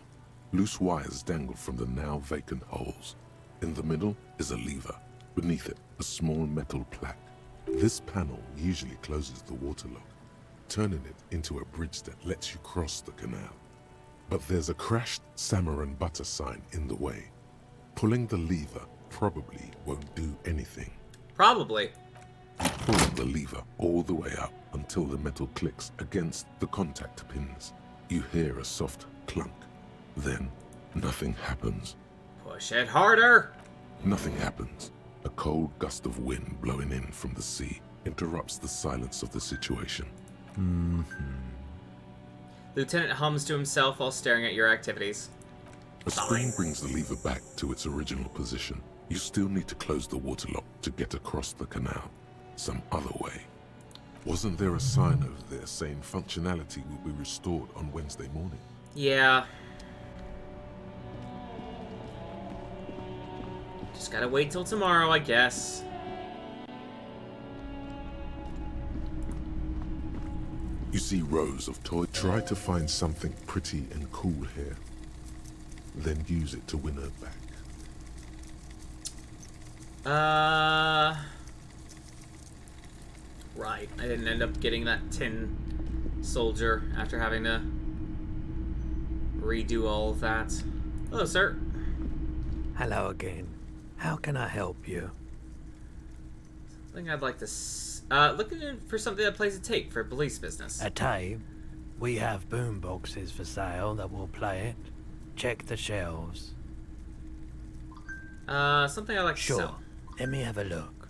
S3: Loose wires dangle from the now vacant holes. In the middle is a lever. Beneath it, a small metal plaque. This panel usually closes the water lock, turning it into a bridge that lets you cross the canal. But there's a crashed salmon and butter sign in the way. Pulling the lever probably won't do anything.
S1: Probably.
S3: Pull the lever all the way up until the metal clicks against the contact pins. You hear a soft clunk. Then, nothing happens.
S1: Push it harder!
S3: Nothing happens. A cold gust of wind blowing in from the sea interrupts the silence of the situation.
S1: Lieutenant hums to himself while staring at your activities.
S3: A screen brings the lever back to its original position. You still need to close the water lock to get across the canal. Some other way. Wasn't there a sign over there saying functionality will be restored on Wednesday morning?
S1: Yeah. Just gotta wait till tomorrow, I guess.
S3: You see rows of toys. Try to find something pretty and cool here. Then use it to win her back.
S1: Right. I didn't end up getting that tin soldier after having to redo all of that. Hello, sir.
S12: Hello again. How can I help you?
S1: I think I'd like to... looking for something that plays a tape for police business.
S12: A tape? We have boom boxes for sale that will play it. Check the shelves.
S1: Something I like to
S12: sure.
S1: sell.
S12: Let me have a look.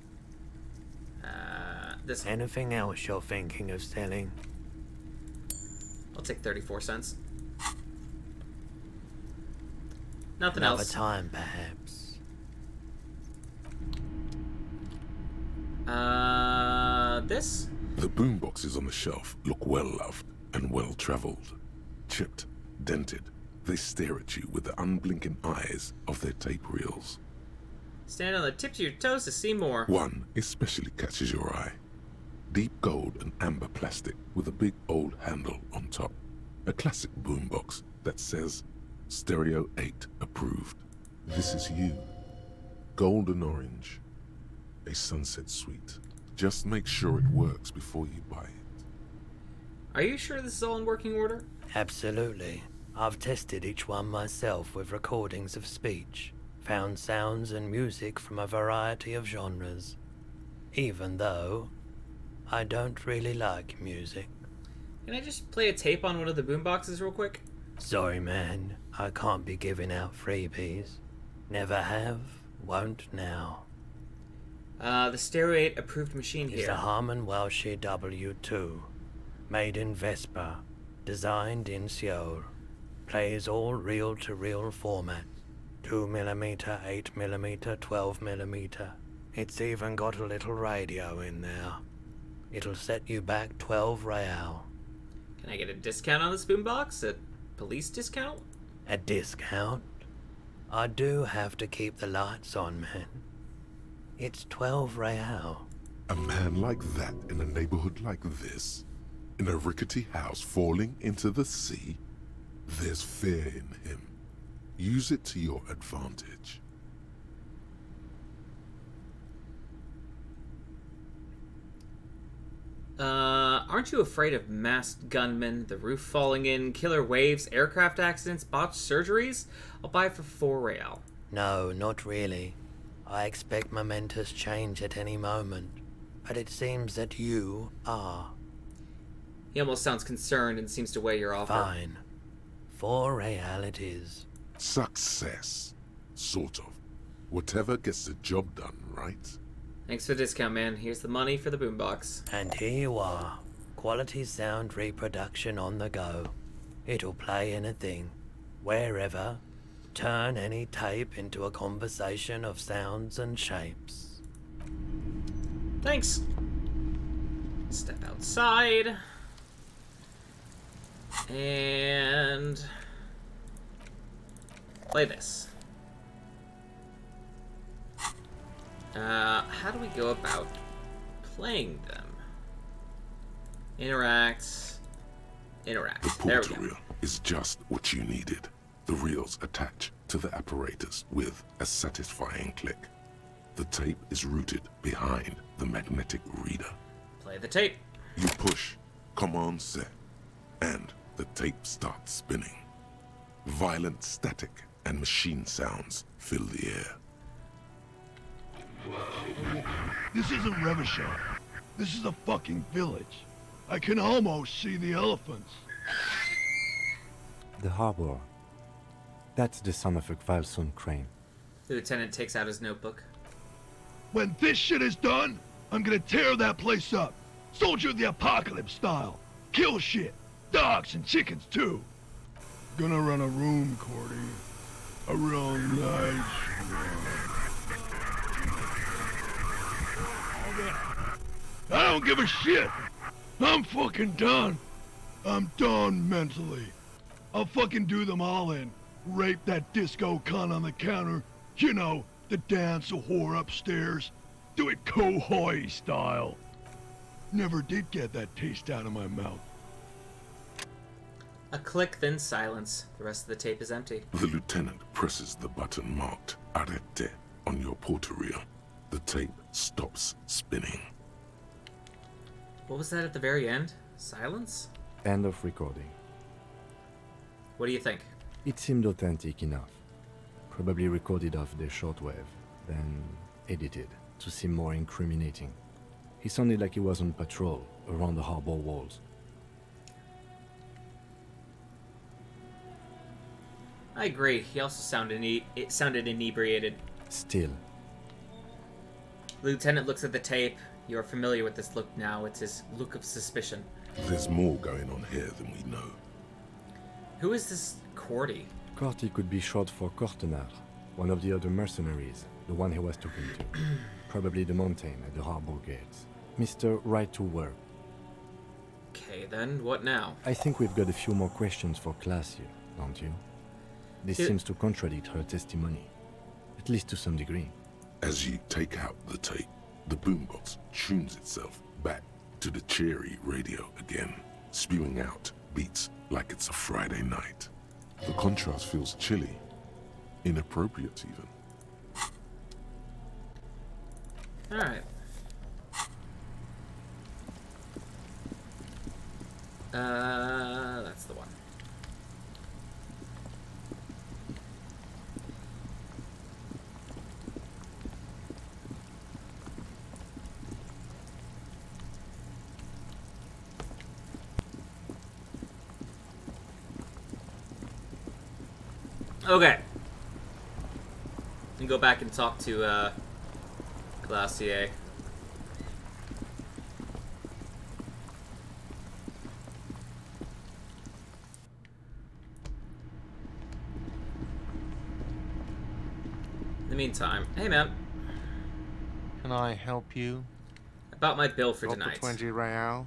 S1: This.
S12: Anything else you're thinking of selling?
S1: I'll take 34 cents. Nothing
S12: Another
S1: else.
S12: time, perhaps.
S1: This?
S3: The boomboxes on the shelf look well-loved and well-traveled. Chipped, dented, they stare at you with the unblinking eyes of their tape reels.
S1: Stand on the tips of your toes to see more.
S3: One especially catches your eye. Deep gold and amber plastic with a big old handle on top. A classic boombox that says Stereo 8 approved. This is you. Golden orange. A sunset suite. Just make sure it works before you buy it.
S1: Are you sure this is all in working order?
S12: Absolutely. I've tested each one myself with recordings of speech, found sounds and music from a variety of genres. Even though I don't really like music.
S1: Can I just play a tape on one of the boomboxes real quick?
S12: Sorry, man. I can't be giving out freebies. Never have, won't now.
S1: The Stereo 8 approved machine here.
S12: It's a Harman Welsh W2. Made in Vespa. Designed in Seoul. Plays all reel-to-reel formats. 2mm, 8mm, 12mm. It's even got a little radio in there. It'll set you back 12 real.
S1: Can I get a discount on this boombox? A police discount?
S12: A discount? I do have to keep the lights on, man. It's 12 real.
S3: A man like that in a neighborhood like this, in a rickety house falling into the sea, there's fear in him. Use it to your advantage.
S1: Aren't you afraid of masked gunmen, the roof falling in, killer waves, aircraft accidents, botched surgeries? I'll buy it for 4 real.
S12: No, not really. I expect momentous change at any moment, but it seems that you are.
S1: He almost sounds concerned and seems to weigh your offer.
S12: Fine. 4 real it is.
S3: Success. Sort of. Whatever gets the job done, right?
S1: Thanks for the discount, man. Here's the money for the boombox.
S12: And here you are. Quality sound reproduction on the go. It'll play anything, wherever. Turn any tape into a conversation of sounds and shapes.
S1: Thanks. Step outside. And Play this. How do we go about playing them? Interact.
S3: The
S1: There we
S3: portal
S1: go.
S3: reel is just what you needed. The reels attach to the apparatus with a satisfying click. The tape is routed behind the magnetic reader.
S1: Play the tape.
S3: You push command set, and the tape starts spinning. Violent static and machine sounds fill the air.
S13: This isn't Revachol. This is a fucking village. I can almost see the elephants.
S2: The harbor. That's the son of a Kvalson crane.
S1: The lieutenant takes out his notebook.
S13: When this shit is done, I'm gonna tear that place up. Soldier of the Apocalypse style. Kill shit. Dogs and chickens too. Gonna run a room, Cordy. A real nice I don't give a shit. I'm fucking done. I'm done mentally. I'll fucking do them all in. Rape that disco cunt on the counter. You know, the dance a whore upstairs. Do it Kohoi style. Never did get that taste out of my mouth.
S1: A click, then silence. The rest of the tape is empty.
S3: The lieutenant presses the button marked Arrête on your portal reel. The tape stops spinning.
S1: What was that at the very end? Silence?
S2: End of recording.
S1: What do you think?
S2: It seemed authentic enough. Probably recorded off the shortwave, then edited to seem more incriminating. He sounded like he was on patrol around the harbor walls.
S1: I agree. He also sounded inebriated.
S2: Still.
S1: The lieutenant looks at the tape. You are familiar with this look now. It's his look of suspicion.
S3: There's more going on here than we know.
S1: Who is this Cordy?
S2: Corty could be short for Cortenard, one of the other mercenaries, the one he was talking to. Probably the mountain at the harbor gates. Mr. Right to Work.
S1: Okay, then, what now?
S2: I think we've got a few more questions for Class here, don't you? This seems to contradict her testimony, at least to some degree.
S3: As you take out the tape, the boombox tunes itself back to the cheery radio again, spewing out beats like it's a Friday night. The contrast feels chilly, inappropriate even.
S1: Alright. That's the one. Okay. And go back and talk to, Glacier. In the meantime, hey man.
S20: Can I help you?
S1: About my bill for
S20: Got
S1: tonight.
S20: The 20 real?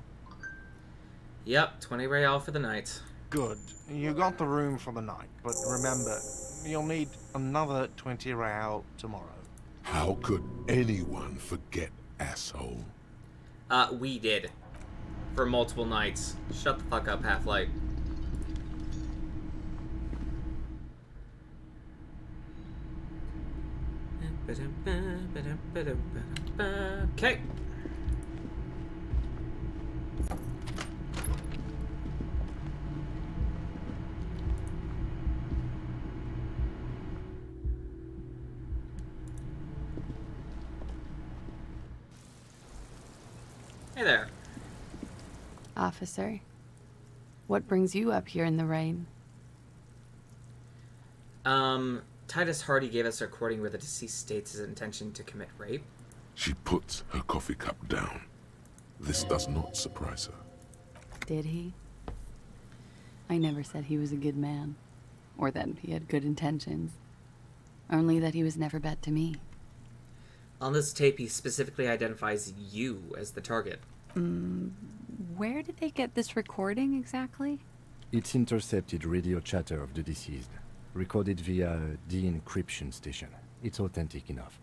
S1: Yep, 20 real for the night.
S20: Good. You got the room for the night, but remember, you'll need another 20 real tomorrow.
S3: How could anyone forget, asshole?
S1: We did. For multiple nights. Shut the fuck up, Half-Light. Okay. Hey there.
S11: Officer, what brings you up here in the rain?
S1: Titus Hardy gave us a recording where the deceased states his intention to commit rape.
S3: She puts her coffee cup down. This does not surprise her.
S11: Did he? I never said he was a good man, or that he had good intentions. Only that he was never bad to me.
S1: On this tape, he specifically identifies you as the target.
S11: Where did they get this recording exactly?
S2: It's intercepted radio chatter of the deceased. recorded via de-encryption station. It's authentic enough.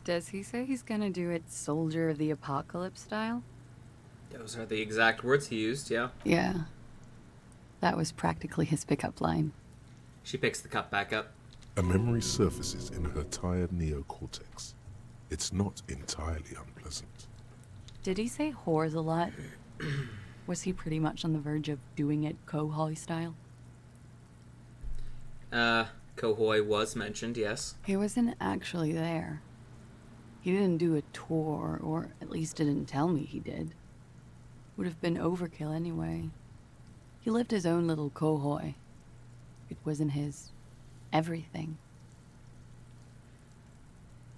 S11: Does he say he's gonna do it Soldier of the Apocalypse style?
S1: Those are the exact words he used, yeah.
S11: Yeah. That was practically his pickup line.
S1: She picks the cup back up.
S3: A memory surfaces in her tired neocortex. It's not entirely unpleasant.
S11: Did he say whores a lot? Was he pretty much on the verge of doing it Kohoi style?
S1: Kohoi was mentioned, yes.
S11: He wasn't actually there. He didn't do a tour, or at least didn't tell me he did. Would have been overkill anyway. He lived his own little Kohoi. It wasn't his everything.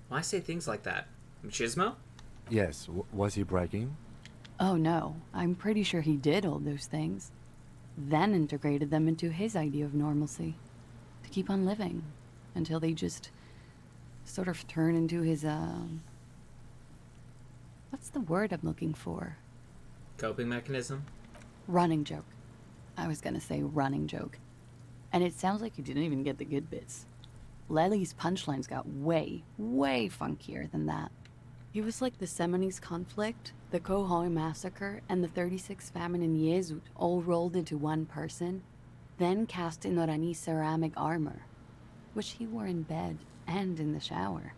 S1: Why say things like that? Machismo?
S2: Yes, was he bragging?
S11: Oh no, I'm pretty sure he did all those things. Then integrated them into his idea of normalcy. To keep on living. Until they just sort of turn into his, what's the word I'm looking for?
S1: Coping mechanism?
S11: Running joke. I was gonna say running joke. And it sounds like you didn't even get the good bits. Lely's punchlines got way, way funkier than that. He was like the Seminoles conflict, the Kohoi massacre, and the 36 famine in Yezut all rolled into one person, then cast in Orani ceramic armor, which he wore in bed and in the shower.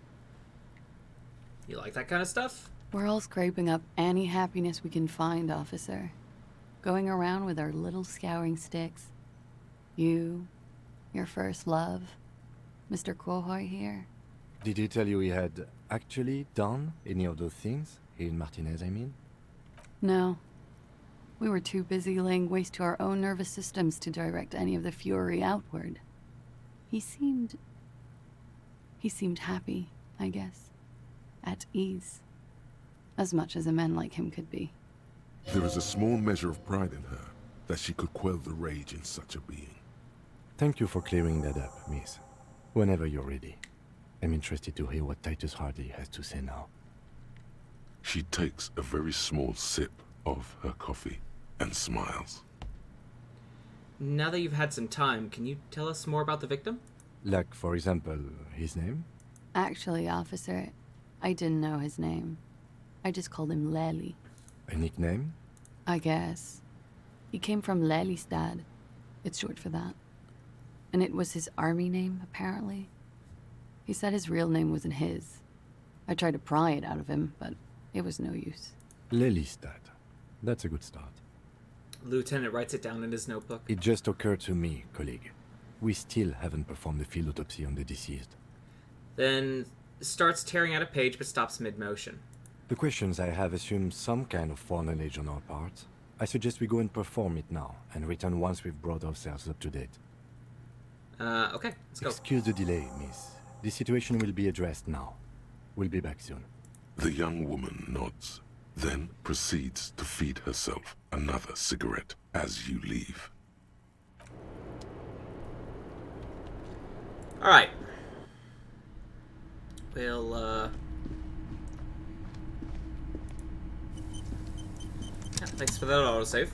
S1: You like that kind of stuff?
S11: We're all scraping up any happiness we can find, officer. Going around with our little scouring sticks. You, your first love, Mr. Kohoi here.
S2: Did he tell you he had actually done any of those things? Here in Martinez, I mean?
S11: No. We were too busy laying waste to our own nervous systems to direct any of the fury outward. He seemed happy, I guess. At ease. As much as a man like him could be.
S3: There is a small measure of pride in her, that she could quell the rage in such a being.
S2: Thank you for clearing that up, miss. Whenever you're ready. I'm interested to hear what Titus Hardy has to say now.
S3: She takes a very small sip of her coffee and smiles.
S1: Now that you've had some time, can you tell us more about the victim?
S2: Like, for example, his name?
S11: Actually, officer, I didn't know his name. I just called him Lely.
S2: A nickname?
S11: I guess. He came from Lelystad. It's short for that. And it was his army name, apparently. He said his real name wasn't his. I tried to pry it out of him, but it was no use.
S2: Lelystad. That's a good start.
S1: Lieutenant writes it down in his notebook.
S2: It just occurred to me, colleague. We still haven't performed a field autopsy on the deceased.
S1: Then starts tearing out a page but stops mid-motion.
S2: The questions I have assume some kind of foreknowledge on our part. I suggest we go and perform it now, and return once we've brought ourselves up to date.
S1: Okay, let's go.
S2: Excuse the delay, miss. The situation will be addressed now. We'll be back soon.
S3: The young woman nods, then proceeds to feed herself another cigarette as you leave.
S1: Alright. We'll, yeah, thanks for that autosave.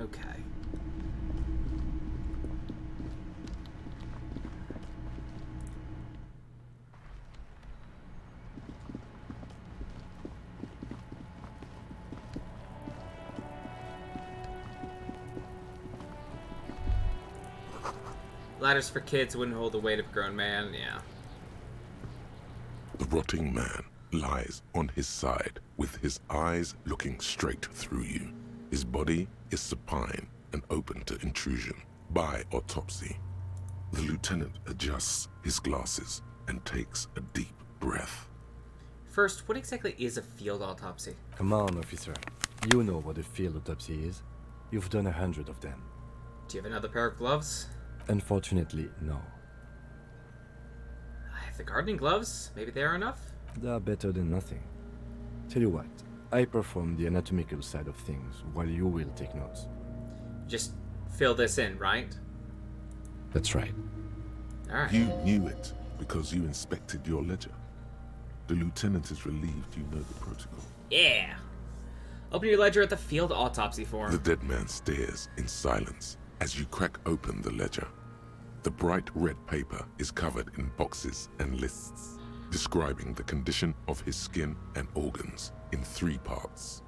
S1: Okay. Ladders for kids wouldn't hold the weight of a grown man, yeah.
S3: The rotting man lies on his side, with his eyes looking straight through you. His body is supine and open to intrusion by autopsy. The lieutenant adjusts his glasses and takes a deep breath.
S1: First, what exactly is a field autopsy?
S2: Come on, officer. You know what a field autopsy is. You've done 100 of them.
S1: Do you have another pair of gloves?
S2: Unfortunately, no.
S1: I have the gardening gloves. Maybe they are enough?
S2: They are better than nothing. Tell you what, I perform the anatomical side of things, while you will take notes.
S1: Just fill this in, right?
S2: That's right.
S1: Alright.
S3: You knew it Because you inspected your ledger. The lieutenant is relieved you know the protocol.
S1: Yeah. Open your ledger at the field autopsy form.
S3: The dead man stares in silence as you crack open the ledger. The bright red paper is covered in boxes and lists, describing the condition of his skin and organs in 3 parts.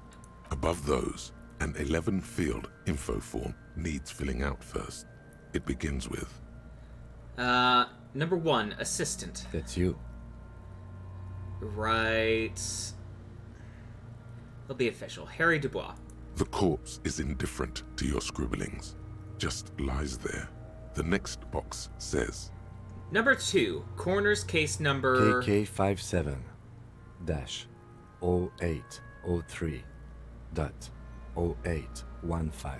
S3: Above those, an 11-field info form needs filling out first. It begins with...
S1: Number 1, assistant.
S2: That's you.
S1: Right. It'll be official. Harry Dubois.
S3: The corpse is indifferent to your scribblings, just lies there. The next box says...
S1: Number 2, coroner's case number...
S2: KK57-0803.0815.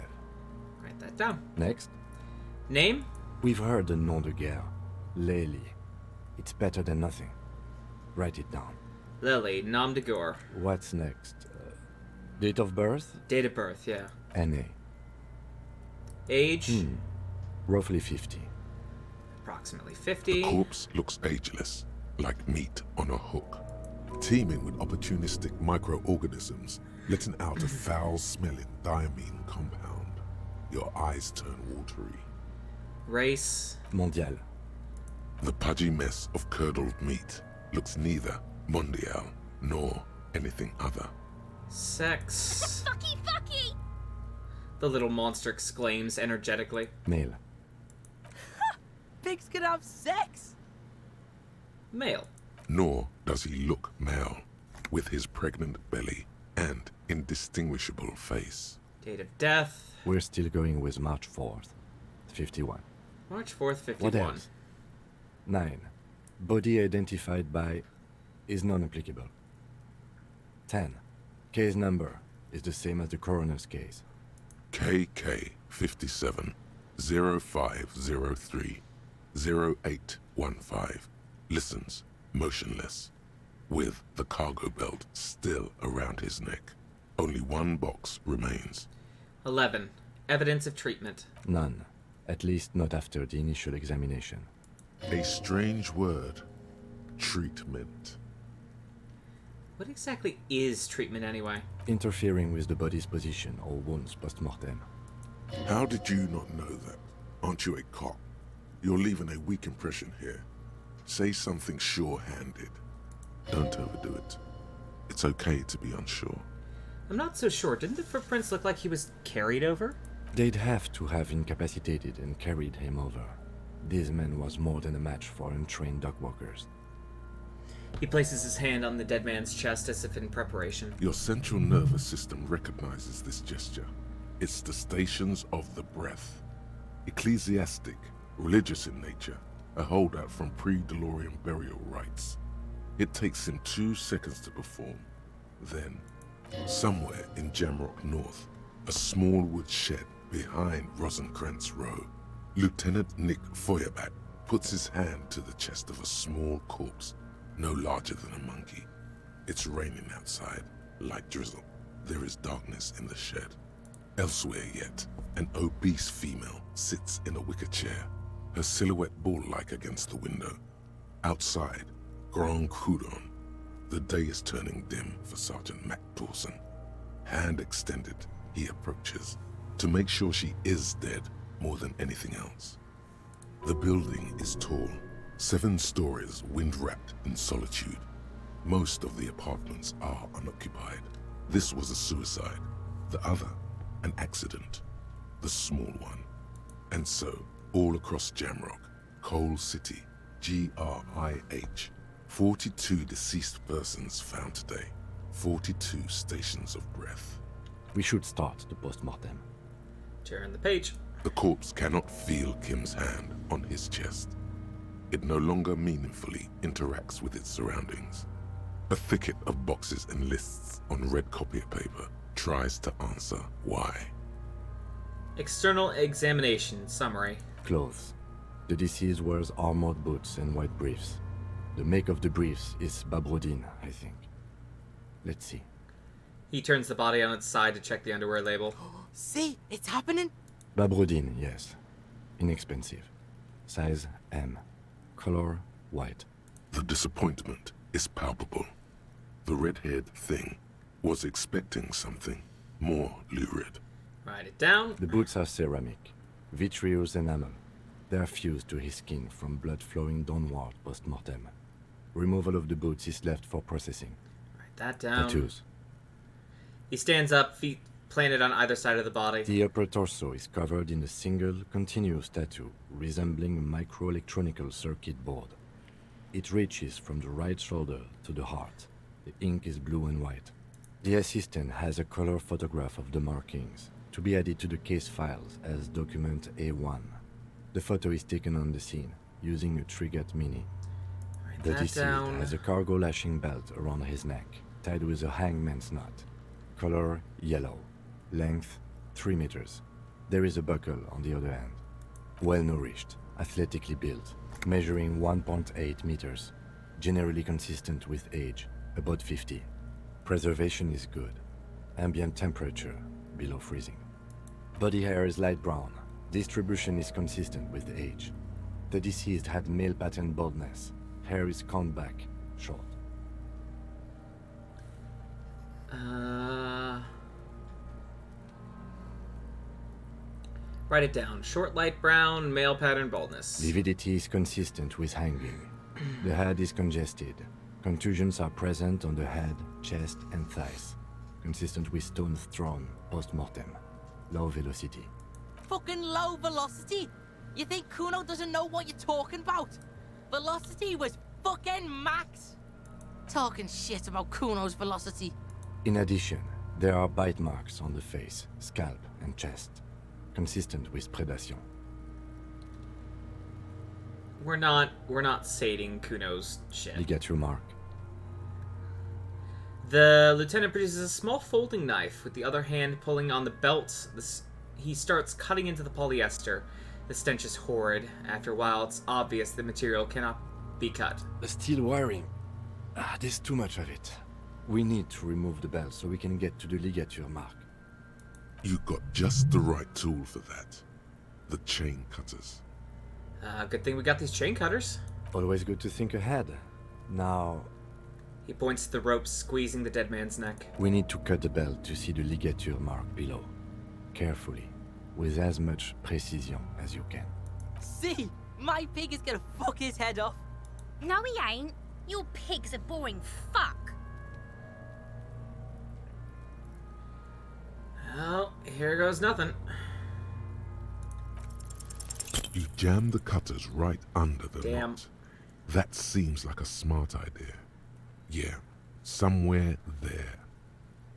S1: Write that down.
S2: Next.
S1: Name?
S2: We've heard the nom de guerre. Lely. It's better than nothing. Write it down.
S1: Lily, nom de guerre.
S2: What's next? Date of birth?
S1: Date of birth, yeah.
S2: NA.
S1: Age?
S2: Roughly 50.
S1: Approximately 50.
S3: The corpse looks ageless, like meat on a hook, teeming with opportunistic microorganisms letting out a foul-smelling diamine compound. Your eyes turn watery.
S1: Race?
S2: Mondial.
S3: The pudgy mess of curdled meat looks neither mondial nor anything other.
S1: Sex?
S8: Fucky, fucky!
S1: The little monster exclaims energetically.
S2: Male.
S8: Pigs can have sex!
S1: Male.
S3: Nor does he look male, with his pregnant belly and indistinguishable face.
S1: Date of death?
S2: We're still going with March 4th, 51.
S1: March 4th, 51.
S2: What else? 9. Body identified by is non-applicable. 10. Case number is the same as the coroner's case.
S3: KK 57 0503 0815 listens motionless, with the cargo belt still around his neck. Only 1 box remains.
S1: 11. Evidence of treatment.
S2: None. At least not after the initial examination.
S3: A strange word. Treatment.
S1: What exactly is treatment anyway?
S2: Interfering with the body's position or wounds post-mortem.
S3: How did you not know that? Aren't you a cop? You're leaving a weak impression here. Say something sure-handed. Don't overdo it. It's okay to be unsure.
S1: I'm not so sure. Didn't the footprints look like he was carried over?
S2: They'd have to have incapacitated and carried him over. This man was more than a match for untrained dogwalkers.
S1: He places his hand on the dead man's chest as if in preparation.
S3: Your central nervous system recognizes this gesture. It's the stations of the breath. Ecclesiastic, religious in nature, a holdout from pre-DeLorean burial rites. It takes him 2 seconds to perform. Then, somewhere in Jamrock North, a small wood shed behind Rosencrantz Row, Lieutenant Nick Feuerbach puts his hand to the chest of a small corpse, no larger than a monkey. It's raining outside, light drizzle. There is darkness in the shed. Elsewhere yet, an obese female sits in a wicker chair, her silhouette bull-like against the window. Outside, Grand Coudon. The day is turning dim for Sergeant Mac Dawson. Hand extended, he approaches, to make sure she is dead more than anything else. The building is tall, 7 stories wind-wrapped in solitude. Most of the apartments are unoccupied. This was a suicide. The other, an accident. The small one. And so, all across Jamrock, Coal City, GRIH, 42 deceased persons found today. 42 stations of breath.
S2: We should start the post-mortem.
S1: Turn the page.
S3: The corpse cannot feel Kim's hand on his chest. It no longer meaningfully interacts with its surroundings. A thicket of boxes and lists on red copier paper tries to answer why.
S1: External examination summary.
S2: Clothes. The deceased wears armored boots and white briefs. The make of the briefs is Babrodine, I think. Let's see.
S1: He turns the body on its side to check the underwear label.
S8: See, it's happening.
S2: Babrodine, yes. Inexpensive. Size M. Color white.
S3: The disappointment is palpable. The red-haired thing was expecting something more lurid.
S1: Write it down.
S2: The boots are ceramic, vitreous enamel. They are fused to his skin from blood flowing downward post-mortem. Removal of the boots is left for processing.
S1: Write that down.
S2: Tattoos.
S1: He stands up, feet planted on either side of the body.
S2: The upper torso is covered in a single, continuous tattoo resembling a microelectronical circuit board. It reaches from the right shoulder to the heart. The ink is blue and white. The assistant has a color photograph of the markings to be added to the case files as document A1. The photo is taken on the scene using a Trigat Mini. The deceased has a cargo lashing belt around his neck, tied with a hangman's knot. Color yellow. Length 3 meters. There is a buckle on the other end. Well nourished, athletically built, measuring 1.8 meters. Generally consistent with age, about 50. Preservation is good. Ambient temperature below freezing. Body hair is light brown. Distribution is consistent with age. The deceased had male pattern baldness. Hair is combed back, short.
S1: Write it down. Short, light brown, male pattern baldness.
S2: Lividity is consistent with hanging. The head is congested. Contusions are present on the head, chest, and thighs. Consistent with stones thrown post-mortem. Low velocity.
S8: Fucking low velocity? You think Kuno doesn't know what you're talking about? Velocity was fucking max. Talking shit about Kuno's velocity.
S2: In addition, there are bite marks on the face, scalp, and chest. Consistent with predation.
S1: We're not sating Kuno's shit.
S2: Ligature mark.
S1: The lieutenant produces a small folding knife with the other hand pulling on the belt. He starts cutting into the polyester. The stench is horrid. After a while, it's obvious the material cannot be cut.
S2: The steel wiring. There's too much of it. We need to remove the belt so we can get to the ligature mark.
S3: You got just the right tool for that. The chain cutters.
S1: Good thing we got these chain cutters.
S2: Always good to think ahead. Now...
S1: He points to the ropes squeezing the dead man's neck.
S2: We need to cut the belt to see the ligature mark below. Carefully, with as much precision as you can.
S8: See, my pig is gonna fuck his head off.
S14: No, he ain't. Your pig's a boring fuck.
S1: Well, here goes nothing.
S3: You jam the cutters right under the
S1: Damn.
S3: knot. That seems like a smart idea. Yeah, somewhere there.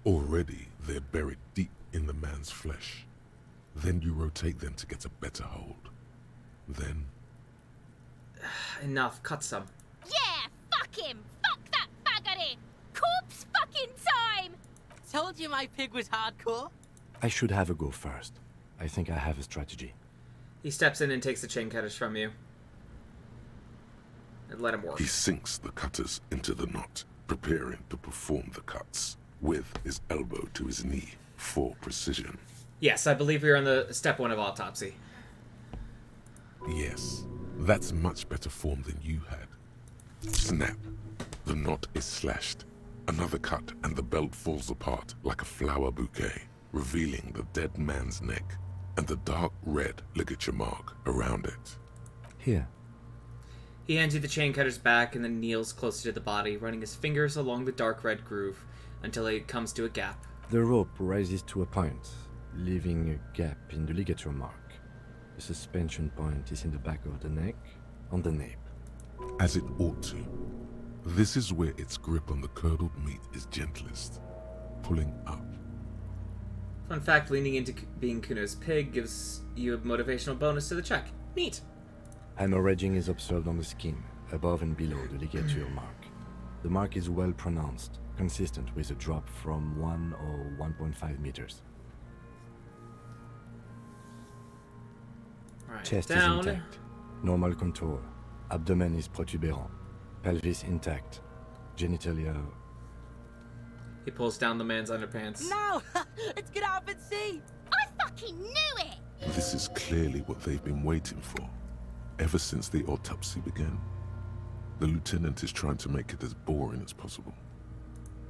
S3: Already, they're buried deep in the man's flesh. Then you rotate them to get a better hold. Then...
S1: Enough, cut some.
S14: Yeah, fuck him. Fuck that faggoty. Corpse fucking time.
S8: Told you my pig was hardcore.
S2: I should have a go first. I think I have a strategy.
S1: He steps in and takes the chain cutters from you. And let him work.
S3: He sinks the cutters into the knot, preparing to perform the cuts, with his elbow to his knee for precision.
S1: Yes, I believe we're on the step 1 of autopsy.
S3: Yes, that's much better form than you had. Snap. The knot is slashed. Another cut and the belt falls apart like a flower bouquet, revealing the dead man's neck and the dark red ligature mark around it.
S2: Here.
S1: He hands you the chain cutters back and then kneels closer to the body, running his fingers along the dark red groove until it comes to a gap.
S2: The rope rises to a point, leaving a gap in the ligature mark. The suspension point is in the back of the neck, on the nape.
S3: As it ought to. This is where its grip on the curdled meat is gentlest, pulling up.
S1: Fun fact, leaning into being Kuno's pig gives you a motivational bonus to the check. Neat.
S2: Hemorrhaging is observed on the skin, above and below the ligature mark. The mark is well pronounced, consistent with a drop from 1 or 1.5 meters.
S1: Right,
S2: Chest
S1: down.
S2: is intact. Normal contour. Abdomen is protuberant. Pelvis intact. Genitalia...
S1: He pulls down the man's underpants.
S8: No! Let's get up and see!
S14: I fucking knew it!
S3: This is clearly what they've been waiting for, ever since the autopsy began. The lieutenant is trying to make it as boring as possible.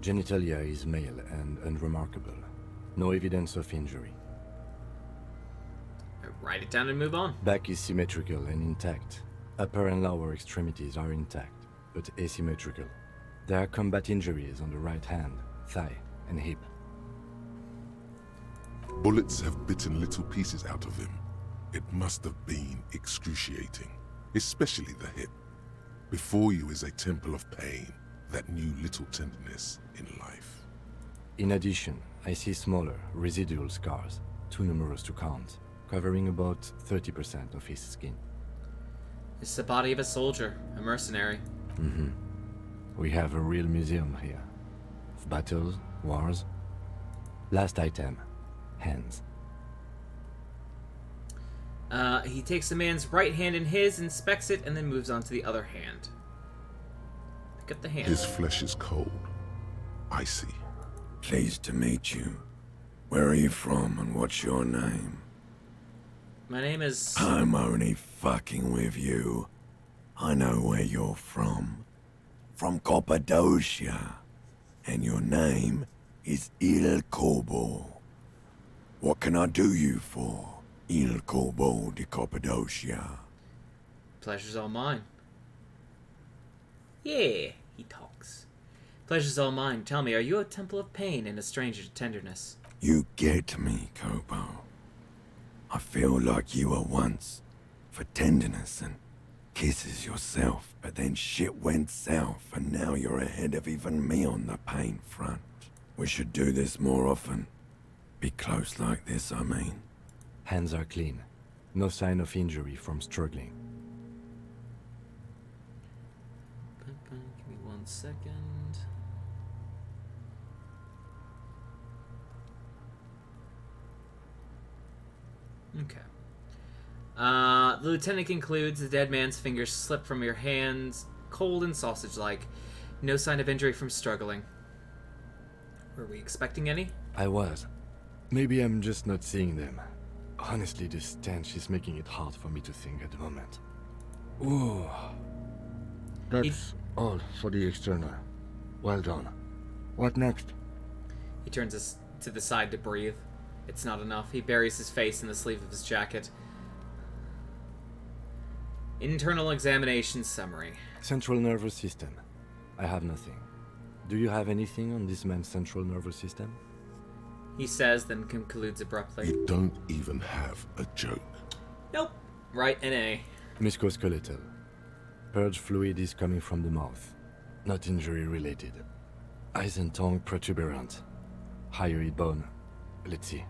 S2: Genitalia is male and unremarkable. No evidence of injury.
S1: Write it down and move on.
S2: Back is symmetrical and intact. Upper and lower extremities are intact, but asymmetrical. There are combat injuries on the right hand, thigh, and hip.
S3: Bullets have bitten little pieces out of him. It must have been excruciating, especially the hip. Before you is a temple of pain that knew little tenderness in life.
S2: In addition, I see smaller, residual scars, too numerous to count, covering about 30% of his skin.
S1: It's the body of a soldier, a mercenary.
S2: Mm-hmm. We have a real museum here. Of battles, wars. Last item, hands.
S1: He takes the man's right hand in his, inspects it, and then moves on to the other hand. Pick up the hand.
S3: His flesh is cold, icy.
S10: Pleased to meet you. Where are you from and what's your name?
S1: My name is...
S10: I'm only fucking with you. I know where you're from. From Cappadocia. And your name is Il Corbo. What can I do you for, Il Corbo de Cappadocia?
S1: Pleasure's all mine. Yeah, he talks. Pleasure's all mine. Tell me, are you a temple of pain and a stranger to tenderness?
S10: You get me, Kobo. I feel like you were once for tenderness and kisses yourself, but then shit went south and now you're ahead of even me on the pain front. We should do this more often. Be close like this, I mean.
S2: Hands are clean. No sign of injury from struggling.
S1: Give me 1 second. Okay. The lieutenant concludes the dead man's fingers slip from your hands, cold and sausage-like. No sign of injury from struggling. Were we expecting any?
S2: I was. Maybe I'm just not seeing them. Honestly, this stench is making it hard for me to think at the moment. Ooh. That's all for the external. Well done. What next?
S1: He turns us to the side to breathe. It's not enough. He buries his face in the sleeve of his jacket. Internal examination summary.
S2: Central nervous system. I have nothing. Do you have anything on this man's central nervous system?
S1: He says, then concludes abruptly.
S3: You don't even have a joke.
S1: Nope. Right, an A.
S2: Musculoskeletal. Purge fluid is coming from the mouth. Not injury related. Eyes and tongue protuberant. Hyoid bone. Let's see.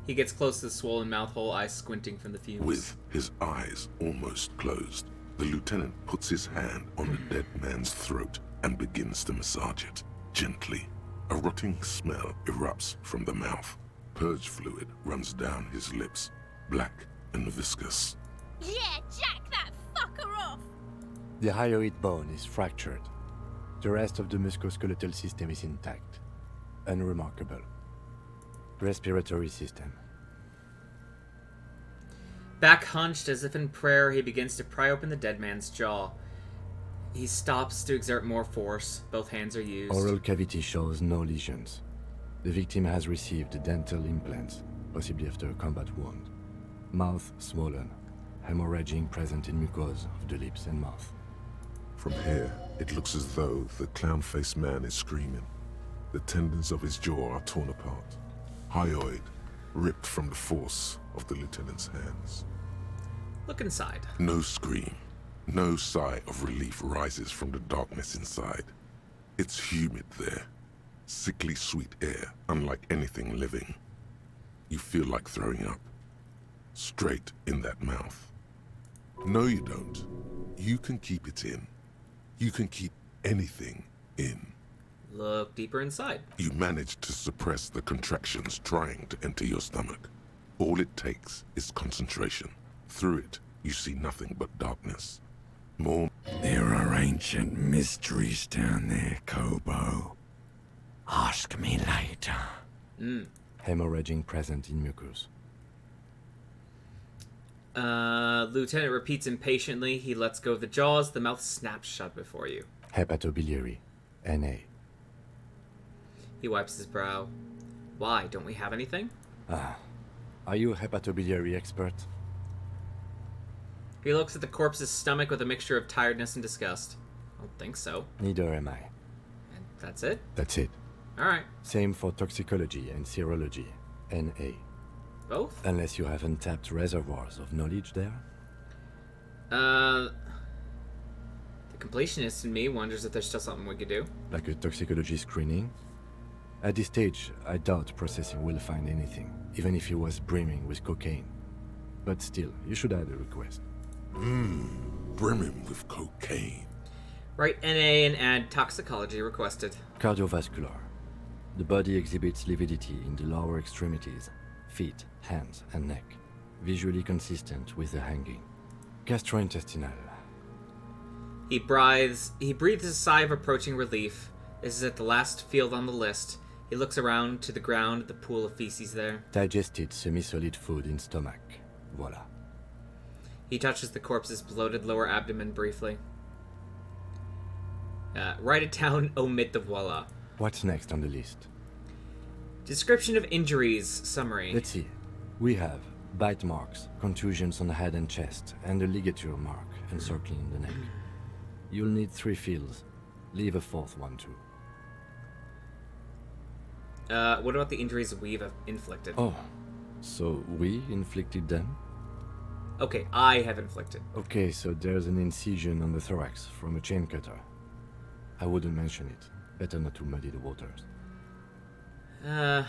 S1: He gets close to the swollen mouth hole, eyes squinting from the fumes.
S3: With his eyes almost closed, the lieutenant puts his hand on the dead man's throat and begins to massage it, gently. A rotting smell erupts from the mouth. Purge fluid runs down his lips, black and viscous.
S14: Yeah, jack that fucker off!
S2: The hyoid bone is fractured. The rest of the musculoskeletal system is intact. Unremarkable. Respiratory system.
S1: Back hunched, as if in prayer, he begins to pry open the dead man's jaw. He stops to exert more force. Both hands are used.
S2: Oral cavity shows no lesions. The victim has received dental implants, possibly after a combat wound. Mouth swollen. Hemorrhaging present in mucosa of the lips and mouth.
S3: From here, it looks as though the clown-faced man is screaming. The tendons of his jaw are torn apart. Hyoid ripped from the force of the lieutenant's hands.
S1: Look inside.
S3: No scream. No sigh of relief rises from the darkness inside. It's humid there. Sickly sweet air, unlike anything living. You feel like throwing up. Straight in that mouth. No, you don't. You can keep it in. You can keep anything in.
S1: Look deeper inside.
S3: You manage to suppress the contractions trying to enter your stomach. All it takes is concentration. Through it, you see nothing but darkness. More.
S10: There are ancient mysteries down there, Kobo. Ask me later.
S2: Hemorrhaging present in mucus.
S1: Lieutenant repeats impatiently. He lets go of the jaws. The mouth snaps shut before you.
S2: Hepatobiliary. NA.
S1: He wipes his brow. Why? Don't we have anything?
S2: Are you a hepatobiliary expert?
S1: He looks at the corpse's stomach with a mixture of tiredness and disgust. I don't think so.
S2: Neither am I.
S1: And that's it?
S2: That's it.
S1: Alright.
S2: Same for toxicology and serology. NA.
S1: Both?
S2: Unless you have untapped reservoirs of knowledge there?
S1: The completionist in me wonders if there's still something we could do.
S2: Like a toxicology screening? At this stage, I doubt processing will find anything, even if he was brimming with cocaine. But still, you should add a request.
S3: Brimming with cocaine.
S1: Write NA and add toxicology requested.
S2: Cardiovascular. The body exhibits lividity in the lower extremities, feet, hands, and neck, visually consistent with the hanging. Gastrointestinal.
S1: He breathes a sigh of approaching relief. This is at the last field on the list. He looks around to the ground at the pool of feces there.
S2: Digested semi-solid food in stomach. Voila.
S1: He touches the corpse's bloated lower abdomen briefly. Write it down, omit the voila.
S2: What's next on the list?
S1: Description of injuries, summary.
S2: Let's see. We have bite marks, contusions on the head and chest, and a ligature mark encircling the neck. You'll need 3 fields. Leave a 4th one too.
S1: What about the injuries we've inflicted?
S2: Oh, so we inflicted them?
S1: Okay, I have inflicted.
S2: Okay, so there's an incision on the thorax from a chain cutter. I wouldn't mention it. Better not to muddy the waters.
S1: I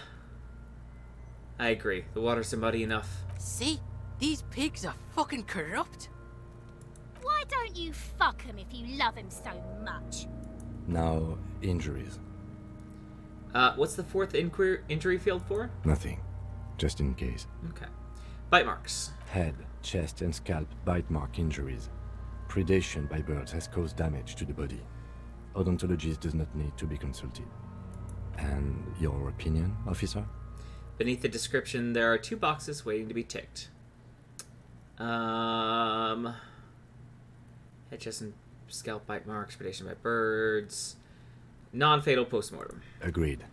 S1: agree. The waters are muddy enough.
S8: See? These pigs are fucking corrupt.
S14: Why don't you fuck him if you love him so much?
S2: Now, injuries.
S1: What's the 4th injury field for?
S2: Nothing. Just in case.
S1: Okay. Bite marks.
S2: Head, chest, and scalp bite mark injuries. Predation by birds has caused damage to the body. Odontologist does not need to be consulted. And your opinion, officer?
S1: Beneath the description, there are 2 boxes waiting to be ticked. Head, chest, and scalp bite marks, predation by birds. Non-fatal postmortem.
S2: Agreed.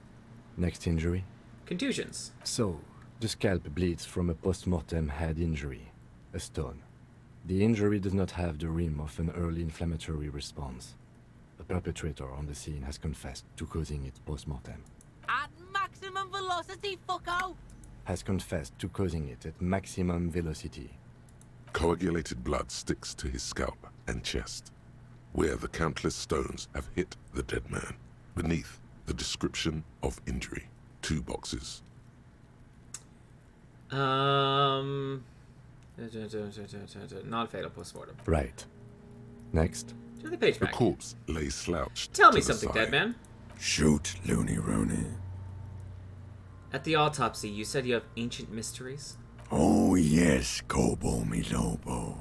S2: Next injury?
S1: Contusions.
S2: So, the scalp bleeds from a postmortem head injury, a stone. The injury does not have the rim of an early inflammatory response. The perpetrator on the scene has confessed to causing it postmortem.
S8: At maximum velocity, fucko!
S2: Has confessed to causing it at maximum velocity.
S3: Coagulated blood sticks to his scalp and chest, where the countless stones have hit the dead man. Beneath the description of injury, 2 boxes.
S1: Non-fatal postmortem.
S2: Right. Next.
S1: To the page
S3: The
S1: back.
S3: corpse lay slouched.
S1: Tell
S3: to
S1: me
S3: the
S1: something,
S3: side.
S1: dead man.
S10: Shoot, Looney Rooney.
S1: At the autopsy, you said you have ancient mysteries?
S10: Oh yes, Kobo mi Lobo.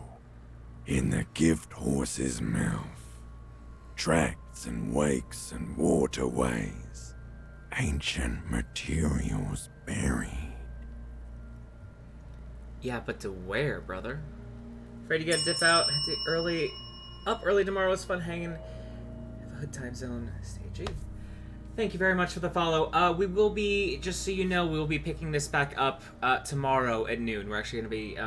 S10: In the gift horse's mouth. Tracts and wakes and waterways. Ancient materials buried.
S1: Yeah, but to where, brother? Afraid you gotta dip out. Up early tomorrow is fun hanging. Have a hood time zone. Stay G. Thank you very much for the follow. We will be, just so you know, we will be picking this back up tomorrow at noon. We're actually gonna be,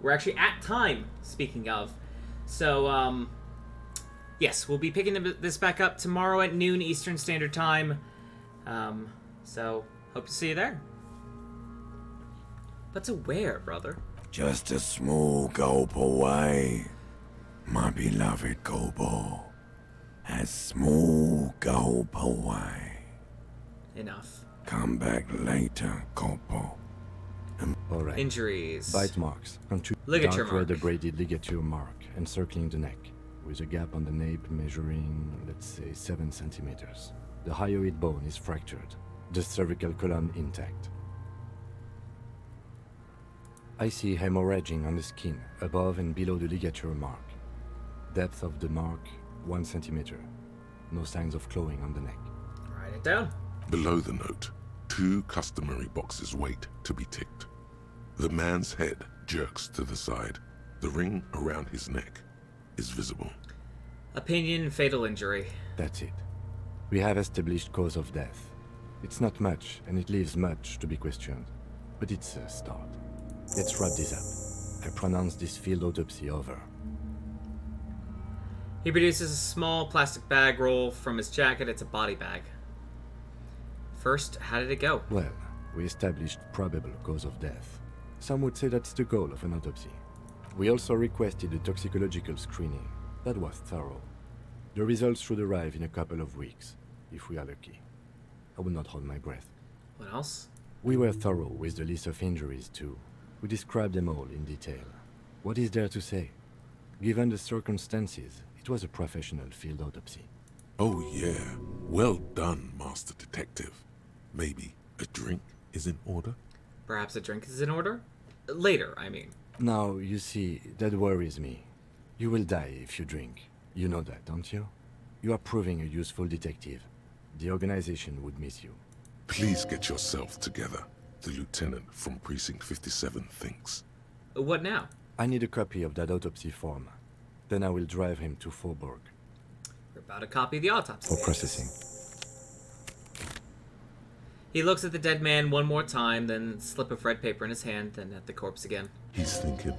S1: we're actually at time, speaking of. So, yes, we'll be picking this back up tomorrow at noon Eastern Standard Time. So, hope to see you there. But to where, brother?
S10: Just a small gulp away. My beloved Kobo. A small gulp away.
S1: Enough.
S10: Come back later, Kobo.
S2: Alright.
S1: Injuries.
S2: Bite marks.
S1: Ligature
S2: dark
S1: mark.
S2: red abraded ligature mark encircling the neck, with a gap on the nape measuring, let's say, 7 centimeters. The hyoid bone is fractured. The cervical column intact. I see hemorrhaging on the skin, above and below the ligature mark. Depth of the mark, 1 centimeter. No signs of clawing on the neck.
S1: Write it down.
S3: Below the note, 2 customary boxes wait to be ticked. The man's head jerks to the side. The ring around his neck is visible.
S1: Opinion, fatal injury.
S2: That's it. We have established cause of death. It's not much, and it leaves much to be questioned. But it's a start. Let's wrap this up. I pronounce this field autopsy over.
S1: He produces a small plastic bag roll from his jacket. It's a body bag. First, how did it go?
S2: Well, we established probable cause of death. Some would say that's the goal of an autopsy. We also requested a toxicological screening. That was thorough. The results should arrive in a couple of weeks, if we are lucky. I will not hold my breath.
S1: What else?
S2: We were thorough with the list of injuries, too. We described them all in detail. What is there to say? Given the circumstances, it was a professional field autopsy.
S3: Oh yeah, well done, Master Detective. Maybe a drink is in order?
S1: Perhaps a drink is in order? Later, I mean.
S2: Now, you see, that worries me. You will die if you drink. You know that, don't you? You are proving a useful detective. The organization would miss you.
S3: Please get yourself together. The lieutenant from Precinct 57 thinks.
S1: What now?
S2: I need a copy of that autopsy form. Then I will drive him to Faubourg.
S1: We're about to copy the autopsy.
S2: For processing.
S1: He looks at the dead man one more time, then slip of red paper in his hand, then at the corpse again.
S3: He's thinking,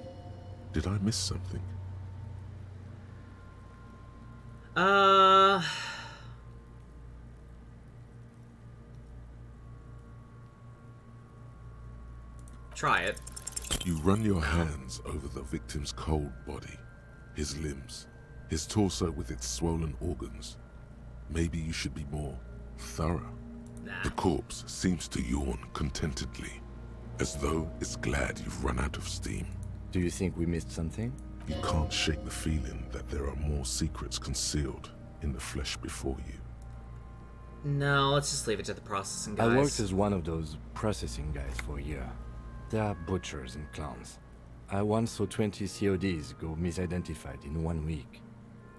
S3: did I miss something?
S1: Try it.
S3: You run your hands over the victim's cold body, his limbs, his torso with its swollen organs. Maybe you should be more thorough.
S1: Nah.
S3: The corpse seems to yawn contentedly, as though it's glad you've run out of steam.
S2: Do you think we missed something?
S3: You can't shake the feeling that there are more secrets concealed in the flesh before you.
S1: No, let's just leave it to the processing guys.
S2: I worked as one of those processing guys for a year. They are butchers and clowns. I once saw 20 CODs go misidentified in 1 week.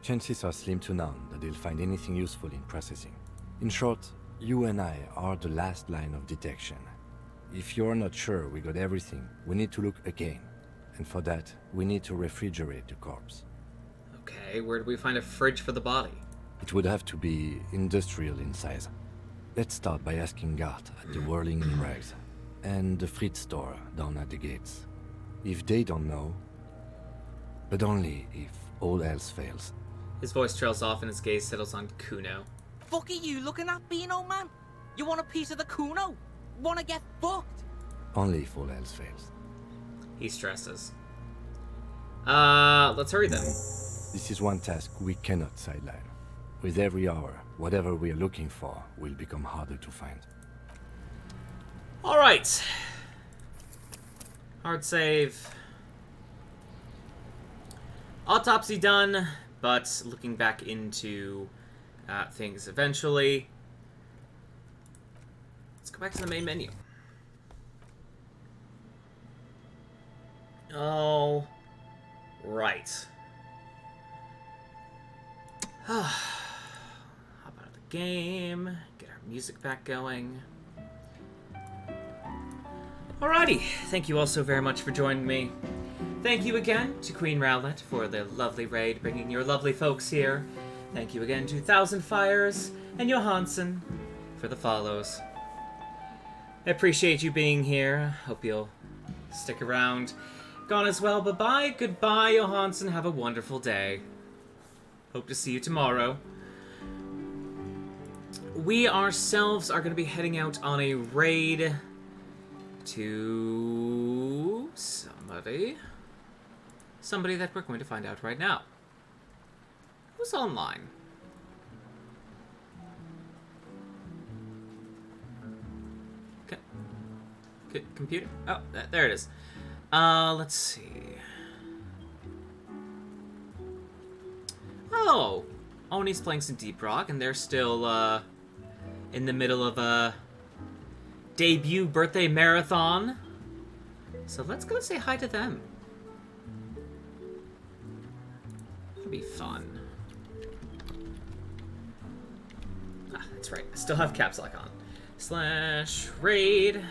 S2: Chances are slim to none that they'll find anything useful in processing. In short, you and I are the last line of detection. If you're not sure we got everything, we need to look again. And for that, we need to refrigerate the corpse.
S1: Okay, where do we find a fridge for the body?
S2: It would have to be industrial in size. Let's start by asking Gart at the Whirling Rags and the Fritz store down at the gates. If they don't know, but only if all else fails.
S1: His voice trails off and his gaze settles on Kuno.
S8: Fuck are you looking at, Beano, man? You want a piece of the Kuno? Wanna get fucked?
S2: Only if all else fails.
S1: He stresses. Let's hurry then.
S2: This is one task we cannot sideline. With every hour, whatever we are looking for will become harder to find.
S1: Alright. Hard save. Autopsy done, but looking back into things eventually. Let's go back to the main menu. Oh, right. Hop out of the game, get our music back going. Alrighty, thank you all so very much for joining me. Thank you again to Queen Rowlett for the lovely raid, bringing your lovely folks here. Thank you again to Thousand Fires and Johansson for the follows. I appreciate you being here. Hope you'll stick around. Gone as well. Bye-bye. Goodbye, Johansson. Have a wonderful day. Hope to see you tomorrow. We ourselves are going to be heading out on a raid to somebody that we're going to find out right now. Who's online? Computer? Oh, there it is. Let's see. Oh! Oni's playing some Deep Rock, and they're still, in the middle of a debut birthday marathon. So let's go say hi to them. That'll be fun. Ah, that's right. I still have caps lock on. /raid.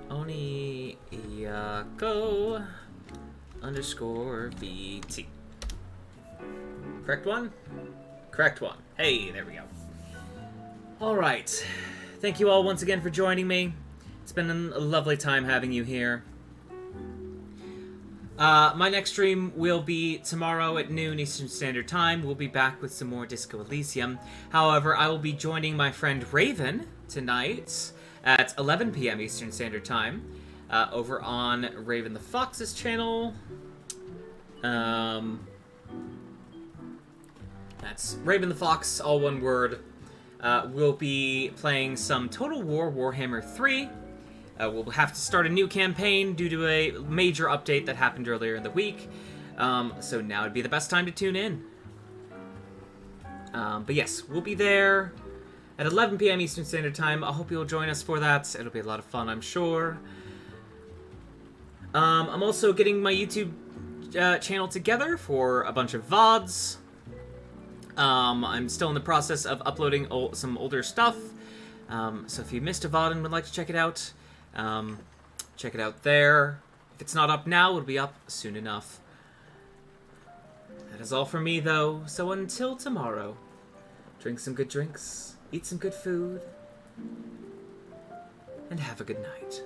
S1: Oni, Go underscore VT. Correct one? Correct one. Hey, there we go. Alright. Thank you all once again for joining me. It's been a lovely time having you here. My next stream will be tomorrow at noon Eastern Standard Time. We'll be back with some more Disco Elysium. However, I will be joining my friend Raven tonight at 11 p.m. Eastern Standard Time over on Raven the Fox's channel. That's Raven the Fox, all one word. We'll be playing some Total War Warhammer 3. We'll have to start a new campaign due to a major update that happened earlier in the week. So now would be the best time to tune in. But yes, we'll be there at 11 p.m. Eastern Standard Time. I hope you'll join us for that. It'll be a lot of fun, I'm sure. I'm also getting my YouTube channel together for a bunch of VODs. I'm still in the process of uploading some older stuff. So if you missed a VOD and would like to check it out there. If it's not up now, it'll be up soon enough. That is all from me, though. So until tomorrow, drink some good drinks, eat some good food, and have a good night.